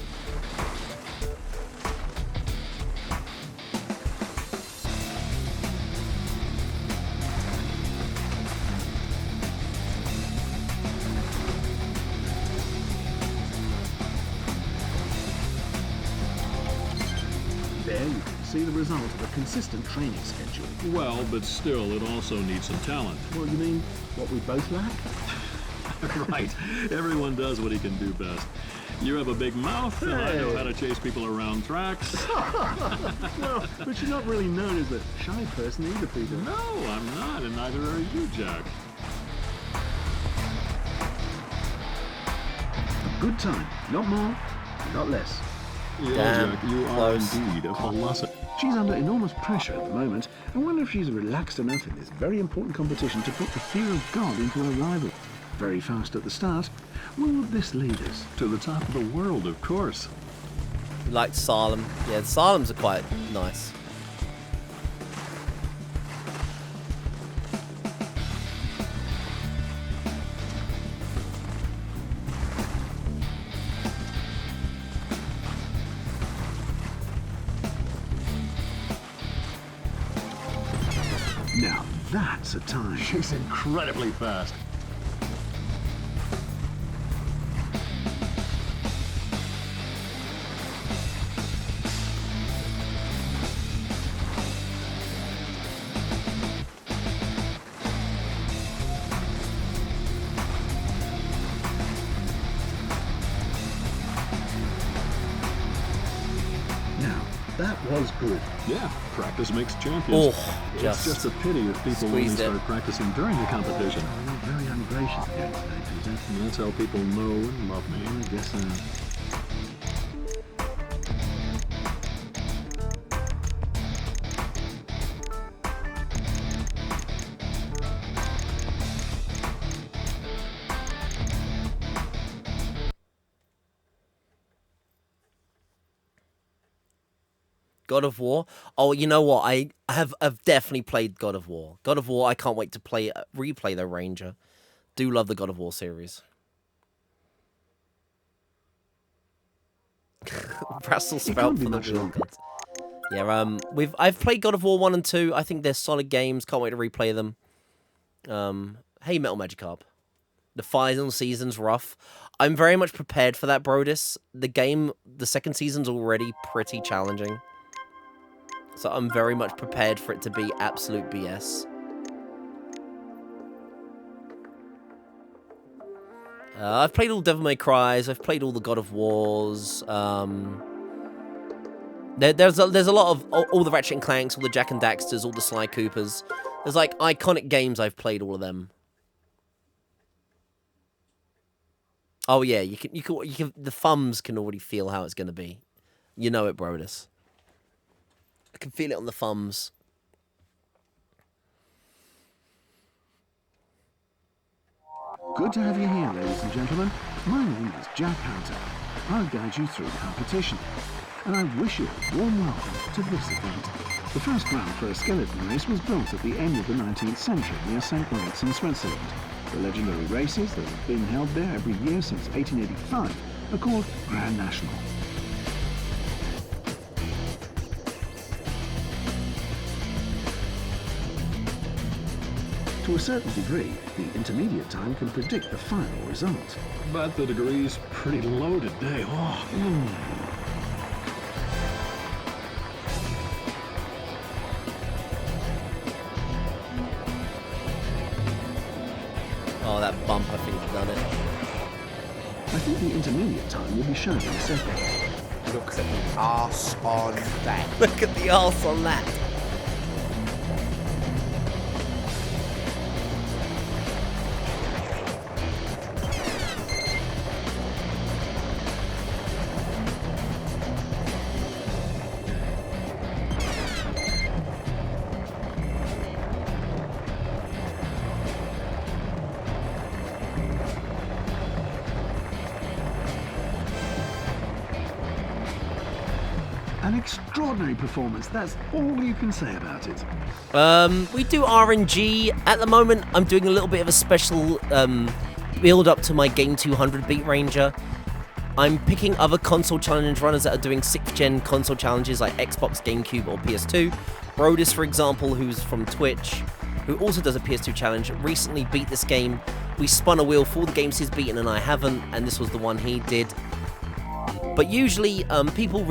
There you can see the result of a consistent training schedule. Well, but still, it also needs some talent. Well, you mean what we both lack? Right. Everyone does what he can do best. You have a big mouth, and I know how to chase people around tracks. Well, but you're not really known as a shy person either, Peter. No, I'm not, and neither are you, Jack. A good time, not more, not less. Yeah, Damn, Jack, you are close. indeed a philosopher. She's under enormous pressure at the moment. I wonder if she's relaxed enough in this very important competition to put the fear of God into her rival. Very fast at the start. Where would this lead us? To the top of the world, of course. Like Salem. Yeah, the Salems are quite nice. Now that's a time. She's incredibly fast. Now, that was good. Yeah, practice makes champions. Oh, It's just a pity if people only squeezed it. start practicing during the competition. You're very ungracious again today, Peter. And that's how people know and love me. I guess God of War. Oh, you know what? I've definitely played God of War. God of War. I can't wait to replay the Ranger. Do love the God of War series. Brussels It sprout can't be for the much wheel longer. cuts. Yeah, I've played God of War 1 and 2. I think they're solid games. Can't wait to replay them. Hey, Metal Magikarp. The final season's rough. I'm very much prepared for that, Brodus. The second season's already pretty challenging. So I'm very much prepared for it to be absolute BS. I've played all Devil May Cries. I've played all the God of Wars. There's a lot of all the Ratchet and Clanks, all the Jak and Daxters, all the Sly Coopers. There's like iconic games. I've played all of them. Oh yeah, you can. The thumbs can already feel how it's gonna be. You know it, Brodus. I can feel it on the thumbs. good to have you here, ladies and gentlemen. My name is Jack Hunter. I'll guide you through the competition. And I wish you a warm welcome to this event. The first ground for a skeleton race was built at the end of the 19th century near St. Moritz in Switzerland. The legendary races that have been held there every year since 1885 are called Grand National. To a certain degree, the intermediate time can predict the final result. But the degree's pretty low today. Oh. Oh, that bump, I think, has done it. I think the intermediate time will be shown in a second. Look at the arse on that. Look at the arse on that. An extraordinary performance, that's all you can say about it. We do RNG. At the moment, I'm doing a little bit of a special build up to my Game 200 beat Ranger. I'm picking other console challenge runners that are doing 6th gen console challenges like Xbox, GameCube, or PS2. Brodus, for example, who's from Twitch, who also does a PS2 challenge, recently beat this game. We spun a wheel for all the games he's beaten and I haven't, and this was the one he did. But usually, people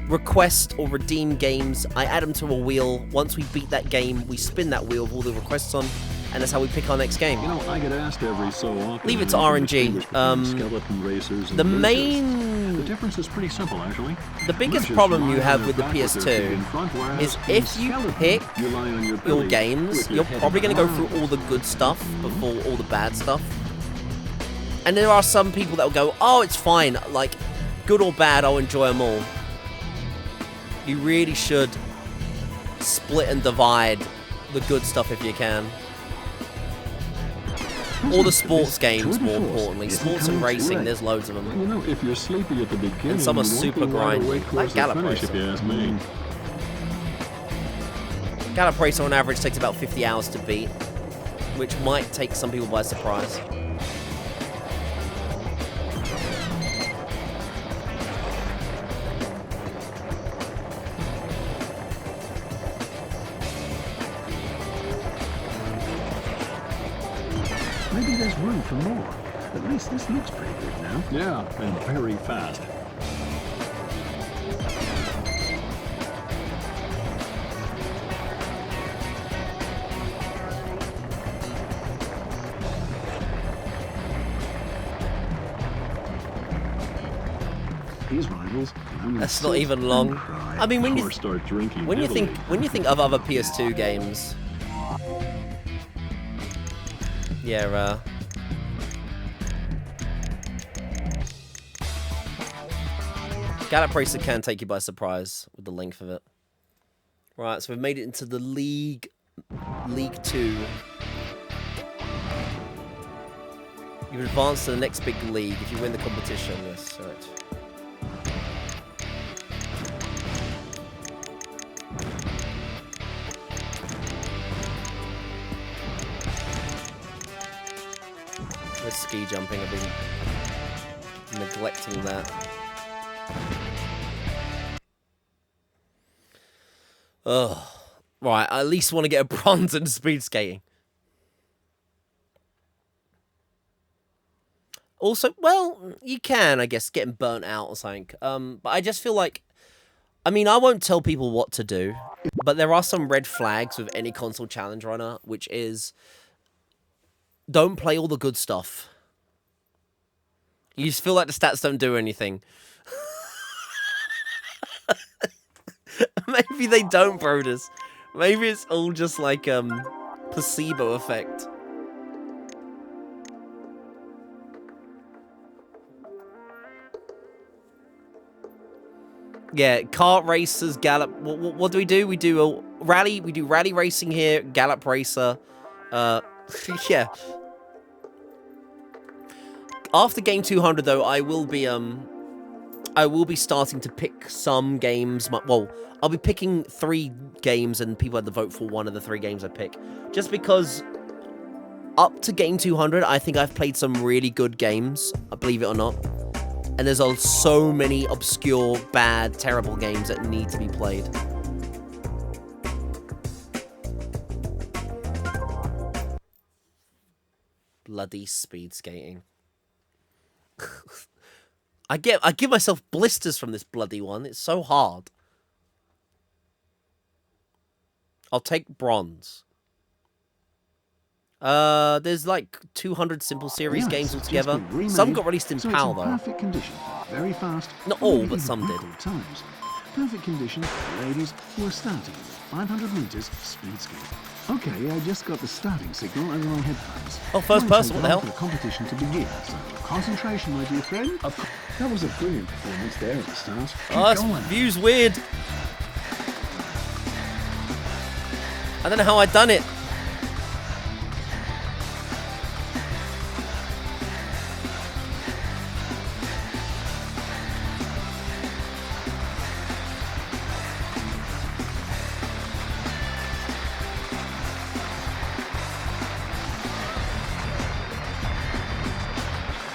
request or redeem games. I add them to a wheel. Once we beat that game, we spin that wheel with all the requests on, and that's how we pick our next game. You know, I get asked every so often. Leave it to how you RNG. distinguish between skeleton racers and The ninjas. The difference is pretty simple, actually. The biggest Ninjas problem lie you on have their with the back with their feet in PS2 front, whereas is in if you skeleton, pick you lie on your your belly games, with your you're head probably going to go down. through all the good stuff before all the bad stuff. And there are some people that will go, oh, it's fine. Like, good or bad, I'll enjoy them all. You really should split and divide the good stuff if you can. Or the sports games, more importantly. Sports and racing, there's loads of them. You know, if you're sleepy at the beginning, And some are you won't super be wide grindy, awake towards like the Gallop finish, if Racer. you ask me. Gallop Racer on average takes about 50 hours to beat, which might take some people by surprise. Maybe there's room for more. At least this looks pretty good now. Yeah, and very fast. His rivals can only That's not sit even and long. cry. I mean, Or start drinking when you heavily. think of other PS2 games, yeah, Gallop Racer can take you by surprise with the length of it. Right, so we've made it into the League 2. You've advanced to the next big league if you win the competition. Yes, right. With ski jumping, I've been neglecting that. Ugh. Right, I at least want to get a bronze in speed skating. Also, well, you can, I guess, getting burnt out or something. But I just feel like, I mean, I won't tell people what to do, but there are some red flags with any console challenge runner, which is, don't play all the good stuff. You just feel like the stats don't do anything. Maybe they don't, Brodus. Maybe it's all just like placebo effect. Yeah, kart racers, Gallop. What do? We do a rally. We do rally racing here. Gallop Racer. Yeah. After game 200, though, I will be starting to pick some games. Well, I'll be picking 3 games, and people had to vote for one of the 3 games I pick. Just because up to game 200, I think I've played some really good games, believe it or not. And there's so many obscure, bad, terrible games that need to be played. Bloody speed skating. I give myself blisters from this bloody one. It's so hard. I'll take bronze. There's like 200 Simple Series games altogether. Some got released in PAL though. Perfect condition, very fast. Not all, maybe but even some did. record Times. Perfect condition for ladies who are starting 500 meters speed skiing. Okay, I just got the starting signal over my headphones. Oh, first Won't person, take what the long hell? for the competition to begin, so concentration, my dear friend. That was a brilliant performance there at the start. Oh, this view's weird. I don't know how I done it.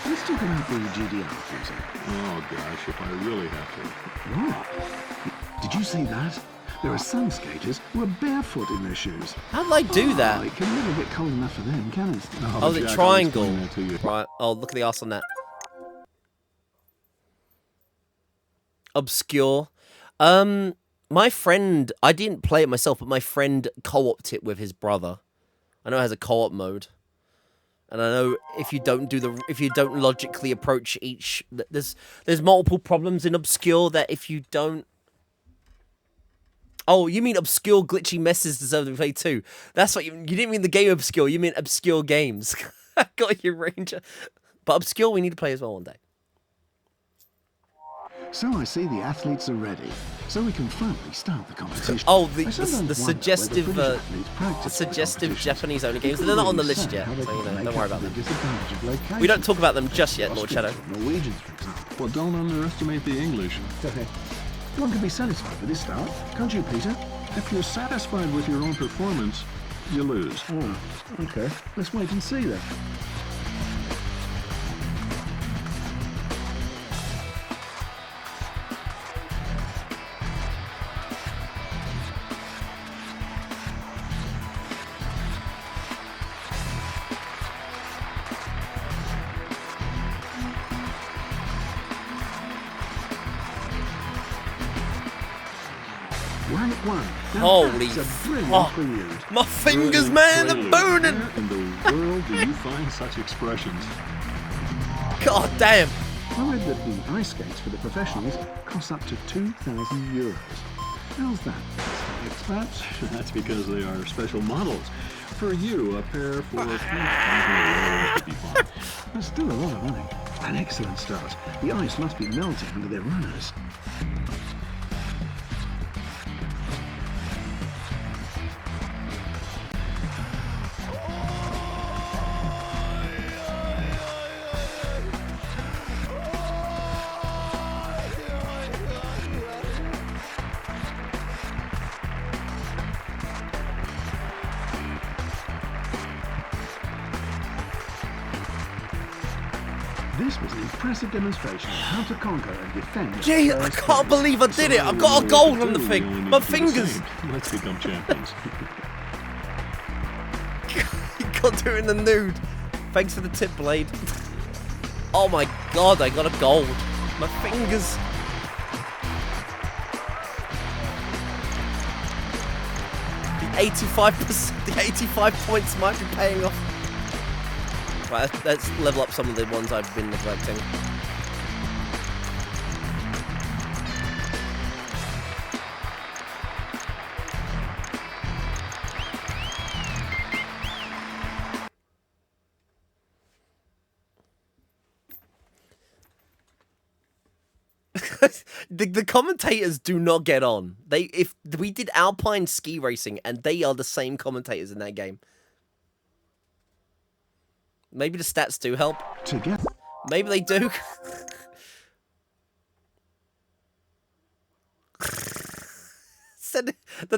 Let's talk about the GDR for a second. Oh, gosh, if I really have to. What? Did you see that? There are some skaters who are barefoot in their shoes. How did I do that? It can never get cold enough for them, can it? Oh, the Jack, I'll triangle. explain that to you. Right. Oh, look at the ass on that. Obscure. My friend, I didn't play it myself, but my friend co-opted it with his brother. I know it has a co-op mode. And I know if you don't logically approach each, there's multiple problems in Obscure that if you don't. Oh, you mean obscure glitchy messes deserve to be played too? That's what you didn't mean the game Obscure. You meant obscure games. I got you, Ranger. But Obscure we need to play as well one day. So I see the athletes are ready. So we can finally start the competition. Oh, I sometimes wonder whether suggestive, British athletes practice for the suggestive competitions. Japanese only It games. could They're not on the really list say yet, how they so you can know, make don't worry up about for them. the disadvantage of location. We don't talk about them just yet, Lord Shadow. Austrians, Norwegians, for example. Well, don't underestimate the English. One can be satisfied with this start, can't you, Peter? If you're satisfied with your own performance, you lose. Oh, okay. Let's wait and see then. Rank 1. Now Holy that's a brilliant fuck. prelude. My fingers, man, they're burning. Where in the world do you find such expressions? God damn. I read that the ice skates for the professionals cost up to €2,000. How's that? Expats? That's because they are special models. For you, a pair for €3,000 would be fine. That's still a lot of money. An excellent start. The ice must be melting under their runners. This was an impressive demonstration of how to conquer and defend. Gee, I can't believe I did it. I've got a gold on the We only thing. need My to do the fingers. same. Let's become champions. You can't do it in the nude. Thanks for the tip, Blade. Oh my god, I got a gold. My fingers. The 85%, the 85 points might be paying off. Right, let's level up some of the ones I've been neglecting. The commentators do not get on. If we did Alpine ski racing, and they are the same commentators in that game. Maybe the stats do help. Together. Maybe they do. Said I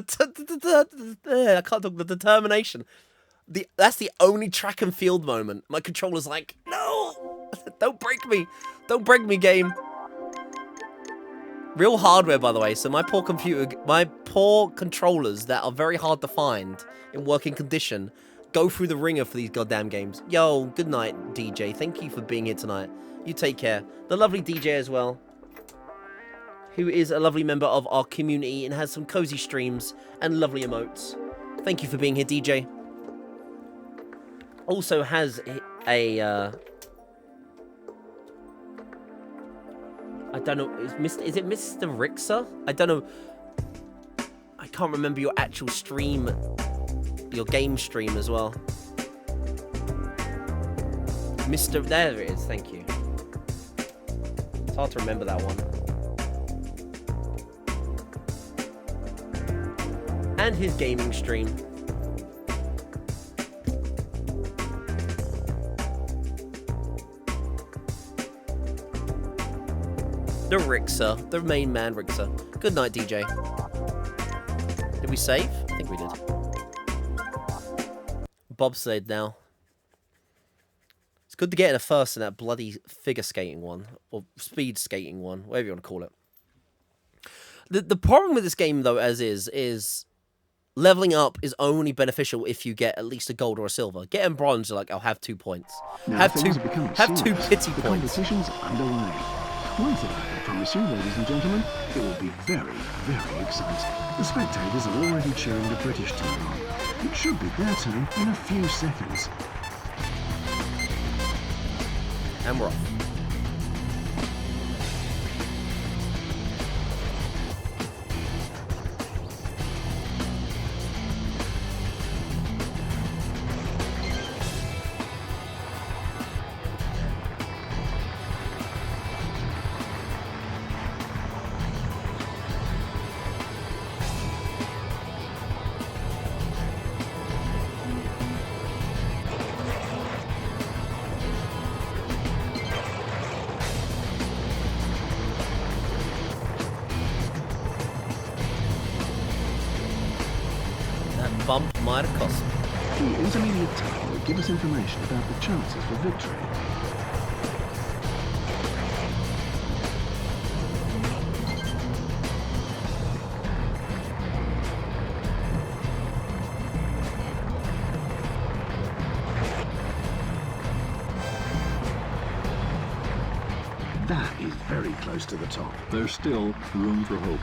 can't talk. The determination. That's the only track and field moment. My controller's like, no, don't break me, don't break me, game. Real hardware, by the way. So my poor controllers that are very hard to find in working condition go through the ringer for these goddamn games. Yo, good night, DJ. Thank you for being here tonight. You take care. The lovely DJ as well, who is a lovely member of our community and has some cozy streams and lovely emotes. Thank you for being here, DJ. Also has a I don't know, is it Mr. Rixer? I don't know. I can't remember your actual stream, your game stream as well. There it is, thank you. It's hard to remember that one. And his gaming stream. The Rixer, the main man Rixer. Good night, DJ. Did we save? I think we did. Bob saved now. It's good to get in a first in that bloody figure skating one, or speed skating one, whatever you want to call it. The problem with this game, though, as is leveling up is only beneficial if you get at least a gold or a silver. Getting bronze, you're like, I'll have 2 points. Now, have things two are becoming pity serious. points. The competition's underway. One thing I can promise you, ladies and gentlemen, it will be very, very exciting. The spectators are already cheering the British team on. It should be their turn in a few seconds. And we're off. bump might have cost me. The intermediate tile will give us information about the chances for victory. That is very close to the top. There's still room for hope.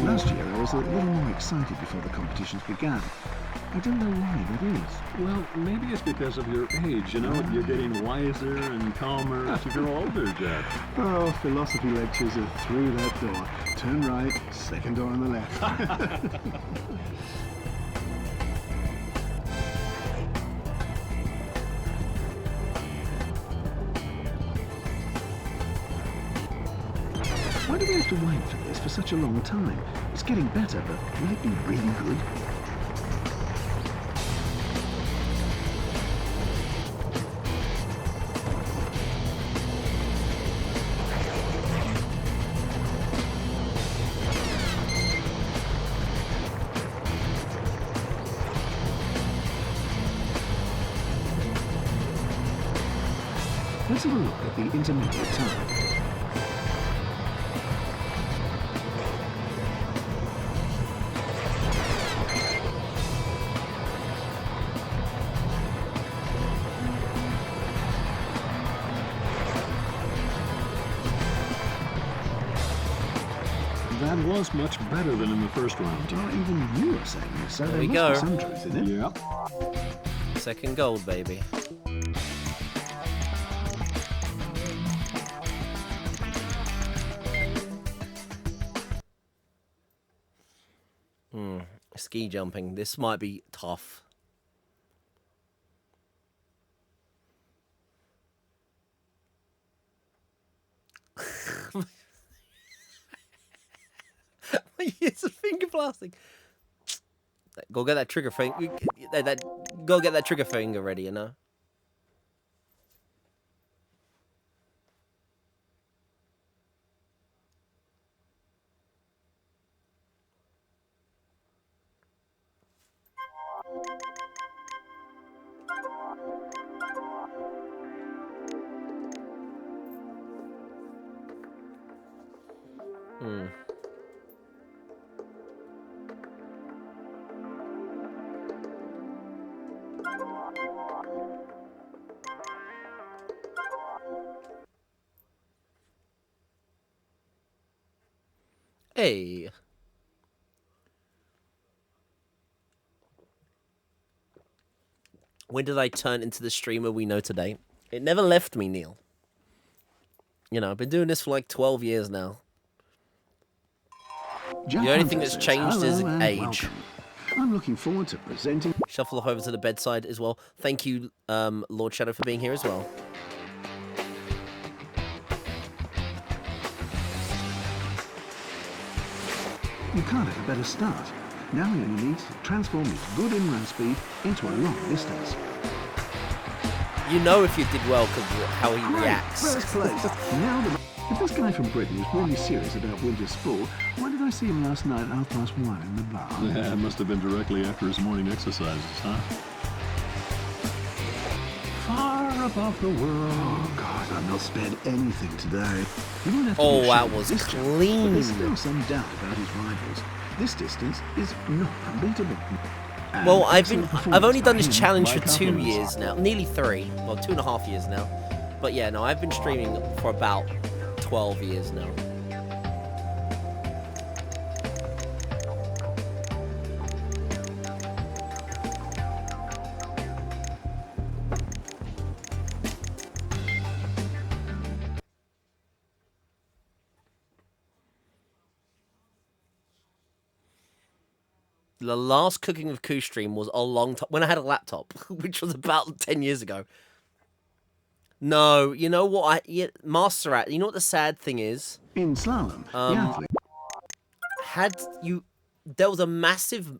Last year I was a little more excited before the competitions began. I don't know why that is. Well, maybe it's because of your age, you know? You're getting wiser and calmer as you grow older, Jack. Oh, philosophy lectures are through that door. Turn right, second door on the left. Why do we have to wait for this for such a long time? It's getting better, but will it be really good? Let's have a look at the intermediate time. That was much better than in the first round. Well, even you are saying this, so there we must go. be some truth in it. Yep. Second gold, baby. Ski jumping. This might be tough. It's a finger blasting. Go get that trigger finger. Go get that trigger finger ready, you know. Hey. When did I turn into the streamer we know today? It never left me, Neil. You know, I've been doing this for like 12 years now. Jack The only Hunter thing that's says, changed is "Hello and age." welcome. I'm looking forward to presenting. Shuffle off over to the bedside as well. Thank you, Lord Shadow, for being here as well. You can't have a better start. Now he only needs to transform his good in-run speed into a long distance. You know if you did well because how he Great, reacts. first place. If this guy from Britain is really serious about winter sport, why did I see him last night at 1:30 in the bar? Yeah, it must have been directly after his morning exercises, huh? Far above the world. Oh God, I've not spared anything today. You won't have to Oh, be that ashamed was of this job, clean. But there's still some doubt about his rivals. This distance is not unbeatable. And Well, I've excellent only performance done by this him. challenge for My 2 compliments. years now, nearly 3, well 2.5 years now. But yeah, no, I've been streaming for about 12 years now. The last Cooking with Koo stream was a long time when I had a laptop, which was about 10 years ago. No, you know what? Master at. You know what the sad thing is? In slalom, the athlete There was a massive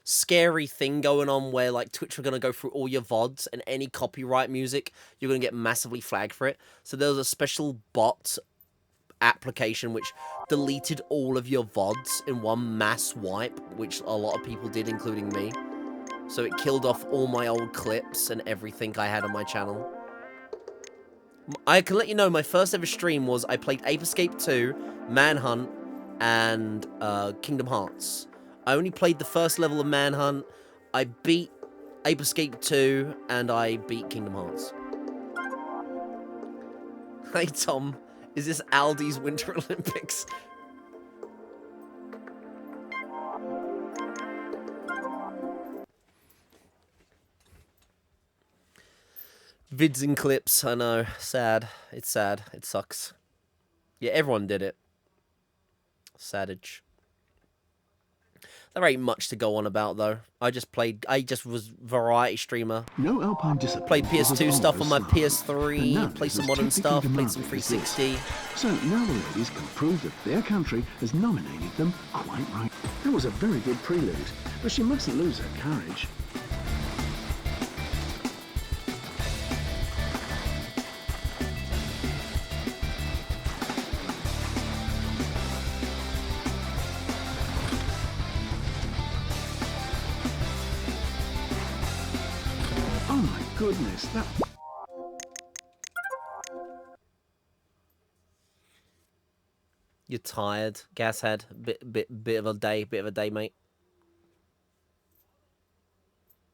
scary thing going on where like Twitch were gonna go through all your VODs and any copyright music, you're gonna get massively flagged for it. So there was a special bot application which deleted all of your VODs in one mass wipe, which a lot of people did, including me. So it killed off all my old clips and everything I had on my channel. I can let you know my first ever stream was I played Ape Escape 2, Manhunt, and Kingdom Hearts. I only played the first level of Manhunt. I beat Ape Escape 2, and I beat Kingdom Hearts. Hey Tom, is this Aldi's Winter Olympics? Vids and clips, I know. Sad. It's sad. It sucks. Yeah, everyone did it. Savage. There ain't much to go on about, though. I just was variety streamer. No Alpine discipline. Played is as PS2 old stuff as on my slalom, and PS3, none played is some as modern technically stuff, played some demanding as this. 360. So now the ladies can prove that their country has nominated them quite right. That was a very good prelude, but she mustn't lose her courage. Oh my goodness, that... You're tired, gashead. Bit of a day, mate.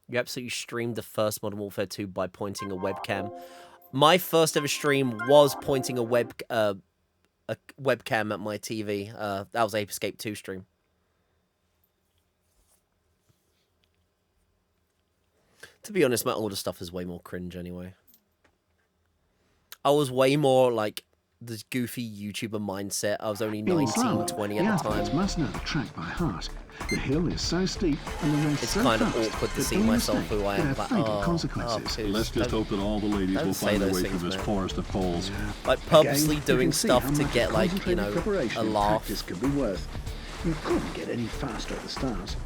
You absolutely streamed the first Modern Warfare 2 by pointing a webcam. My first ever stream was pointing a webcam at my TV. That was Ape Escape 2 stream. To be honest, my older stuff is way more cringe anyway. I was way more like this goofy YouTuber mindset. I was only 19, 20 at the time. Must know the track by heart. The hill is so steep and the race It's so kind of fast awkward to that see any myself mistake who I could am. have Like, fatal oh, consequences. please, Let's just hope that all the ladies don't will say find their those way through things, this mate. forest of poles. Like purposely Again, you doing can see stuff how to much get like, you concentrated know, preparation a and laugh. practice could be worth. You couldn't get any faster at the start.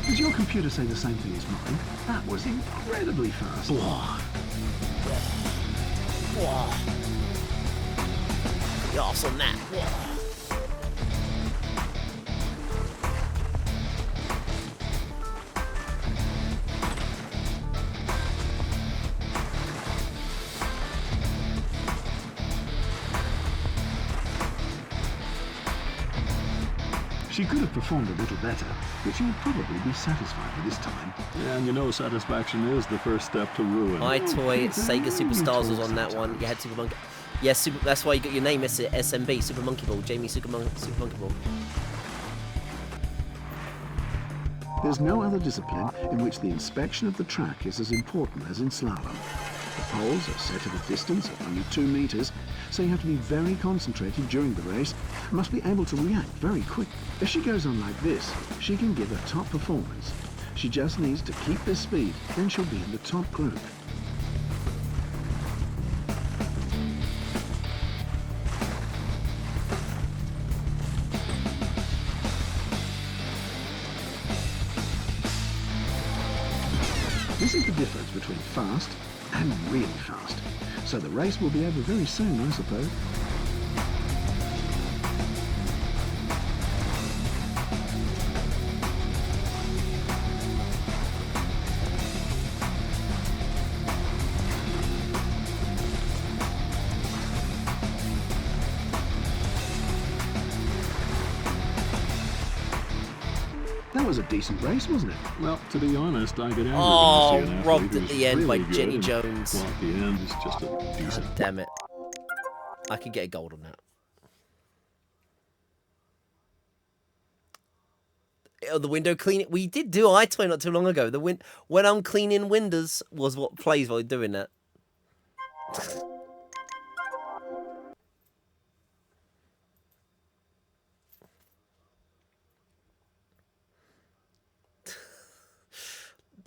Does your computer say the same thing as mine? That was incredibly fast. You're awesome, that. She could have performed a little better, but she would probably be satisfied with this time. And you know satisfaction is the first step to ruin. iToy Sega Superstars was on that one. You had Super Monkey. Yeah, that's why you got your name, SMB, Super Monkey Ball, Jamie Super Monkey Ball. There's no other discipline in which the inspection of the track is as important as in slalom. The poles are set at a distance of only 2 meters, so you have to be very concentrated during the race and must be able to react very quick. If she goes on like this, she can give a top performance. She just needs to keep this speed, then she'll be in the top group. This is the difference between fast and really fast. So the race will be over very soon, I suppose. That was a decent race, wasn't it? Well, to be honest, I get angry Oh, when I see an athlete robbed at who's the end by really good Jenny and, Jones. Well, at the end, it's just a decent. God damn it. I could get a gold on that. Oh, the window cleaning. We did do iToy not too long ago. When I'm cleaning windows was what plays while doing that.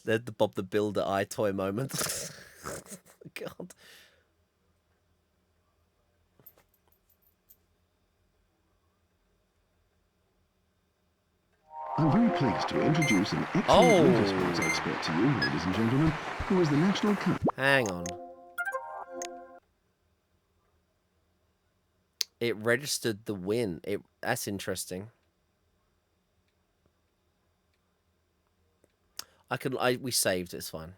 The Bob the Builder iToy moment. God. I'm very pleased to introduce an excellent Oh. motorsports expert to you, ladies and gentlemen, who is the national Hang on. It registered the win. That's interesting. We saved. It's fine.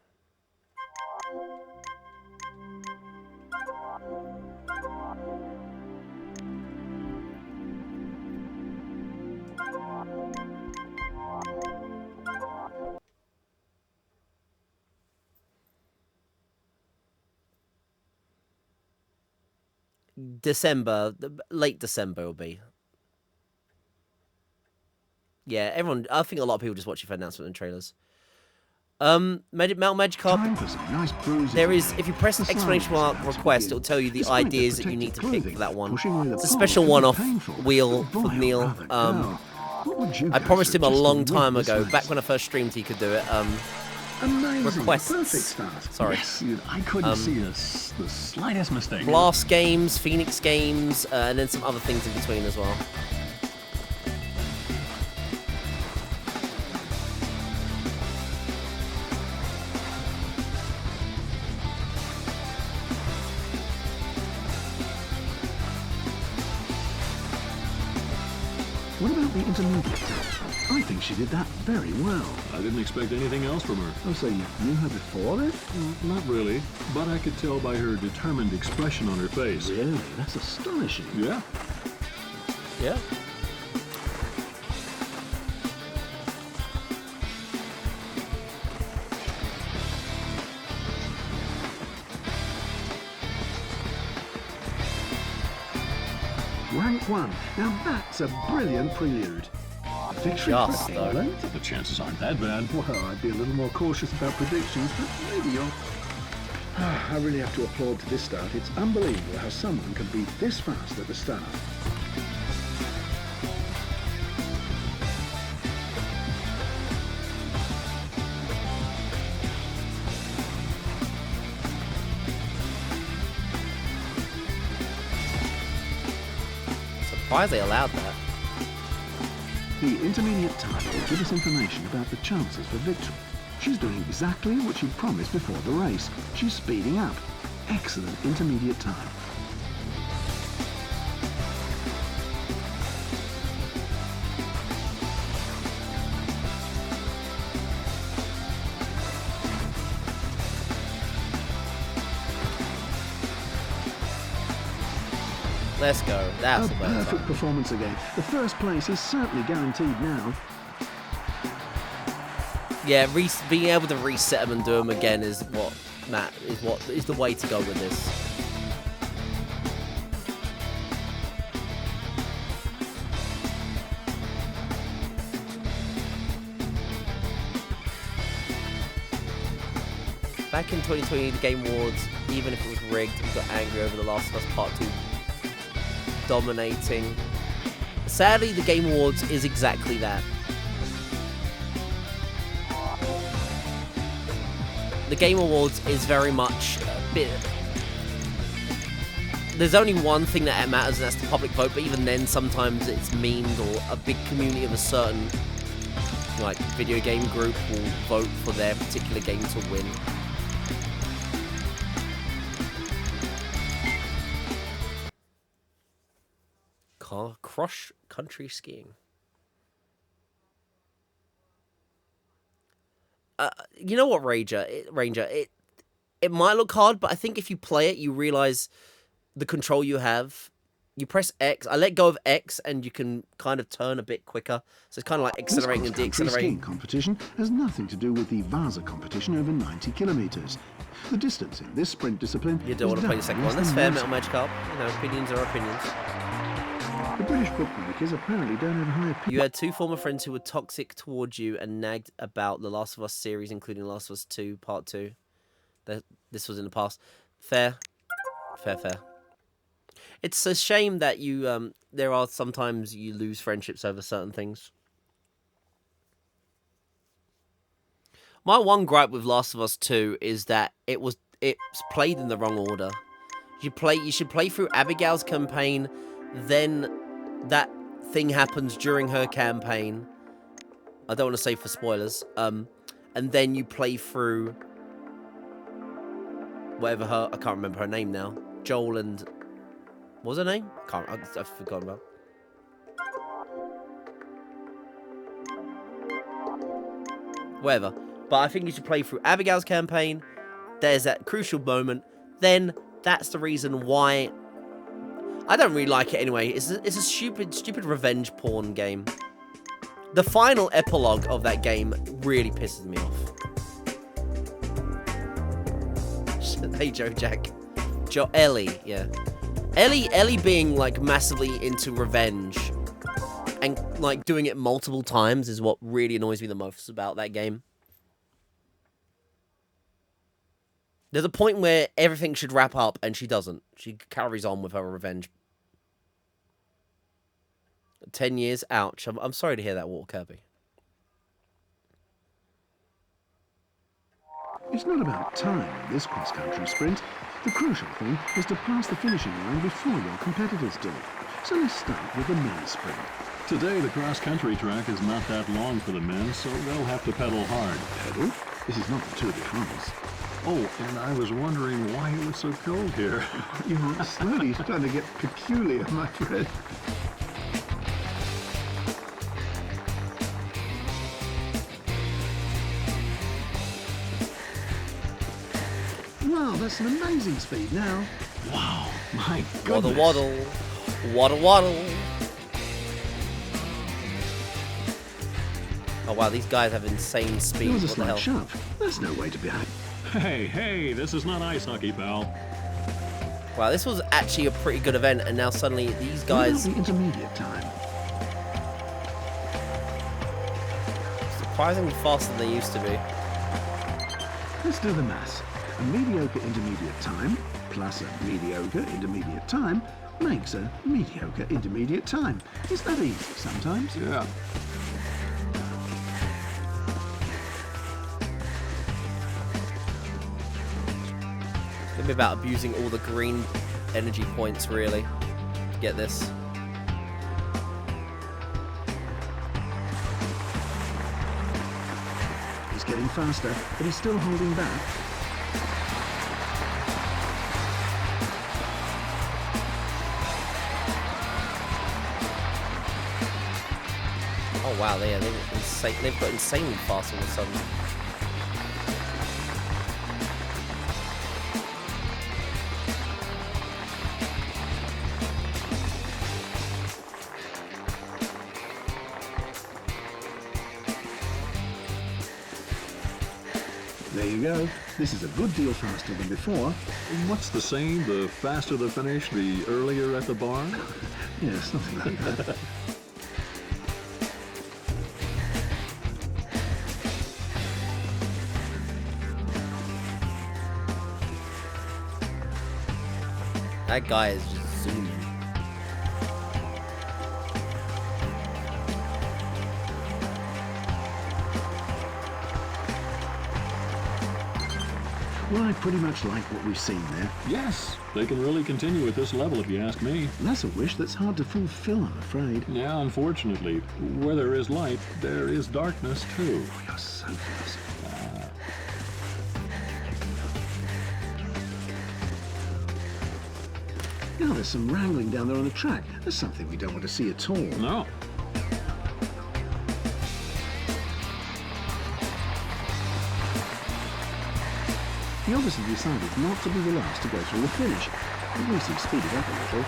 December, late December will be. Yeah, everyone. I think a lot of people just watch it for announcement and trailers. Metal Magikarp. Time for some nice bruises. There is, if you press The exclamation mark silence request, begin. it'll tell you the Despite ideas that you protective need to pick clothing, for that one. pushing away the It's a fog special can be one-off painful. wheel Boy, for oh, Neil. brother, girl. What would you I guys promised him a suggest long we time win this ago, race? back when I first streamed, he could do it. Amazing. requests. Perfect start. Sorry. Yes, I couldn't see the slightest mistake. Blast games, Phoenix games, and then some other things in between as well. What about the intermediate? I think she did that very well. I didn't expect anything else from her. Oh, so you knew her before this? Not really, but I could tell by her determined expression on her face. Really? That's astonishing. Yeah. Yeah. Rank 1. Now that's a brilliant prelude. Victory Just, for though. England? The chances aren't that bad. Well, I'd be a little more cautious about predictions, but maybe you're... I really have to applaud to this start. It's unbelievable how someone can be this fast at the start. Surprised they allowed that. The intermediate time will give us information about the chances for victory. She's doing exactly what she promised before the race. She's speeding up. Excellent intermediate time. Let's go. That's A a better perfect time. performance again. The first place is certainly guaranteed now. Yeah, being able to reset them and do them again is what is the way to go with this. Back in 2020, the Game Awards, even if it was rigged, we got angry over The Last of Us Part 2 dominating. Sadly, the Game Awards is exactly that. The Game Awards is very much a bit... There's only one thing that matters, and that's the public vote, but even then, sometimes it's memed, or a big community of a certain, like, video game group will vote for their particular game to win. Cross-country skiing. You know what, Ranger? It might look hard, but I think if you play it, you realize the control you have. You press X. I let go of X, and you can kind of turn a bit quicker. So it's kind of like accelerating and This cross-country deaccelerating. skiing competition has nothing to do with the Vasa competition over 90 kilometres. The distance in this sprint discipline You don't is want to play the done second less one. That's than fair, 1 Metal Magikarp. You know, opinions are opinions. The British bookmakers apparently don't have high opinions. You had two former friends who were toxic towards you and nagged about the Last of Us series, including The Last of Us 2 Part 2. This was in the past. Fair. Fair. It's a shame that you, there are sometimes you lose friendships over certain things. My one gripe with Last of Us 2 is that it's played in the wrong order. You should play through Abigail's campaign, then that thing happens during her campaign, I don't want to say for spoilers. And then you play through whatever I can't remember her name now. Joel and what was her name? I've forgotten about. Whatever. But I think you should play through Abigail's campaign. There's that crucial moment. Then that's the reason why I don't really like it anyway. It's a stupid revenge porn game. The final epilogue of that game really pisses me off. Hey, Ellie, yeah. Ellie being, like, massively into revenge and, like, doing it multiple times is what really annoys me the most about that game. There's a point where everything should wrap up, and she doesn't. She carries on with her revenge. 10 years, ouch. I'm sorry to hear that, Walter Kirby. It's not about time in this cross-country sprint. The crucial thing is to pass the finishing line before your competitors do. So let's start with the men's sprint. Today, the cross-country track is not that long for the men, so they'll have to pedal hard. Pedal? This is not the Tour de France. Oh, and I was wondering why it was so cold here. You're slowly starting to get peculiar, my friend. Wow, that's an amazing speed now. Wow, my Waddle, goodness. waddle. Waddle, waddle. Oh, wow, these guys have insane speed. There was a What the hell? slight shove. That's no way to behave. Hey, this is not ice hockey, pal. Wow, this was actually a pretty good event, and now suddenly these What guys... about the intermediate time? surprisingly faster than they used to be. Let's do the maths. A mediocre intermediate time plus a mediocre intermediate time makes a mediocre intermediate time. It's that easy sometimes. Yeah. It's gonna be about abusing all the green energy points, really, to get this. He's getting faster, but he's still holding back. Oh wow, they've got insanely fast all of a sudden. There you go. This is a good deal faster than before. What's the saying? The faster the finish, the earlier at the bar? Yeah, something like that. That guy is just zooming. Well, I pretty much like what we've seen there. Yes, they can really continue at this level if you ask me. That's a wish that's hard to fulfill, I'm afraid. Yeah, unfortunately, where there is light, there is darkness too. Oh, you're so fast. Now there's some wrangling down there on the track. That's something we don't want to see at all. No. He obviously decided not to be the last to go through the finish. At least he speeded up a little.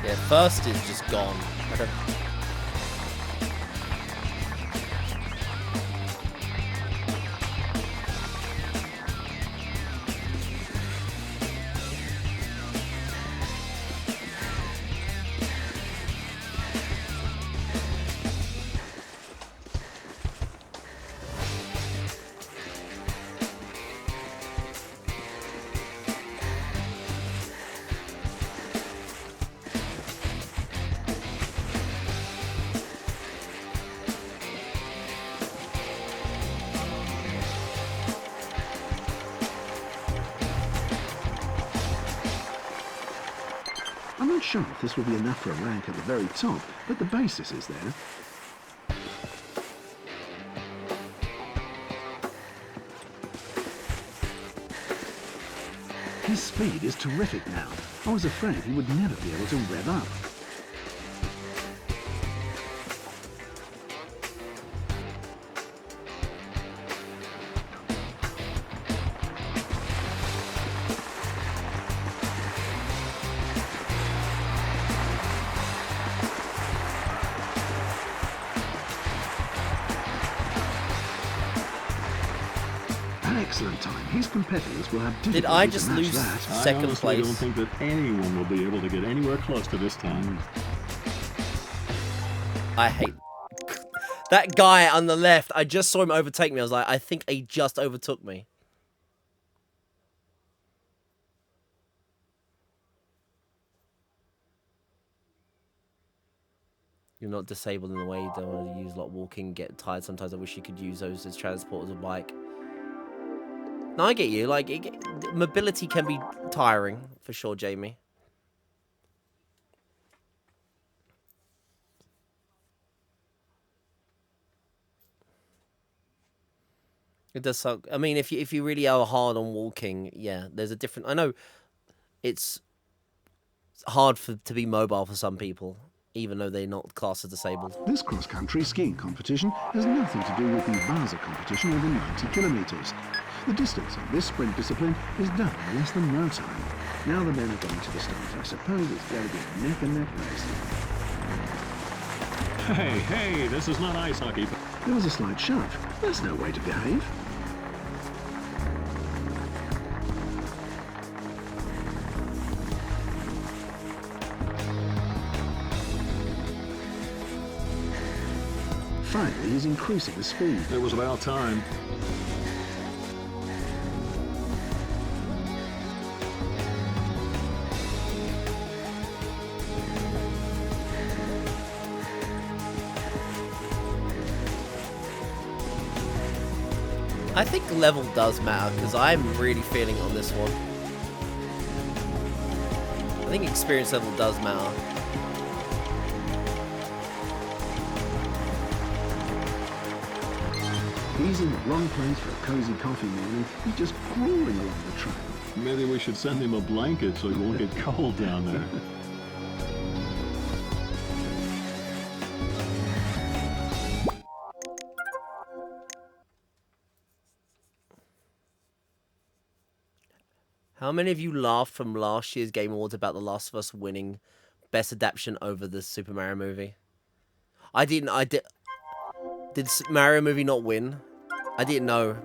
Yeah, first is just gone. I don't... not sure if this will be enough for a rank at the very top, but the basis is there. His speed is terrific now. I was afraid he would never be able to rev up. An excellent time. His competitors will have difficulty Did I to just match lose that. second I honestly place? don't think that anyone will be able to get anywhere close to this time. I hate that guy on the left. I just saw him overtake me. I was like, I think he just overtook me. You're not disabled in the way you don't want to use like walking, get tired. Sometimes I wish you could use those as transport as a bike. No, I get you. Like, mobility can be tiring, for sure, Jamie. It does suck. I mean, if you really are hard on walking, yeah, there's a different... I know it's hard to be mobile for some people, even though they're not classed as disabled. This cross-country skiing competition has nothing to do with the Vasa competition over 90 kilometres. The distance of this sprint discipline is done in less than no time. Now the men are going to the start. I suppose it's going to be a neck-and-neck race. Hey, this is not ice hockey. There was a slight shove. That's no way to behave. Finally, he's increasing the speed. It was about time. I think level does matter, because I'm really feeling it on this one. I think experience level does matter. He's in the wrong place for a cozy coffee morning. He's just crawling along the track. Maybe we should send him a blanket so he won't get cold down there. How many of you laughed from last year's Game Awards about The Last of Us winning Best Adaptation over the Super Mario movie? I didn't. Did Mario movie not win? I didn't know.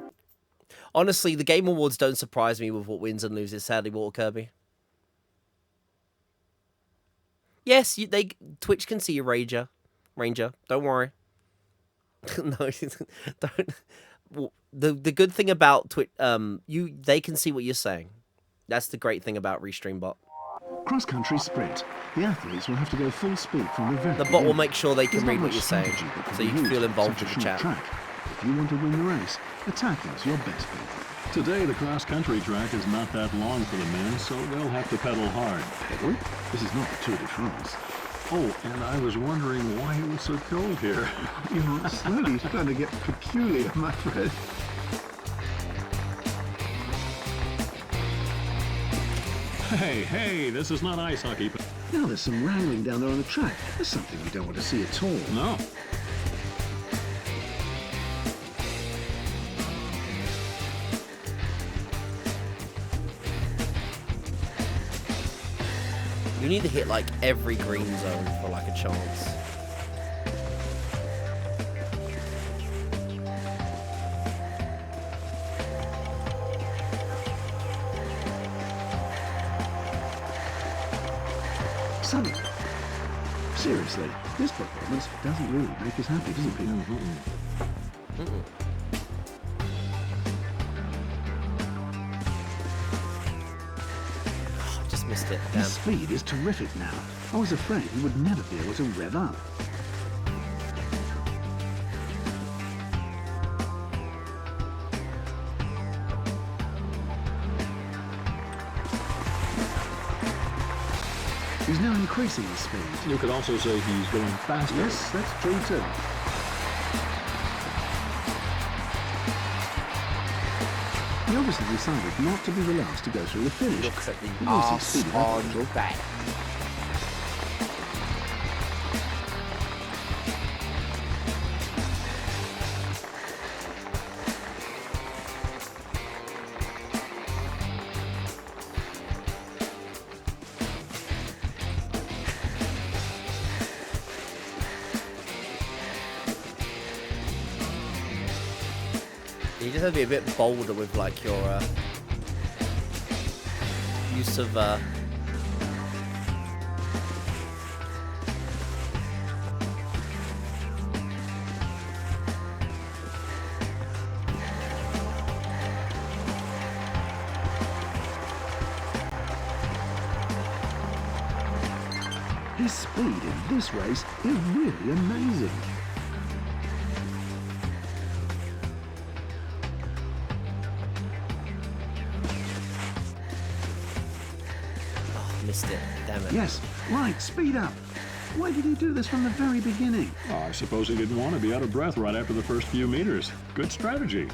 Honestly, the Game Awards don't surprise me with what wins and loses. Sadly, Water Kirby. Yes, Twitch can see you, Ranger. Don't worry. No, don't. The good thing about Twitch, they can see what you're saying. That's the great thing about RestreamBot. Cross-country sprint. The athletes will have to go full speed from the very The bot will beginning. make sure they can There's not read what much you're saying, strategy that can so be you can used feel on involved such a with the short chat. track. If you want to win the race, attacking's your best bet. Today, the cross-country track is not that long for the men, so they'll have to pedal hard. Pedal? This is not the Tour de France. Oh, and I was wondering why it was so cold here. You're slowly starting to get peculiar, my friend. Hey, this is not ice hockey. Now there's some wrangling down there on the track. There's something we don't want to see at all. No. You need to hit like every green zone for like a chance. Suddenly. Seriously, this performance doesn't really make us happy, does it, Peter? Oh, I just missed it. Damn. His speed is terrific now. I was afraid he would never be able to rev up. He's He's now increasing his speed. You could also say he's going faster. Yes, that's true too. He obviously decided not to be the last to go through the finish. Looks at the He knows his arse speed on control. that. You just have to be a bit bolder with like your use of His speed in this race is really amazing. missed it. Damn it. Yes, right, speed up. Why did he do this from the very beginning? Oh, I suppose he didn't want to be out of breath right after the first few meters. Good strategy.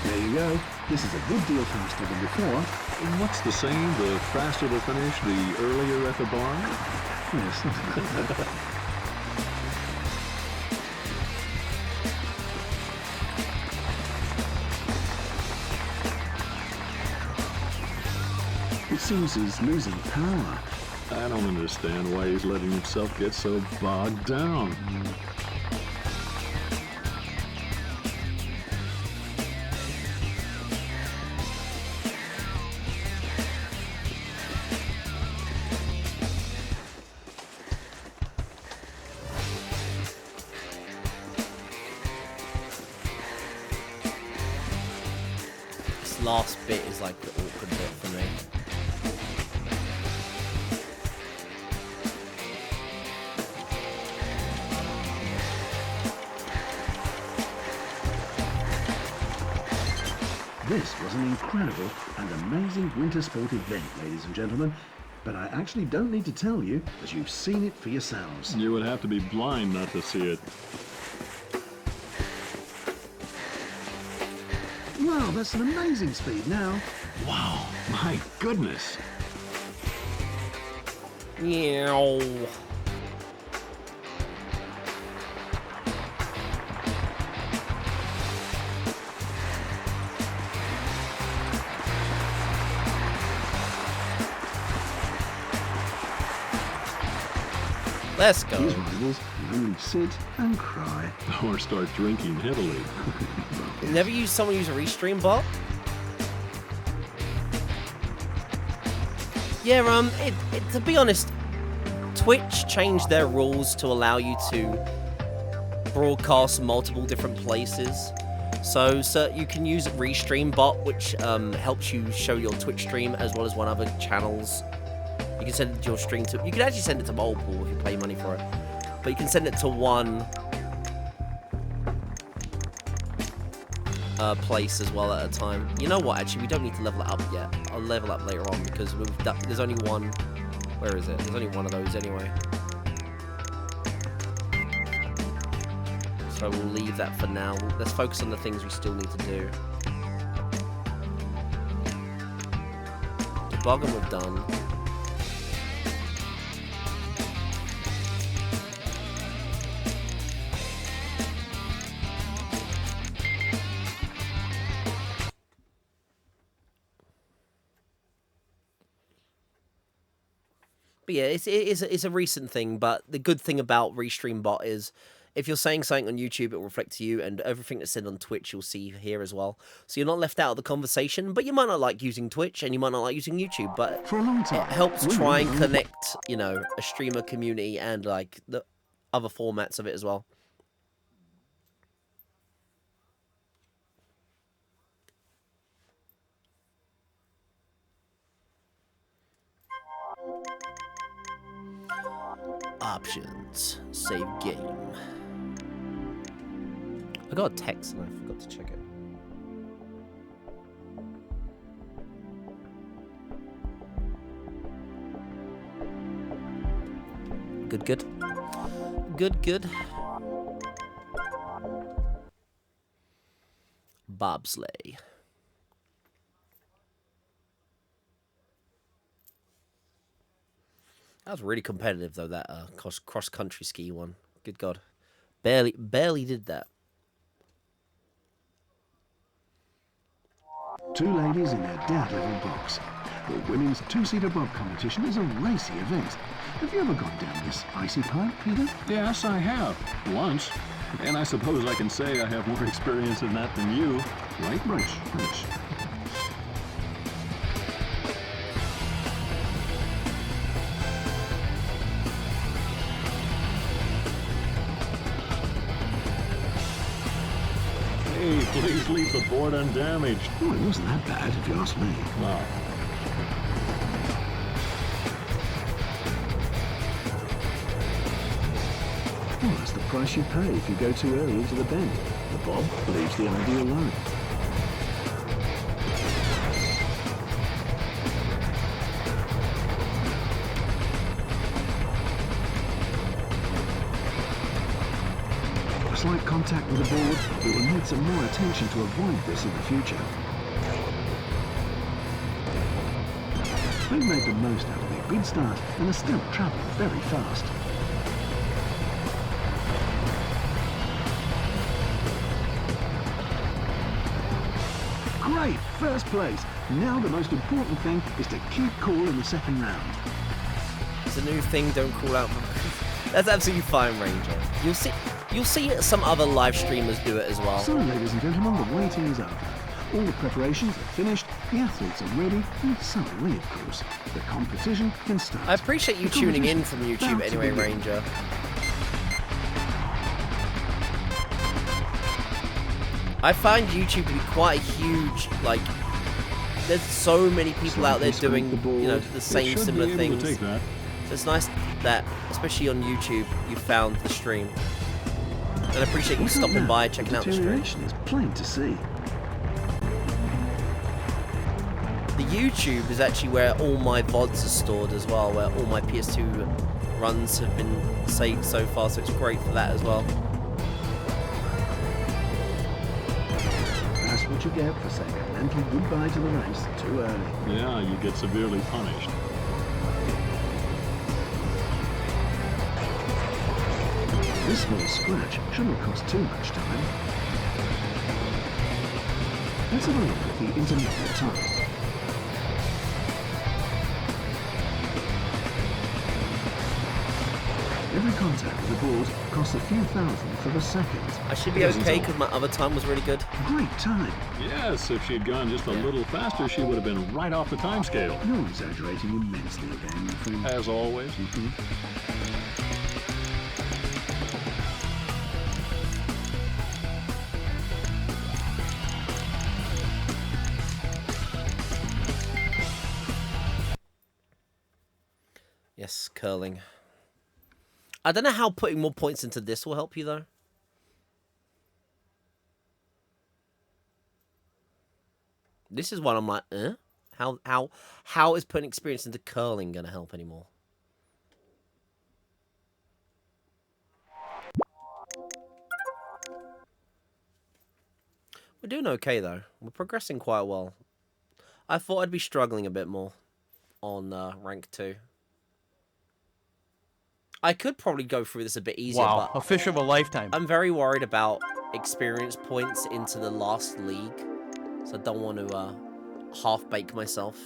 There you go. This is a good deal faster than before. What's the saying? The faster the finish, the earlier at the bar? Yes. It seems he's losing power. I don't understand why he's letting himself get so bogged down. This last bit is like the awkward bit for me. This was an incredible and amazing winter sport event, ladies and gentlemen. But I actually don't need to tell you, as you've seen it for yourselves. You would have to be blind not to see it. Wow, that's an amazing speed now. Wow, my goodness. Meow. Let's go. His rivals can only sit and cry. Or start drinking heavily. Never use someone use a restream bot? Yeah, to be honest, Twitch changed their rules to allow you to broadcast multiple different places. So you can use Restream bot, which helps you show your Twitch stream as well as one other channels. You can send it to your stream to. You can actually send it to multiple if you pay money for it, but you can send it to one place as well at a time. You know what? Actually, we don't need to level it up yet. I'll level up later on because there's only one. Where is it? There's only one of those anyway. So we'll leave that for now. Let's focus on the things we still need to do. Toboggan we've done. But yeah, it's a recent thing, but the good thing about Restream Bot is if you're saying something on YouTube, it will reflect to you, and everything that's said on Twitch you'll see here as well. So you're not left out of the conversation, but you might not like using Twitch, and you might not like using YouTube, but For a long time, it helps women try and only- connect, you know, a streamer community and, like, the other formats of it as well. Options. Save game. I got a text and I forgot to check it. Good, good. Good, good. Bobsleigh. That was really competitive, though, that cross-country ski one. Good God. Barely did that. Two ladies in their dad level box. The women's two-seater bob competition is a racy event. Have you ever gone down this icy pipe, Peter? Yes, I have. Once. And I suppose I can say I have more experience in that than you. Right? Right. Hey, please leave the board undamaged. Oh, it wasn't that bad, if you ask me. Wow. Well, that's the price you pay if you go too early into the bend. The bob leaves the idea alone. A slight contact with the board, it will need some more attention to avoid this in the future. They've made the most out of their good start and are still travelling very fast. Great, first place. Now the most important thing is to keep cool in the second round. It's a new thing, don't call out. That's absolutely fine, Ranger. You'll see some other live streamers do it as well. So, ladies and gentlemen, the waiting is over. All the preparations are finished, the athletes are ready, and so are we, of course. The competition can start. I appreciate you tuning in from YouTube anyway, Ranger. I find YouTube to be quite a huge, like, there's so many people out there doing, you know, the same similar things. So it's nice that, especially on YouTube, you found the stream. And I appreciate you stopping by, checking out the stream. Deterioration is plain to see. The YouTube is actually where all my VODs are stored as well, where all my PS2 runs have been saved so far, so it's great for that as well. That's what you get for saying a mental goodbye to the race too early. Yeah, you get severely punished. This small scratch shouldn't cost too much time. Let's have a look at the intermediate time. Every contact with the board costs a few thousandth of a second. I should be okay because my other time was really good. Great time. Yes, if she'd gone just a little faster, she would have been right off the time scale. You're exaggerating immensely again, my friend. As always. Yes, curling. I don't know how putting more points into this will help you, though. This is one I'm like, eh? How is putting experience into curling going to help anymore? We're doing okay, though. We're progressing quite well. I thought I'd be struggling a bit more on rank 2. I could probably go through this a bit easier, Wow, but a fish of a lifetime. I'm very worried about experience points into the last league, so I don't want to half-bake myself.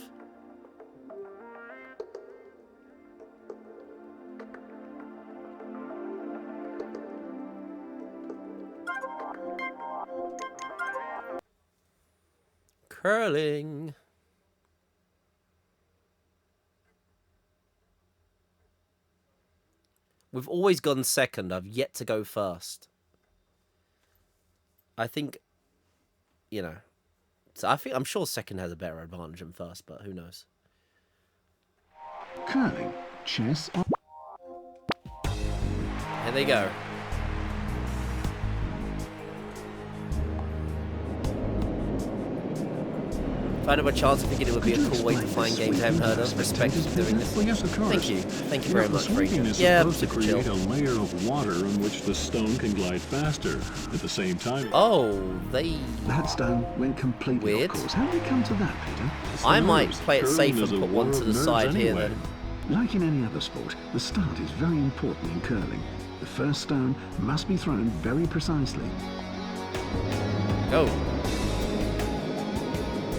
Curling. We've always gone second. I've yet to go first. I think, you know, so I'm sure second has a better advantage than first, but who knows? Curling, chess, or... Here they go. If I had a chance, I figured it would be a cool way to find games I haven't heard of. Respect for doing this. Well, yes, of course. Thank you. Thank you very much, The sweeping Rachel. is Yeah, supposed to super chill. create a layer of water on which the stone can glide faster. At the same time, Oh, they... That stone went completely Weird. off course. How did we come to that, Peter? it's I the might nerves. play it safe Curling and is a put one war to of the nerves side here anyway. then. Like in any other sport, the start is very important in curling. The first stone must be thrown very precisely. Go.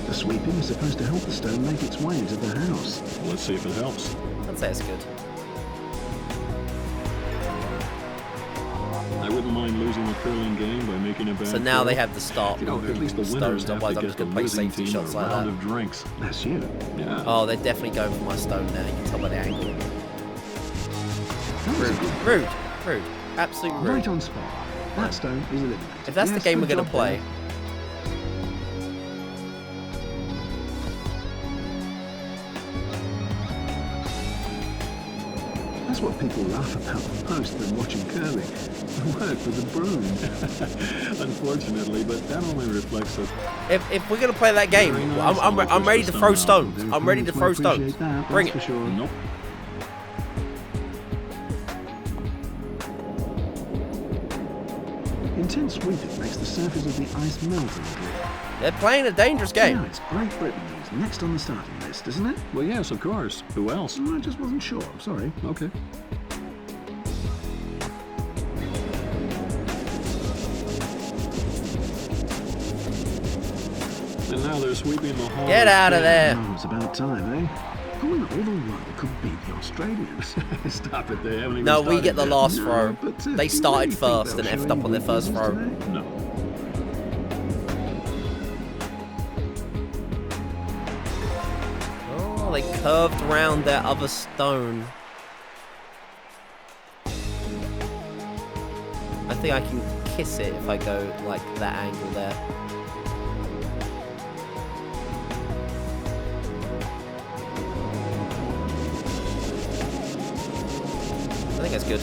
The sweeping is supposed to help the stone make its way into the house. Let's see if it helps. I'd say it's good. I wouldn't mind losing the curling game by making a bad So now throw. they have to start You know, at least the removing winners stones, have otherwise to I'm get just the going to play losing safety team shots a like round that. of drinks. That's you. Yeah. Oh, they're definitely going for my stone now. You can tell by the angle. That was a Rude. good Rude. Rude. Absolutely rude. right on spot. That stone is eliminated. If that's the Yes, game we're good going to job play, there. That's what people laugh about the most when watching curling. The work with the broom. Unfortunately, but that only reflects that if we're going to play that game, Very nice. I'm ready to throw stones. The I'm ready to opponents throw will stones. appreciate that, Bring that's it. for sure. nope. Intense sweeping makes the surface of the ice melt a little. They're playing a dangerous Now game. it's Great Britain who's next on the starting list, isn't it? Well, yes, of course. Who else? I just wasn't sure. I'm sorry. Okay. And now they're sweeping the hall. Get out of there. Oh, it's about time, eh? Who in all the world could beat the Australians? Stop it, they haven't even No, we started get the yet. last No, throw. but, They do you started really think first they'll and show effed up any on their first weaknesses throw. today? No. Oh, they curved around their other stone. I think I can kiss it if I go like that angle there. I think that's good.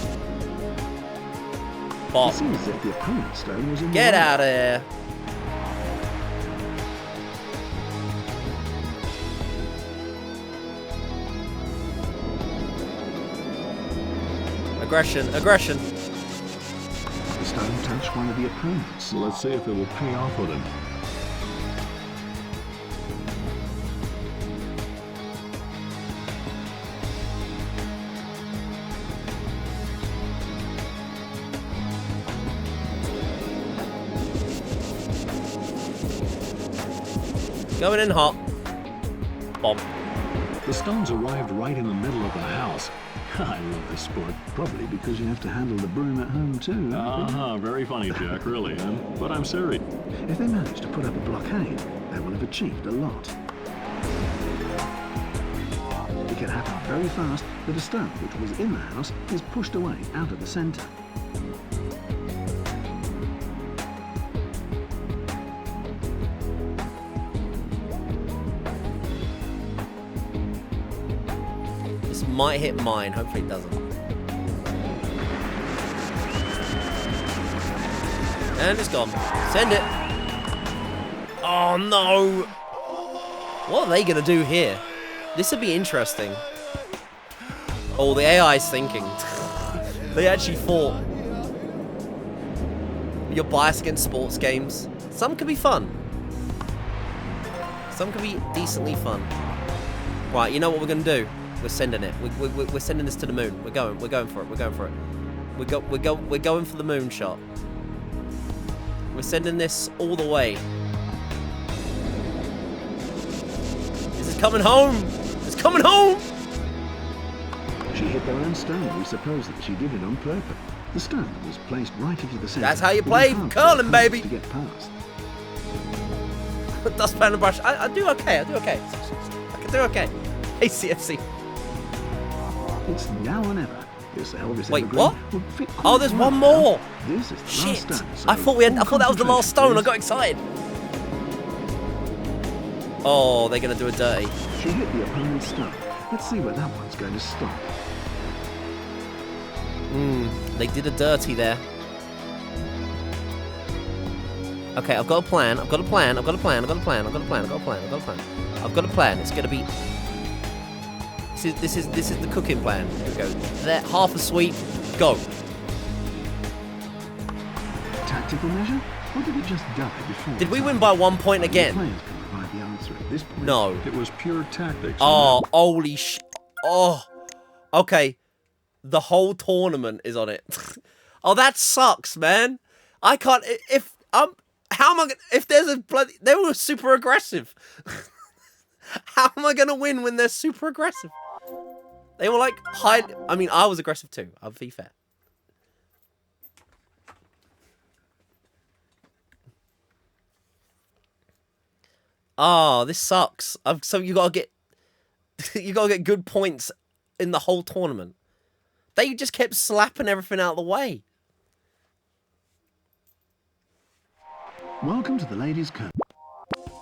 It Bop. seems as if the opponent's stone was in the Get way. out of there. Aggression, aggression. The stone touched one of the opponents. So let's see if it will pay off with him. Going in hot. Bomb. The stones arrived right in the middle of the house. I love this sport. Probably because you have to handle the broom at home too. Very funny, Jack, really. But I'm serious. If they manage to put up a blockade, they will have achieved a lot. It can happen very fast that a stone which was in the house is pushed away out of the centre. This might hit mine. Hopefully it doesn't. And it's gone. Send it. Oh no. What are they going to do here? This would be interesting. Oh, the AI's thinking. They actually thought. You're biased against sports games. Some could be fun. Some could be decently fun. Right, you know what we're going to do? We're sending it. We're sending this to the moon. We're going for it. We're going for it. We're going for the moon shot. We're sending this all the way. This is coming home. It's coming home. She hit their own stone. We suppose that she did it on purpose. The stone was placed right into the centre. That's how you It was play hard for curling, the baby. opponents to get past. Dustpan and brush. I do okay. I do okay. I can do okay. Hey, CFC. It's now or never. This Elvis Wait, evergreen what? would fit Oh, quite there's well one now. more. This is the Shit. last stone. so I thought that was the last stone. I got concentration, excited. Oh, they're gonna do a dirty. please. She hit the opponent's stone. Let's see where that one's going to stop. They did a dirty there. Okay, I've got a plan. I've got a plan. I've got a plan. I've got a plan. I've got a plan. I've got a plan. I've got a plan. I've got a plan. It's gonna be. This is the cooking plan. Here we go. There, half a sweep. Go. Tactical measure? Or did it just die before? Did we win by 1 point The again? players can provide the answer at this point. No. It was pure tactics. Oh, holy sh... Oh. Okay. The whole tournament is on it. Oh, that sucks, man. I can't... If... How am I gonna... If there's a bloody... They were super aggressive. How am I gonna win when they're super aggressive? They were like... I mean, I was aggressive too. I'll be fair. Oh, this sucks. So you gotta get... you gotta get good points in the whole tournament. They just kept slapping everything out of the way. Welcome to the ladies' curtain.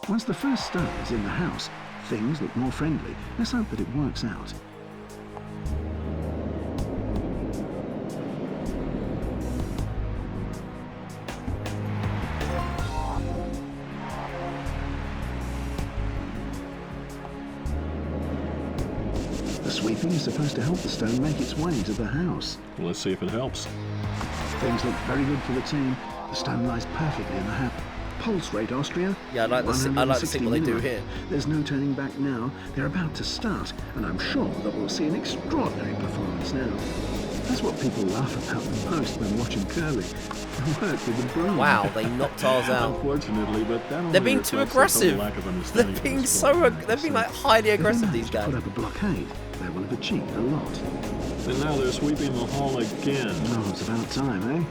Once the first stone is in the house, things look more friendly. Let's hope that it works out. The sweeping is supposed to help the stone make its way to the house. Let's see if it helps. Things look very good for the team. The stone lies perfectly in the house. Pulse rate, Austria. Yeah, I'd like to see what they do here. There's no turning back now. They're about to start, and I'm sure that we'll see an extraordinary performance now. That's what people laugh about the most when watching curling. The work with the broom. Wow, they knocked ours out. Unfortunately, but that only They're being too reflects the aggressive. lack of They're understanding of being the so... sport. They're being like highly If they aggressive, these manage to guys. put up a blockade, they will have achieved a lot. And now they're sweeping the hall again. Oh, it's about time, eh?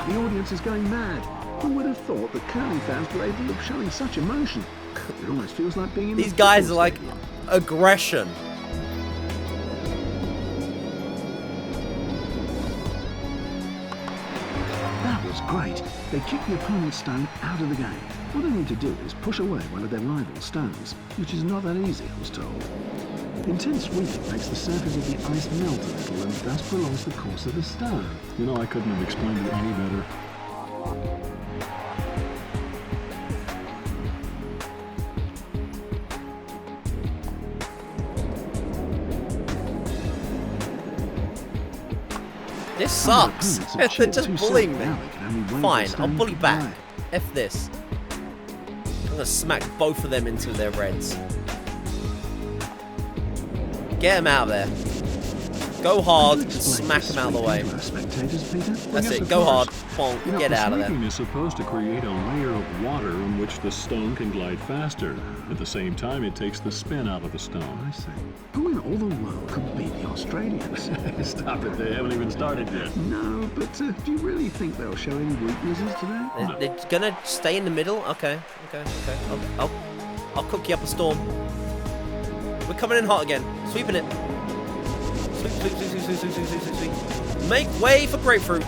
The audience is going mad. Who would have thought that curling fans were able of showing such emotion? It almost feels like being in These the guys are football like stadium. aggression. That was great. They kicked the opponent's stone out of the game. What they need to do is push away one of their rival stones, which is not that easy, I was told. Intense sweeping makes the surface of the ice melt a little and thus prolongs the course of the stone. You know, I couldn't have explained it any better. This Some of sucks. the opponents have They're cheered just too bullying soon. me. Now they can only wave their Fine, I'll stone bully goodbye. back. F this. I'm gonna smack both of them into their reds. Get them out of there. Go hard and smack them out of the way. Spectators, Peter? That's it. Go hard. Bonk. You know, Get the out of there. sweeping is supposed to create a layer of water on which the stone can glide faster. At the same time, it takes the spin out of the I stone. see. Who in all the world could beat the Australians? Stop it, they haven't even started yet. No, but do you really think they'll show any weaknesses today? They're gonna stay in the middle? Okay. I'll cook you up a storm. We're coming in hot again. Sweeping it. Sweep. Make way for grapefruit.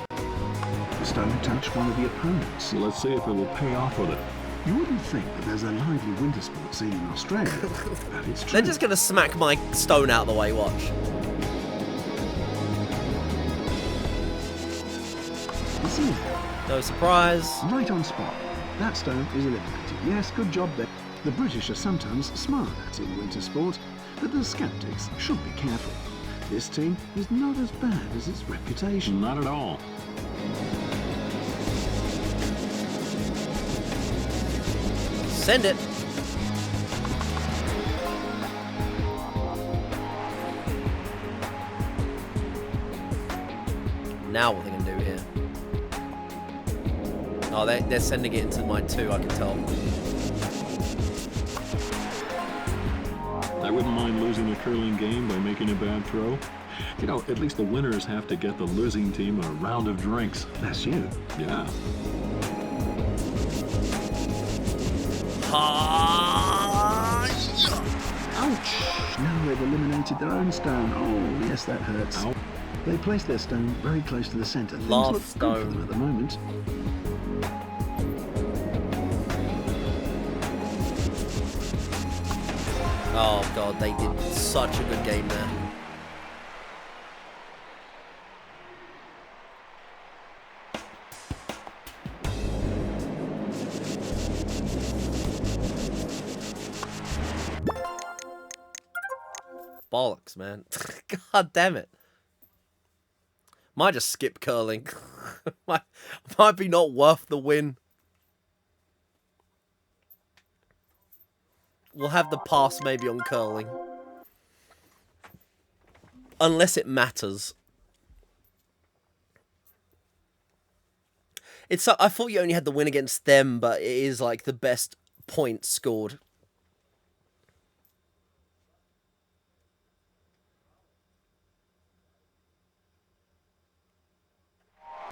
The stone touched one of the opponents. So let's see if it will pay off with it. You wouldn't think that there's a lively winter sport scene in Australia, but it's true. They're just gonna smack my stone out of the way, watch. It's easy. No surprise. Right on spot. That stone is eliminated. Yes, good job there. The British are sometimes smart in winter sport, but the skeptics should be careful. This team is not as bad as its reputation. Not at all. Send it. Now what are they gonna do here? Oh, they're sending it into mine too, I can tell. I wouldn't mind losing a curling game by making a bad throw. You know, at least the winners have to get the losing team a round of drinks. That's you. Yeah. Ouch! Now they've eliminated their own stone. Oh, yes, that hurts. Ow. They placed their stone very close to the centre. Things Last look good for stone. them at the moment. Oh god, they did such a good game there. bollocks, man. God damn it. Might just skip curling. might be not worth the win. We'll have the pass maybe on curling. Unless it matters. I thought you only had the win against them, but it is like the best points scored.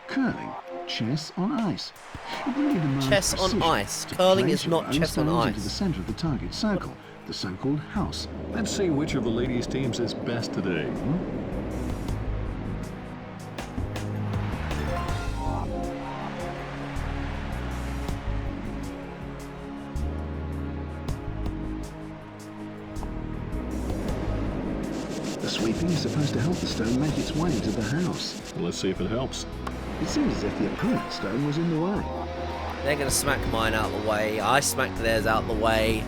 Curling, chess on ice. It really demands Chess on precision ice. to Curling place is your not own chess on stones into ice. the center of the target circle, the so-called house. Let's see which of the ladies' teams is best today. The sweeping is supposed to help the stone make its way into the house. Let's see if it helps. It seems as if the opponent's stone was in the way. They're going to smack mine out of the way. I smacked theirs out of the way.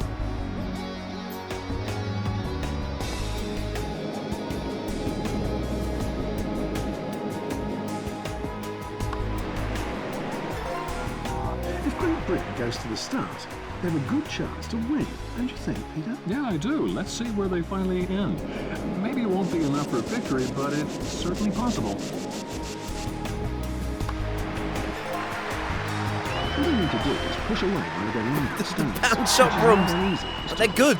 If Great Britain goes to the start, they have a good chance to win, don't you think, Peter? Yeah, I do. Let's see where they finally end. Maybe it won't be enough for victory, but it's certainly possible. All they need to do is push away one of their longer stones. Pound shot which is brooms. not easy. But they're good.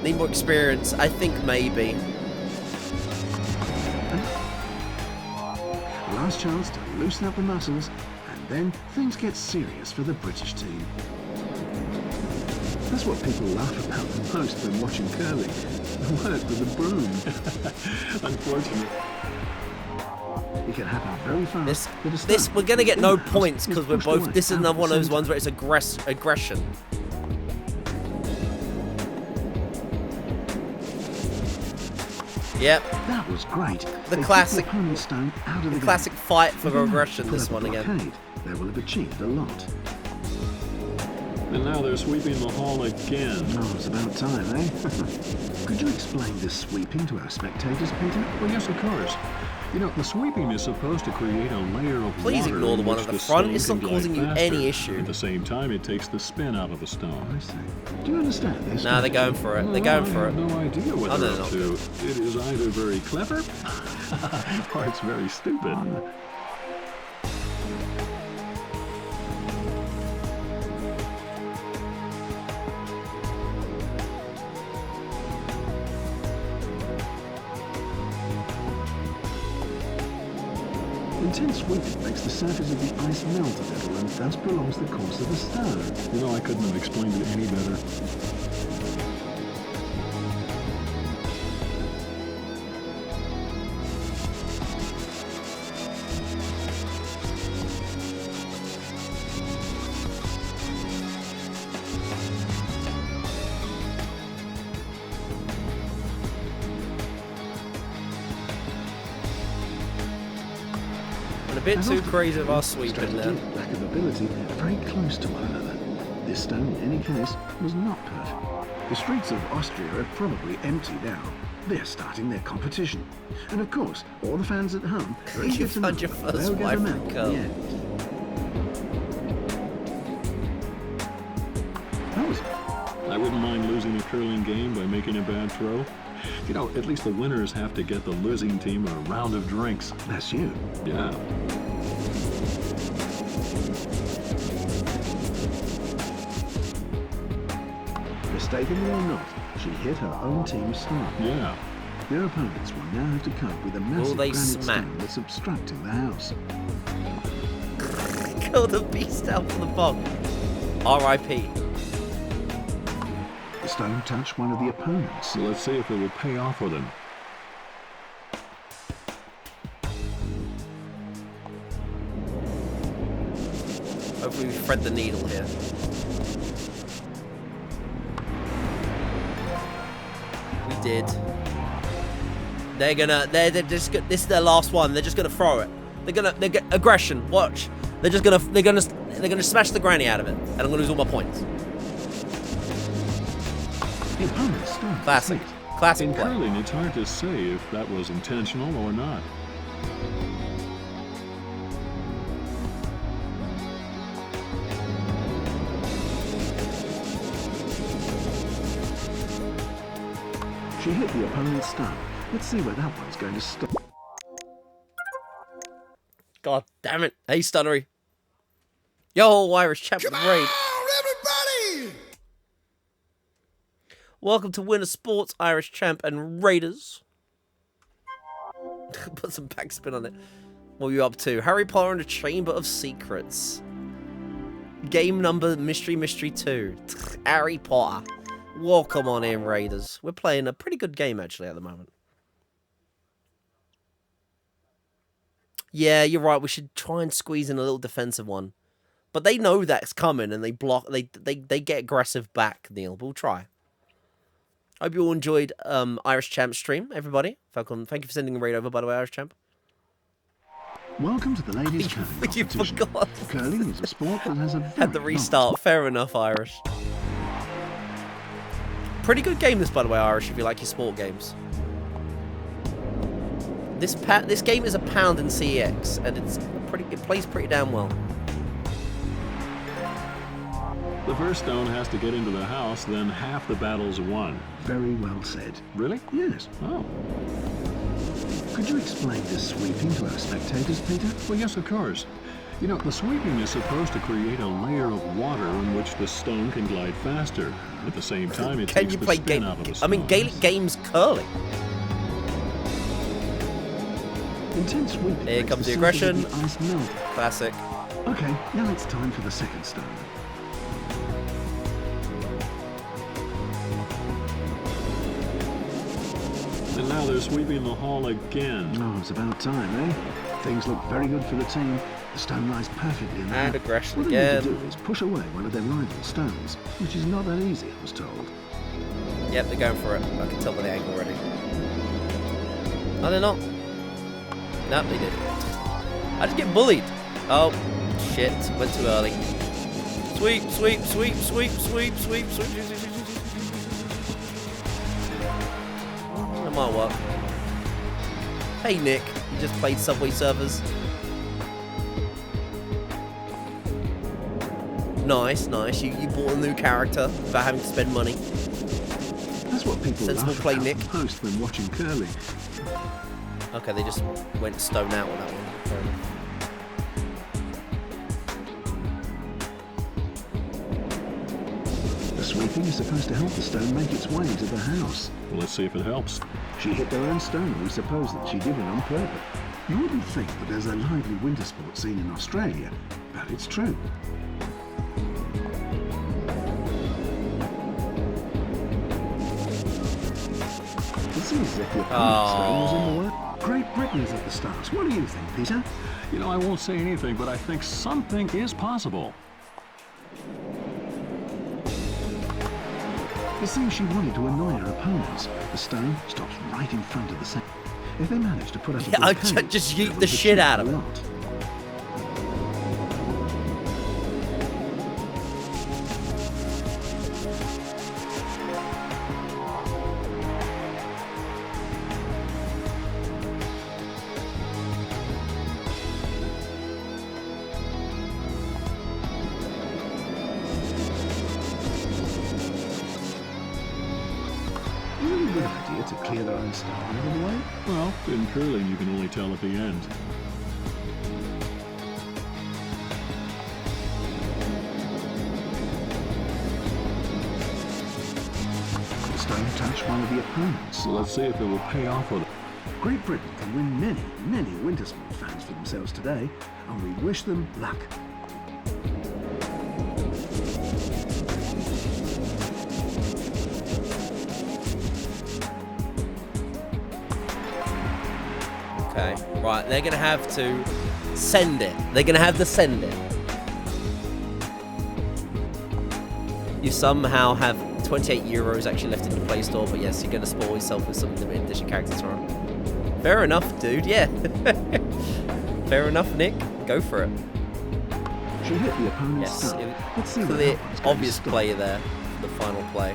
Need more experience. I think maybe. Last chance to loosen up the muscles, and then things get serious for the British team. That's what people laugh about the most when watching curling. The work with the broom. Unfortunately. It can happen very fast. This we're gonna get no points because we're both. This is another one of those ones where it's aggression. Yep. That was great. The They classic- took the opponent's stone out of the Classic game. fight for If they aggression. put This up a one again. blockade, they will have achieved a lot. And now they're sweeping the hall again. Oh, it's about time, eh? Could you explain this sweeping to our spectators, Peter? Well, yes, of course. You know, the sweeping is supposed to create a layer of Please water ignore the in one which at the front. stone It's can not glide causing you faster. any issue. At the same time, it takes the spin out of the I stone. see. Do you understand this? Nah, they're going for it. They're going for I it. have no idea what Oh, no, they're no, up to. It is either very clever or it's very stupid. Intense sweeping makes the surface of the ice melt a little and thus prolongs the course of the stone. You know, I couldn't have explained it any better. A bit too crazy of our Strategy, sweeping there. lack of ability, very close to one another. This stone, in any case, was not perfect. The streets of Austria are probably empty now. They're starting their competition. And of course, all the fans at home are You eager to know found your whether first they'll get wife a from medal in curl. the end. That was I wouldn't mind losing a curling game by making a bad throw. You know, at least the winners have to get the losing team a round of drinks. that's you. Yeah. Mistakenly or not, she hit her own team's star. Yeah. Their opponents will now have to cope with a massive they granite smack? stone that's obstructing the house. Kill the beast out of the bog. R.I.P. The stone touched one of the opponents. So let's see if it will pay off for them. Hopefully we thread the needle here. We did. They're just this is their last one. They're just gonna throw it. They're get aggression. Watch. They're gonna smash the granny out of it, and I'm gonna lose all my points. The opponent's stone. Classic. Sweet. Classic In play. curling, it's hard to say if that was intentional or not. She hit the opponent's stone. Let's see where that one's going to stop. God damn it. Hey, Stunnery. Yo, Irish champ with raid. everybody! Welcome to Winter Sports, Irish champ and Raiders. Put some backspin on it. What are you up to? Harry Potter and the Chamber of Secrets. Game number Mystery 2. Harry Potter. Welcome on in, Raiders. We're playing a pretty good game, actually, at the moment. Yeah, you're right. We should try and squeeze in a little defensive one. But they know that's coming, and they block. They get aggressive back, Neil. But we'll try. Hope you all enjoyed Irish Champ stream, everybody. Thank you for sending a raid over, by the way, Irish Champ. Welcome to the ladies' curling You competition. forgot. Curling is a sport that has a very Had the restart. Fair enough, Irish. Pretty good game, this, by the way, Irish, if you like your sport games. This game is a pound in CEX, and it plays pretty damn well. The first stone has to get into the house, then half the battle's won. Very well said. Really? Yes. Oh. Could you explain this sweeping to our spectators, Peter? Well, yes, of course. You know, the sweeping is supposed to create a layer of water in which the stone can glide faster. At the same time, it Can takes you the play spin out of the I stone. mean, Gaelic games curling. Intense sweeping. Here makes comes the surface of aggression. the ice melt. Classic. Okay, now it's time for the second stone. And now they're sweeping the hall again. Oh, it's about time, eh? Things look very good for the team. The stone lies perfectly in the And house. aggression What they need to again. do is push away one of their rival stones, which is not that easy, I was told. Yep, they're going for it. I can tell by the angle already. No, they're not. Nope, they did. I just get bullied. Oh, shit. Went too early. Sweep, sweep, sweep, sweep, sweep, sweep, sweep. That might work. Hey, Nick. You just played Subway Surfers. Nice, nice. You bought a new character without having to spend money. That's what people Sensible laugh play, about Nick. most when watching curling. Okay, they just went stone out with that one. Fair enough. The sweeping is supposed to help the stone make its way into the house. Well, let's see if it helps. She hit her own stone, and we suppose that she did it on purpose. You wouldn't think that there's a lively winter sport scene in Australia, but it's true. It seems as if the opponent's stone was in the way. Great Britain is at the start. What do you think, Peter? You know, I won't say anything, but I think something is possible. It seems she wanted to annoy her opponents. The stone stops right in front of the set. If they manage to put up a Yeah, blockade, just they yeet will the shit achieve out a of it. lot. Really good idea to clear their own stone out of the way. Well, in curling, you can only tell at the end. The stone touched one of the opponents. So let's see if it will pay off with it. Great Britain can win many, many winter sport fans for themselves today, and we wish them luck. Okay, right, they're going to have to send it. They're going to have to send it. You somehow have 28 euros actually left in your Play Store, but yes, you're going to spoil yourself with some limited edition characters from it. Fair enough, dude, yeah. Fair enough, Nick. Go for it. She hit the opponent's Yes, stone. Let's see what clear, that one's going to obvious stop. play there for the final play.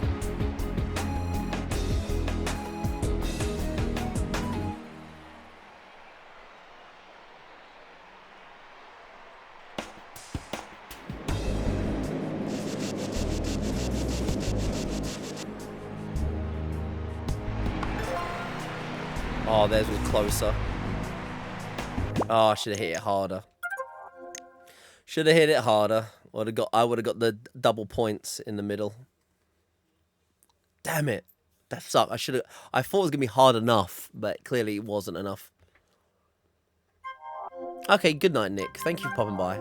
Oh, there's one closer. Oh, I should have hit it harder. Should have hit it harder. I would have got the double points in the middle. Damn it. That sucked. I thought it was gonna be hard enough, but clearly it wasn't enough. Okay, good night, Nick. Thank you for popping by.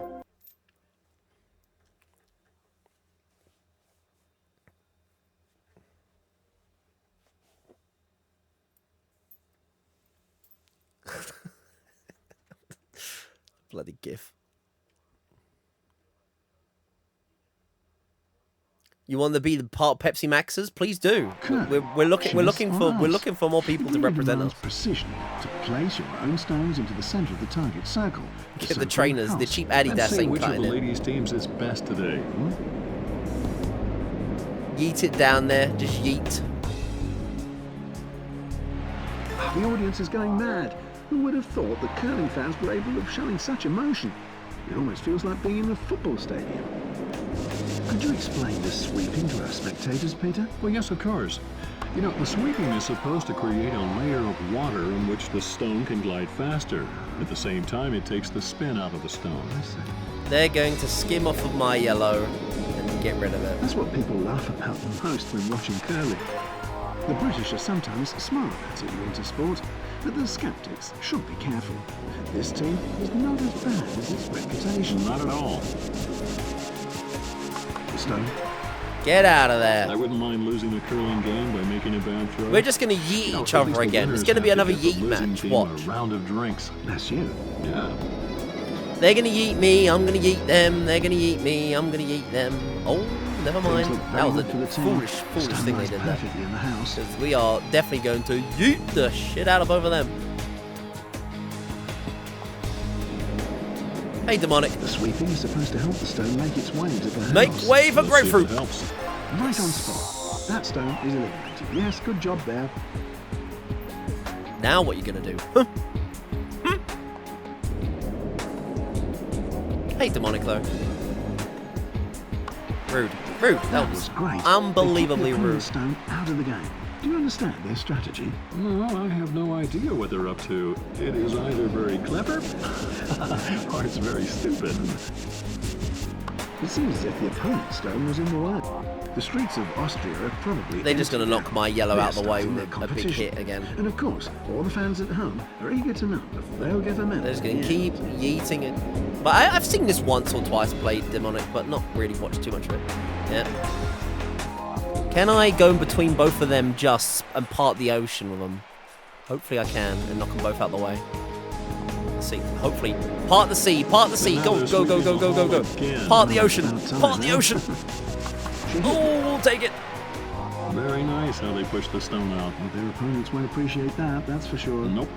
Bloody gif. You want to be the part Pepsi Maxers? Please do. We're looking for more people to represent us. Precision to place your own stones into the center of the target circle. Get the trainers, the cheap Adidas ain't Which of the cutting it. ladies' teams is best today? Yeet it down there. Just yeet. The audience is going mad. Who would have thought that curling fans were able of showing such emotion? It almost feels like being in a football stadium. Could you explain the sweeping to our spectators, Peter? Well, yes, of course. You know, the sweeping is supposed to create a layer of water in which the stone can glide faster. At the same time, it takes the spin out of the stone. I see. They're going to skim off of my yellow and get rid of it. That's what people laugh about the most when watching curling. The British are sometimes smart at it in winter sport, but the skeptics should be careful. This team is not as bad as its reputation. Not at all. The stone. Get out of I there. wouldn't mind losing the curling game by making a bad throw. We're just going to yeet You know, each at least other the again. It's winners going to be have another give the yeet losing match. team Watch. A round of drinks. That's you. Yeah. They're going to yeet me. I'm going to yeet them. They're going to yeet me. I'm going to yeet them. Oh, never mind. Things look That very was a good for the team. foolish Stone thing they lies did there. perfectly in the house. Because we are definitely going to yeet the shit out of both of them. Hey, Demonic. The sweeping is supposed to help the stone make its way into the house. Make way for Let's see if grapefruit. it helps. Right on spot. That stone is eliminated. Yes, good job there. Now what you going to do? Huh? Hey, Demonic, though. Rude. Rude. That was great. unbelievably They keep the rude. stone out of the game. Do you understand their strategy? No, I have no idea what they're up to. It is either very clever or it's very stupid. It seems as if the opponent's stone was in the way. The streets of Austria are probably... They're just going to knock my yellow out of the way They're with starting a big competition. hit again. And of course, all the fans at home are eager to know if they'll get a medal. They're just going at to the keep end. yeeting it. But I've seen this once or twice played Demonic, but not really watched too much of it. Yeah. Can I go in between both of them just and part the ocean with them? Hopefully I can and knock them both out the way. Let's see. Hopefully. Part the sea. Part the sea. Go, go, go, go, go, go, go. Part the ocean. Part the ocean. Oh, we'll take it. Very nice how they push the stone out. Well, their opponents won't appreciate that, that's for sure. Nope.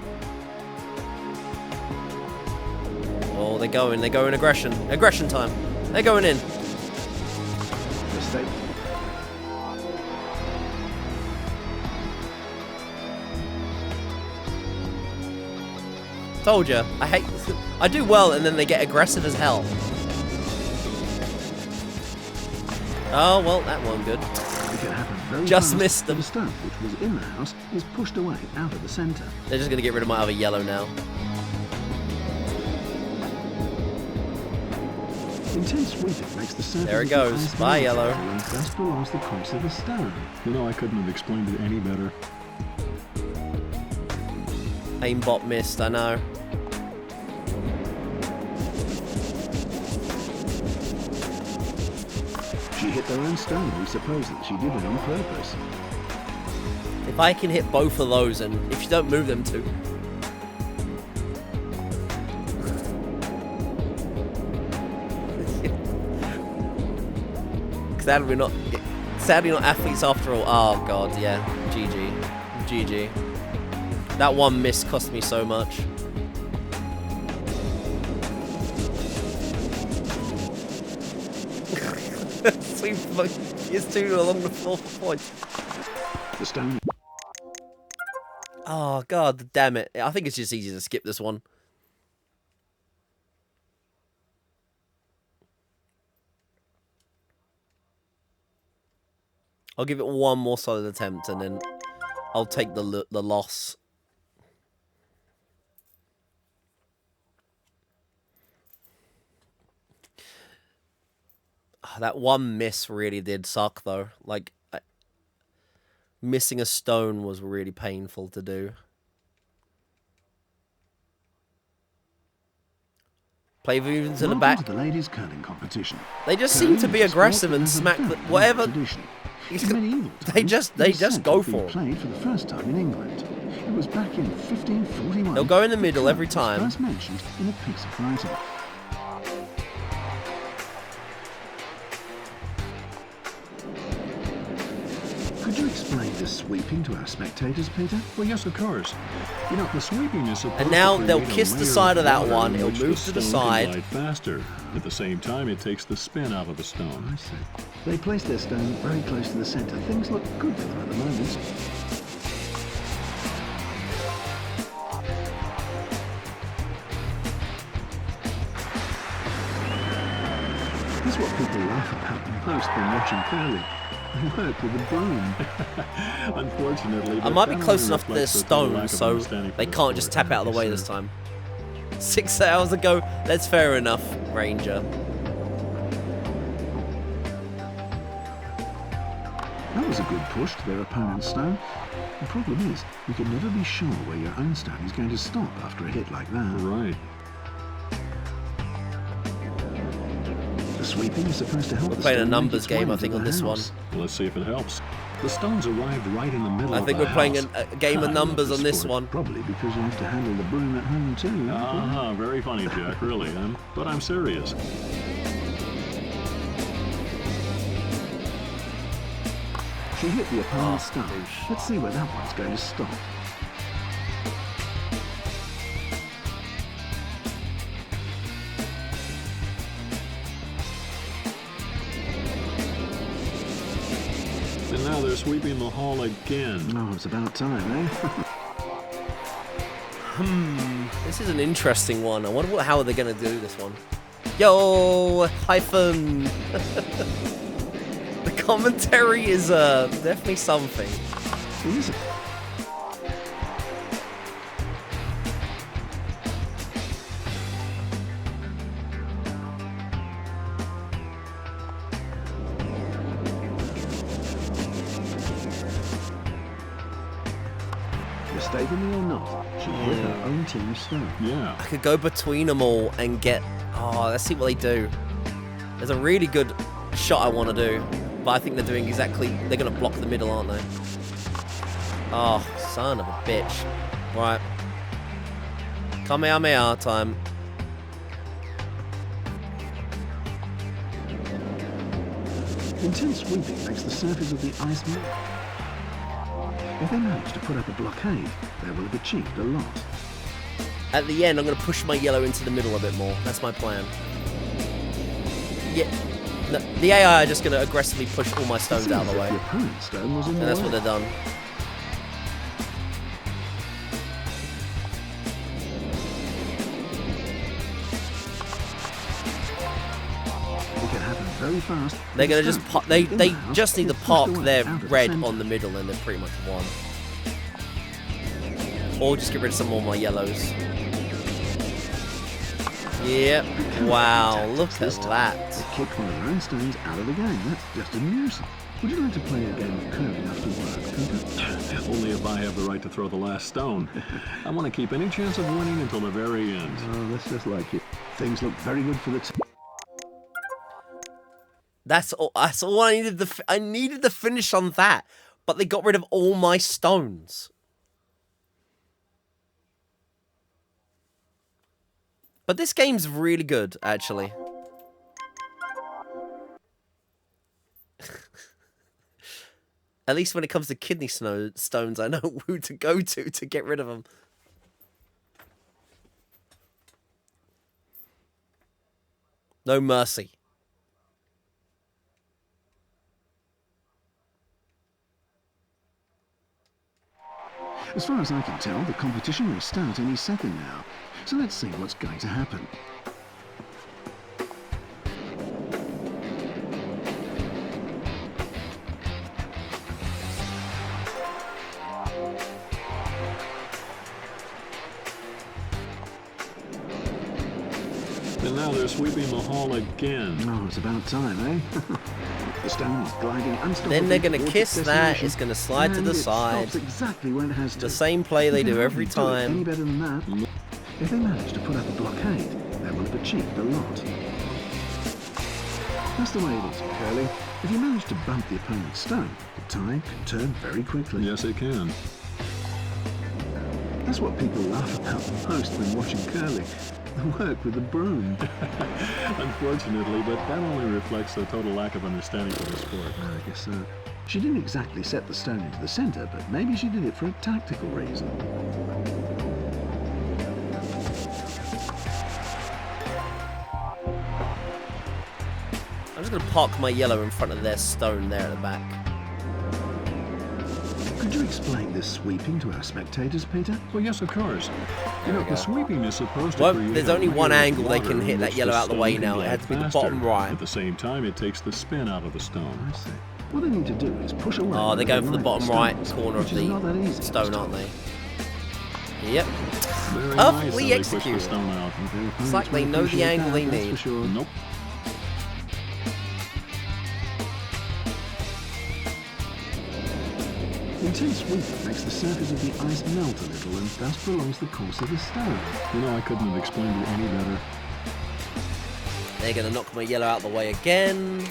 Oh, they're going aggression. Aggression time. They're going in. Mistake. Told you. I do well and then they get aggressive as hell. Oh, well, that one good. It can happen very Just fast, missed but them. The stone, which was in the house, is pushed away out of the centre. They're just going to get rid of my other yellow now. Intense sweeping makes the surface There it of the goes. ice Bye, very yellow. gentle and thus prolongs the course of the stone. You know, I couldn't have explained it any better. Aimbot missed, I know. She hit their own stone. We suppose that she did it on purpose. If I can hit both of those and if you don't move them too. Sadly not athletes after all. Oh god, yeah. GG. GG. That one miss cost me so much. Sweet fuck. It's two along the floor for points. The stone. Oh god damn it. I think it's just easy to skip this one. I'll give it one more solid attempt and then I'll take the loss. That one miss really did suck, though. Like, missing a stone was really painful to do. Play Vivens in the back. To the ladies' curling competition. They just Curling seem to be is a sport aggressive that and has a smack very the, long whatever. tradition. He's In got- medieval they times, just it is said to go have for been him. played for the first time in England. It was back in 1541. They'll go in the middle that every curling was time. First mentioned in a piece of writing. Could you explain the sweeping to our spectators, Peter? Well, yes, of course. You know, the sweeping is supposed And now to they'll create a kiss the layer side of that water one, in it'll which move to the stone can side. glide faster. At the same time, it takes the spin out of the stone. I see. They place their stone very close to the centre. Things look good for them at the moment. Here's what people laugh about most when watching curling. They work with a broom. Unfortunately, I might be close enough to their stones, so they can't just tap out of the way this time. 6 hours ago, that's fair enough, Ranger. That was a good push to their opponent's stone. The problem is, you can never be sure where your own stone is going to stop after a hit like that. Right. The sweeping is supposed to help We're the playing a stone make numbers its game, way I to think, the on this one. house. Let's see if it helps. The stones arrived right in the middle I of think the we're playing house. a game of I numbers love on this sport. one. Probably because you have to handle the broom at home too. Ah, very funny, Jack, really. But I'm serious. She hit the opponent's Oh, stone. douche. Let's see where that one's going to stop. And now they're sweeping the hall again. Oh, it's about time, eh? This is an interesting one. I wonder how they're going to do this one. Yo, hyphen. The commentary is definitely something. It is. Mistakenly or not, she hit her own team's stone. Yeah. I could go between them all and get... Oh, let's see what they do. There's a really good shot I want to do, but I think they're doing exactly... They're going to block the middle, aren't they? Oh, son of a bitch. Right. Kamehameha time. Intense sweeping makes the surface of the ice melt. If they manage to put up a blockade, they will have achieved a lot. At the end, I'm going to push my yellow into the middle a bit more. That's my plan. Yeah. No, the AI are just going to aggressively push all my stones out of the way. The opponent's stone was in And the that's way. what they've done. It can happen very fast. They're going to The just... stone They in the house just need to is pushed park away their out of the red centre. on the middle and they're pretty much won. Or just get rid of some more of my yellows. Yep. Wow, look at This time, that. they kicked one of their own stones out of the game. That's just a nuisance. Would you like to play a game of curling after work, Peter? Only if I have the right to throw the last stone. I want to keep any chance of winning until the very end. Oh, that's just like it. Things look very good for the team. That's all I needed. I needed the finish on that, but they got rid of all my stones. But this game's really good, actually. At least when it comes to kidney stones, I know who to go to get rid of them. No mercy. As far as I can tell, the competition will start any second now. So let's see what's going to happen. And And now they're sweeping the hall again. Oh, it's about time, eh? The stone is gliding unstoppably. Then they're gonna towards kiss its that. destination, It's gonna slide to and the it side. stops exactly where it has to. The same play they You can do every hardly do it any time. better than that. If they manage to put up a blockade, they will have achieved a lot. That's the way it is in curling. If you manage to bump the opponent's stone, the tide can turn very quickly. Yes, it can. That's what people laugh about most when watching curling. The work with the broom. Unfortunately, but that only reflects a total lack of understanding for the sport. I guess so. She didn't exactly set the stone into the center, but maybe she did it for a tactical reason. I'm just gonna park my yellow in front of their stone there at the back. Could you explain this sweeping to our spectators, Peter? Well, yes, of course. You know, the sweeping is supposed to Well, create there's a only one layer of angle they water can in hit that which yellow the out of the stone way can now. It glide had to be the faster. bottom right. At the same time, it takes the spin out of the stone. I see. What they need to do is push away. Oh, they're where going for the lie bottom stones, right corner which of is not that easy the to stone, stop. aren't they? Yep. Very Perfectly nice how they push the executed. stone out. Their It's like opponents they will know the appreciate angle that, they that's need. for sure. Nope. Intense sweeping makes the surface of the ice melt a little and thus prolongs the course of the stone. You know, I couldn't have explained it any better. They're gonna knock my yellow out of the way again.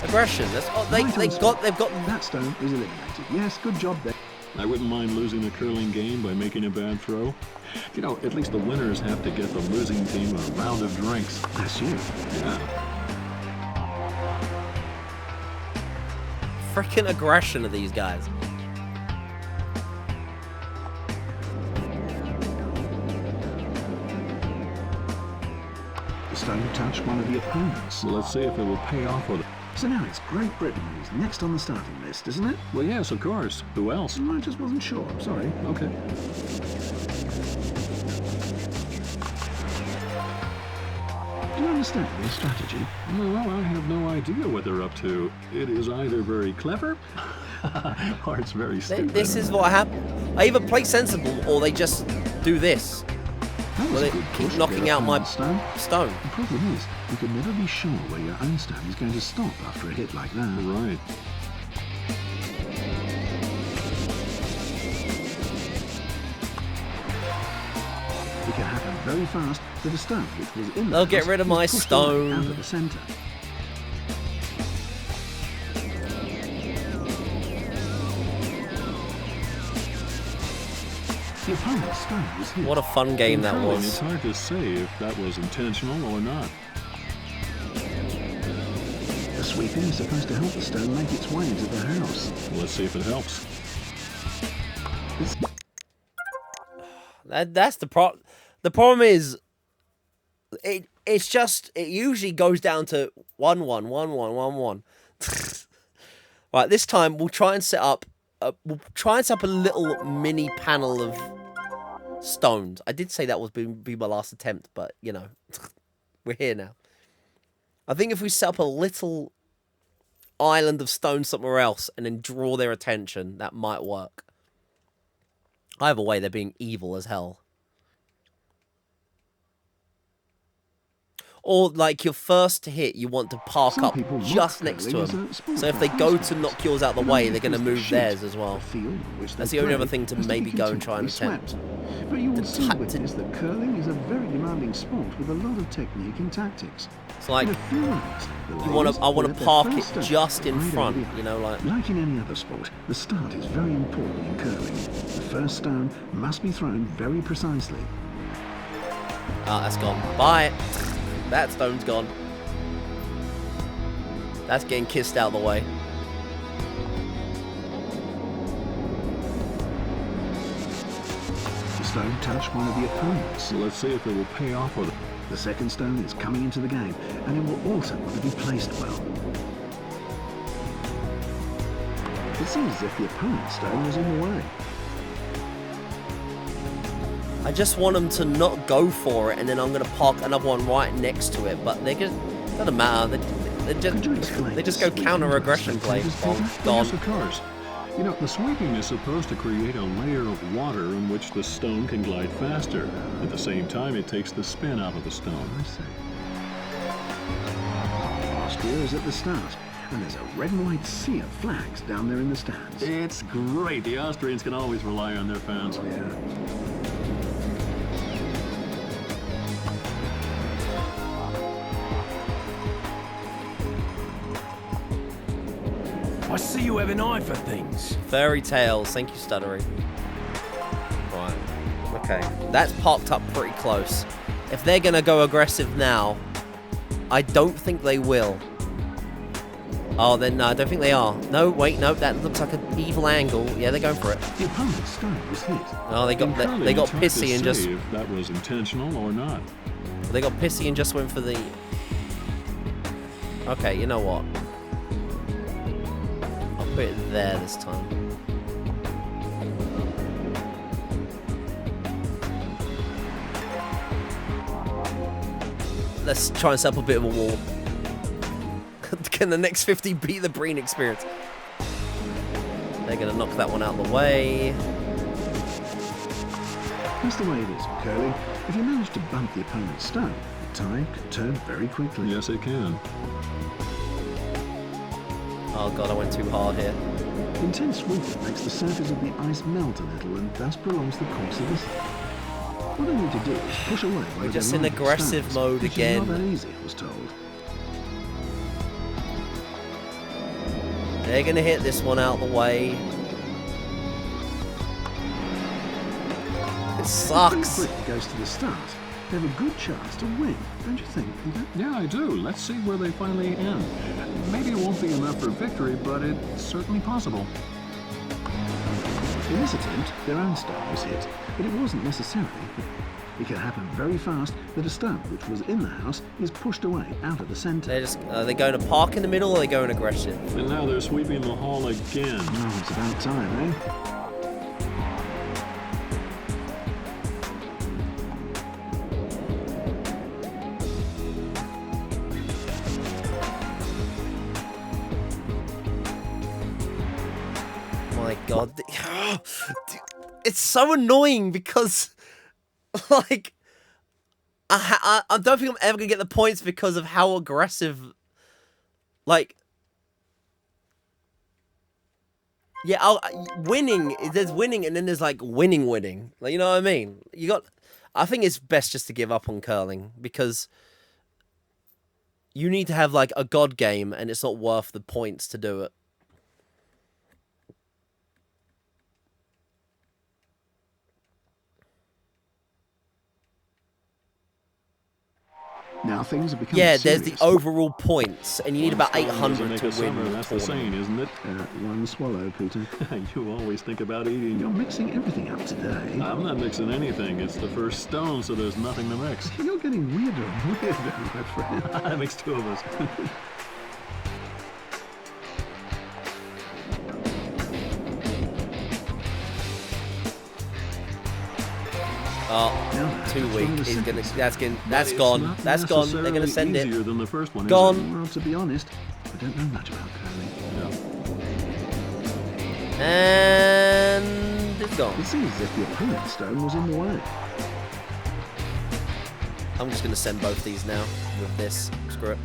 Aggression. That's, oh, Right on they've spot. got That stone is eliminated. Yes, good job there. I wouldn't mind losing the curling game by making a bad throw. You know, at least the winners have to get the losing team a round of drinks. That's you. Yeah. freaking aggression of these guys. The stone touched one of the opponents. So let's see if it will pay off with it. So now it's Great Britain who's next on the starting list, isn't it? Well, yes, of course. Who else? I just wasn't sure. Sorry. Okay. Do you understand their strategy? Well, I have no idea what they're up to. It is either very clever or it's very stupid. This is what happened. I either play sensible or they just do this. That was Well, a they good keep push to knocking get out up my on the stone. stone. The problem is, you can never be sure where your own stone is going to stop after a hit like that. Right. It can happen very fast that a stone which was in the They'll get house rid of is my pushed away stone. out of the centre. The opponent's stone was hit. What a fun game that Curling, was. It's hard to say if that was intentional or not. The sweeping is supposed to help the stone make its way into the house. Let's see if it helps. It's That's the problem. The problem is, it's just it usually goes down to 1-1, 1-1, 1-1. Right, this time we'll try and set up. We'll try and set up a little mini panel of stones. I did say that was be my last attempt, but you know, we're here now. I think if we set up a little island of stone somewhere else and then draw their attention, that might work. Either way, they're being evil as hell. Or, like, your first hit, you want to park Some up people look just next to curling as them. a sport So if for they go house to knock fans. yours out the You know, way, they're going to because the move sheet, theirs as well. the field on which That's they the only play, other thing to has maybe be go and try and continually attempt. swept. But you will soon to- witness that curling is a very demanding sport with a lot of technique and tactics. It's like, In a few moments, the I want ladies to will let their park first it stone just in right over front, the you know, like... Like in any other sport, the start is very important in curling. The first stone must be thrown very precisely. Ah, that's gone. Bye. That stone's gone. That's getting kissed out of the way. The stone touched one of the opponents. So let's see if it will pay off with it. The second stone is coming into the game, and it will also want to be placed well. It seems as if the opponent's stone was in the way. I just want them to not go for it, and then I'm going to park another one right next to it. But they just... Doesn't matter. They Could you explain just the go sweeping counter-aggression to play. us, Bon, Peter? gone. Yes, of course. You know, the sweeping is supposed to create a layer of water in which the stone can glide faster. At the same time, it takes the spin out of the stone. I see. Austria is at the start, and there's a red and white sea of flags down there in the stands. It's great. The Austrians can always rely on their fans. Oh, yeah. I see you have an eye for things. Fairy tales. Thank you, Stuttery. Right. Okay. That's parked up pretty close. If they're going to go aggressive now, I don't think they will. Oh, then no, I don't think they are. No, wait, no, that looks like an evil angle. Yeah, they're going for it. The opponent's stone was hit. Oh, they got It's hard pissy to and just say if that was intentional or not. they got pissy and just went for the. Okay, you know what? I'll put it there this time. Let's try and set up a bit of a wall. Can the next 50 beat the Breen experience? They're going to knock that one out of the way. That's the way it is in curling. If you manage to bump the opponent's stone, the tide can turn very quickly. Yes, it can. Oh god, I went too hard here. Intense sweeping makes the surface of the ice melt a little and thus prolongs the course of this. What they need to do is push away. We're just in aggressive mode again. It's not that easy, I was told. They're going to hit this one out of the way. It sucks. If Britain goes to the start, they have a good chance to win, don't you think, Peter? Yeah, I do. Let's see where they finally end. Maybe it won't be enough for victory, but it's certainly possible. In this attempt, their own stone was hit, but it wasn't necessarily. It can happen very fast that a stone which was in the house is pushed away out of the centre. They're just, are they going to park in the middle or are they going aggressive? And now they're sweeping the hall again. Oh, it's about time, eh? My god. It's so annoying because, like, I don't think I'm ever going to get the points because of how aggressive, like, yeah, winning, there's winning and then there's, like, winning. Like, you know what I mean? I think it's best just to give up on curling because you need to have, like, a god game and it's not worth the points to do it. Now things have become Yeah, there's serious. the overall points, and you need about 800 to win the That's the saying, tournament. isn't it? One swallow, Peter. You always think about eating. You're mixing everything up today. I'm not mixing anything. It's the first stone, so there's nothing to mix. You're getting weirder and weirder, my friend. That makes two of us. Oh, too weak. He's gonna. That's It's gone. not That's gone. They're gonna send necessarily it. easier than the first one, is Gone. it? Well, to be honest, I don't know much about curling. Yeah. And it's gone. It seems as if the opponent's stone was in the way. I'm just gonna send both these now with this. Screw it.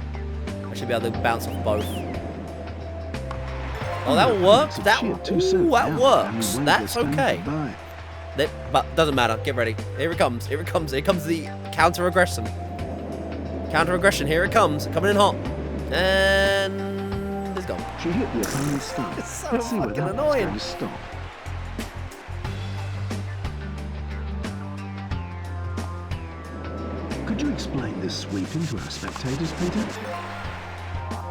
I should be able to bounce off both. Oh, that worked. That works. That's okay. But doesn't matter. Get ready. Here it comes. Here it comes. Here comes the counter-aggression. Counter-aggression. Here it comes. Coming in hot. And it's gone. She hit the opponent's stone. It's so Let's see where fucking that one's annoying. going to stop. Could you explain this sweeping to our spectators, Peter?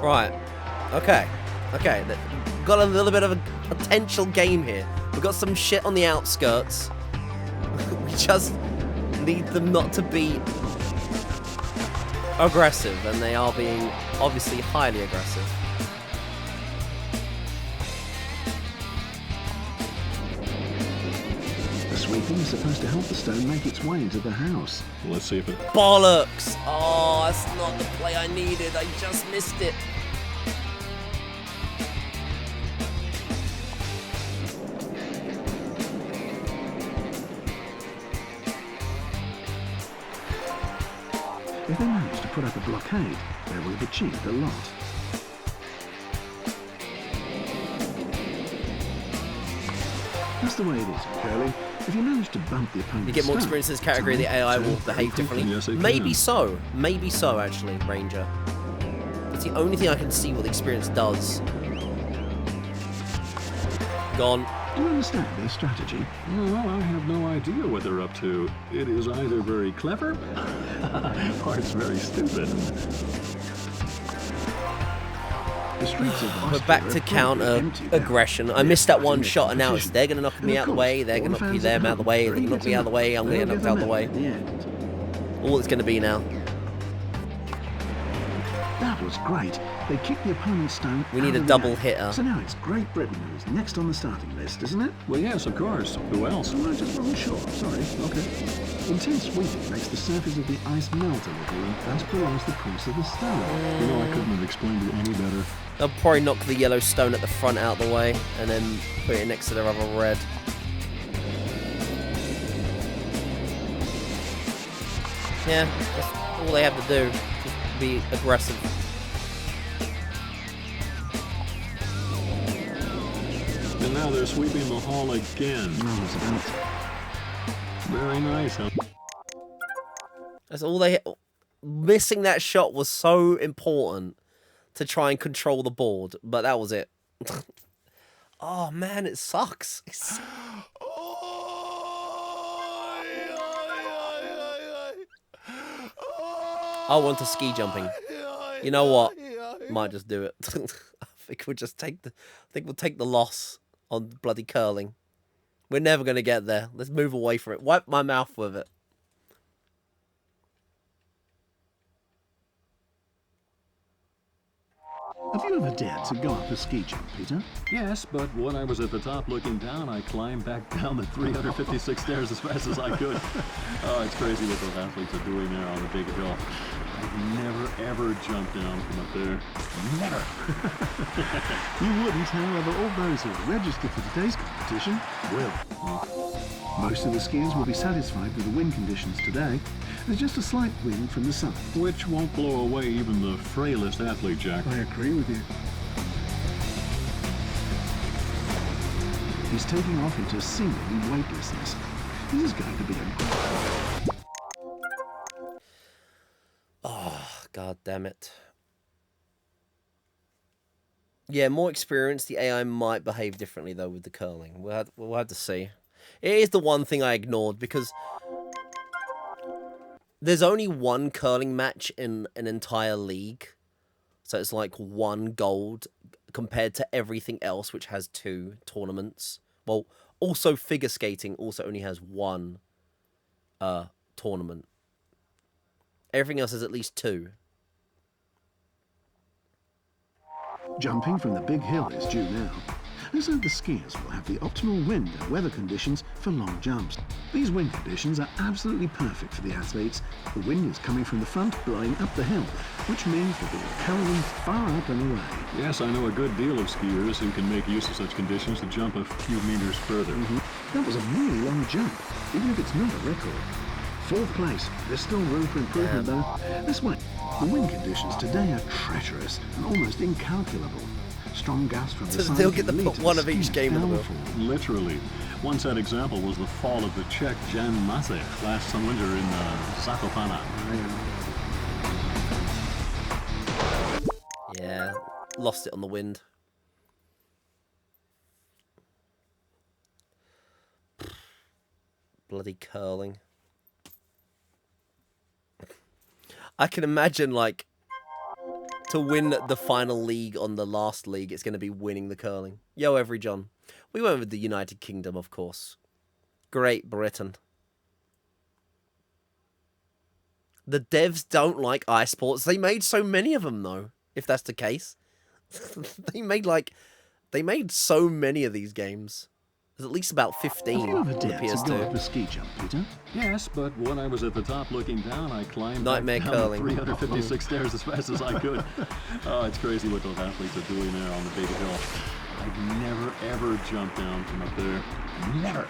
Right. Okay. Okay. We've got a little bit of a potential game here. We've got some shit on the outskirts. We just need them not to be aggressive, and they are being obviously highly aggressive. The sweeping is supposed to help the stone make its way into the house. Let's see if it... Bollocks! Oh, that's not the play I needed. I just missed it. If they managed to put up a blockade, they would have achieved a lot. That's the way it is in curling. If you manage to bump the opponent's You get more stone, experience in this category, the AI will behave differently. Yes, it Maybe can. so. Maybe so, actually, Ranger. That's the only thing I can see what the experience does. Gone. Do you understand their strategy? Well, I have no idea what they're up to. It is either very clever or it's very stupid. The streets of We're back to counter aggression. I missed that one shot, and now it's they're gonna knock me out of the way. They're gonna knock me them out of the way. They're gonna knock me out of the way. I'm gonna get knocked out of the way. All it's gonna be now. That was great. They kicked the opponent's stone. We need out a of the double game. hitter. So now it's Great Britain who's next on the starting list, isn't it? Well, yes, of course. Who else? I just wasn't sure. Sorry. Okay. Intense sweeping makes the surface of the ice melt a little and thus prolongs the course of the stone. You know, I couldn't have explained it any better. They'll probably knock the yellow stone at the front out of the way, and then put it next to their other red. Yeah, that's all they have to do. Just be aggressive. And now they're sweeping the hall again. No, it's about. Very nice, huh? That's all they... Missing that shot was so important to try and control the board, but that was it. Oh, man, it sucks. I want to ski jumping. You know what? Might just do it. I think we'll just take the... I think we'll take the loss on bloody curling. We're never going to get there. Let's move away from it. Wipe my mouth with it. Have you ever dared to go up a ski jump, Peter? Yes, but when I was at the top looking down, I climbed back down the 356 stairs as fast as I could. Oh, it's crazy what those athletes are doing there on the big hill. I've never, ever jumped down from up there. Never. You wouldn't, however, all those who are registered for today's competition will. Most of the skiers will be satisfied with the wind conditions today. There's just a slight wind from the south. Which won't blow away even the frailest athlete, Jack. I agree with you. He's taking off into seeming weightlessness. This is going to be a... Oh, god damn it. Yeah, more experience. The AI might behave differently, though, with the curling. We'll have to see. It is the one thing I ignored, because there's only one curling match in an entire league. So it's like one gold compared to everything else, which has 2 tournaments. Well, also figure skating also only has 1 tournament. Everything else has at least 2. Jumping from the big hill is due now. And so the skiers will have the optimal wind and weather conditions for long jumps. These wind conditions are absolutely perfect for the athletes. The wind is coming from the front, blowing up the hill, which means that they will carry them far up and away. Yes, I know a good deal of skiers who can make use of such conditions to jump a few meters further. That was a really long jump, even if it's not a record. 4th place. There's still room for improvement, though. This way. The wind conditions today are treacherous and almost incalculable. Strong gusts from the So they'll get to put one of each game in the middle. Literally. One sad example was the fall of the Czech Jan Masek last winter in Zakopane. Yeah, lost it on the wind. Bloody curling. I can imagine, like, to win the final league on the last league, it's going to be winning the curling. Yo, Every John. We went with the United Kingdom, of course. Great Britain. The devs don't like ice sports. They made so many of them, though, if that's the case. They made so many of these games. There's at least about 15 Have you on ever the dared to go up PS2. a ski jump, Peter? Yes, but when I was at the top looking down, I climbed Nightmare back down curling. the 356 stairs as fast as I could. Oh, it's crazy what those athletes are doing there on the big hill. I've never, ever jumped down from up there. Never.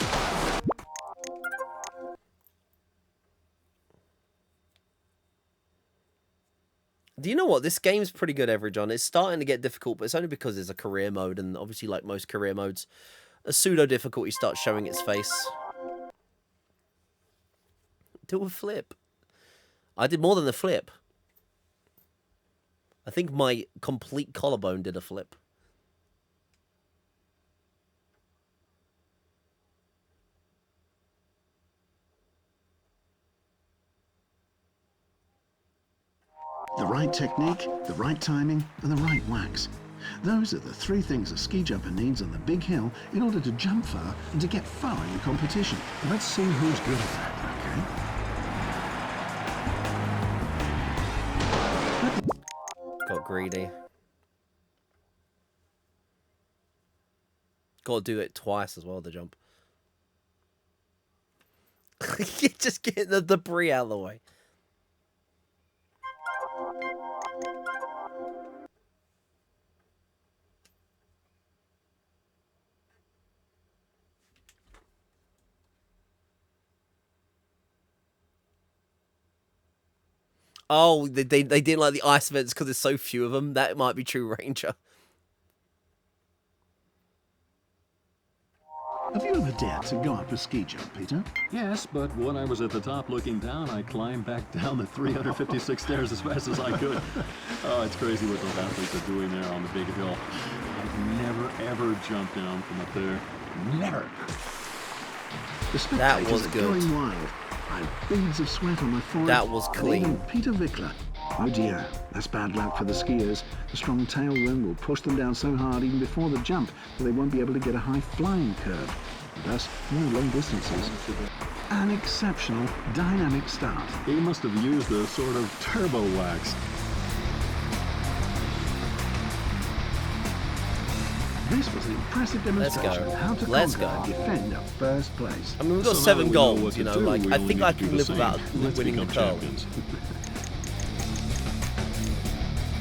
Do you know what? This game's pretty good, Everyjohn. It's starting to get difficult, but it's only because there's a career mode, and obviously, like most career modes, a pseudo difficulty starts showing its face. Do a flip. I did more than the flip. I think my complete collarbone did a flip. The right technique, the right timing, and the right wax. Those are the three things a ski jumper needs on the big hill in order to jump far and to get far in the competition. Let's see who's good at that. Okay? Got greedy. Got to do it twice as well, the jump. Just get the debris out of the way. Oh, they didn't like the ice events because there's so few of them. That might be true, Ranger. Have you ever dared to go up a ski jump, Peter? Yes, but when I was at the top looking down, I climbed back down the 356 stairs as fast as I could. Oh, it's crazy what those athletes are doing there on the big hill. I've never, ever jumped down from up there. Never. The That spectators was are good. going wild. I have beads of sweat on my forehead. That was clean. Even Peter Vickler. Oh dear, that's bad luck for the skiers. The strong tailwind will push them down so hard even before the jump that they won't be able to get a high flying curve. And thus, no long distances. An exceptional dynamic start. He must have used a sort of turbo wax. This was an impressive Let's demonstration go. of how to Let's conquer and go. defend a first place. I mean, we've got So now 7 that we know goals, what you to know, do, like, we I only think need I to do can the live same. without Let's winning the become curl. champions.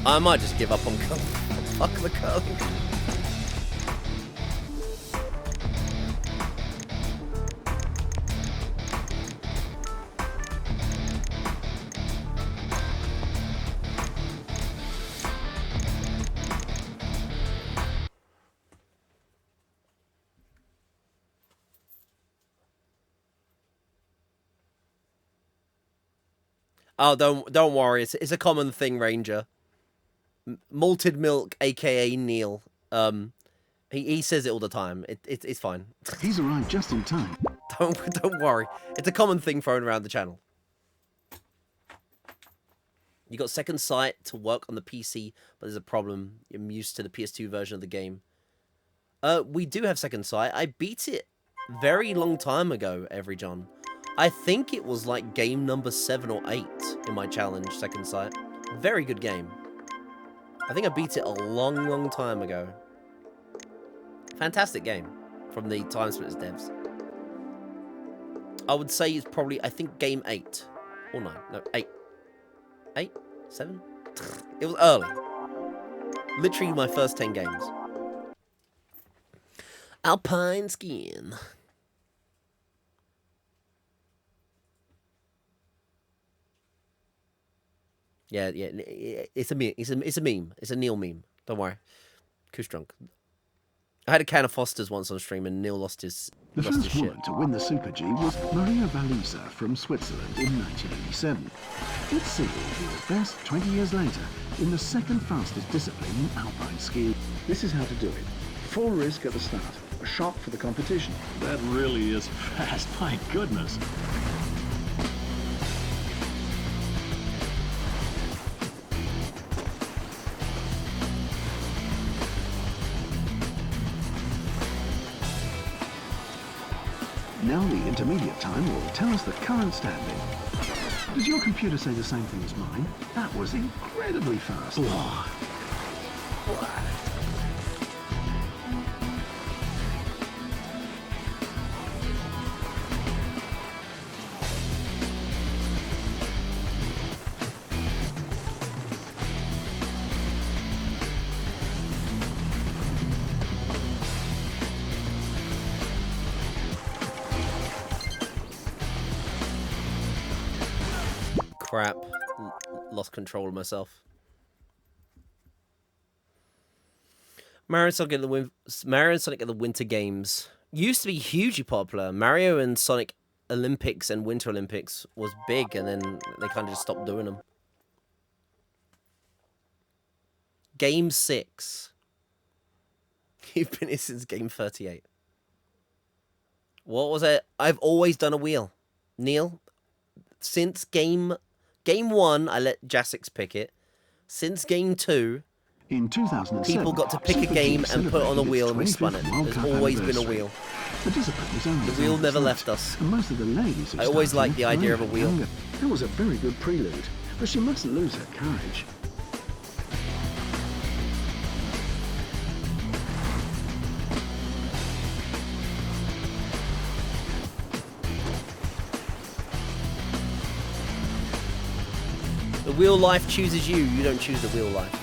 I might just give up on curl. Fuck the curling. Oh, don't worry. It's a common thing, Ranger. Malted milk, aka Neil. He says it all the time. It's fine. He's arrived just in time. Don't worry. It's a common thing thrown around the channel. You got second sight to work on the PC, but there's a problem. I'm used to the PS2 version of the game. We do have second sight. I beat it very long time ago, Everyjohn. I think it was like game number 7 or 8 in my challenge, second sight. Very good game. I think I beat it a long time ago. Fantastic game from the Time Splitters devs. I would say it's probably, I think, game 8 or 9. No, 8. 8? 7? It was early. Literally my first 10 games. Alpine skiing. Yeah, it's a meme. It's a meme. It's a Neil meme. Don't worry. Kush drunk. I had a can of Foster's once on stream, and Neil lost his The lost his first shit. woman to win the Super G was Maria Valisa from Switzerland in 1987. It's sealed the best 20 years later in the second fastest discipline in alpine skiing. This is how to do it. Full risk at the start. A shock for the competition. That really is fast. My goodness. Now the intermediate time will tell us the current standing. Does your computer say the same thing as mine? That was incredibly fast. Crap. Lost control of myself. Mario and Sonic at the Winter Games used to be hugely popular. Mario and Sonic Olympics and Winter Olympics was big, and then they kind of just stopped doing them. Game 6. You've been here since game 38. What was it? I've always done a wheel. Neil, since game 1, I let Jasix pick it. Since game 2, In 2007, people got to pick a Super game G and put it on a celebrated wheel its and we spun it. 25th World There's Cup always been a anniversary. wheel. The discipline was only The wheel as never old as left that, us. and most of the ladies who I always started liked the idea of a were wheel. younger. That was a very good prelude, but she mustn't lose her courage. The wheel life chooses you. You don't choose the wheel life.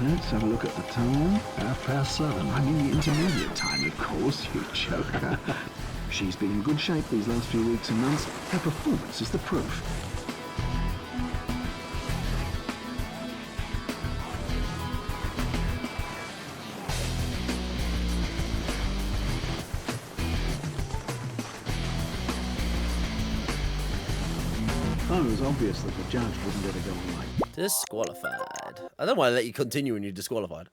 Let's have a look at the time. 7:30. I mean the intermediate time, of course, you joker. She's been in good shape these last few weeks and months. Her performance is the proof. Oh, it was obvious that the judge wouldn't let her go on like Disqualified. I don't want to let you continue when you're disqualified.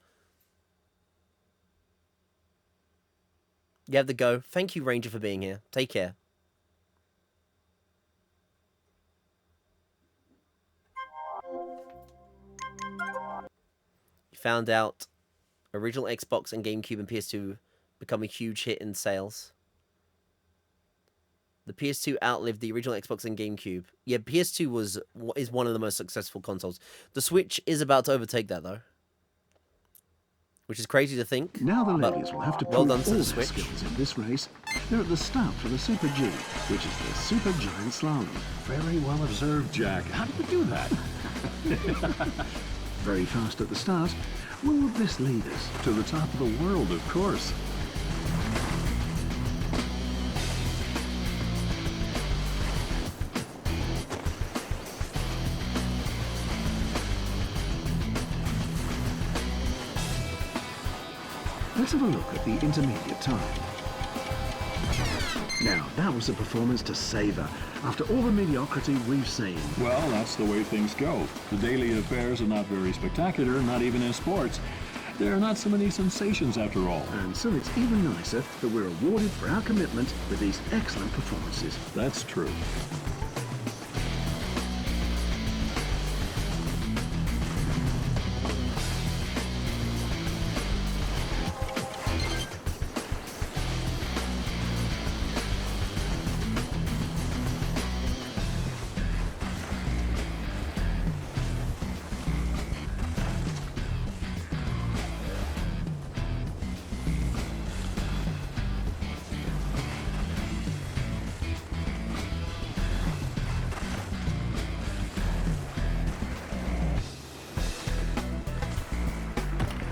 You have to go. Thank you, Ranger, for being here. Take care. You found out original Xbox and GameCube and PS2 become a huge hit in sales. The PS2 outlived the original Xbox and GameCube. Yeah, PS2 is one of the most successful consoles. The Switch is about to overtake that, though. Which is crazy to think. Now the but ladies will have to well prove done all to the their Switch. skills in this race. They're at the start for the Super G, which is the Super Giant Slalom. Very well observed, Jack. How did you do that? Very fast at the start. Where will this lead us? To the top of the world, of course. Let's have a look at the intermediate time. Now, that was a performance to savour, after all the mediocrity we've seen. Well, that's the way things go. The daily affairs are not very spectacular, not even in sports. There are not so many sensations after all. And so it's even nicer that we're awarded for our commitment with these excellent performances. That's true.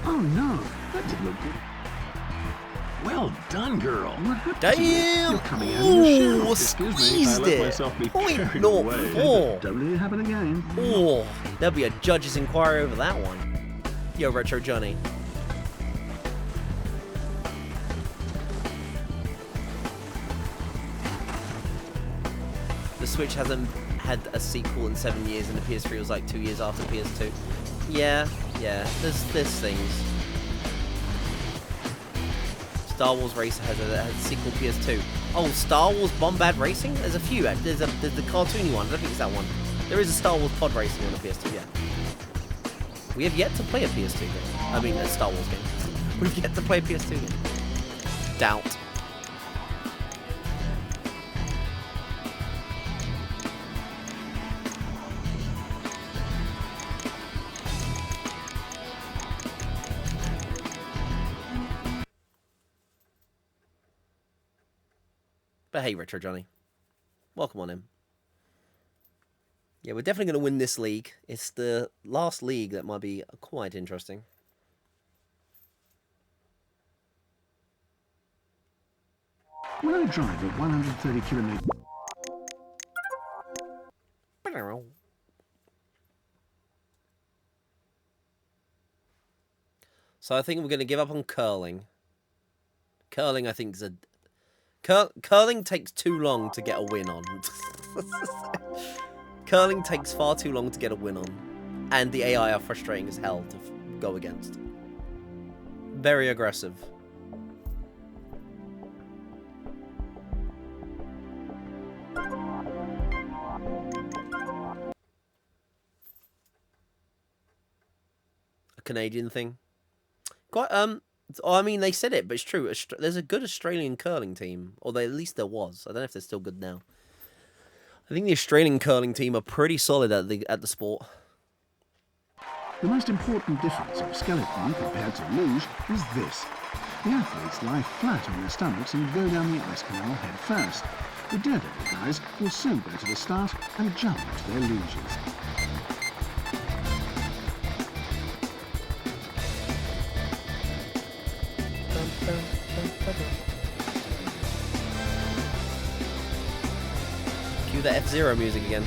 Oh no, that didn't look good. Well done, girl. What happened to you? Damn! You're coming out of your Ooh, shell. Excuse me, I squeezed let it. myself be Point carried naught away. four. Don't let it happen again. Oh, there'll be a judge's inquiry over that one. Yo, Retro Johnny. The Switch hasn't had a sequel in 7 years, and the PS3 was like 2 years after PS2. Yeah, there's things. Star Wars Racer has a sequel PS2. Oh, Star Wars Bombad Racing? There's a few. There's the cartoony one. I don't think it's that one. There is a Star Wars Pod Racing on the PS2, yeah. We have yet to play a PS2 game. I mean, a Star Wars game. We've yet to play a PS2 game. Doubt. But hey, Retro Johnny. Welcome on in. Yeah, we're definitely going to win this league. It's the last league that might be quite interesting. When I drive at 130 kilometers... So I think we're going to give up on curling. Curling, I think, is a... curling takes too long to get a win on. Curling takes far too long to get a win on. And the AI are frustrating as hell to go against. Very aggressive. A Canadian thing. Quite, I mean, they said it, but it's true. There's a good Australian curling team. Or at least there was. I don't know if they're still good now. I think the Australian curling team are pretty solid at the sport. The most important difference of skeleton compared to luge is this. The athletes lie flat on their stomachs and go down the ice canal head first. The daredevil guys will soon go to the start and jump to their luges. Cue the F-Zero music again.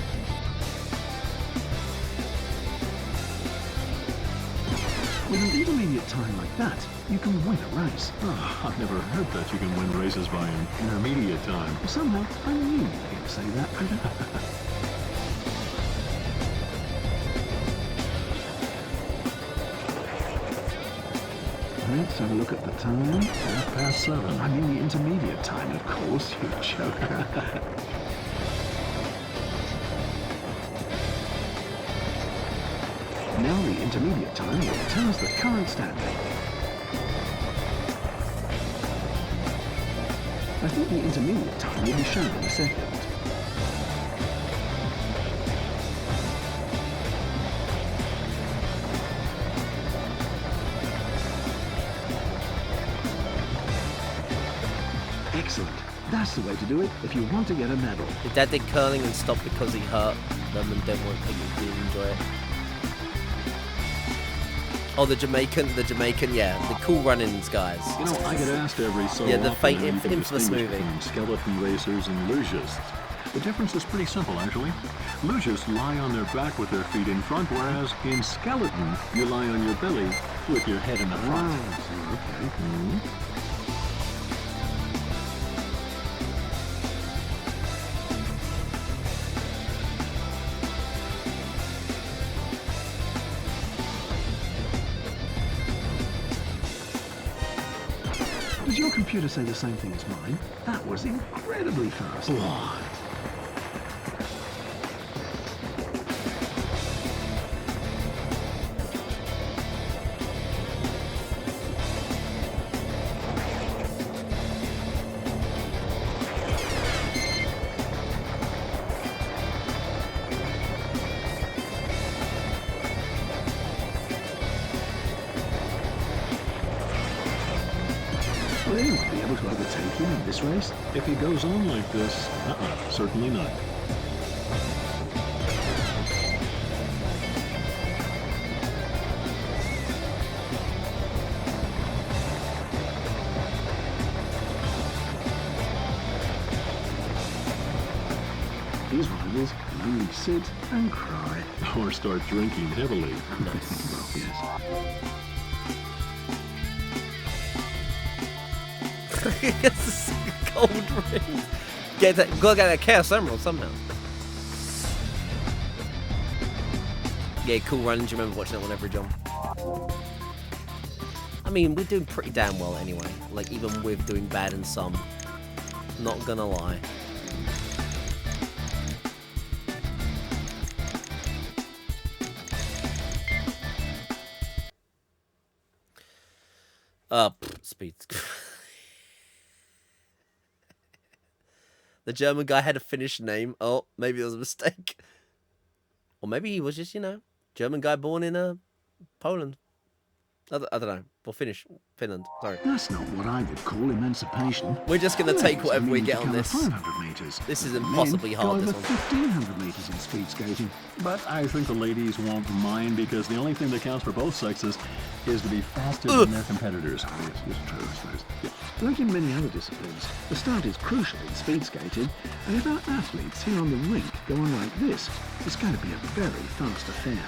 With an intermediate time like that, you can win a race. Oh, I've never heard that you can win races by an intermediate time. Somehow, I knew you were going to say that. Let's have a look at the time. 7:30. I mean the intermediate time, of course, you joker. Now the intermediate time will tell us the current standing. I think the intermediate time will be shown in a second. Excellent. That's the way to do it if you want to get a medal. Your dad did curling and stopped because he hurt them and didn't enjoy it. Oh, the Jamaican, yeah, the Cool Runnings guys. You know, I get asked every so Yeah, the often how you can infamous distinguish movie. between skeleton racers and lugists. The difference is pretty simple, actually. Lugists lie on their back with their feet in front, whereas in skeleton, you lie on your belly with your head in the front. Okay. Does your computer say the same thing as mine? That was incredibly fast. What? Will anyone be able to overtake him in this race? If he goes on like this, certainly not. These rivals can only sit and cry. Or start drinking heavily. Well, yes. It's a cold ring. Gotta get that Chaos Emerald somehow. Yeah, Cool Runnings. You remember watching that one every John? I mean, we're doing pretty damn well anyway. Like, even with doing bad in some. Not gonna lie. Speed. The German guy had a Finnish name. Oh, maybe it was a mistake. Or maybe he was just, German guy born in Poland. I don't know. Or Finland. Sorry. That's not what I would call emancipation. We're just going to take whatever we get on this. 500 meters. This is impossibly hard, Go this over one. 1,500 meters in speed skating. But I think the ladies won't mind because the only thing that counts for both sexes is to be faster than their competitors. Yes, it's true, I suppose. Yeah. Like in many other disciplines, the start is crucial in speed skating, and if our athletes here on the rink go on like this, it's going to be a very fast affair.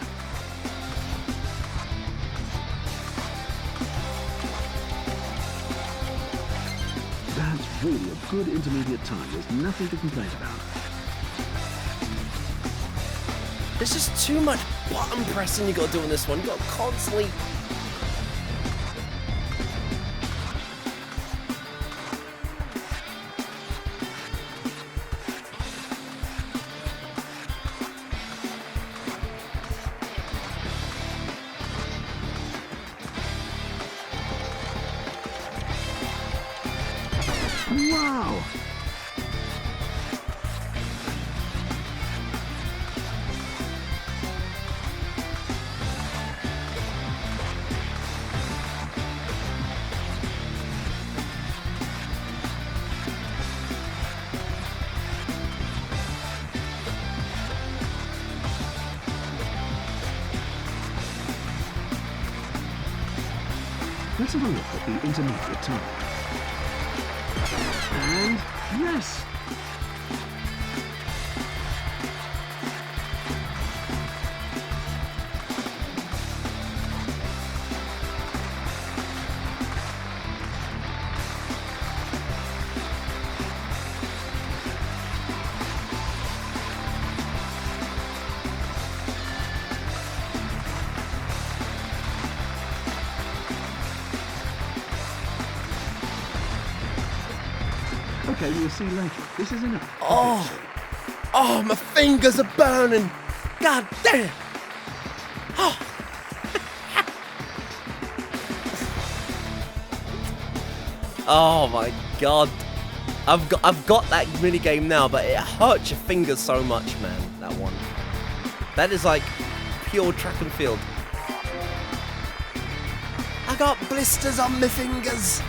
really a good intermediate time. There's nothing to complain about. There's just too much button pressing you got to do on this one. You got to constantly. Wow! Let's have a look at the intermediate time. And yes! Okay, we'll see later. This is enough. Oh, oh, my fingers are burning. God damn. Oh. Oh my God. I've got that mini game now, but it hurts your fingers so much, man. That one. That is like pure track and field. I got blisters on my fingers.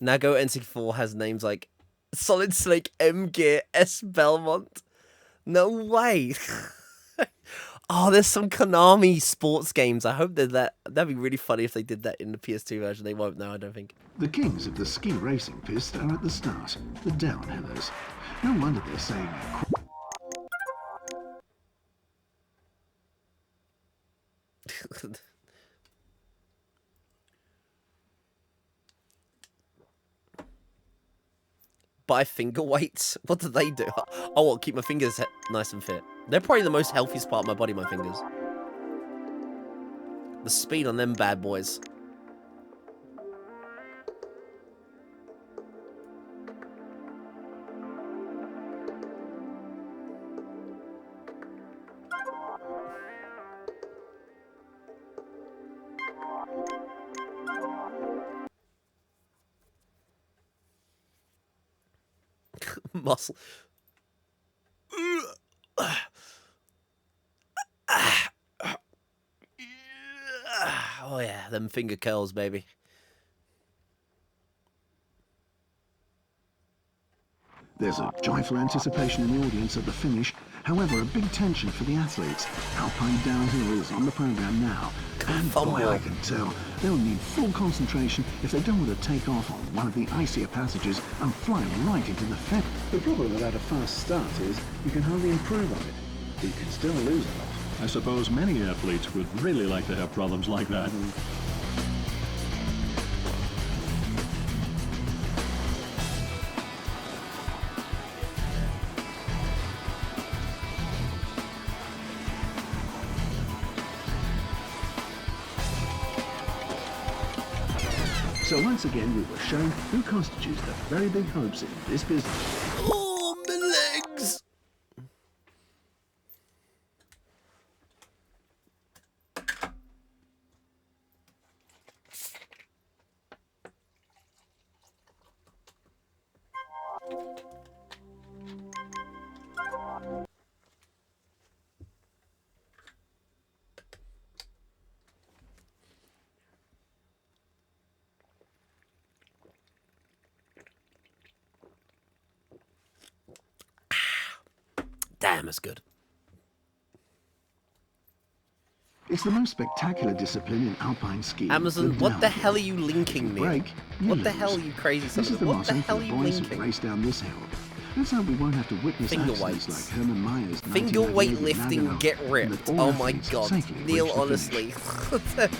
Nago NC4 has names like Solid Snake, M Gear, S Belmont. No way. Oh, there's some Konami sports games. I hope that that'd be really funny if they did that in the PS2 version. They won't now, I don't think. The kings of the ski racing pist are at the start, the downhillers. No wonder they're saying Buy finger weights? What do they do? Oh, what, keep my fingers nice and fit. They're probably the most healthiest part of my body, my fingers. The speed on them bad boys. Muscle. Oh yeah, them finger curls, baby. there's a joyful anticipation in the audience at the finish. However, a big tension for the athletes. Alpine downhill is on the program now. And boy, I can tell, they'll need full concentration if they don't want to take off on one of the icier passages and fly right into the fence. The problem without a fast start is you can hardly improve on it. You can still lose a lot. I suppose many athletes would really like to have problems like that. So once again, we were shown who constitutes the very big hopes in this business. Oh, my legs! Damn, it's good. It's the most spectacular discipline in alpine skiing. Amazon, what the hell are you linking, Neil? Break, you What the lose. hell are you crazy This is son? the What the motto hell for are the you boys who linking? race down this hill. Let's hope we won't have to witness Finger accidents weights. like Herman Meyer's Finger 1998 weightlifting, Nagano, get and ripped. that all Oh my athletes god. safely Neil, reach the honestly. finish.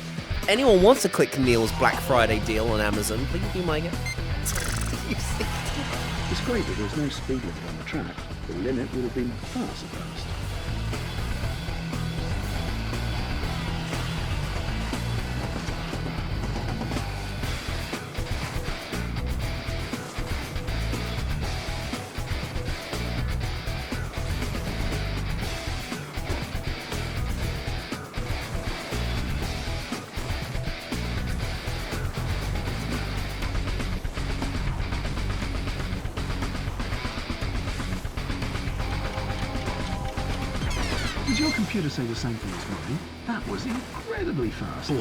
Anyone wants to click Neil's Black Friday deal on Amazon, please be my guest. It's great that there's no speed limit on the track. The limit would have been far surpassed. Did your computer say the same thing as mine? That was incredibly fast.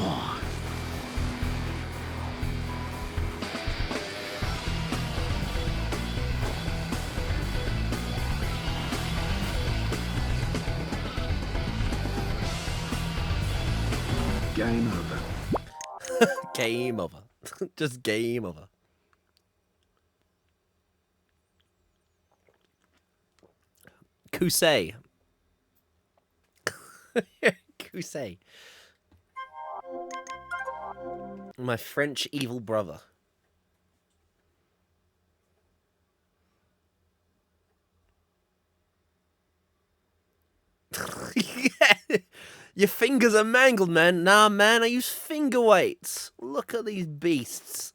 Game over. Game over. Just game over. Kusei. Kusei. My French evil brother. Your fingers are mangled, man. Nah, man, I use finger weights. Look at these beasts.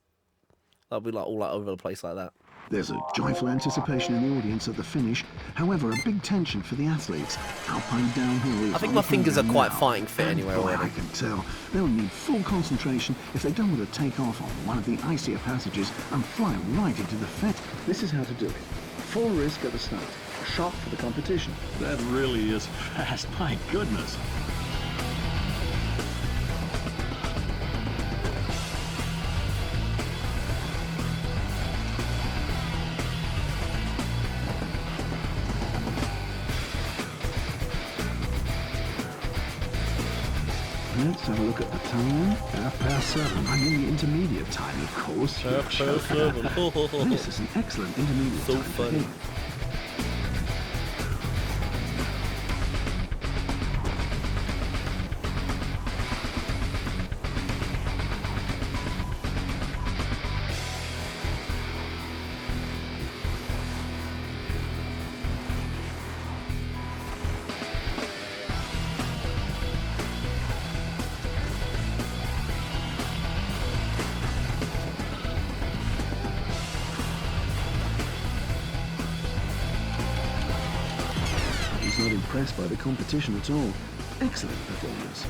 I'll be like all over the place like that. There's a joyful anticipation in the audience at the finish. However, a big tension for the athletes. Alpine downhill is I think on my the fingers are program quite now. fighting fit And anyway boy, already. I can tell they'll need full concentration if they don't want to take off on one of the icier passages and fly right into the fet. This is how to do it. Full risk at the start. A shock for the competition. That really is fast. My goodness. Let's have a look at the time. 7:30. I'm in the intermediate time, of course. This is an excellent intermediate So time for funny. him. He's not impressed by the competition at all. Excellent performance.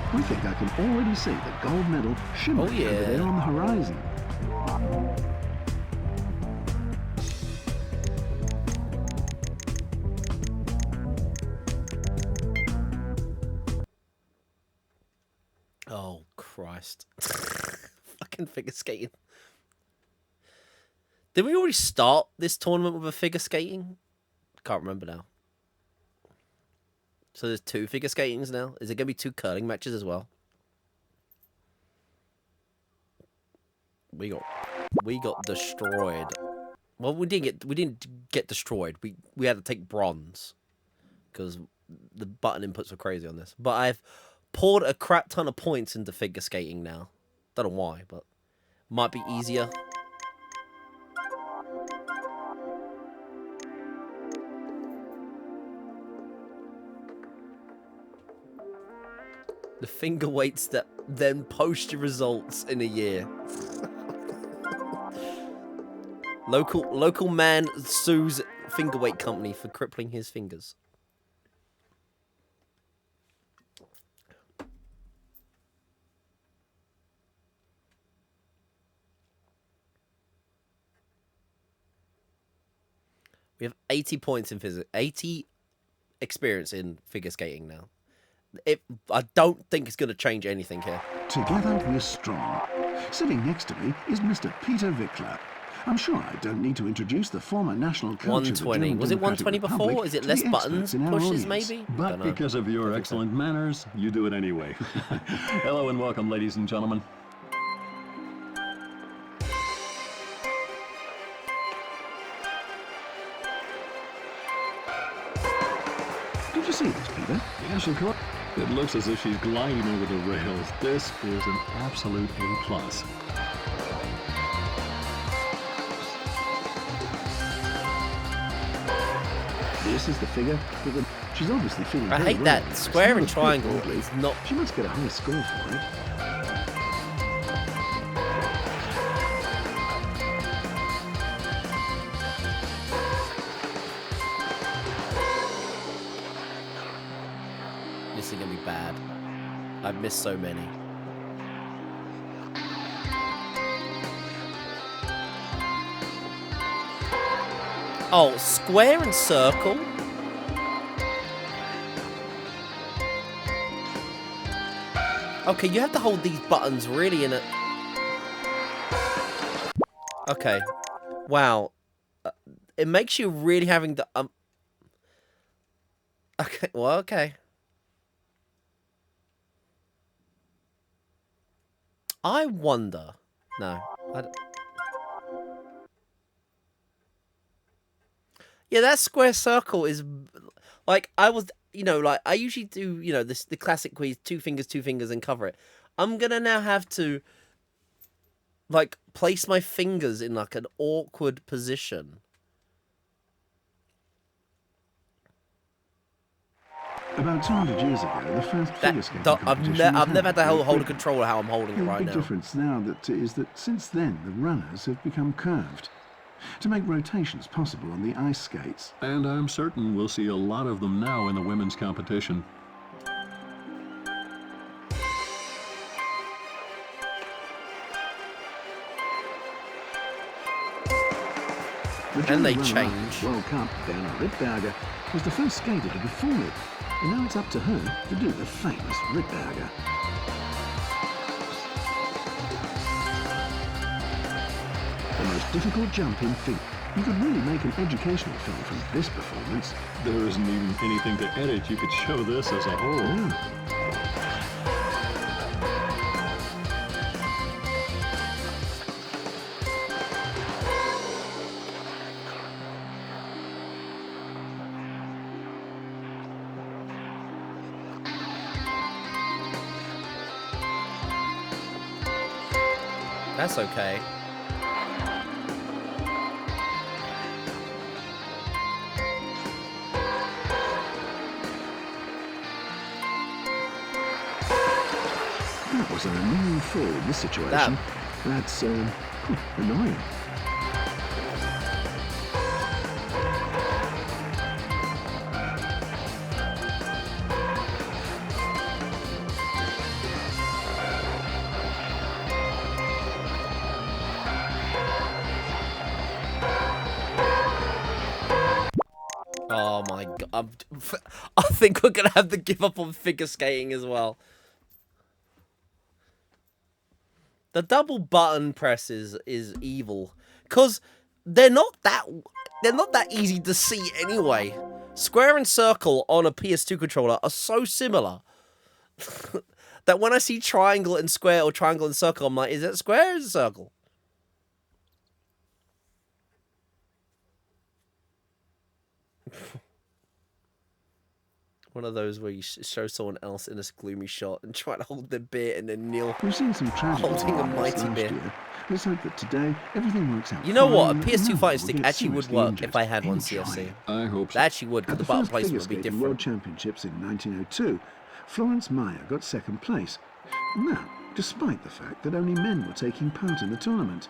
I think I can already see the gold medal shimmering Oh, yeah. over there on the horizon. Oh, Christ. Fucking figure skating. Did we already start this tournament with a figure skating? Can't remember now. So there's 2 figure skatings now. Is it going to be 2 curling matches as well? We got destroyed. Well, we didn't get destroyed. We had to take bronze because the button inputs were crazy on this. But I've poured a crap ton of points into figure skating now. Don't know why, but might be easier. The finger weights that then post your results in a year. Local man sues finger weight company for crippling his fingers. We have 80 points in physics, 80 experience in figure skating now. I don't think it's going to change anything here. Together we're strong. Sitting next to me is Mr. Peter Wickler. I'm sure I don't need to introduce the former national coach of the 120. German Was it Democratic 120 before? Republic Is it to less the buttons experts in our pushes, audience. maybe? But Don't know. because of your excellent manners, you do it anyway. Hello and welcome, ladies and gentlemen. Did you see this, Peter? Yes, of course. It looks as if she's gliding over the rails. This is an absolute A+. This is the figure. She's obviously feeling I very hate well. that It's square not and a bit triangle wobbly. is not. She must get a high score for it. This is going to be bad. I've missed so many. Oh, square and circle? Okay, you have to hold these buttons really in a... Okay. Wow. It makes you really having the... Okay, well, okay. I wonder... No. Yeah, that square circle is... Like, I was... You know, like, I usually do, you know, the classic quiz, two fingers, and cover it. I'm gonna now have to, like, place my fingers in, like, an awkward position. About 200 years ago, the first figure skating competition I've never had to hold a Britain. controller how I'm holding it The right big now. difference now is that since then the runners have become curved to make rotations possible on the ice skates. And I'm certain we'll see a lot of them now in the women's competition. The And they German runner-up change. World Cup, Bernhard Rittberger, was the first skater to perform it, and now it's up to her to do the famous Rittberger. The most difficult jump in figure. You could really make an educational film from this performance. There isn't even anything to edit. You could show this as a whole. Oh. That's okay. That was an annoying fall in this situation. That's annoying. Oh my god. I think we're going to have to give up on figure skating as well. The double button press is evil. Because they're not that easy to see anyway. Square and circle on a PS2 controller are so similar. That when I see triangle and square or triangle and circle, I'm like, is it square or is it circle? One of those where you show someone else in a gloomy shot and try to hold their beer and then kneel. We've seen some tragedies Holding a like this mighty last beer. year. Let's hope that today everything works out. You know what? A fine and PS2 no fighting one will stick get actually would seriously work injured. if I had one Enjoy CFC. it. I hope so. That actually would, because At the the button first figure placement would be skating World different. Championships in 1902, Florence Meyer got second place. And that, despite the fact that only men were taking part in the tournament.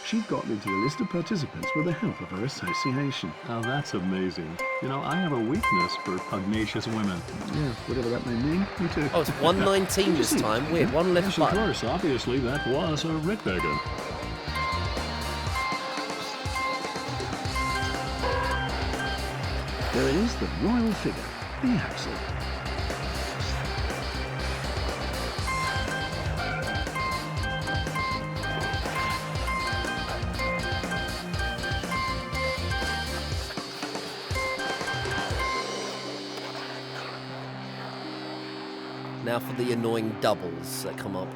She got into the list of participants with the help of her association. Now that's amazing. You know, I have a weakness for pugnacious women. Yeah, whatever that may mean, me too. Oh, it's 119 this see time. that? Weird. One left Yes, of button. course. Obviously, that was a Rittberger. There it is, the royal figure, the axle. Now for the annoying doubles that come up.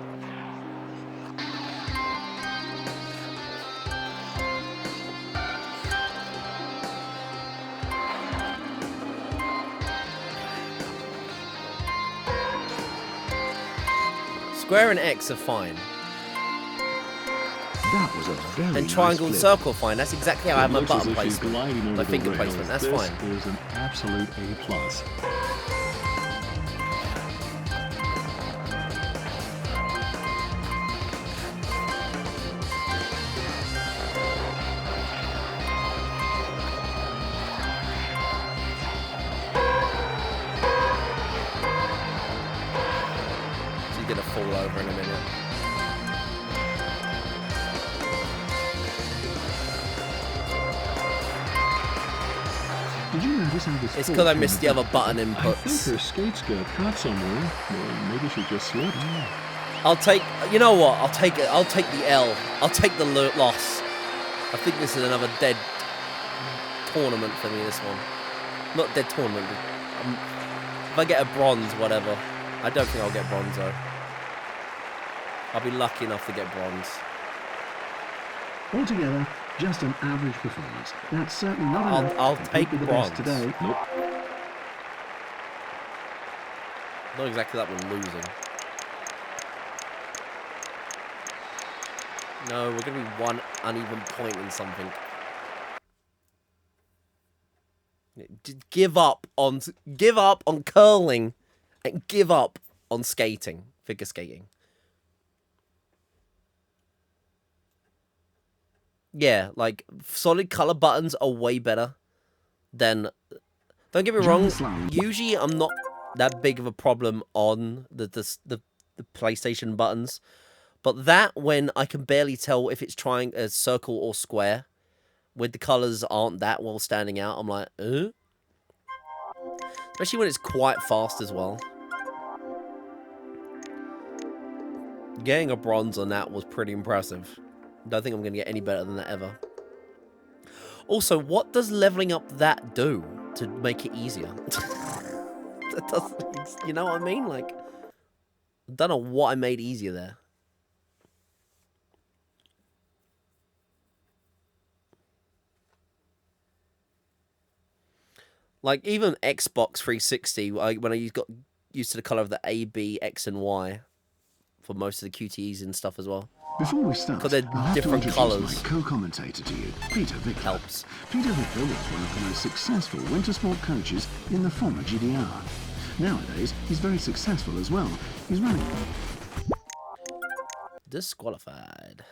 Square and X are fine. That was a very And triangle and nice flip. circle are fine. That's exactly how I have my button placement. My finger placement, that's fine. This is an absolute A+. She's gonna fall over in a minute. Did you notice how this It's fall because I came missed the about? other button I think inputs. her skates got caught somewhere. Or maybe she just slipped. I'll take. You know what? I'll take it. I'll take the L. I'll take the loss. I think this is another dead tournament for me. This one, not dead tournament. If I get a bronze, whatever. I don't think I'll get bronze though. I'll be lucky enough to get bronze. Altogether, just an average performance. That's certainly not enough I'll to take compete with the best bronze. today. Nope. Not exactly that one losing. No, we're gonna be one uneven point in something. Just give up on curling, and give up on skating, figure skating. Yeah, like solid color buttons are way better than. Don't get me wrong. Usually, I'm not that big of a problem on the PlayStation buttons, but that when I can barely tell if it's trying a circle or square, when the colors aren't that well standing out, I'm like, especially when it's quite fast as well. Getting a bronze on that was pretty impressive. Don't think I'm going to get any better than that ever. Also, what does leveling up that do to make it easier? That doesn't, you know what I mean? Like, I don't know what I made easier there. Like, even Xbox 360, when I got used to the color of the A, B, X, and Y for most of the QTEs and stuff as well. Before we start, 'Cause they're I'll have different to introduce colours. my co-commentator to you, Peter Vickler. Helps. Peter Vickler was one of the most successful winter sport coaches in the former GDR. Nowadays, he's very successful as well. He's running. Disqualified.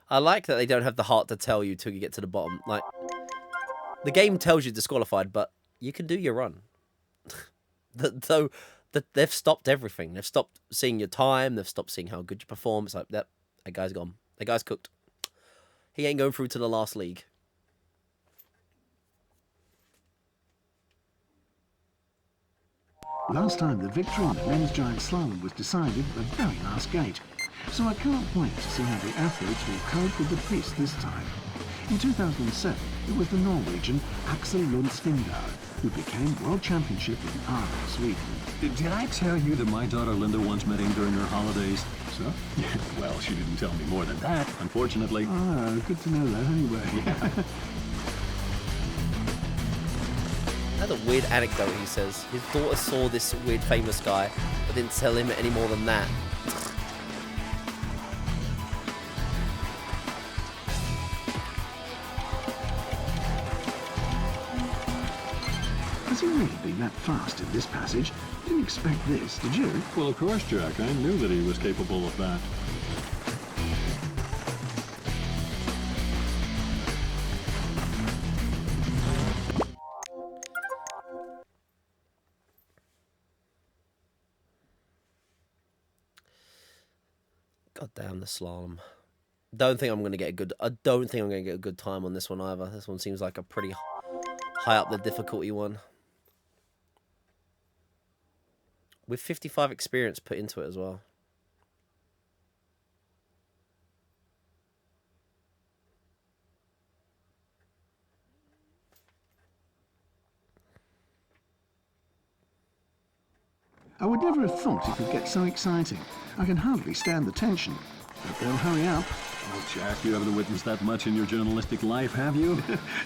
I like that they don't have the heart to tell you till you get to the bottom. Like, the game tells you disqualified, but you can do your run. Though they've stopped everything. They've stopped seeing your time. They've stopped seeing how good you perform. It's like, that guy's gone. That guy's cooked. He ain't going through to the last league. Last time, the victory in the men's giant slalom was decided at the very last gate. So I can't wait to see how the athletes will cope with the Ps this time. In 2007, it was the Norwegian Axel Lund Svindal who became world championship in Arno, Sweden. Did I tell you that my daughter Linda once met him during her holidays? So? Well, she didn't tell me more than that, unfortunately. Ah, good to know that anyway. That's a weird anecdote he says. His daughter saw this weird famous guy, but didn't tell him any more than that. Has he really been that fast in this passage? Didn't expect this, did you? Well, of course, Jack. I knew that he was capable of that. God damn the slalom. Don't think I'm gonna get a good. I don't think I'm gonna get a good time on this one either. This one seems like a pretty high up the difficulty one. With 55 experience put into it as well. I would never have thought it could get so exciting. I can hardly stand the tension. But they'll hurry up. Well, Jack, you haven't witnessed that much in your journalistic life, have you?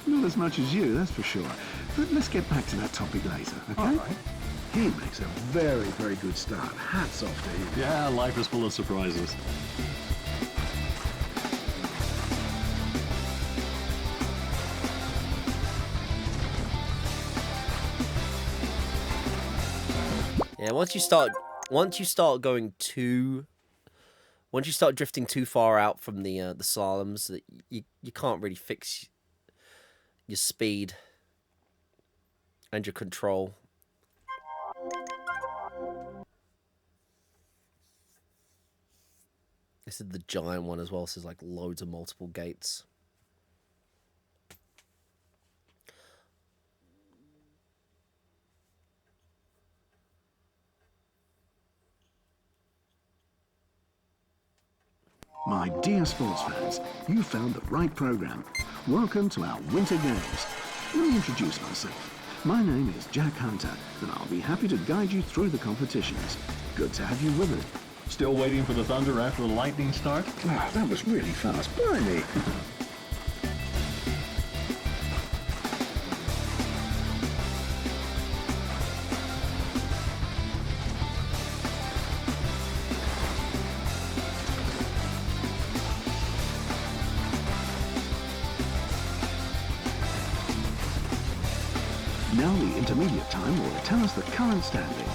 Not as much as you, that's for sure. But let's get back to that topic later, okay? All right. He makes a very, very good start. Hats off to him. Yeah, life is full of surprises. Yeah, once you start drifting too far out from the slaloms, that you can't really fix your speed and your control. This is the giant one as well, so there's like loads of multiple gates. My dear sports fans, you found the right program. Welcome to our Winter Games. Let me introduce myself. My name is Jack Hunter, and I'll be happy to guide you through the competitions. Good to have you with us. Still waiting for the thunder after the lightning start? Wow, that was really fast. Blimey. Now the intermediate time will tell us the current standing.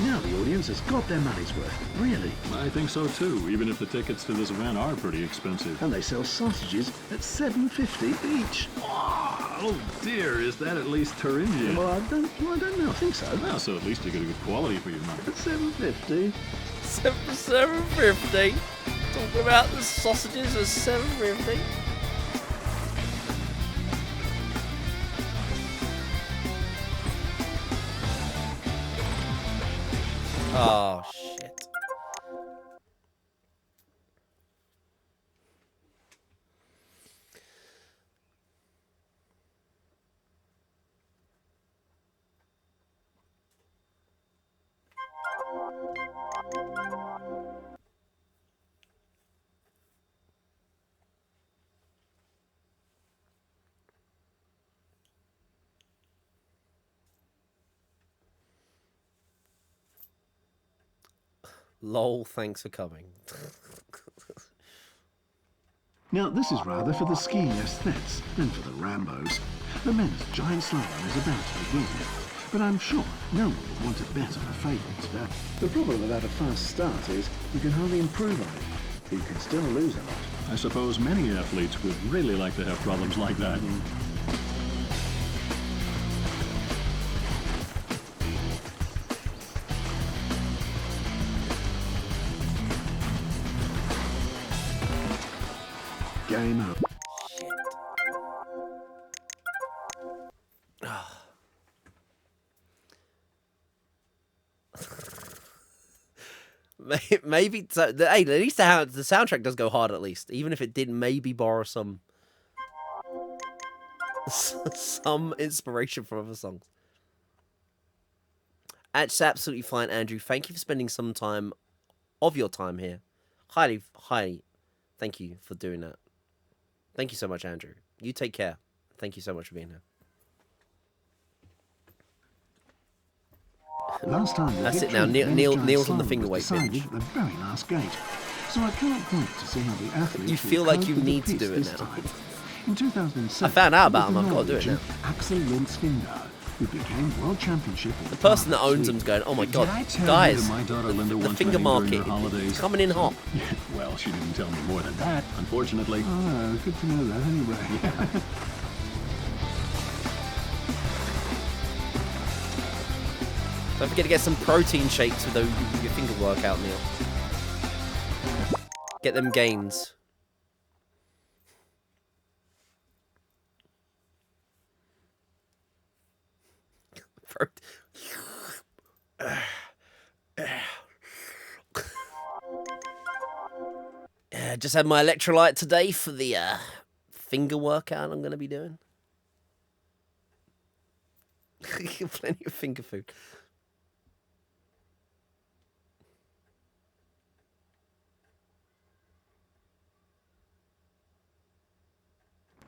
Now the audience has got their money's worth, really. I think so too, even if the tickets to this event are pretty expensive. And they sell sausages at $7.50 each. Oh dear, is that at least Thuringian? Well, I don't know. I think so. Well, so at least you get a good quality for your money. At $7.50. $7.50. Talking about the sausages at $7.50. Oh, shit. Lol, thanks for coming. Now, this is rather for the ski aesthetes than for the Rambos. The men's giant slalom is about to begin, but I'm sure no one would want to bet on a favourite today. The problem about a fast start is you can hardly improve on it. You can still lose a lot. I suppose many athletes would really like to have problems like that. Game over. Maybe so, hey, at least the soundtrack does go hard. At least, even if it did, maybe borrow some inspiration from other songs. That's absolutely fine, Andrew. Thank you for spending some time of your time here. Highly, thank you for doing that. Thank you so much, Andrew. You take care. Thank you so much for being here. Last time That's it now. Neil's on the finger weight decided bench. at the very last gate. So I cannot wait to see how the athletes You feel will like cope you with the need to piste do it this now. time. In 2007, I found out about it was him, the I've got to do it Norwegian Axel Lundskvindal, who became world championship. The person that owns them's going, oh my god, Did I tell you guys, that my daughter Linda the once finger went in during market, her holidays? it's coming in hot. Well, she didn't tell me more than that, unfortunately. Oh, good to know that anyway. Don't forget to get some protein shakes with your finger workout, Neil. Get them gains. Just had my electrolyte today for the finger workout I'm going to be doing. Plenty of finger food.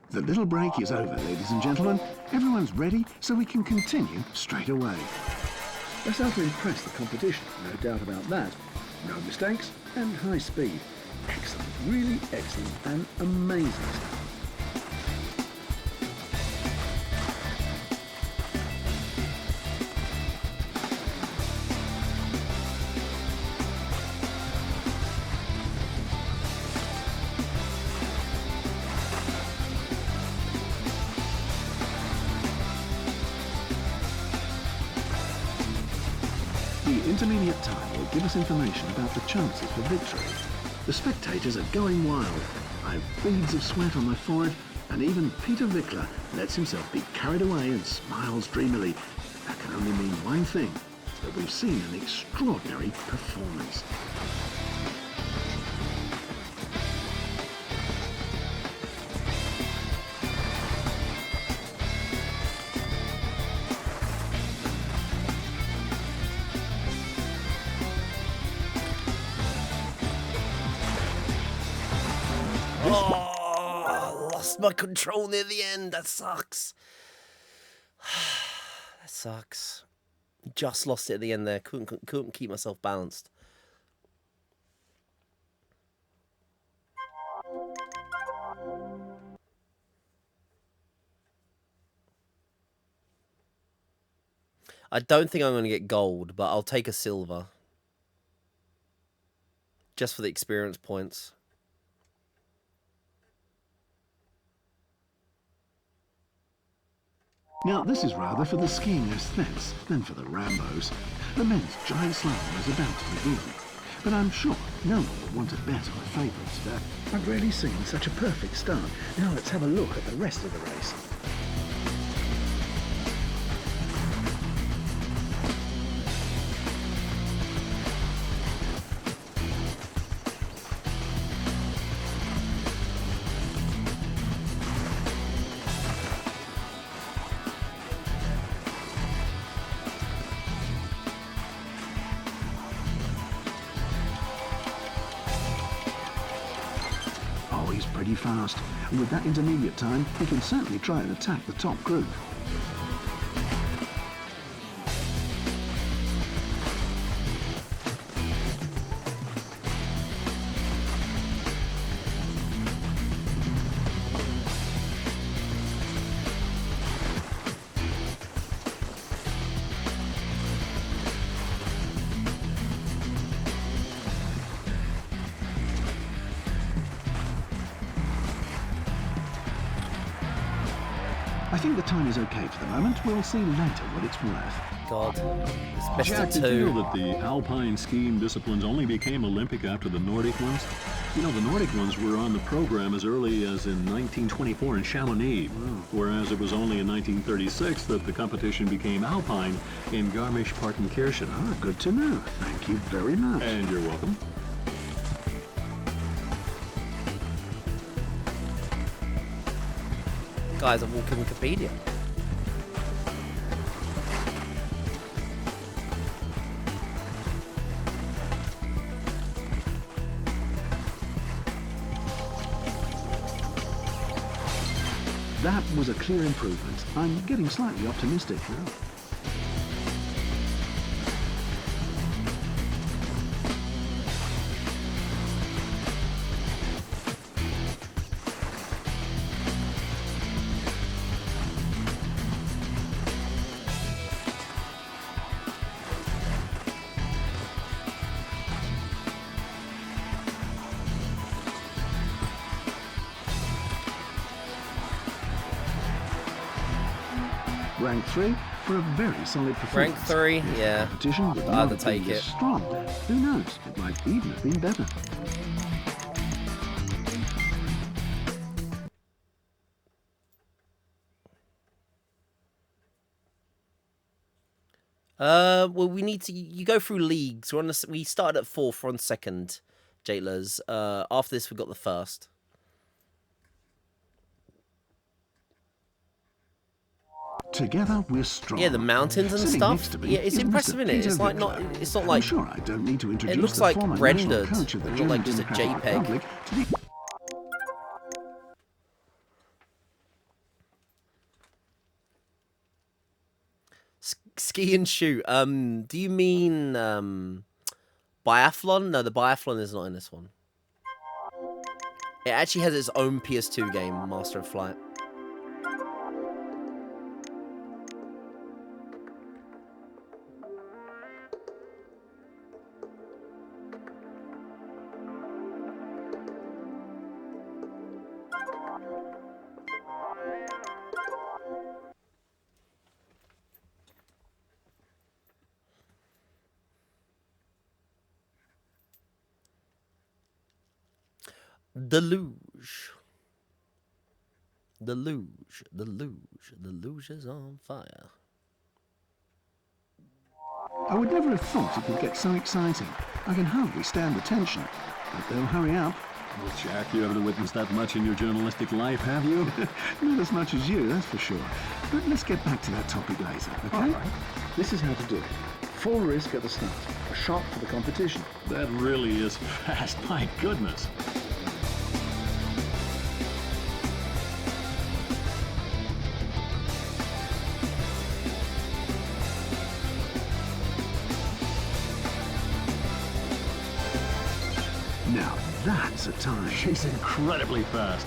The little break is over, ladies and gentlemen. Everyone's ready, so we can continue straight away. That's how to impress the competition, no doubt about that. No mistakes and high speed. Excellent, really excellent and amazing stuff. The intermediate time will give us information about the chances for victory. The spectators are going wild. I have beads of sweat on my forehead, and even Peter Vickler lets himself be carried away and smiles dreamily. That can only mean one thing, that we've seen an extraordinary performance. Oh, lost my control near the end. That sucks. That sucks. Just lost it at the end there. Couldn't keep myself balanced. I don't think I'm going to get gold, but I'll take a silver. Just for the experience points. Now, this is rather for the skiing aesthetes than for the Rambos. The men's giant slalom is about to begin. But I'm sure no one would want to bet on a favourite today. I've rarely seen such a perfect start. Now let's have a look at the rest of the race. He's pretty fast. And with that intermediate time, he can certainly try and attack the top group. I think the time is okay for the moment. We'll see later what it's worth. God, it's best Jack, of did you two. know that the alpine skiing disciplines only became Olympic after the Nordic ones? You know, the Nordic ones were on the program as early as in 1924 in Chamonix, whereas it was only in 1936 that the competition became alpine in Garmisch-Partenkirchen. Ah, good to know. Thank you very much. And you're welcome. Guys, I'm walking Wikipedia. That was a clear improvement. I'm getting slightly optimistic now. Rank 3 for a very solid performance. Rank 3, yeah. Competition would I'd not take be as it. strong. Who knows? It might even have been better. Well, we need to. You go through leagues. We started at 4th. We're on 2nd, Jaitlers. After this, we got the 1st. Together we're strong. Yeah, the mountains and Sitting stuff. next to me Yeah, it's is impressive, Mr. isn't it? It's Peter like not. Vittler. It's not I'm like. sure I don't need to introduce looks the like former rendered, national coach of the not German like just a Democratic JPEG. Republic to be Ski and shoot. Do you mean biathlon? No, the biathlon is not in this one. It actually has its own PS2 game, Master of Flight. The luge. The luge. The luge. The luge is on fire. I would never have thought it could get so exciting. I can hardly stand the tension. But they'll hurry up. Well, Jack, you haven't witnessed that much in your journalistic life, have you? Not as much as you, that's for sure. But let's get back to that topic later, okay? All right. This is how to do it. Full risk at the start. A shot for the competition. That really is fast. My goodness. Now, that's a time. She's incredibly fast.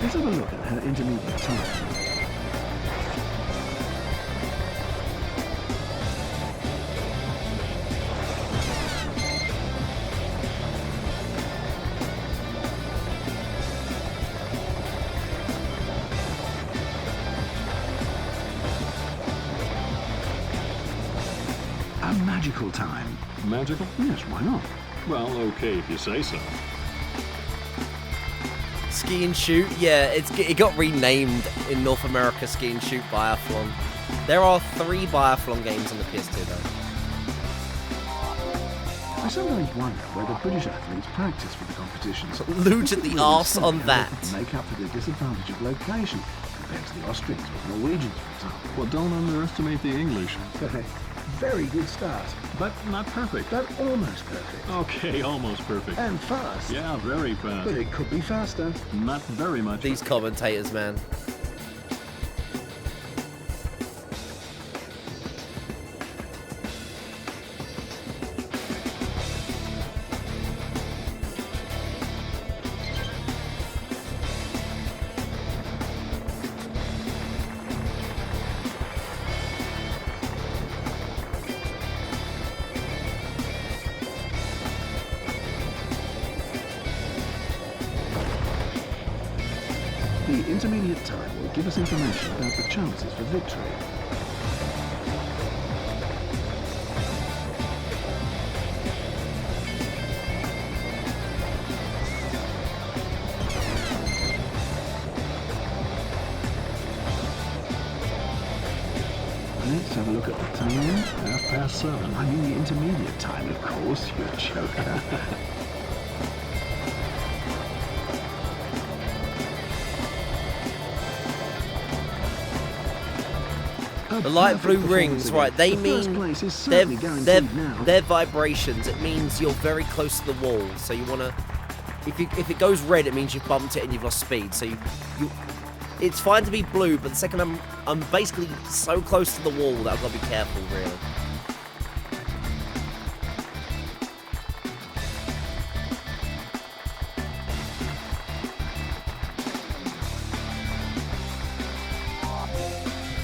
Let's have a look at her intermediate time. A magical time. Magical? Yes, why not? Well, okay, if you say so. Ski and shoot. Yeah, it got renamed in North America. Ski and shoot biathlon. There are 3 biathlon games on the PS2 though. I sometimes wonder where the British athletes practice for the competitions. Luge at the arse on that. Make up for the disadvantage of location compared to the Austrians or Norwegians, for example. Well, don't underestimate the English. Very good start. But not perfect. But almost perfect. Okay, almost perfect. And fast. Yeah, very fast. But it could be faster. Not very much. These commentators, man. The intermediate time will give us information about the chances for victory. Let's have a look at the time. 7:30. I mean the intermediate time, of course, you joker. The light blue rings, right? They mean they're vibrations. It means you're very close to the wall. So you wanna, if it goes red, it means you've bumped it and you've lost speed. So you it's fine to be blue, but the second I'm basically so close to the wall that I've got to be careful, really.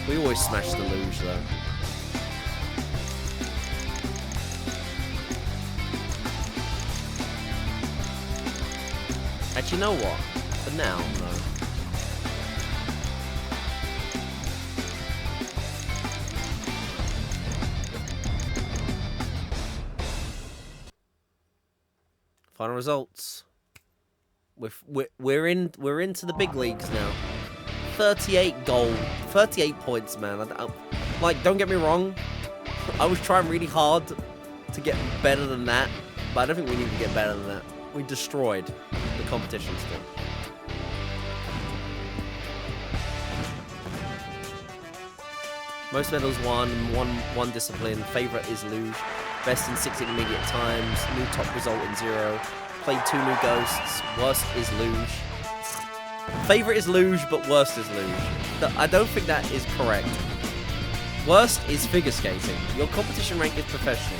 We always smash the luge, though. Actually, you know what? For now, no. Final results. We're into the big leagues now. 38 gold, 38 points, man. Like, don't get me wrong. I was trying really hard to get better than that, but I don't think we need to get better than that. We destroyed the competition still. Most medals won, one discipline. Favorite is luge. Best in 6 intermediate times. New top result in 0. Played 2 new ghosts. Worst is luge. Favorite is luge, but worst is luge. I don't think that is correct. Worst is figure skating. Your competition rank is professional.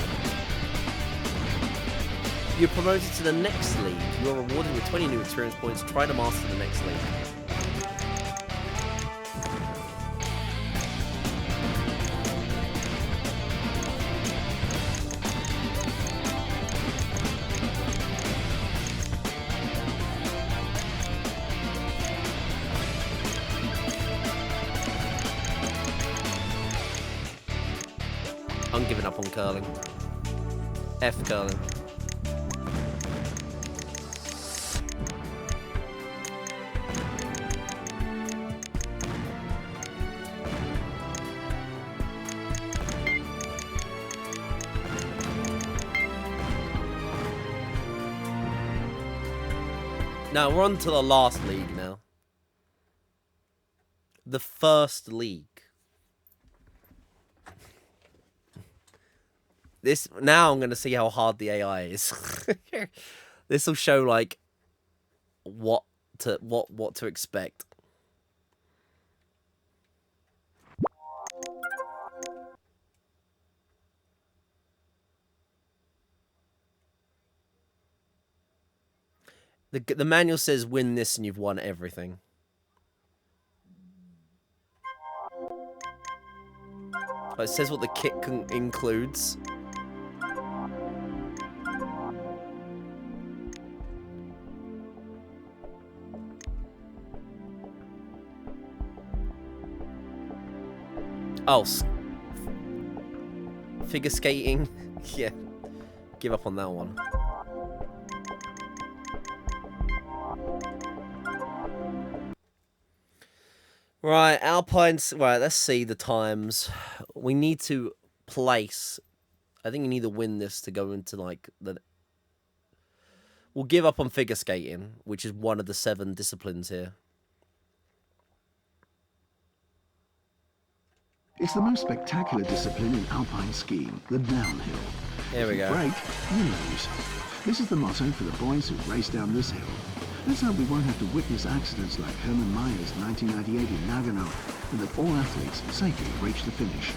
You're promoted to the next league. You're rewarded with 20 new experience points. Try to master the next league. I'm giving up on curling. F curling. Now we're on to the last league now. The first league. Now I'm gonna see how hard the AI is. This will show like what to expect. The manual says win this and you've won everything. It says what the kit includes. Oh, figure skating. Yeah, give up on that one. Right, Alpines. Right, let's see the times. We need to place. I think you need to win this to go into like the. We'll give up on figure skating, which is one of the 7 disciplines here. It's the most spectacular discipline in alpine skiing, the downhill. There we go. Break, you lose. This is the motto for the boys who race down this hill. Let's hope we won't have to witness accidents like Herman Meyer's 1998 in Nagano, and that all athletes safely reach the finish.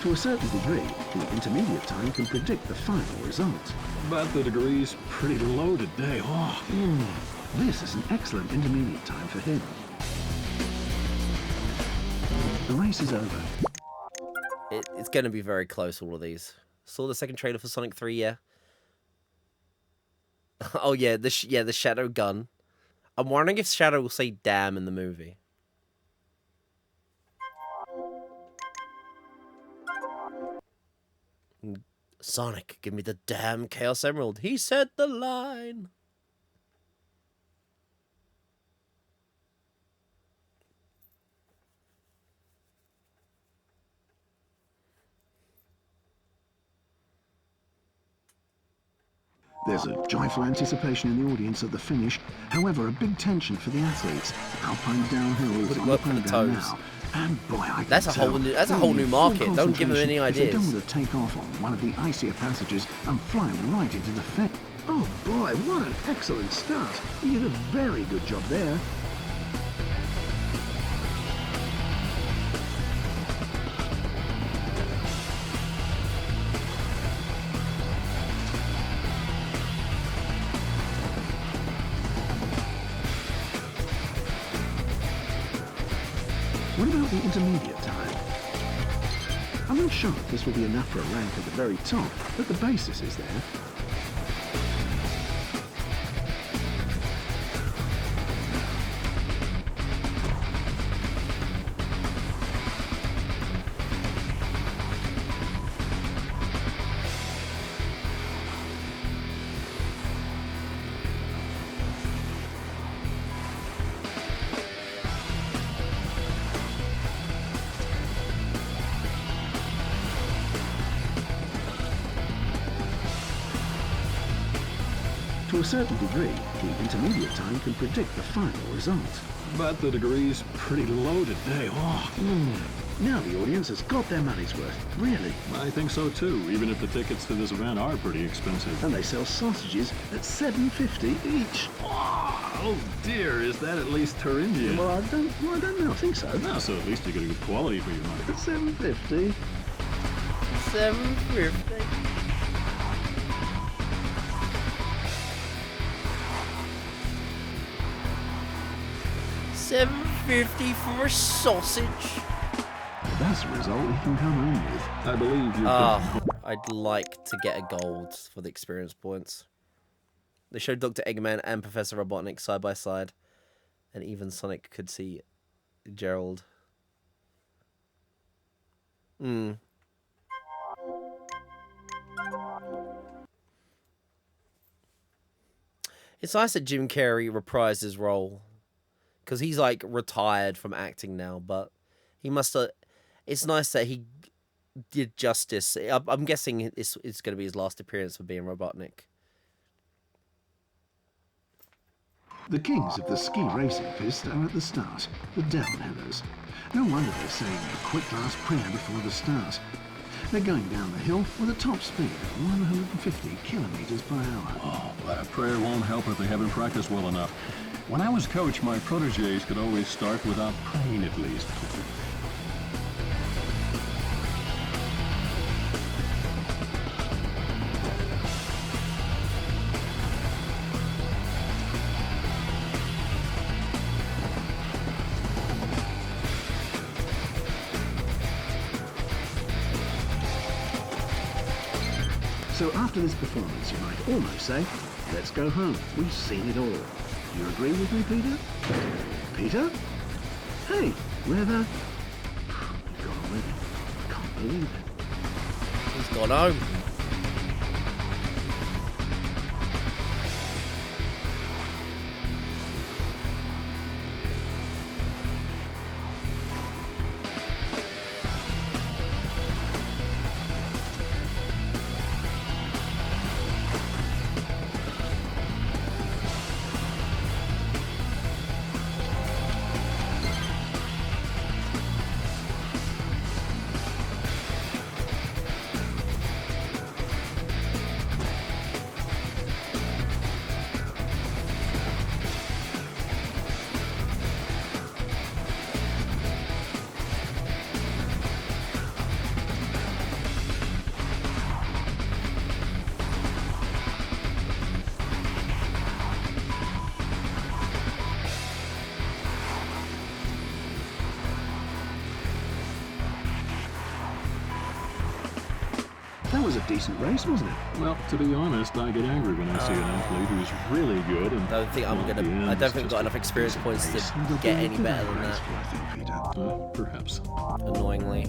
To a certain degree, the intermediate time can predict the final result. But the degree's pretty low today. Oh. This is an excellent intermediate time for him. The race is over. It's going to be very close, all of these. Saw the second trailer for Sonic 3, yeah? Oh, yeah, the Shadow gun. I'm wondering if Shadow will say damn in the movie. Sonic, give me the damn Chaos Emerald. He said the line. There's a joyful anticipation in the audience at the finish. However, a big tension for the athletes. Alpine downhill is on the program now. And boy, I that's a whole new market. Don't give them any ideas. They don't want to take off on one of the icier passages and fly right into the fence. Oh boy, what an excellent start. You did a very good job there. intermediate time. I'm not sure if this will be enough for a rank at the very top, but the basis is there. To a certain degree, the intermediate time can predict the final result. But the degree's pretty low today. Oh, Now the audience has got their money's worth, really. I think so too, even if the tickets to this event are pretty expensive. And they sell sausages at $7.50 each. Oh dear, is that at least Thuringian? Well, I don't know. I think so. No, so at least you get a good quality for your money. $7.50. 750. $7.50 for a sausage. If that's a result we can come home with. I believe you've I'd like to get a gold for the experience points. They showed Dr. Eggman and Professor Robotnik side by side, and even Sonic could see Gerald. It's nice that Jim Carrey reprised his role, because he's like retired from acting now, but he must have. It's nice that he did justice. I'm guessing it's going to be his last appearance for being Robotnik. The kings of the ski racing pist are at the start, the downhillers. No wonder they're saying a quick last prayer before the start. They're going down the hill with a top speed of 150 kilometers per hour. Oh, that prayer won't help if they haven't practiced well enough. When I was coach, my protégés could always start without praying at least. So after this performance, you might almost say, let's go home. We've seen it all. You agree with me, Peter? Peter? Hey, where the... You've gone already. Can't believe it. He's gone home. That was a decent race, wasn't it? Well, to be honest, I get angry when I see an athlete who's really good and... I don't think I'm at the gonna. end, I don't it's think I've just got a enough experience points to It'll get be a any good better than race, that. I think, Peter. Perhaps. Annoyingly.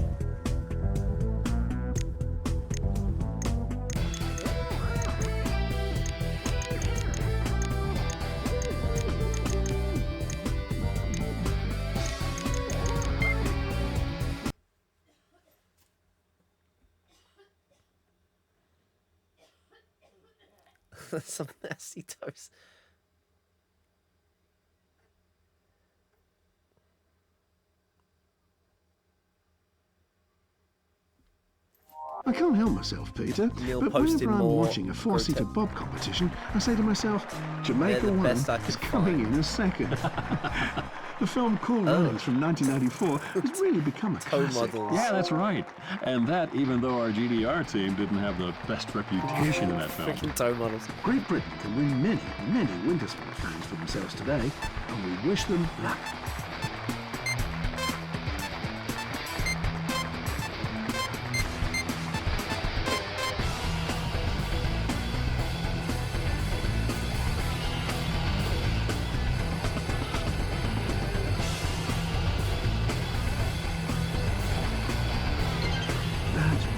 Some nasty toast. I can't help myself, Peter, Neil but posted whenever I'm more watching a four-seater grotesque- bob competition, I say to myself, Jamaica They're the 1 best I is could coming find. in a second. The film Cool Runnings from 1994 has really become a classic. Co-models. Yeah, that's right. And that even though our GDR team didn't have the best reputation in that film. Freaking toe models. Great Britain can win many, many winter sport fans for themselves today, and we wish them luck.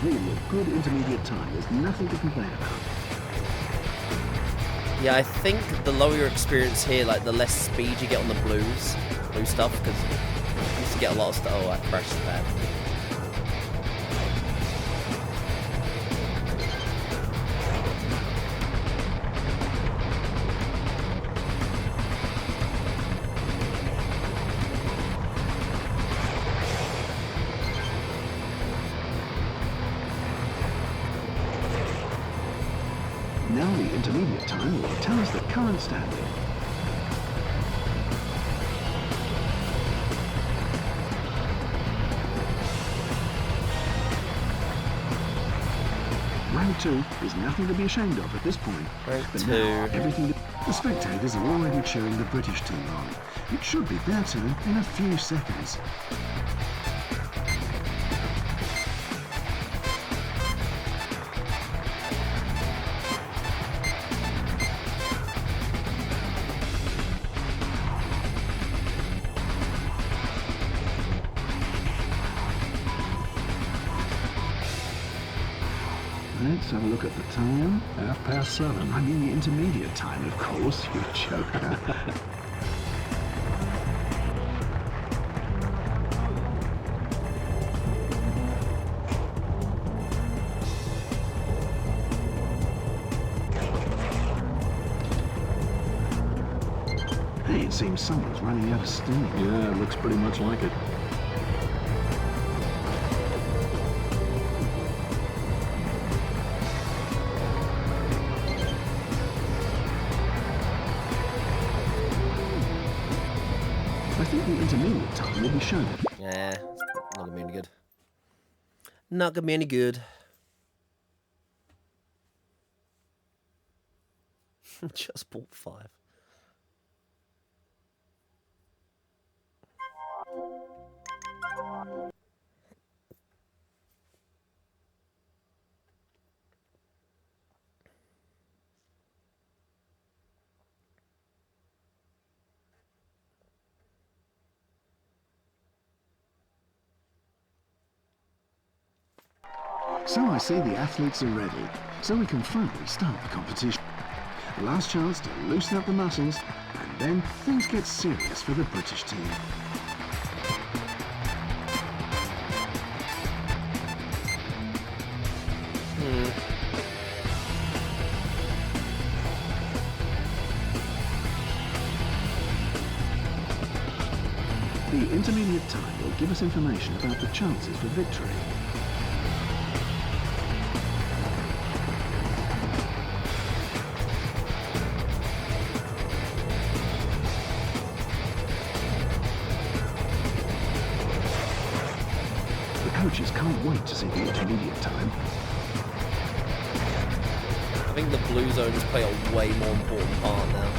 really a good intermediate time. There's nothing to complain about. Yeah, I think the lower your experience here, like the less speed you get on the blue stuff, because you used to get a lot of stuff. Oh, that crash is bad. Now the intermediate time will tell us the current standing. Rank 2 is nothing to be ashamed of at this point. Rank But 2. now everything... The spectators are already cheering the British team on. It should be their turn in a few seconds. Let's have a look at the time. 7:30. I mean the intermediate time, of course, you joker. Hey, it seems someone's running out of steam. Yeah, it looks pretty much like it. I think the intermediate time will be shown. Yeah, it's not gonna be any good. Not gonna be any good. Just bought 5. So I see the athletes are ready, so we can finally start the competition. Last chance to loosen up the muscles, and then things get serious for the British team. The intermediate time will give us information about the chances for victory. The coaches can't wait to see the intermediate time. I think the blue zones play a way more important part now.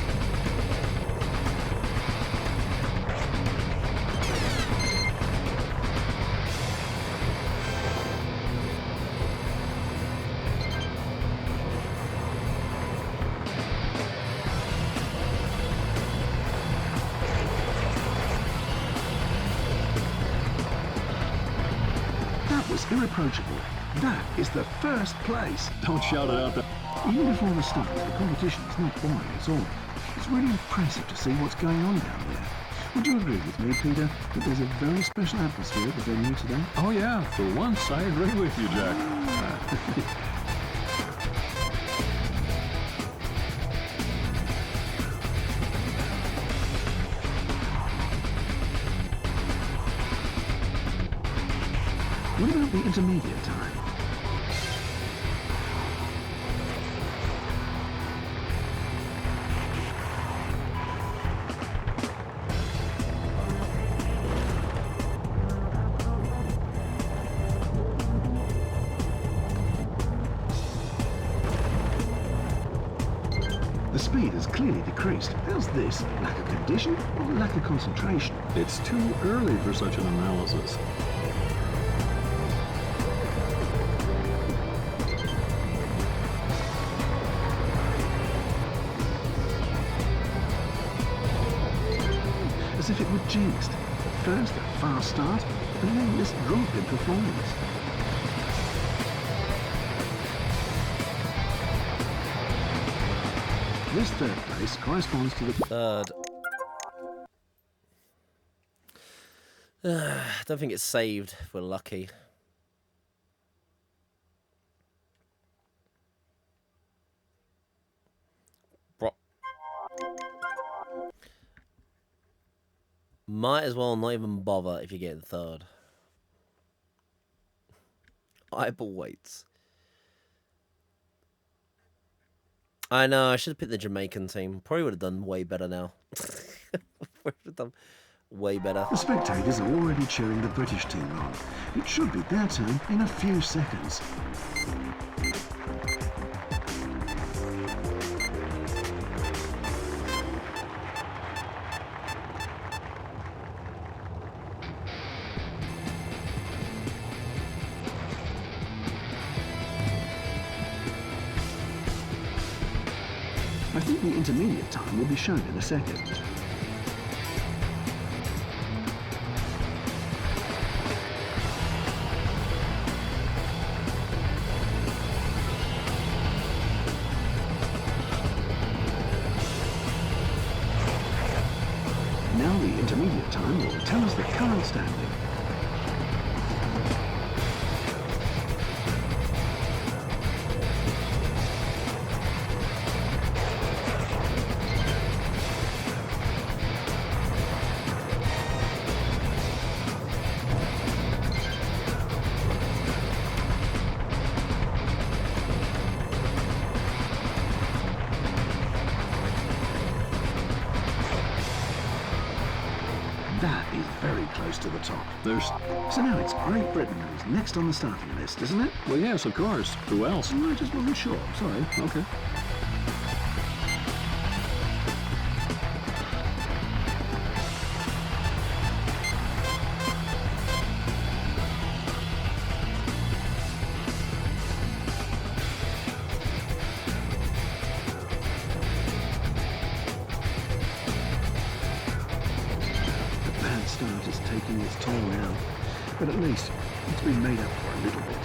That was irreproachable. That is the first place. Don't shout it out there. Even before the start, the competition is not boring at all. It's really impressive to see what's going on down there. Would you agree with me, Peter, that there's a very special atmosphere at the venue today? Oh yeah, for once I agree with you, Jack. What about the intermediate time? The speed has clearly decreased. How's this? Lack of condition or lack of concentration? It's too early for such an analysis. As if it were jinxed. First a fast start, and then this drop in performance. This third place corresponds to the Third. Don't think it's saved if we're lucky. Bro. Might as well not even bother if you're getting third. Eyeball weights. I know, I should have picked the Jamaican team. Probably would have done way better now. Would have done way better. The spectators are already cheering the British team on. It should be their turn in a few seconds. I think the intermediate time will be shown in a second. Now the intermediate time will tell us the current standing. That is very close to the top. So now it's Great Britain who's next on the starting list, isn't it? Well, yes, of course. Who else? I just wasn't sure. Sorry. Okay. Start is taking its toll now, but at least it's been made up for a little bit.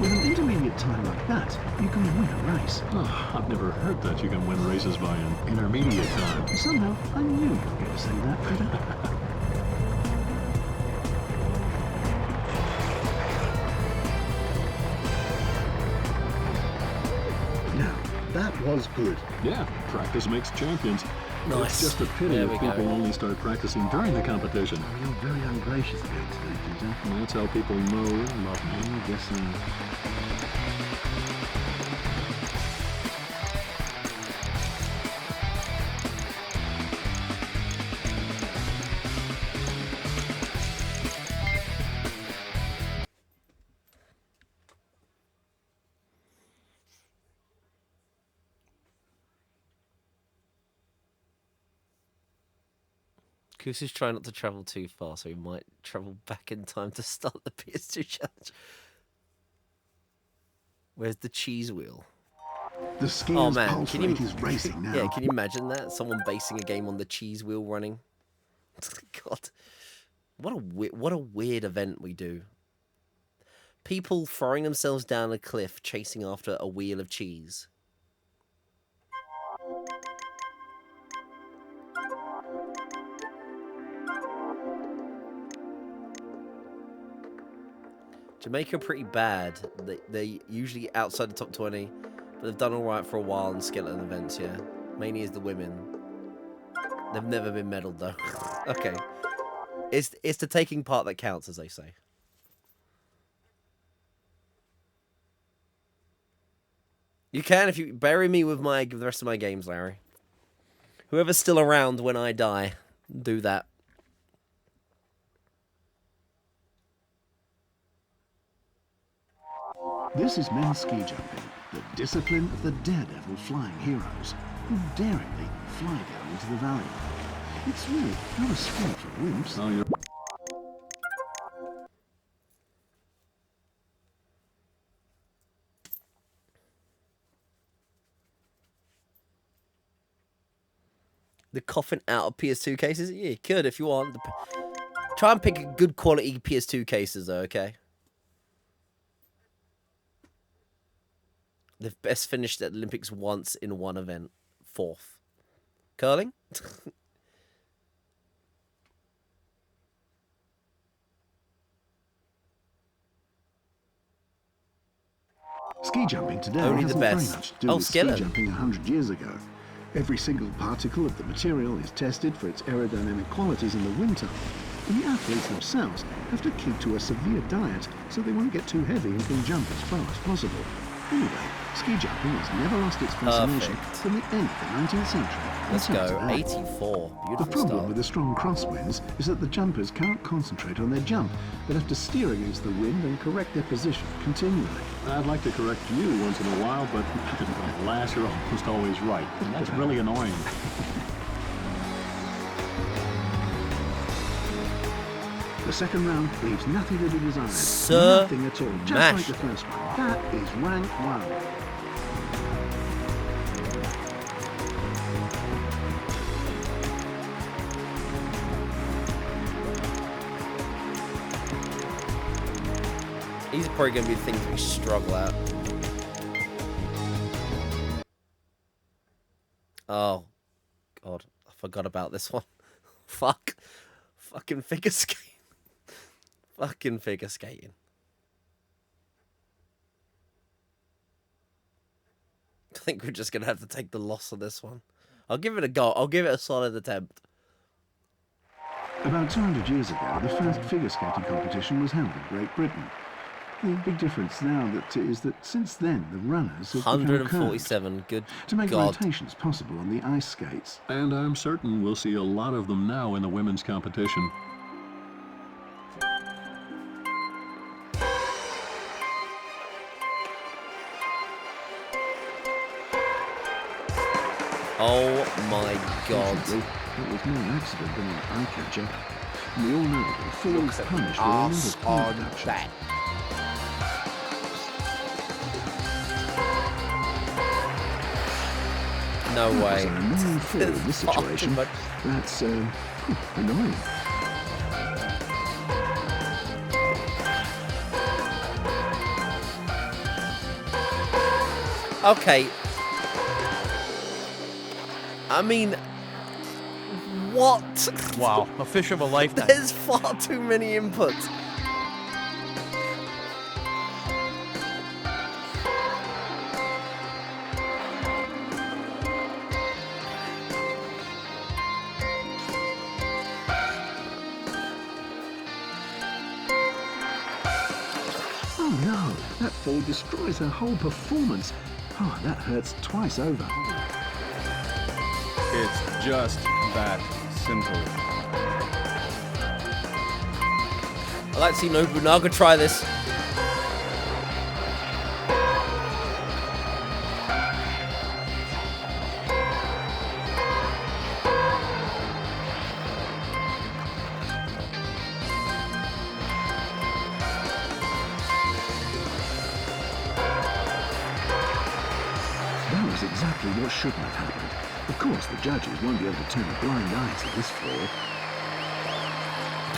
With an intermediate time like that, you can win a race. Oh, I've never heard that you can win races by an intermediate time. Somehow, I knew you were going to say that, Peter. Now, that was good. Yeah, practice makes champions. Nice. It's just a pity There if we people go. only start practicing during the competition. Oh, you're very ungracious again today, Peter. And that's how people know and love me. I guess so. Goose is trying not to travel too far, so he might travel back in time to start the PS2 challenge. Where's the cheese wheel? The Oh skier's man, pulse can you rate is racing now. Yeah, can you imagine that? Someone basing a game on the cheese wheel running. God, what a weird event we do. People throwing themselves down a cliff, chasing after a wheel of cheese. Jamaica are pretty bad. They're usually outside the top 20, but they've done all right for a while in skeleton events, yeah. Mainly is the women. They've never been medalled, though. Okay. It's the taking part that counts, as they say. You can if you bury me with the rest of my games, Larry. Whoever's still around when I die, do that. This is men's ski jumping, the discipline of the daredevil flying heroes, who daringly fly down into the valley. It's really not a sport for wimps. Oh, you're... The coffin out of PS2 cases? Yeah, you could if you want. Try and pick good quality PS2 cases, though, okay? They've best finished at the Olympics once in one event. 4th. Curling? Ski jumping today Only the hasn't very best. much to do Oh, with ski Skillen. jumping 100 years ago. Every single particle of the material is tested for its aerodynamic qualities in the wind tunnel, and the athletes themselves have to keep to a severe diet so they won't get too heavy and can jump as far as possible. Anyway, ski jumping has never lost its fascination Perfect. from the end of the 19th century. Let's until go. today. 84. The Beautiful problem start. with the strong crosswinds is that the jumpers can't concentrate on their jump, but have to steer against the wind and correct their position continually. I'd like to correct you once in a while, but alas, you're almost always right. And that's really annoying. The second round leaves nothing to be desired. Sir Nothing at all, just Mash. like the first one. That is rank 1. These are probably going to be the things we struggle at. Oh, God. I forgot about this one. Fuck. Fucking figure skating. Fucking figure skating. I think we're just going to have to take the loss on this one. I'll give it a go. I'll give it a solid attempt. About 200 years ago, the first figure skating competition was held in Great Britain. The big difference now is that since then, the runners have become curved 147. Good to make God. rotations possible on the ice skates. And I'm certain we'll see a lot of them now in the women's competition. Oh my God. Fortunately, it was more an accident than an eye catcher. And we all know that a fool Look is at punished the with a lot arse of pain on reduction. that. No That was way. an annoying fall in this Far too situation. much. That's annoying. Okay. I mean, what? Wow, a fish of a lifetime. There's far too many inputs. Oh no, that fall destroys her whole performance. Oh, that hurts twice over. It's just that simple. I'd like to see Nobunaga try this. That was exactly what shouldn't have happened. Of course, the judges won't be able to turn a blind eye to this fall.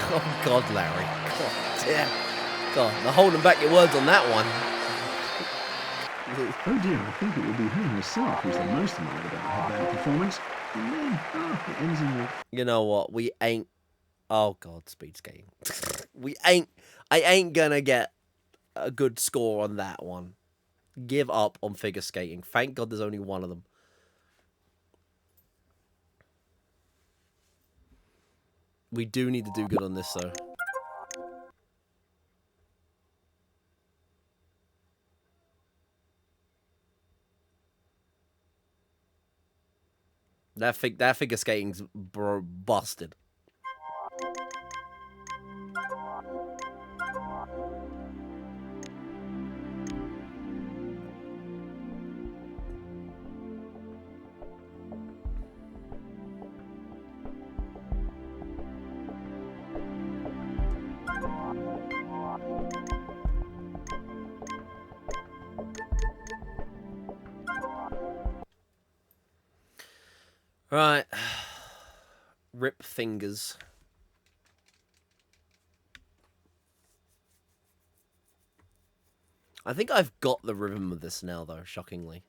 Oh God, Larry. God damn. God, they're holding back your words on that one. Oh dear, I think it will be her herself who's the most annoyed about her bad performance. And then, it ends in the... You know what? We ain't. Oh God, speed skating. We ain't. I ain't gonna get a good score on that one. Give up on figure skating. Thank God there's only one of them. We do need to do good on this though. That figure skating's busted. Right. Rip fingers. I think I've got the rhythm of this now, though, shockingly.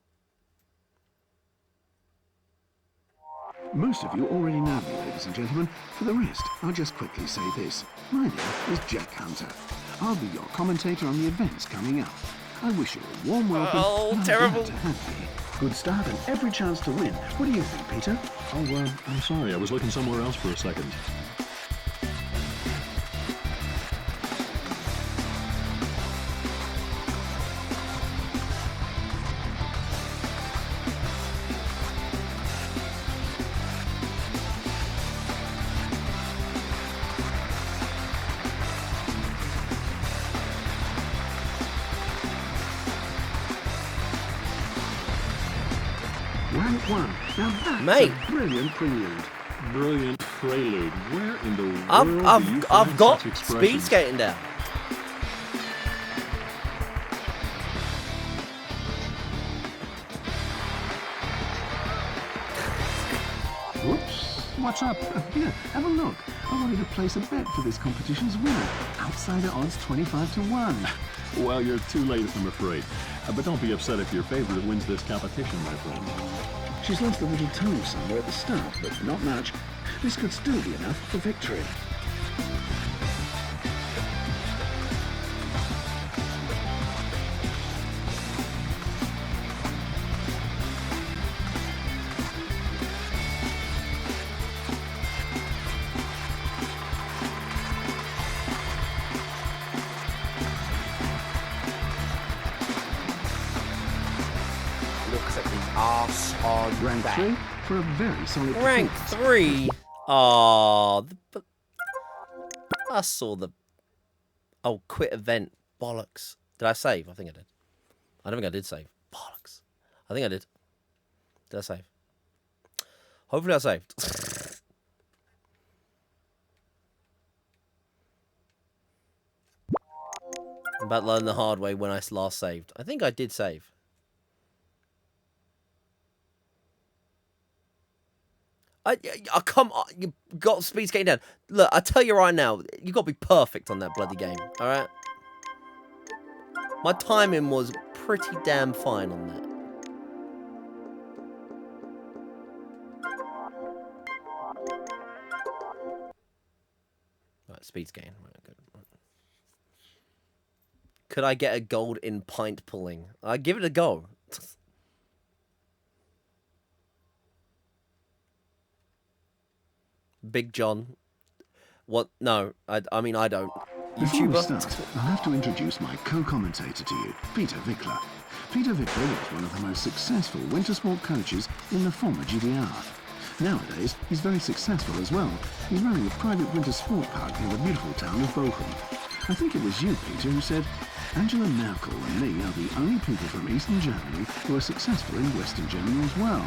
Most of you already know me, ladies and gentlemen. For the rest, I'll just quickly say this. My name is Jack Hunter. I'll be your commentator on the events coming up. I wish you a warm welcome. Oh, and I'm terrible. glad to have you. Good start and every chance to win. What do you think, Peter? Oh, I'm sorry. I was looking somewhere else for a second. Rank 1. Now that's Mate. a brilliant prelude. Brilliant prelude. Where in the world I've got such speed expressions? skating down. Whoops. What's up? Here, have a look. I wanted to place a bet for this competition's winner. Outsider odds 25 to 1. Well, you're too late, I'm afraid. But don't be upset if your favorite wins this competition, my friend. She's lost a little toe somewhere at the start, but not much. This could still be enough for victory. Looks at the arse on Rank back. 3 for a very solid Rank performance. 3. Oh, I saw the... Oh, quit event. Bollocks. Did I save? I think I did. I don't think I did save. Bollocks. I think I did. Did I save? Hopefully I saved. I'm about to learn the hard way when I last saved. I think I did save. I come on, you got speed skating down. Look, I tell you right now, you got to be perfect on that bloody game. All right. My timing was pretty damn fine on that. Right, speed skating. Right, good. Could I get a gold in pint pulling? I'd give it a go. Big John. What? No, I mean, I don't. Before we YouTuber? start, I'll have to introduce my co-commentator to you, Peter Vickler. Peter Vickler was one of the most successful winter sport coaches in the former GDR. Nowadays, he's very successful as well. He's running a private winter sport park near the beautiful town of Bochum. I think it was you, Peter, who said, Angela Merkel and me are the only people from Eastern Germany who are successful in Western Germany as well.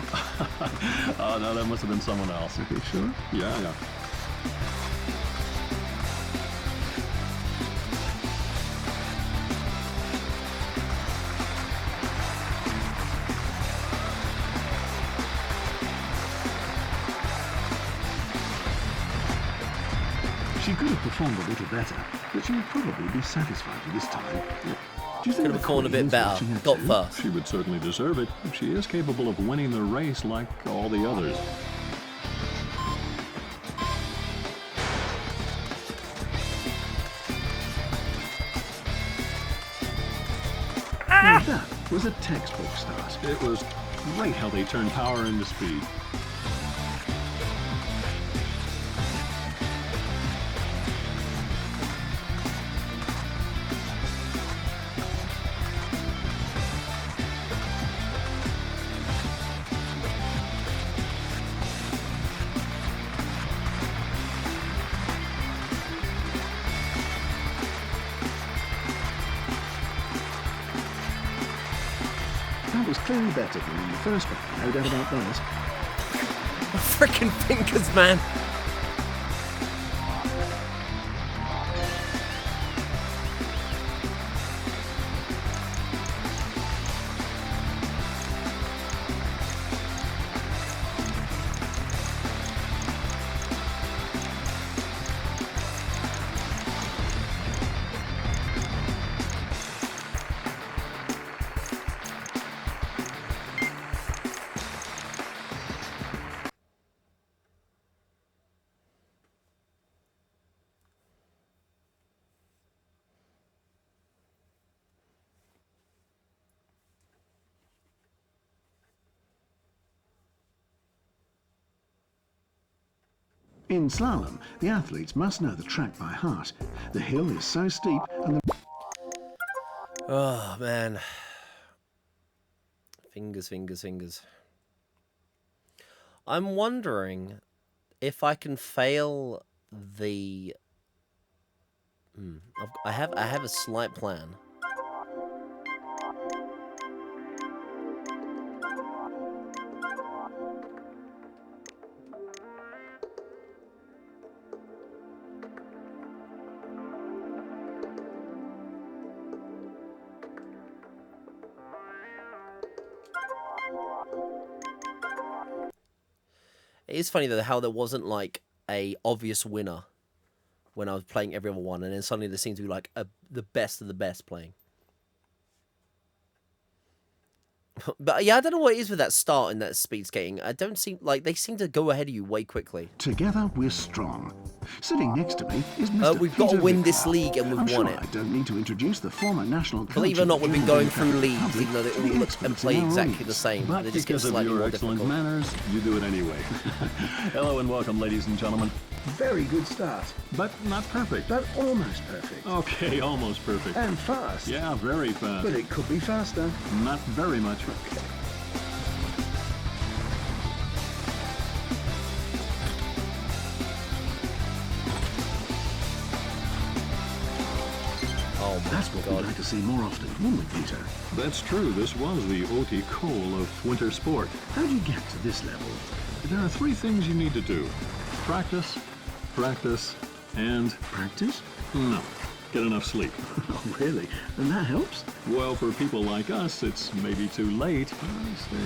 Oh, no, that must have been someone else. Are you sure? Yeah. She could have performed a little better, but she would probably be satisfied with this time. Do you think Could have the performed a Queen bit is better. watching her Got too? first. She would certainly deserve it. She is capable of winning the race like all the others. Now that was a textbook start. It was great how they turned power into speed. That was clearly better than in the first one, no doubt about that. Freaking fingers, man. In slalom, the athletes must know the track by heart. The hill is so steep and the... Oh, man. Fingers, fingers, fingers. I'm wondering if I can fail the... I have a slight plan. It is funny though how there wasn't like a obvious winner when I was playing every other one, and then suddenly there seemed to be like the best of the best playing. But yeah, I don't know what it is with that start in that speed skating. I don't seem like they seem to go ahead of you way quickly. Together we're strong. Sitting next to me is Mr. We've got to Peter win Vickers. this league, and we've I'm won sure it. I don't need to introduce the former national coach. Believe it or not, we've been going through leagues, public even though they to all the look and experts play in our exactly audience. the same. But They just get because of slightly your more excellent difficult. manners, you do it anyway. Hello and welcome, ladies and gentlemen. Very good start, But not perfect. but almost perfect. Okay, almost perfect. And fast. Yeah, very fast. But it could be faster. Not very much. Oh my That's what we'd god. like to see more often, wouldn't we, Peter? That's true. This was the haute Cole of winter sport. How do you get to this level? There are 3 things you need to do. Practice, practice, and Practice? no, get enough sleep. Oh, really? And that helps? Well, for people like us, it's maybe too late. I see.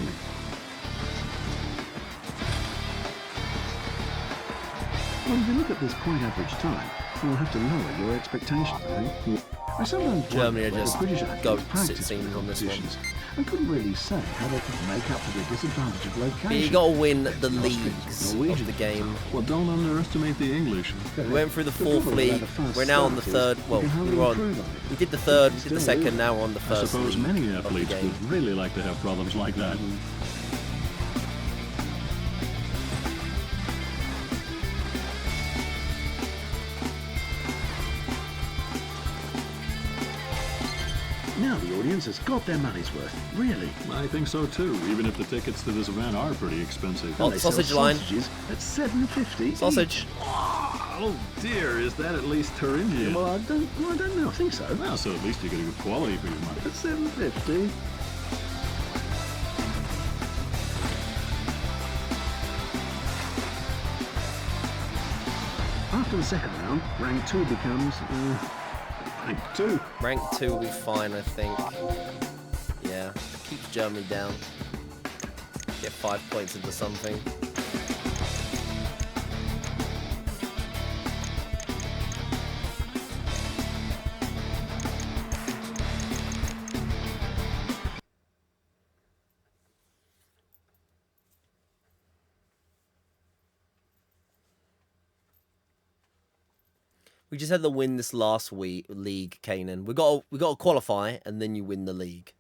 Well, if you look at this quite average time, you'll have to lower your expectations, I think. I sometimes Germany wonder are whether just British go athletes practice sit scenes for the on this one. competitions. I couldn't really say how they could make up for the disadvantage of location. You got to win the Austrians, leagues of Norwegians. the game. Well, don't underestimate the English. We went through the The 4th trouble league. about a fast We're now on the start 3rd. is Well, you can hardly we were on. improve on it. We did the 3rd, we did the Still 2nd. lose. Now we're on the 1st. I suppose league many of the athletes game. would really like to have problems like that. Now the audience has got their money's worth, really. I think so too, even if the tickets to this event are pretty expensive. Oh, They sell sausage line. sausages at $7.50 Sausage. Oh dear, is that at least Thuringian? Well, I don't know. I think so. Well, so at least you get a good quality for your money. At $7.50. After the second round, rank 2 becomes rank 2. Rank 2 will be fine, I think. Yeah. Keeps Germany down. Get 5 points into something. We just had to win this last league, Kanan. We got to qualify, and then you win the league.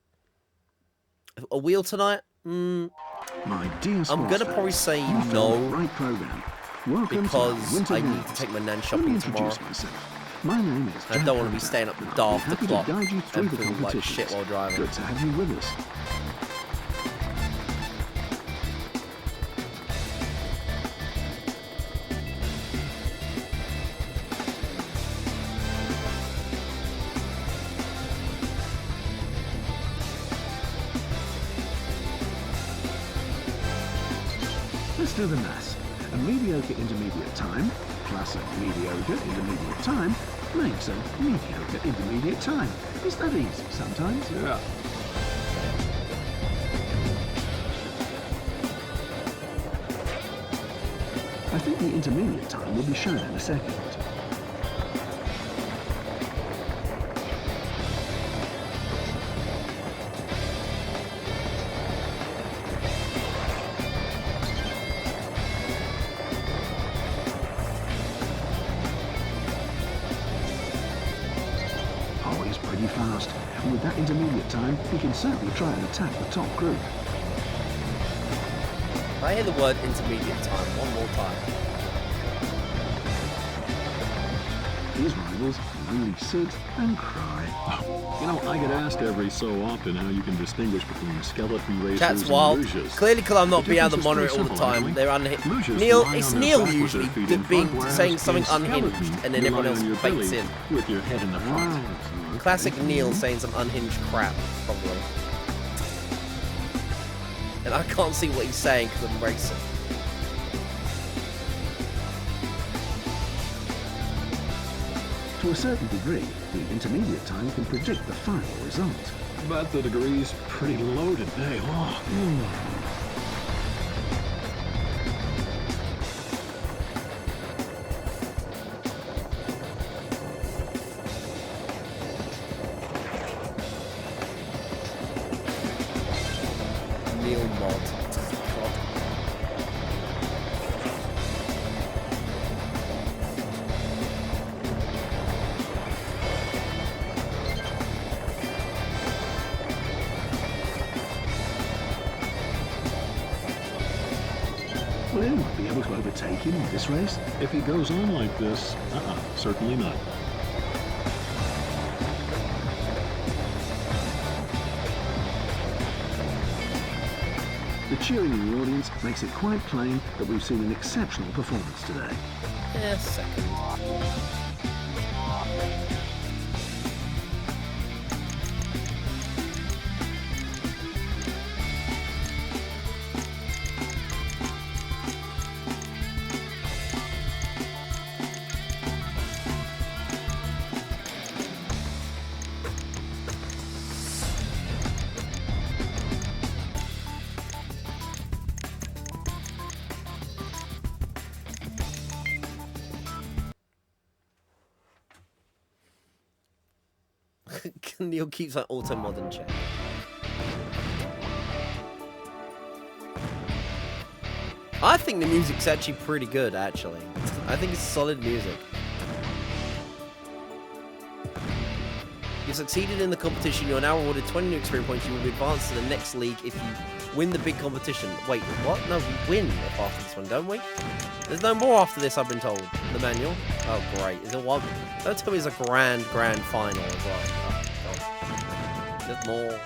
A wheel tonight? My dear I'm sports gonna probably fans, say you found no, the right program. Welcome to our because Winter I need Games. to take my nan Let me shopping introduce tomorrow. myself. My name is I Jack don't want to be Hunter, staying up and the I'll be daft happy clock to guide you through and the feel like competitions. shit while driving. Good to have you with us. Let's do the maths. A mediocre intermediate time plus a mediocre intermediate time makes a mediocre intermediate time. It's that easy sometimes. Yeah. I think the intermediate time will be shown in a second. Oh, he's pretty fast. And with that intermediate time, he can certainly try and attack the top group. I hear the word intermediate time one more time. These rivals really sit and cry. You know, I get asked every so often how you can distinguish between skeleton racers Chat's and wild. luges. Clearly, because I'm not The being able to difference monitor is it all the pretty simple, time. actually. They're unhinged. Luges Neil, lie it's on their Neil back with usually their feet in being front, whereas saying something in unhinged, skeleton, and then you everyone lie else on your baits belly in. with your head in the front. Classic Neil saying some unhinged crap, probably. And I can't see what he's saying because I'm racing. To a certain degree, the intermediate time can predict the final result. But the degree's pretty low today. Oh. Neil mod. God. Will anyone be able to overtake him in this race? If he goes on like this, certainly not. The cheering in the audience makes it quite plain that we've seen an exceptional performance today. Yeah, second. Neil keeps like auto mod in check. I think the music's actually pretty good, actually. I think it's solid music. You succeeded in the competition. You are now awarded 20 new experience points. You will be advanced to the next league if you win the big competition. Wait, what? No, we win after this one, don't we? There's no more after this, I've been told. The manual. Oh, great. Is it one? Don't tell me it's a grand final as well. Oh, God. There's more.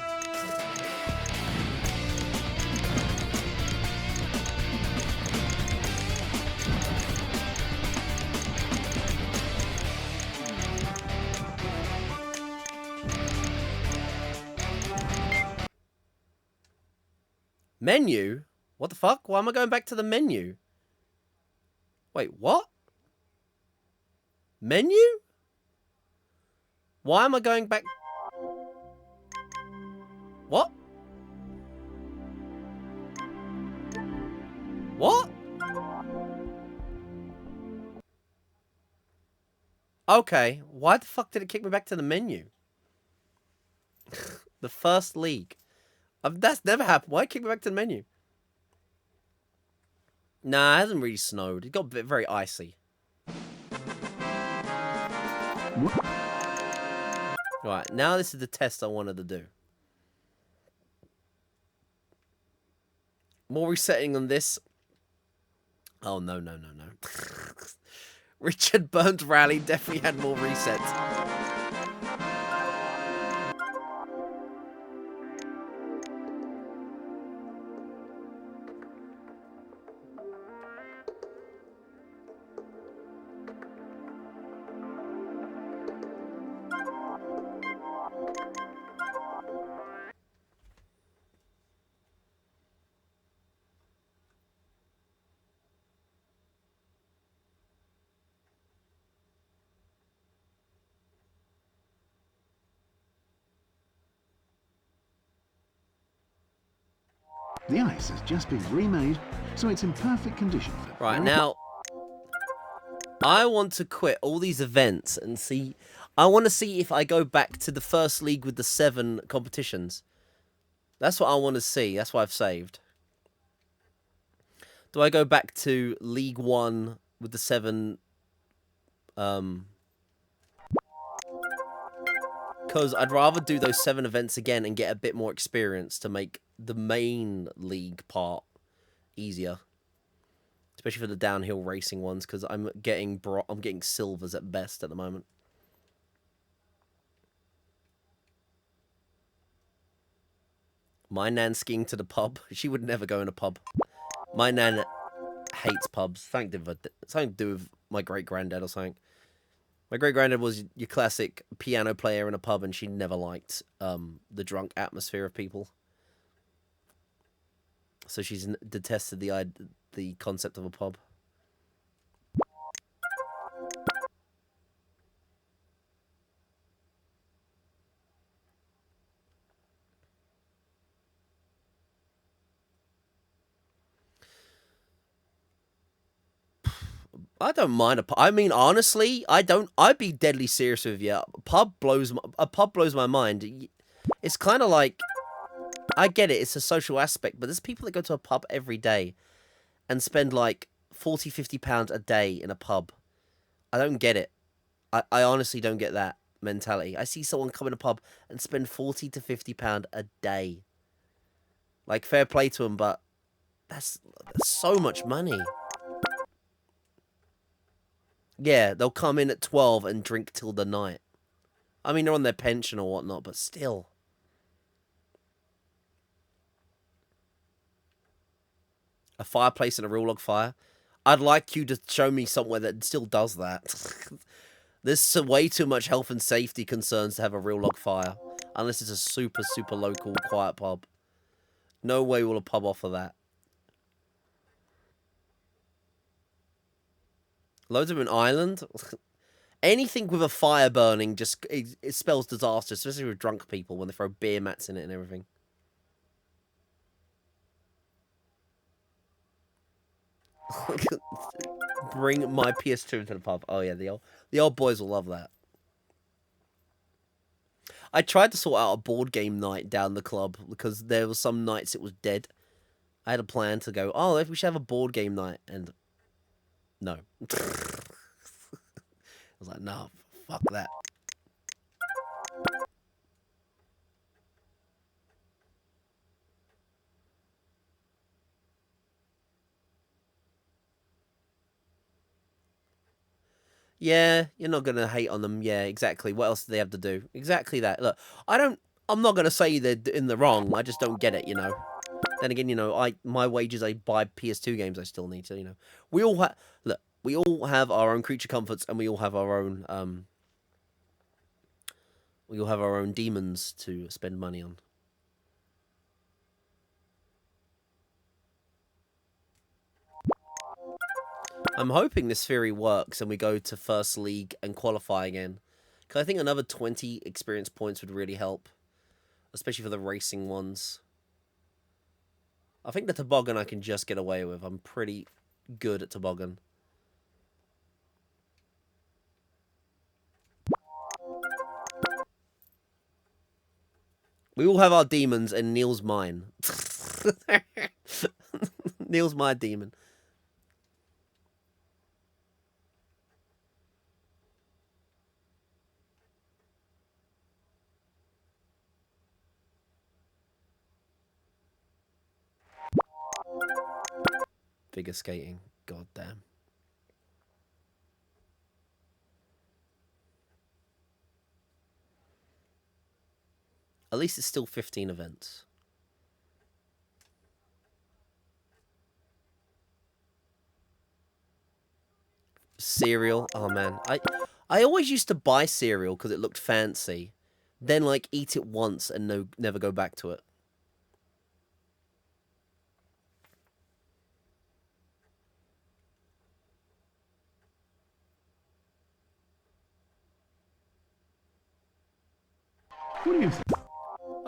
Menu? What the fuck? Why am I going back to the menu? Wait, what? Menu? Why am I going back? What? What? Okay, why the fuck did it kick me back to the menu? The first league. That's never happened. Why kick me back to the menu? Nah, it hasn't really snowed. It got a bit very icy. Right, now this is the test I wanted to do. More resetting on this. Oh, no. Richard Burns Rally definitely had more resets. The ice has just been remade, so it's in perfect condition for... Right, now, I want to quit all these events and see... I want to see if I go back to the first league with the 7 competitions. That's what I want to see. That's why I've saved. Do I go back to League 1 with the 7... Because I'd rather do those 7 events again and get a bit more experience to make the main league part easier. especially for the downhill racing ones, because I'm getting silvers at best at the moment. My nan skiing to the pub. She would never go in a pub. My nan hates pubs. Something to do with my great granddad or something. My great granddad was your classic piano player in a pub, and she never liked the drunk atmosphere of people. So she's detested the concept of a pub. I don't mind a pub. I mean, honestly, I don't. I'd be deadly serious with you. A pub blows my mind. It's kind of like, I get it. It's a social aspect, but there's people that go to a pub every day and spend like 40, 50 pounds a day in a pub. I don't get it. I honestly don't get that mentality. I see someone come in a pub and spend 40 to 50 pounds a day. Like, fair play to them, but that's so much money. Yeah, they'll come in at 12 and drink till the night. I mean, they're on their pension or whatnot, but still. A fireplace and a real log fire. I'd like you to show me somewhere that still does that. There's way too much health and safety concerns to have a real log fire. Unless it's a super, super local, quiet pub. No way will a pub offer that. Loads of an island. Anything with a fire burning just it spells disaster, especially with drunk people when they throw beer mats in it and everything. Bring my PS2 to the pub. Oh yeah, the old boys will love that. I tried to sort out a board game night down the club because there was some nights it was dead. I had a plan to go, oh, if we should have a board game night, and no. I was like, no, fuck that. Yeah, you're not gonna hate on them. Yeah, exactly. What else do they have to do? Exactly that. Look, I'm not gonna say they're in the wrong. I just don't get it, you know. Then again, you know, my wages, I buy PS2 games. I still need to, you know. We all have our own creature comforts, and we all have our own demons to spend money on. I'm hoping this theory works and we go to First League and qualify again. Because I think another 20 experience points would really help. Especially for the racing ones. I think the toboggan I can just get away with. I'm pretty good at toboggan. We all have our demons and Neil's mine. Neil's my demon. Figure skating. God damn. At least it's still 15 events. Cereal. Oh, man. I always used to buy cereal because it looked fancy. Then, like, eat it once and never go back to it. What do you think?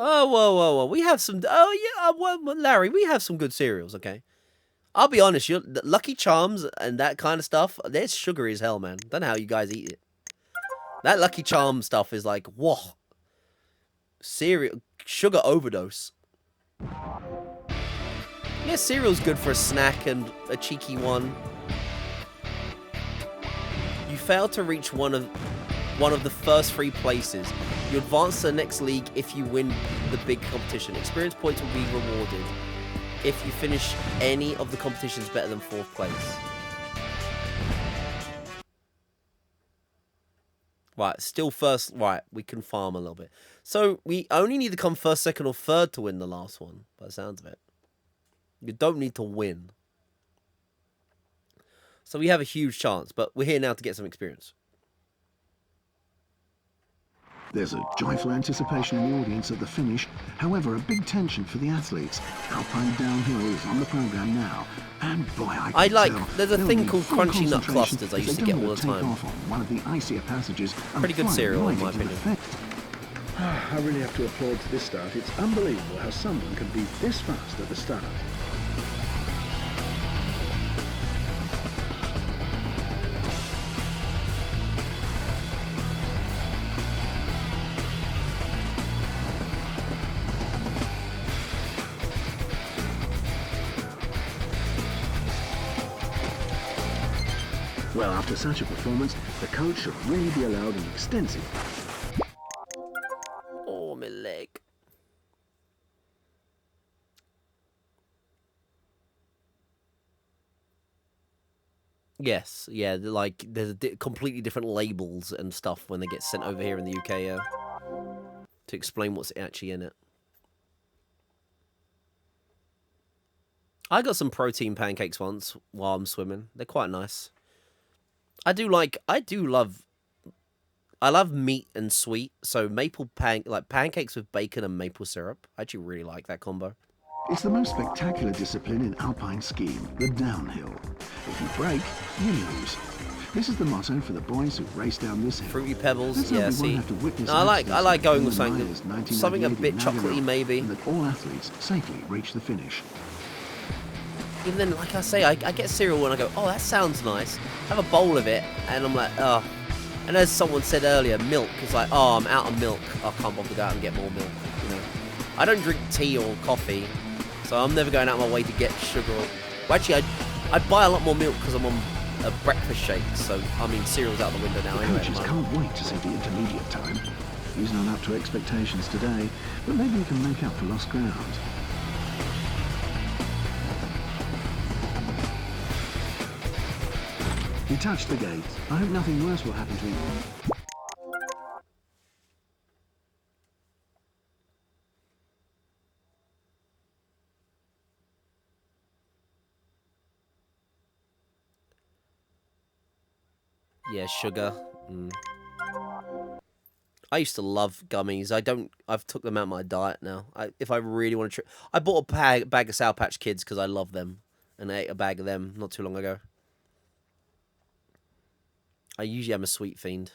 Oh, whoa. We have some... Oh, yeah, well, Larry, we have some good cereals, okay? I'll be honest, Lucky Charms and that kind of stuff, they're sugary as hell, man. Don't know how you guys eat it. That Lucky Charm stuff is like, whoa. Cereal... Sugar overdose. Yeah, cereal's good for a snack and a cheeky one. You fail to reach one of the first 3 places. You advance to the next league if you win the big competition. Experience points will be rewarded. if you finish any of the competitions better than 4th place. Right, still first. Right, we can farm a little bit. So we only need to come first, second, or third to win the last one, by the sounds of it. You don't need to win. So we have a huge chance, but we're here now to get some experience. There's a joyful anticipation in the audience at the finish. However, a big tension for the athletes. Alpine downhill is on the program now. And boy, I like, tell, there's a they'll thing need called full crunchy nut concentration clusters I if used they to get don't all want the to take time. off on one of the icier passages and Pretty good fly cereal, right in my into the opinion. I really have to applaud to this start. It's unbelievable how someone can be this fast at the start. Well, after such a performance, the coach should really be allowed an extensive... Oh, my leg. Yes, yeah, like, there's completely different labels and stuff when they get sent over here in the UK, yeah. To explain what's actually in it. I got some protein pancakes once while I'm swimming. They're quite nice. I love meat and sweet, so pancakes with bacon and maple syrup. I actually really like that combo. It's the most spectacular discipline in alpine skiing, the downhill. If you break, you lose. This is the motto for the boys who race down this hill. Fruity Pebbles, Let's yeah, hope we see. won't have to witness No, I like accidents going with in the something Myers a 1998 bit in chocolatey, Nagano, maybe. and that all athletes safely reach the finish. Even then, like I say, I get cereal and I go, oh, that sounds nice. Have a bowl of it, and I'm like, oh. And as someone said earlier, milk is like, oh, I'm out of milk. I can't bother to go out and get more milk. You know, I don't drink tea or coffee, so I'm never going out of my way to get sugar. Well, actually, I buy a lot more milk because I'm on a breakfast shake. So I mean, cereal's out the window now The anyway. coaches can't wait to see the intermediate time. He's not up to expectations today, but maybe he can make up for lost ground. He touched the gate. I hope nothing worse will happen to him. Yeah, sugar. I used to love gummies. I've took them out of my diet now. If I really want to I bought a bag of Sour Patch Kids because I love them. And I ate a bag of them not too long ago. I usually am a sweet fiend.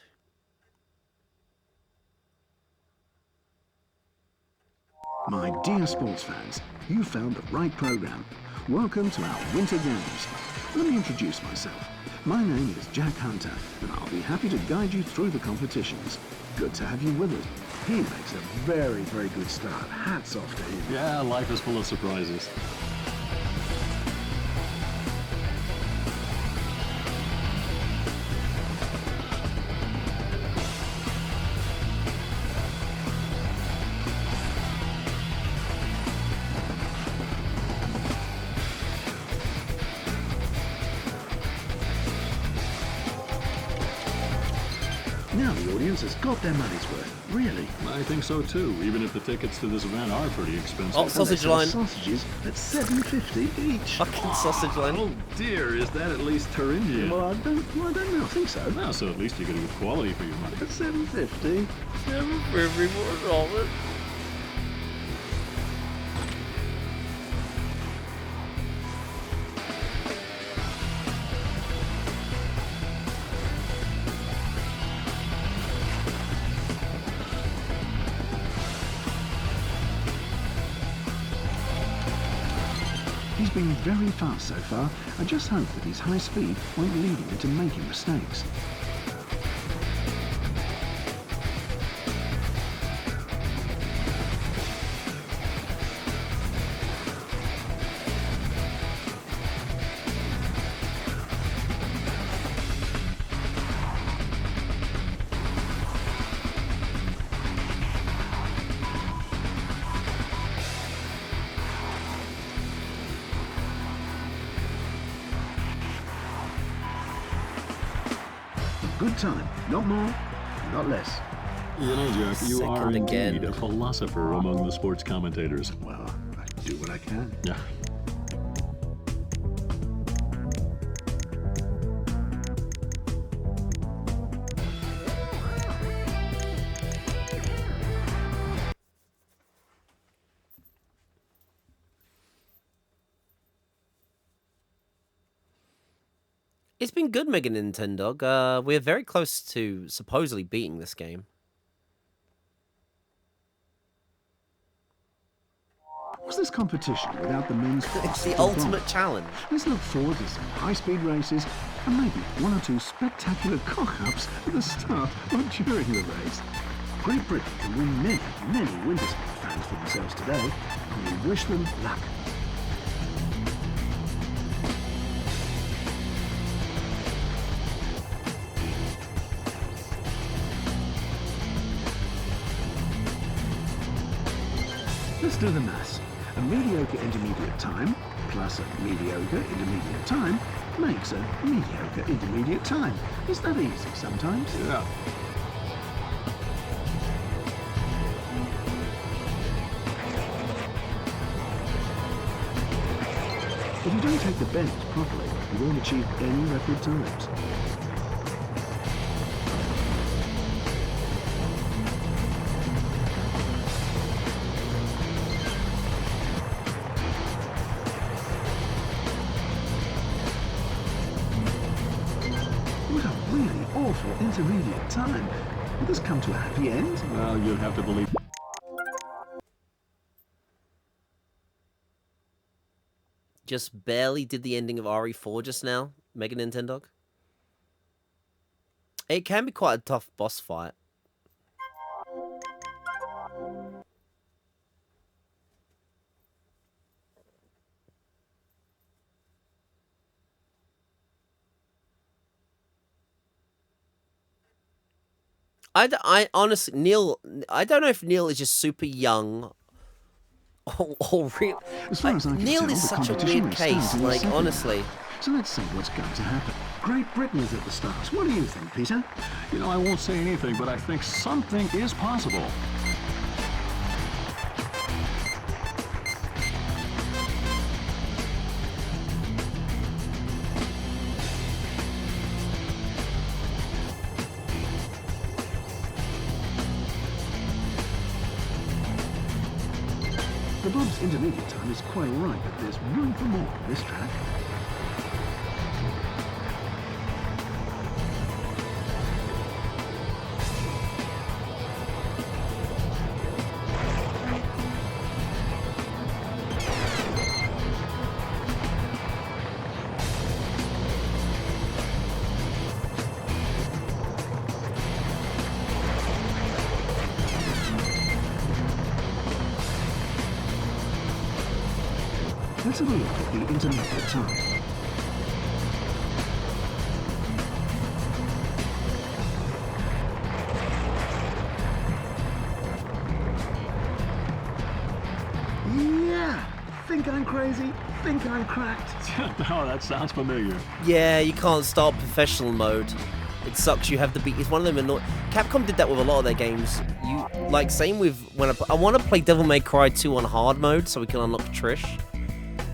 My dear sports fans, you found the right program. Welcome to our Winter Games. Let me introduce myself. My name is Jack Hunter, and I'll be happy to guide you through the competitions. Good to have you with us. He makes a very, very good start. Hats off to him. Yeah, life is full of surprises. Now the audience has got their money's worth. Really. I think so too, even if the tickets to this event are pretty expensive. Oh, sausage line. Sausages at $7.50 each. Fucking sausage line. Oh dear, is that at least Thuringian? Well, I don't know. I think so. Well, so at least you get a good quality for your money. At $7.50. He's been very fast so far. I just hope that his high speed won't lead him into making mistakes. good time. Not more, not less. You know, Jack, you are Second indeed again. a philosopher among the sports commentators. Well, I do what I can. Yeah. It's been good, Mega Nintendo. We're very close to supposedly beating this game. What's this competition without the men's It's the fastest ultimate bronze? challenge. Let's look forward to some high-speed races and maybe one or two spectacular cock-ups at the start or during the race. Great Britain can win many, many winter sport fans for themselves today, and we wish them luck. Let's do the maths. A mediocre intermediate time plus a mediocre intermediate time makes a mediocre intermediate time. It's that easy sometimes. Yeah. If you don't take the bends properly, you won't achieve any record times. What a really awful intermediate time. Will this come to a happy end? Well, you'd have to believe. Just barely did the ending of RE4 just now, Mega Nintendo. It can be quite a tough boss fight. I honestly, Neil, I don't know if Neil is just super young or real. As far as I can Neil tell, is the such a competition weird is case, starting in a like, second honestly. now. So let's see what's going to happen. Great Britain is at the start. What do you think, Peter? You know, I won't say anything, but I think something is possible. The Bob's intermediate time is quite all right, but there's room for more on this track. Let's have a look at the intermediate time. Yeah! Think I'm crazy? Think I'm cracked? No, that sounds familiar. Yeah, you can't start professional mode. It sucks. You have to beat. It's one of them. Capcom did that with a lot of their games. You like same with when I want to play Devil May Cry 2 on hard mode so we can unlock Trish.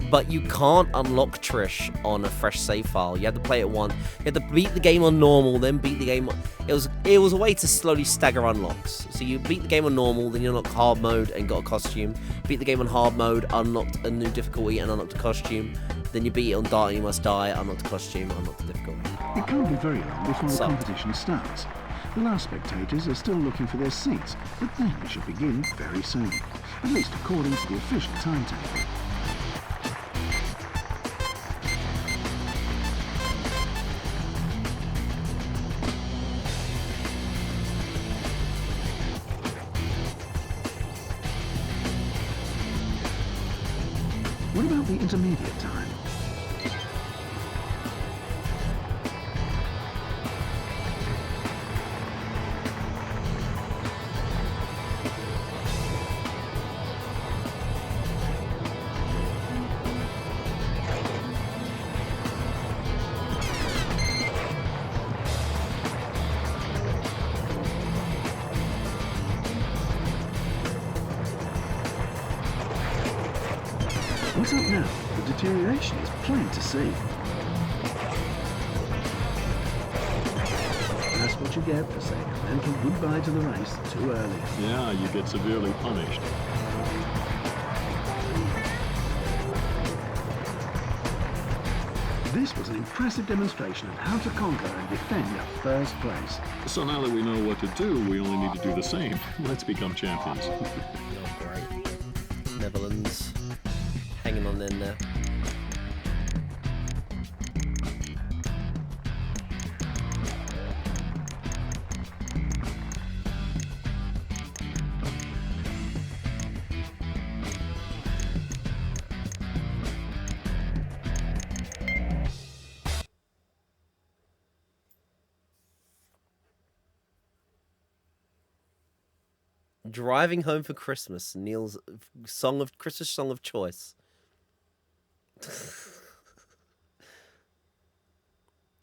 But you can't unlock Trish on a fresh save file. You have to play it once. You have to beat the game on normal, then beat the game. It was a way to slowly stagger unlocks. So you beat the game on normal, then you unlock hard mode and got a costume. Beat the game on hard mode, unlocked a new difficulty and unlocked a costume. Then you beat it on Dark, you must die, unlocked a costume, unlocked a difficulty. It can't be very long before the Sucked. competition starts. The last spectators are still looking for their seats, but then it should begin very soon. At least according to the official timetable. What about the intermediate time? Close up now, the deterioration is plain to see. That's what you get for saying a mental goodbye to the race too early. Yeah, you get severely punished. This was an impressive demonstration of how to conquer and defend a first place. So now that we know what to do, we only need to do the same. Let's become champions. Oh, great. Netherlands hanging on in there. Driving Home for Christmas, Neil's Christmas song of choice.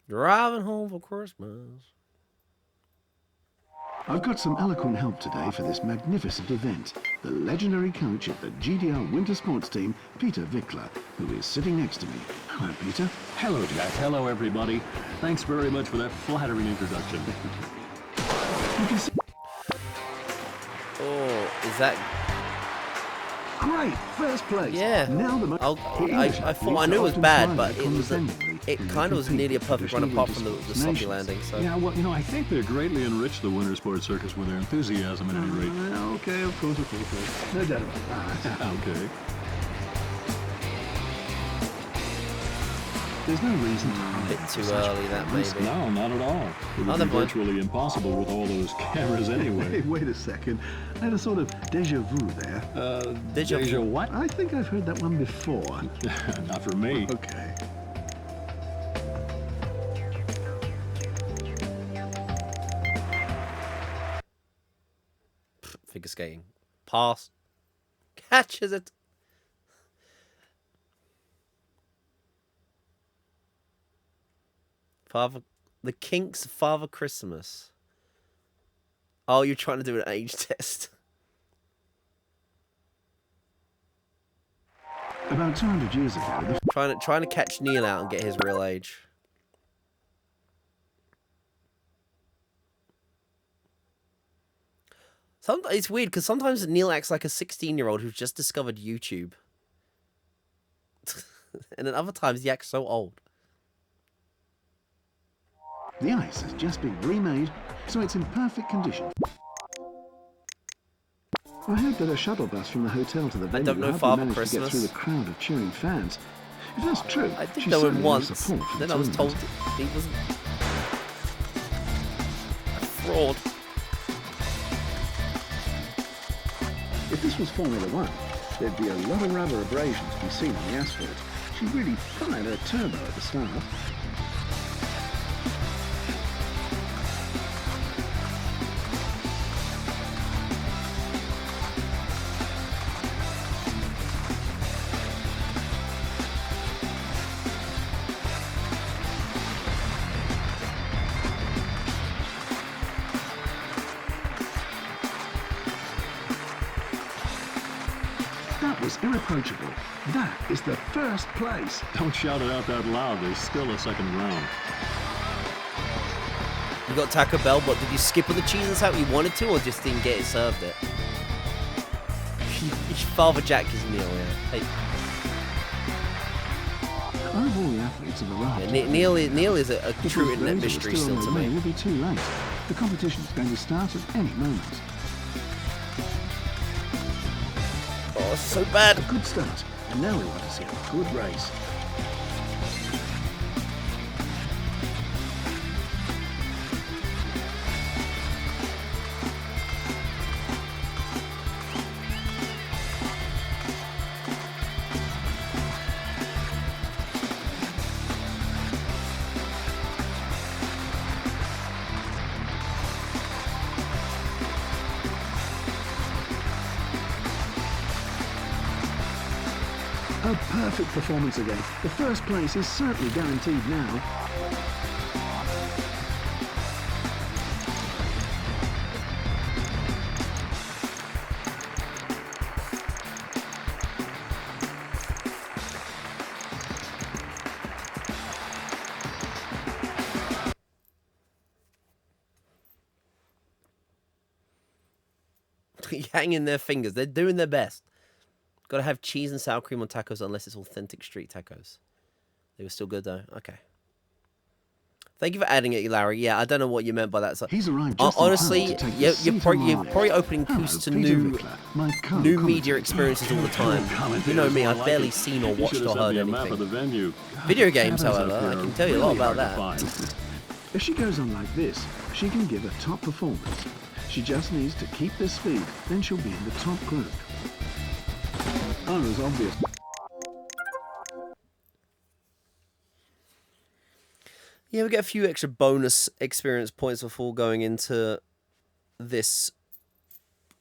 Driving home for Christmas. I've got some eloquent help today for this magnificent event. The legendary coach of the GDR Winter Sports Team, Peter Wickler, who is sitting next to me. Hello, Peter. Hello, Jack. Hello, everybody. Thanks very much for that flattering introduction. You can see Oh, is that... great first place. Yeah. Now the I thought I knew it was bad, but it kind of was nearly a perfect run apart from the sloppy landing. So Yeah, well, you know, I think they greatly enriched the winter sports circus with their enthusiasm at any rate. Okay, of course. No doubt about that. Okay. There's no reason to a hide bit for too such early, that risk. maybe. No, not at all. It Oh, would be never mind. virtually impossible with all those cameras anyway. Hey, wait a second. I had a sort of deja vu there. Deja vu. Deja what? I think I've heard that one before. Not for me. Okay. figure skating, pass, catches it. The Kinks' Father Christmas. Oh, you're trying to do an age test. About 200 years ago, the Trying to catch Neil out and get his real age. It's weird because sometimes Neil acts like a 16-year-old who's just discovered YouTube. And then other times he acts so old. the ice has just been remade, so it's in perfect condition. I heard that a shuttle bus from the hotel to the venue don't know hardly Father managed to get Christmas. through the crowd of cheering fans. If that's true, I did she's know him certainly once. support for the Then I was told tournament. he wasn't a fraud. If this was Formula One, there'd be a lot of rubber abrasions to be seen on the asphalt. She really fired her turbo at the start. That was irreproachable. That is the first place. Don't shout it out that loud. There's still a second round. You got Taco Bell, but did you skip on the cheese and salad you wanted to, or just didn't get it served it? Father Jack is Neil, yeah. Hey, Of all the athletes have arrived. yeah, Neil is a If true those internet Rangers are mystery still still on to their way, me. It'll be too late. The competition is going to start at any moment. Oh, it's so bad. A good start, and now we want to see a good race. A perfect performance again. The first place is certainly guaranteed now. hanging their fingers. They're doing their best. Got to have cheese and sour cream on tacos unless it's authentic street tacos. They were still good though. Okay. Thank you for adding it, Larry. Yeah, I don't know what you meant by that. So, He's arrived just in honestly, time to take the you're seat probably, on opening Hello, Coost to Peter new Wickler, my media co-commentator. experiences all the time. You know me, I've barely seen or watched or heard anything. Video games, however, I can tell you a lot about that. If she goes on like this, she can give a top performance. She just needs to keep this speed, then she'll be in the top group. Oh, it's obvious. Yeah, we get a few extra bonus experience points before going into this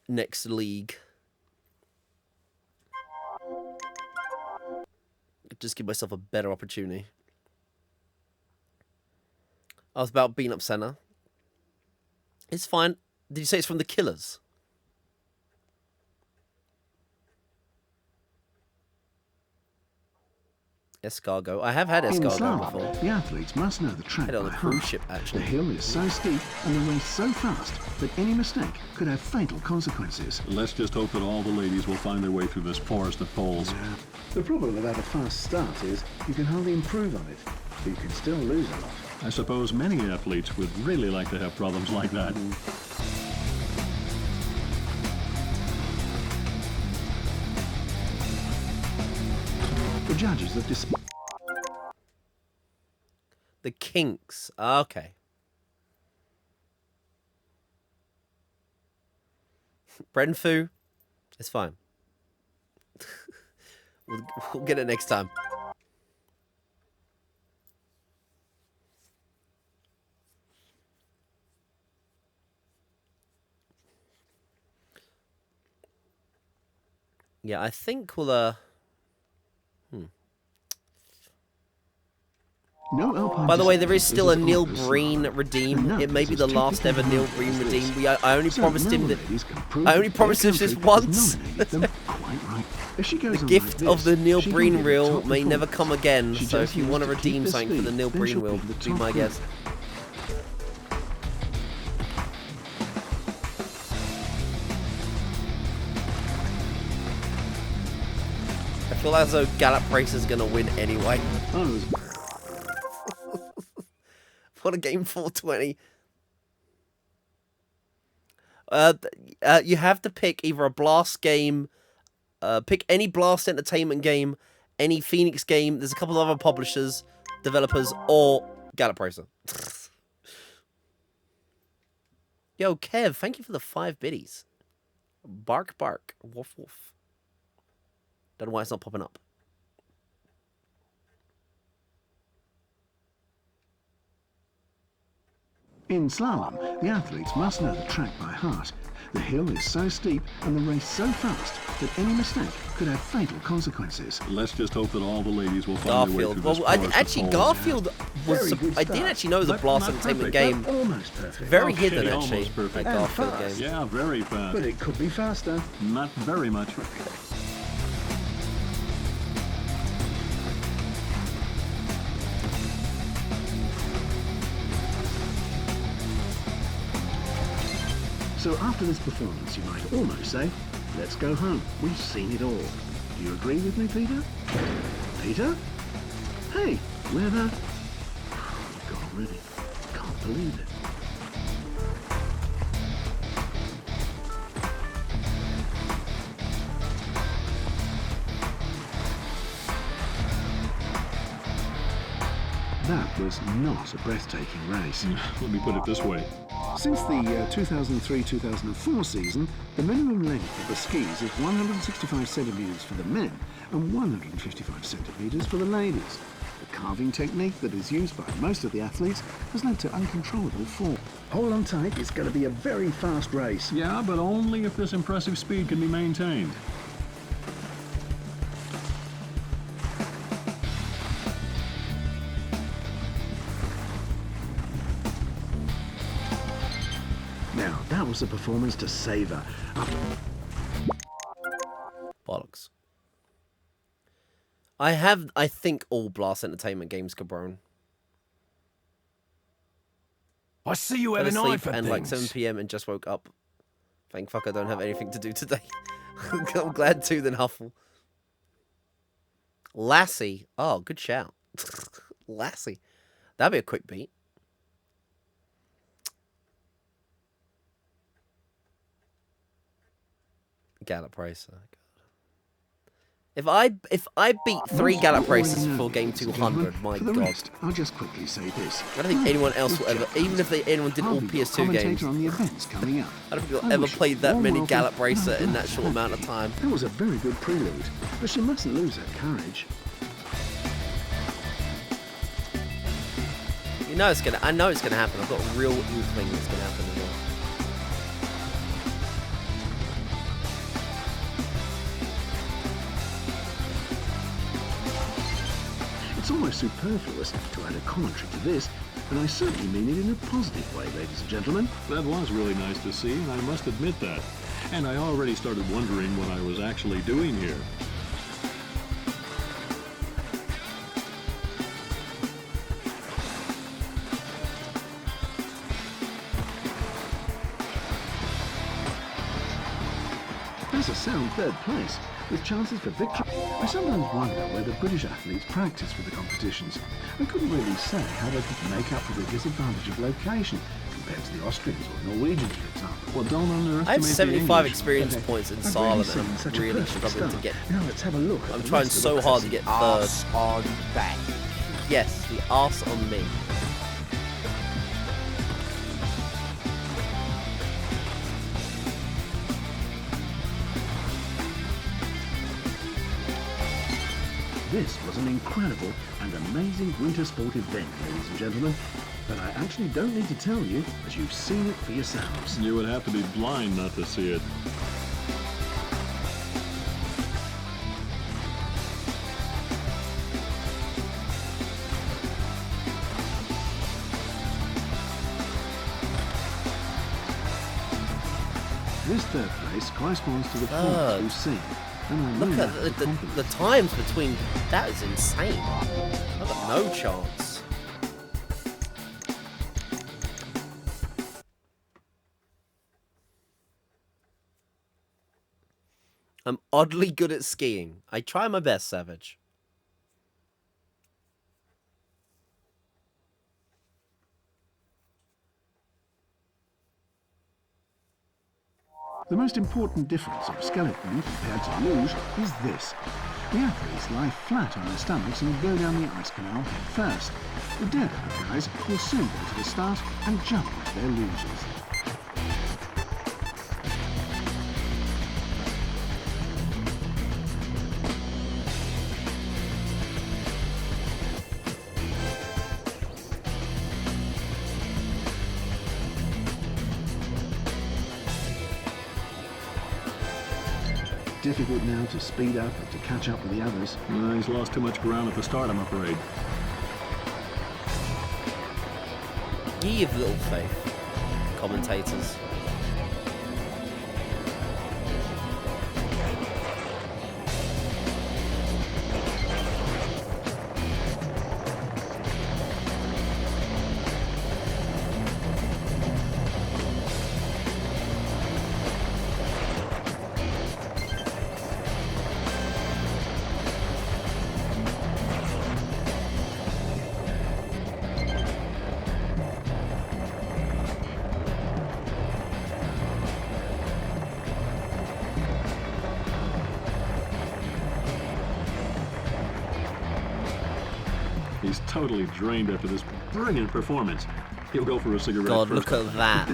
next league. Just give myself a better opportunity. I was about beating up Senna. It's fine. Did you say it's from the Killers? Escargot. I have had In escargot slalom, before. the athletes must know the track Had it on by the heart. cruise ship, actually. The hill is so steep and the race so fast that any mistake could have fatal consequences. Let's just hope that all the ladies will find their way through this forest of poles. The problem about a fast start is you can hardly improve on it, but you can still lose a lot. I suppose many athletes would really like to have problems like that. The judges have The Kinks. Okay. Brenfu. It's fine. we'll get it next time. Yeah, I think we'll No Alpine By the way, there is discipline still a as Neil obvious Breen as redeem. none It may be is the as last ever technically Neil hard Breen as redeem. this. I only So promised him no that. ladies can prove I only that promised their him this country has once. nominated them quite right. If she goes The on gift like of the this, Neil she can Breen give a reel top may never performance. come again. She So just if you needs want to to keep redeem the something for the speed, Neil then Breen she'll reel, be in the be top my group. guess. I feel as though Gallop Race is going to win anyway. Oh, What a game 420. You have to pick either a Blast game, pick any Blast Entertainment game, any Phoenix game. There's a couple of other publishers, developers, or Gallop Racer. Yo, Kev, thank you for the 5 biddies. Bark, bark, woof, woof. Don't know why it's not popping up. in slalom, the athletes must know the track by heart. The hill is so steep and the race so fast that any mistake could have fatal consequences. Let's just hope that all the ladies will find their way Garfield. through this Well, forest of actually, poles. Garfield was. Very good I did start. actually know the But Blast not Entertainment perfect, game. Almost perfect. Very Okay, hidden, actually. almost perfect. That And Garfield fast. game. Yeah, very fast. But it could be faster. Not very much. So after this performance, you might almost say, let's go home. We've seen it all. Do you agree with me, Peter? Peter? Hey, where the... Oh, God, already. Can't believe it. That was not a breathtaking race. Let me put it this way. Since the 2003-2004 season, the minimum length of the skis is 165 centimetres for the men and 155 centimetres for the ladies. The carving technique that is used by most of the athletes has led to uncontrollable fall. Hold on tight, it's going to be a very fast race. Yeah, but only if this impressive speed can be maintained. Now, that was a performance to savour. Bollocks. I have, I think, all Blast Entertainment games, Cabron. I see you Fell have an eye asleep for and like 7 things. p.m. and just woke up. Thank fuck I don't have anything to do today. I'm glad to then Huffle. Lassie. Oh, good shout. Lassie. That'd be a quick beat. Gallop Racer. If I beat 3 Gallop Racers before game 200, my For the god. rest, I'll just quickly say this. I don't think anyone else will ever, even if anyone did all PS2 games, On the events coming up. I don't think they'll ever play that many Gallop Racer in that short amount of time. That was a very good prelude, but she mustn't lose her courage. You know it's gonna. I know it's gonna happen. I've got a real inkling it's gonna happen as well. It's almost superfluous to add a commentary to this, and I certainly mean it in a positive way, ladies and gentlemen. That was really nice to see, and I must admit that. And I already started wondering what I was actually doing here. That's a sound third place, with chances for victory. I sometimes wonder where the British athletes practice for the competitions. I couldn't really say how they could make up for the disadvantage of location compared to the Austrians or Norwegians, for example. Well, don't underestimate I have the 75 English. experience points in I've Salem, seen and such I'm a really perfect struggling to start. get. Now let's have a look. at I'm the trying rest of so the hard to get third. Arse on back. Yes, the arse on me. This was an incredible and amazing winter sport event, ladies and gentlemen. But I actually don't need to tell you, as you've seen it for yourselves. You would have to be blind not to see it. This third place corresponds to the Third. points we've seen. And I Look mean at that with the confidence. times between. That is insane. I've got no chance. I'm oddly good at skiing. I try my best, Savage. The most important difference of skeleton compared to luge is this. The athletes lie flat on their stomachs and go down the ice canal head first. The daredevil guys will soon go to the start and jump into their luges. Difficult now to speed up and to catch up with the others. He's lost too much ground at the start, I'm afraid. Ye of little faith, commentators. He's totally drained after this brilliant performance. He'll go for a cigarette God, first. look at that.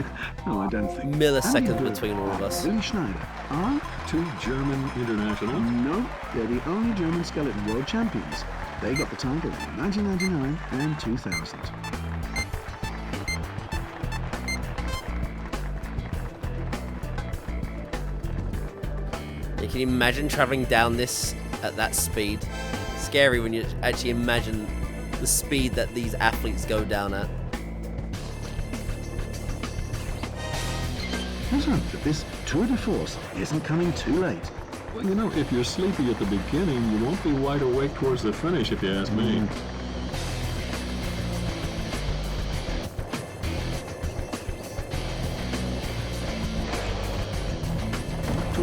No, I don't think. Milliseconds Andy Bird between all of us. Willy Schneider are? 2 German internationals. No, they're the only German skeleton world champions. They got the title in 1999 and 2000. You can imagine traveling down this at that speed. Scary when you actually imagine the speed that these athletes go down at. Let's hope that this tour de force isn't coming too late. Well, you know, if you're sleepy at the beginning, you won't be wide awake towards the finish, if you ask me.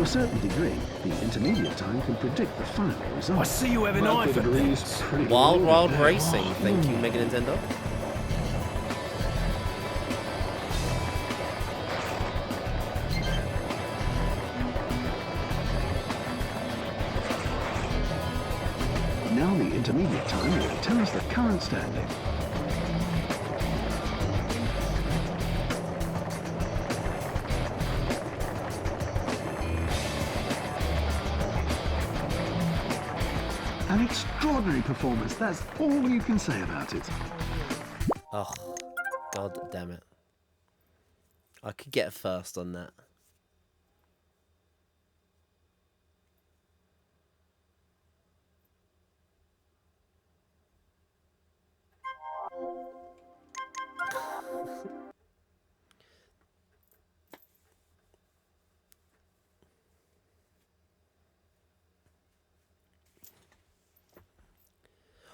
To a certain degree, the intermediate time can predict the final result. I see you have an About eye the for degrees, things. pretty Wild loaded Wild there. Racing. Thank you, Mega Nintendo. Now the intermediate time will tell us the current standing. An extraordinary performance, that's all you can say about it. Oh, god damn it. I could get a first on that.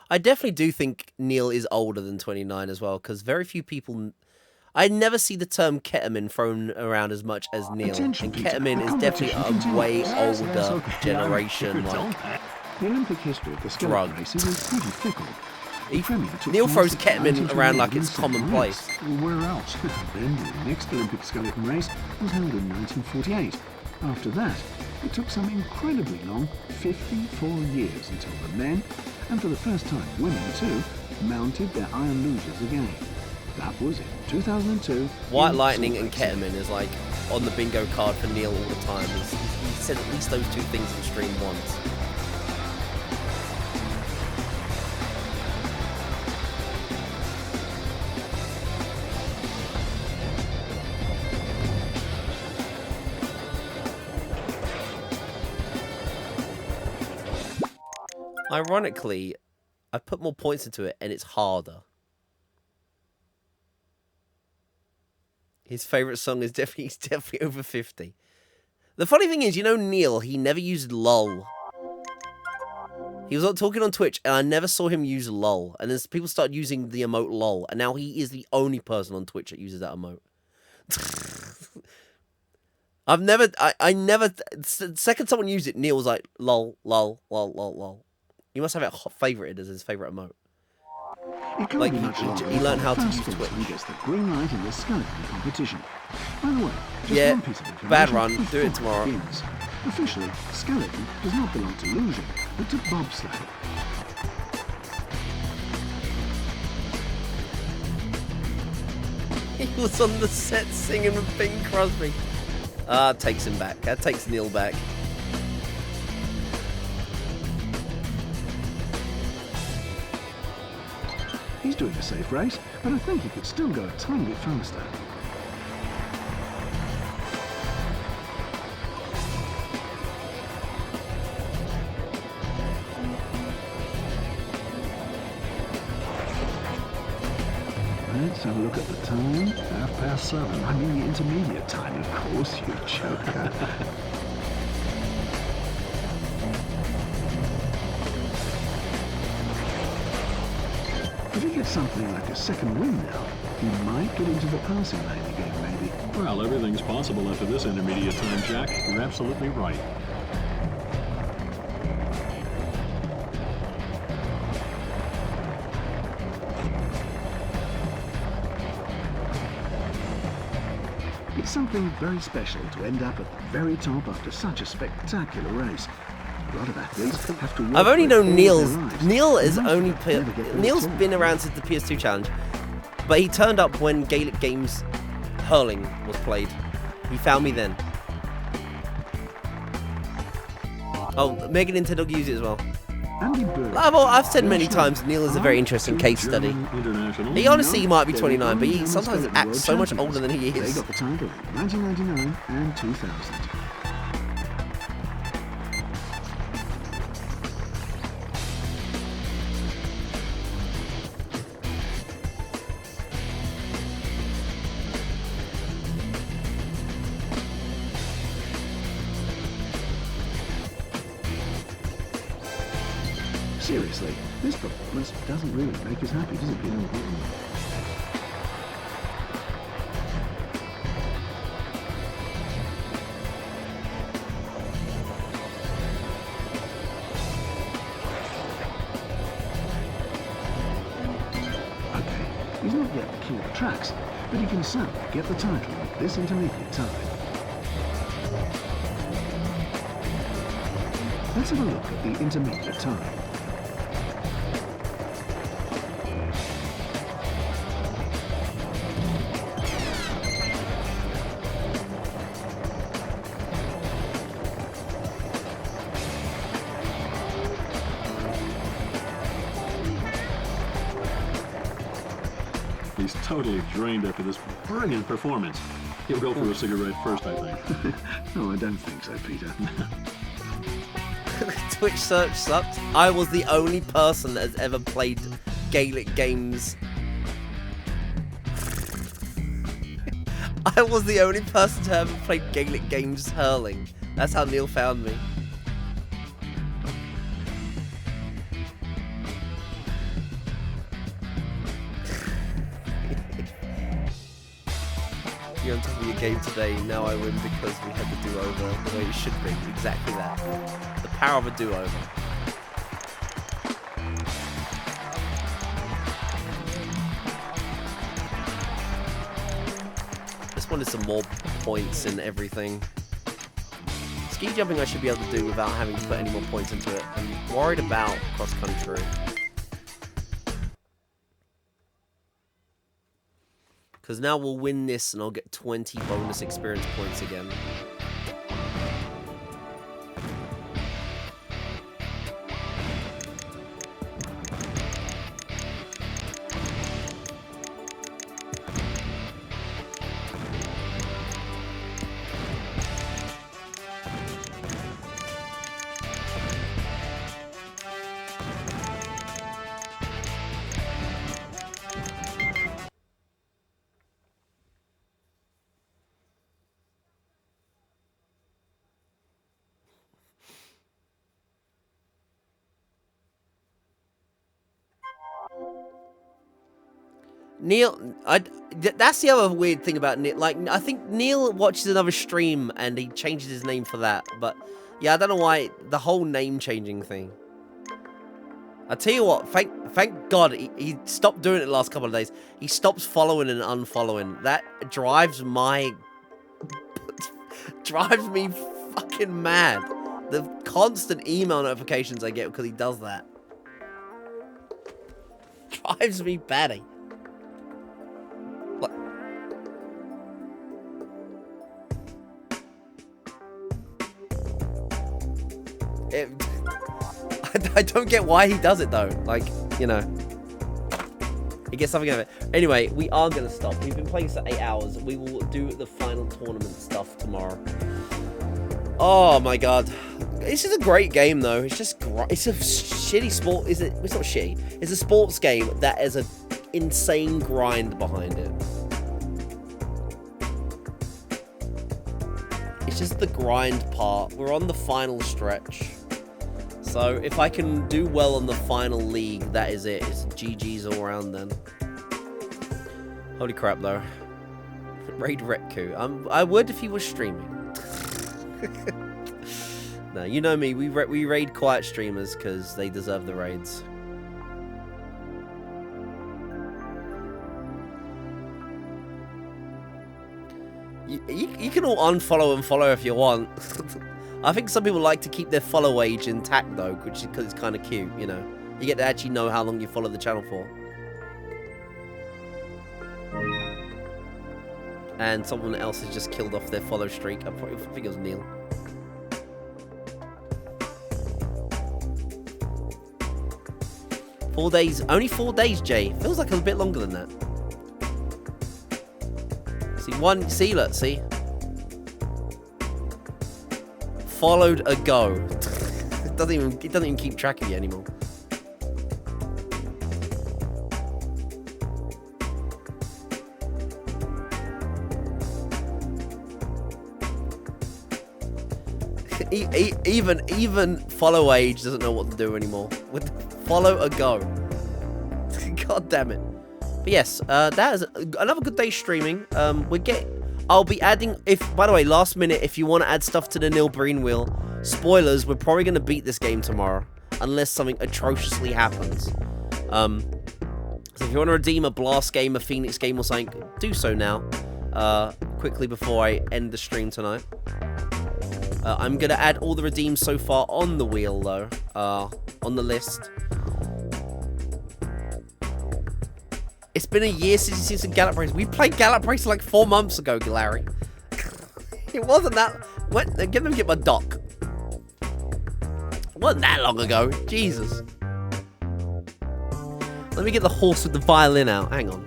I definitely do think Neil is older than 29 as well, because very few people... I never see the term ketamine thrown around as much as Neil. Attention, And Peter, ketamine the is definitely competition a way continues. older generation, like, The Olympic history of the skeleton drug. races is pretty fickle. The Premier took Neil place throws at ketamine around like 1928 it's in St. commonplace. Moritz. Where else? Then the next Olympic skeleton race was held in 1948. After that, it took some incredibly long 54 years until the men, and for the first time women too, mounted their iron luges again. That was in 2002. White in Lightning Salt and Lake City. ketamine is like on the bingo card for Neil all the time. He said at least those two things in stream once. Ironically, I put more points into it and it's harder. His favourite song is he's definitely over 50. The funny thing is, you know Neil, he never used LOL. He was talking on Twitch and I never saw him use LOL. And then people started using the emote LOL. And now he is the only person on Twitch that uses that emote. I never, the second someone used it, Neil was like, lol, lol, lol, lol, lol. He must have it favorited as his favourite emote. It can't Like, be much longer he learned how to before use the first Twitch. person gets the green light in the skeleton competition. By the way, just Yeah, one piece of information bad run. Do before it tomorrow. begins. Officially, skeleton does not belong to luge, but to bobsleigh. He was on the set singing with Bing Crosby. Ah, takes him back. That takes Neil back. He's doing a safe race, but I think he could still go a tiny bit faster. Let's have a look at the time. 7:30. I mean the intermediate time, of course, you joker. If he gets something like a second win now, he might get into the passing lane again, maybe. Well, everything's possible after this intermediate time, Jack. You're absolutely right. It's something very special to end up at the very top after such a spectacular race. A lot of athletes have to work I've only for it all known their Neil's. lives. Neil is Most only. never get there Neil's at all. been around since the PS2 challenge, but he turned up when Gaelic Games hurling was played. He found me then. Oh, Mega Nintendo used it as well. Andy Bird. I've said many times Neil is a very interesting case study. International. He honestly might be They're 29, but he German sometimes Skating acts World so much Champions. older than he They is. got the title in 1999 and 2000. Seriously, this performance doesn't really make us happy, does it, Peter? exactly the tracks, but he can certainly get the title of this intermediate time. Let's have a look at the intermediate time. He's totally drained after this brilliant performance. He'll go for a cigarette first, I think. No, I don't think so, Peter. Twitch search sucked. I was the only person that has ever played Gaelic games. I was the only person to ever play Gaelic games hurling. That's how Neil found me. You're on top of your game today. Now I win because we had the do-over the way it should be. Exactly that. The power of a do-over. Just wanted some more points in everything. Ski jumping I should be able to do without having to put any more points into it. I'm worried about cross-country. Because now we'll win this and I'll get 20 bonus experience points again. Neil, that's the other weird thing about Neil. Like, I think Neil watches another stream and he changes his name for that. But, yeah, I don't know why. The whole name changing thing. I tell you what, thank God he stopped doing it the last couple of days. He stops following and unfollowing. That drives me fucking mad. The constant email notifications I get because he does that. Drives me batty. I don't get why he does it though. Like, you know, he gets something out of it. Anyway, we are gonna stop. We've been playing for 8 hours. We will do the final tournament stuff tomorrow. Oh my god, this is a great game though. It's just it's a shitty sport. It's not shitty. It's a sports game that has an insane grind behind it. It's just the grind part. We're on the final stretch. So if I can do well on the final league, that is it. It's GG's all around then. Holy crap though. Raid Retku. I would if he was streaming. No, you know me. We raid quiet streamers because they deserve the raids. You can all unfollow and follow if you want. I think some people like to keep their follow age intact though, which is because it's kind of cute, you know. You get to actually know how long you follow the channel for. And someone else has just killed off their follow streak. I think it was Neil. Four days, only 4 days, Jay. Feels like a bit longer than that. See, look, see? Followed a go. It doesn't even keep track of you anymore. Even follow age doesn't know what to do anymore. With follow a go. God damn it. But yes, that is another good day streaming. I'll be adding, by the way, last minute, if you want to add stuff to the Neil Breen wheel, spoilers, we're probably going to beat this game tomorrow, unless something atrociously happens. So if you want to redeem a Blast game, a Phoenix game or something, do so now. Quickly before I end the stream tonight. I'm going to add all the redeems so far on the wheel, though. On the list. It's been a year since you've seen some Gallop Racer. We played Gallop Racer like 4 months ago, Larry. It wasn't that... What? Let me get my dock. It wasn't that long ago. Jesus. Let me get the horse with the violin out. Hang on.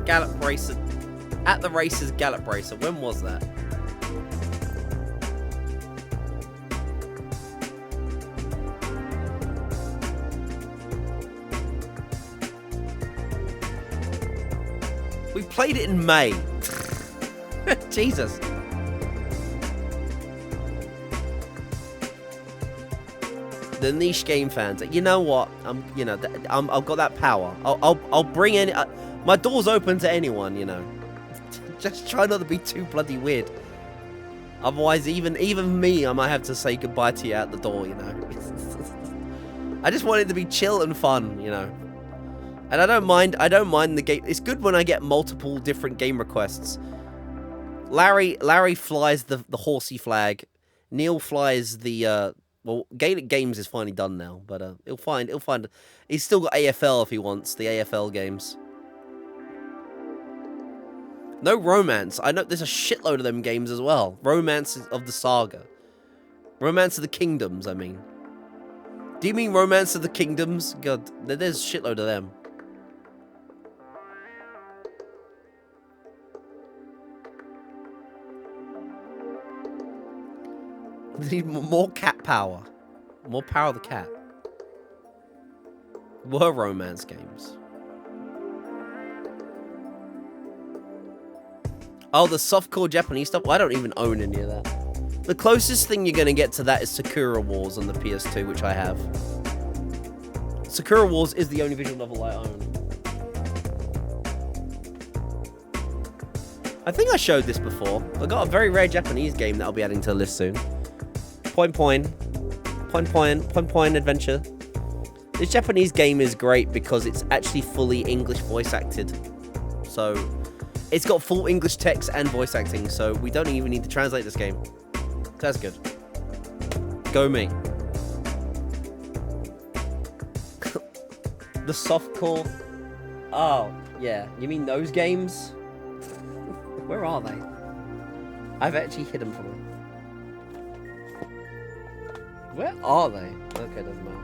Gallop Racer. At the races, Gallop Racer. When was that? We played it in May. Jesus. The niche game fans. You know what? I've got that power. I'll bring in. My door's open to anyone. You know. Just try not to be too bloody weird. Otherwise, even me, I might have to say goodbye to you at the door. You know. I just want it to be chill and fun. You know. And I don't mind the game. It's good when I get multiple different game requests. Larry flies the horsey flag. Neil flies the well, Gaelic Games is finally done now, but he'll find he's still got AFL if he wants the AFL games. No Romance. I know there's a shitload of them games as well. Romance of the Saga. Romance of the Kingdoms, I mean. Do you mean Romance of the Kingdoms? God, there's a shitload of them. We need more cat power. More power of the cat. Were romance games. Oh, the softcore Japanese stuff? Well, I don't even own any of that. The closest thing you're going to get to that is Sakura Wars on the PS2, which I have. Sakura Wars is the only visual novel I own. I think I showed this before. I got a very rare Japanese game that I'll be adding to the list soon. Point Adventure. This Japanese game is great because it's actually fully English voice acted. So, it's got full English text and voice acting, so we don't even need to translate this game. That's good. Go me. The softcore. Oh, yeah. You mean those games? Where are they? I've actually hid them from them. Where are they? Okay, doesn't matter.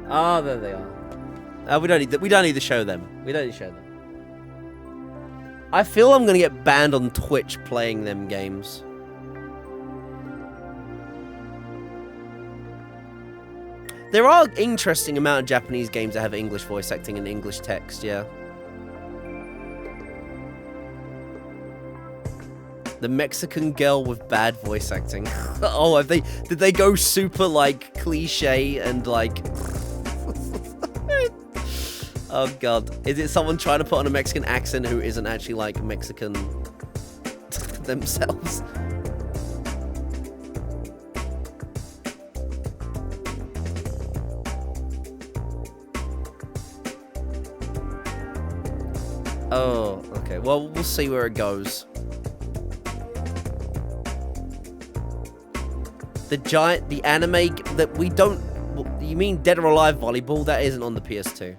Ah, there they are. We don't need to show them. We don't need to show them. I feel I'm gonna get banned on Twitch playing them games. There are interesting amount of Japanese games that have English voice acting and English text, yeah. The Mexican girl with bad voice acting. Oh, did they go super like cliche and like oh god. Is it someone trying to put on a Mexican accent who isn't actually like Mexican themselves? Oh, okay. Well, we'll see where it goes. The anime that we don't... You mean Dead or Alive Volleyball? That isn't on the PS2.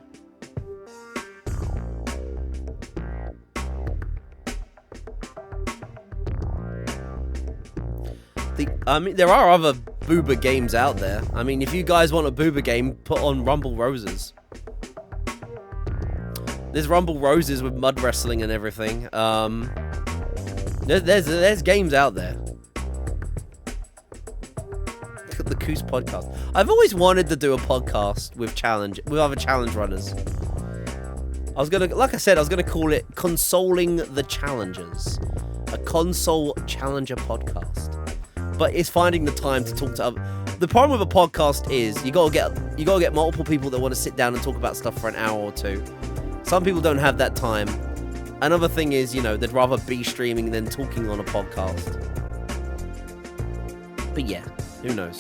I mean, there are other booba games out there. I mean, if you guys want a booba game, put on Rumble Roses. There's Rumble Roses with mud wrestling and everything. There's games out there. The Coos podcast. I've always wanted to do a podcast with other challenge runners. Like I said, I was gonna call it Consoling the Challengers, a console challenger podcast. But it's finding the time to talk to other. The problem with a podcast is you gotta get multiple people that want to sit down and talk about stuff for an hour or two. Some people don't have that time. Another thing is, you know, they'd rather be streaming than talking on a podcast. But yeah, who knows?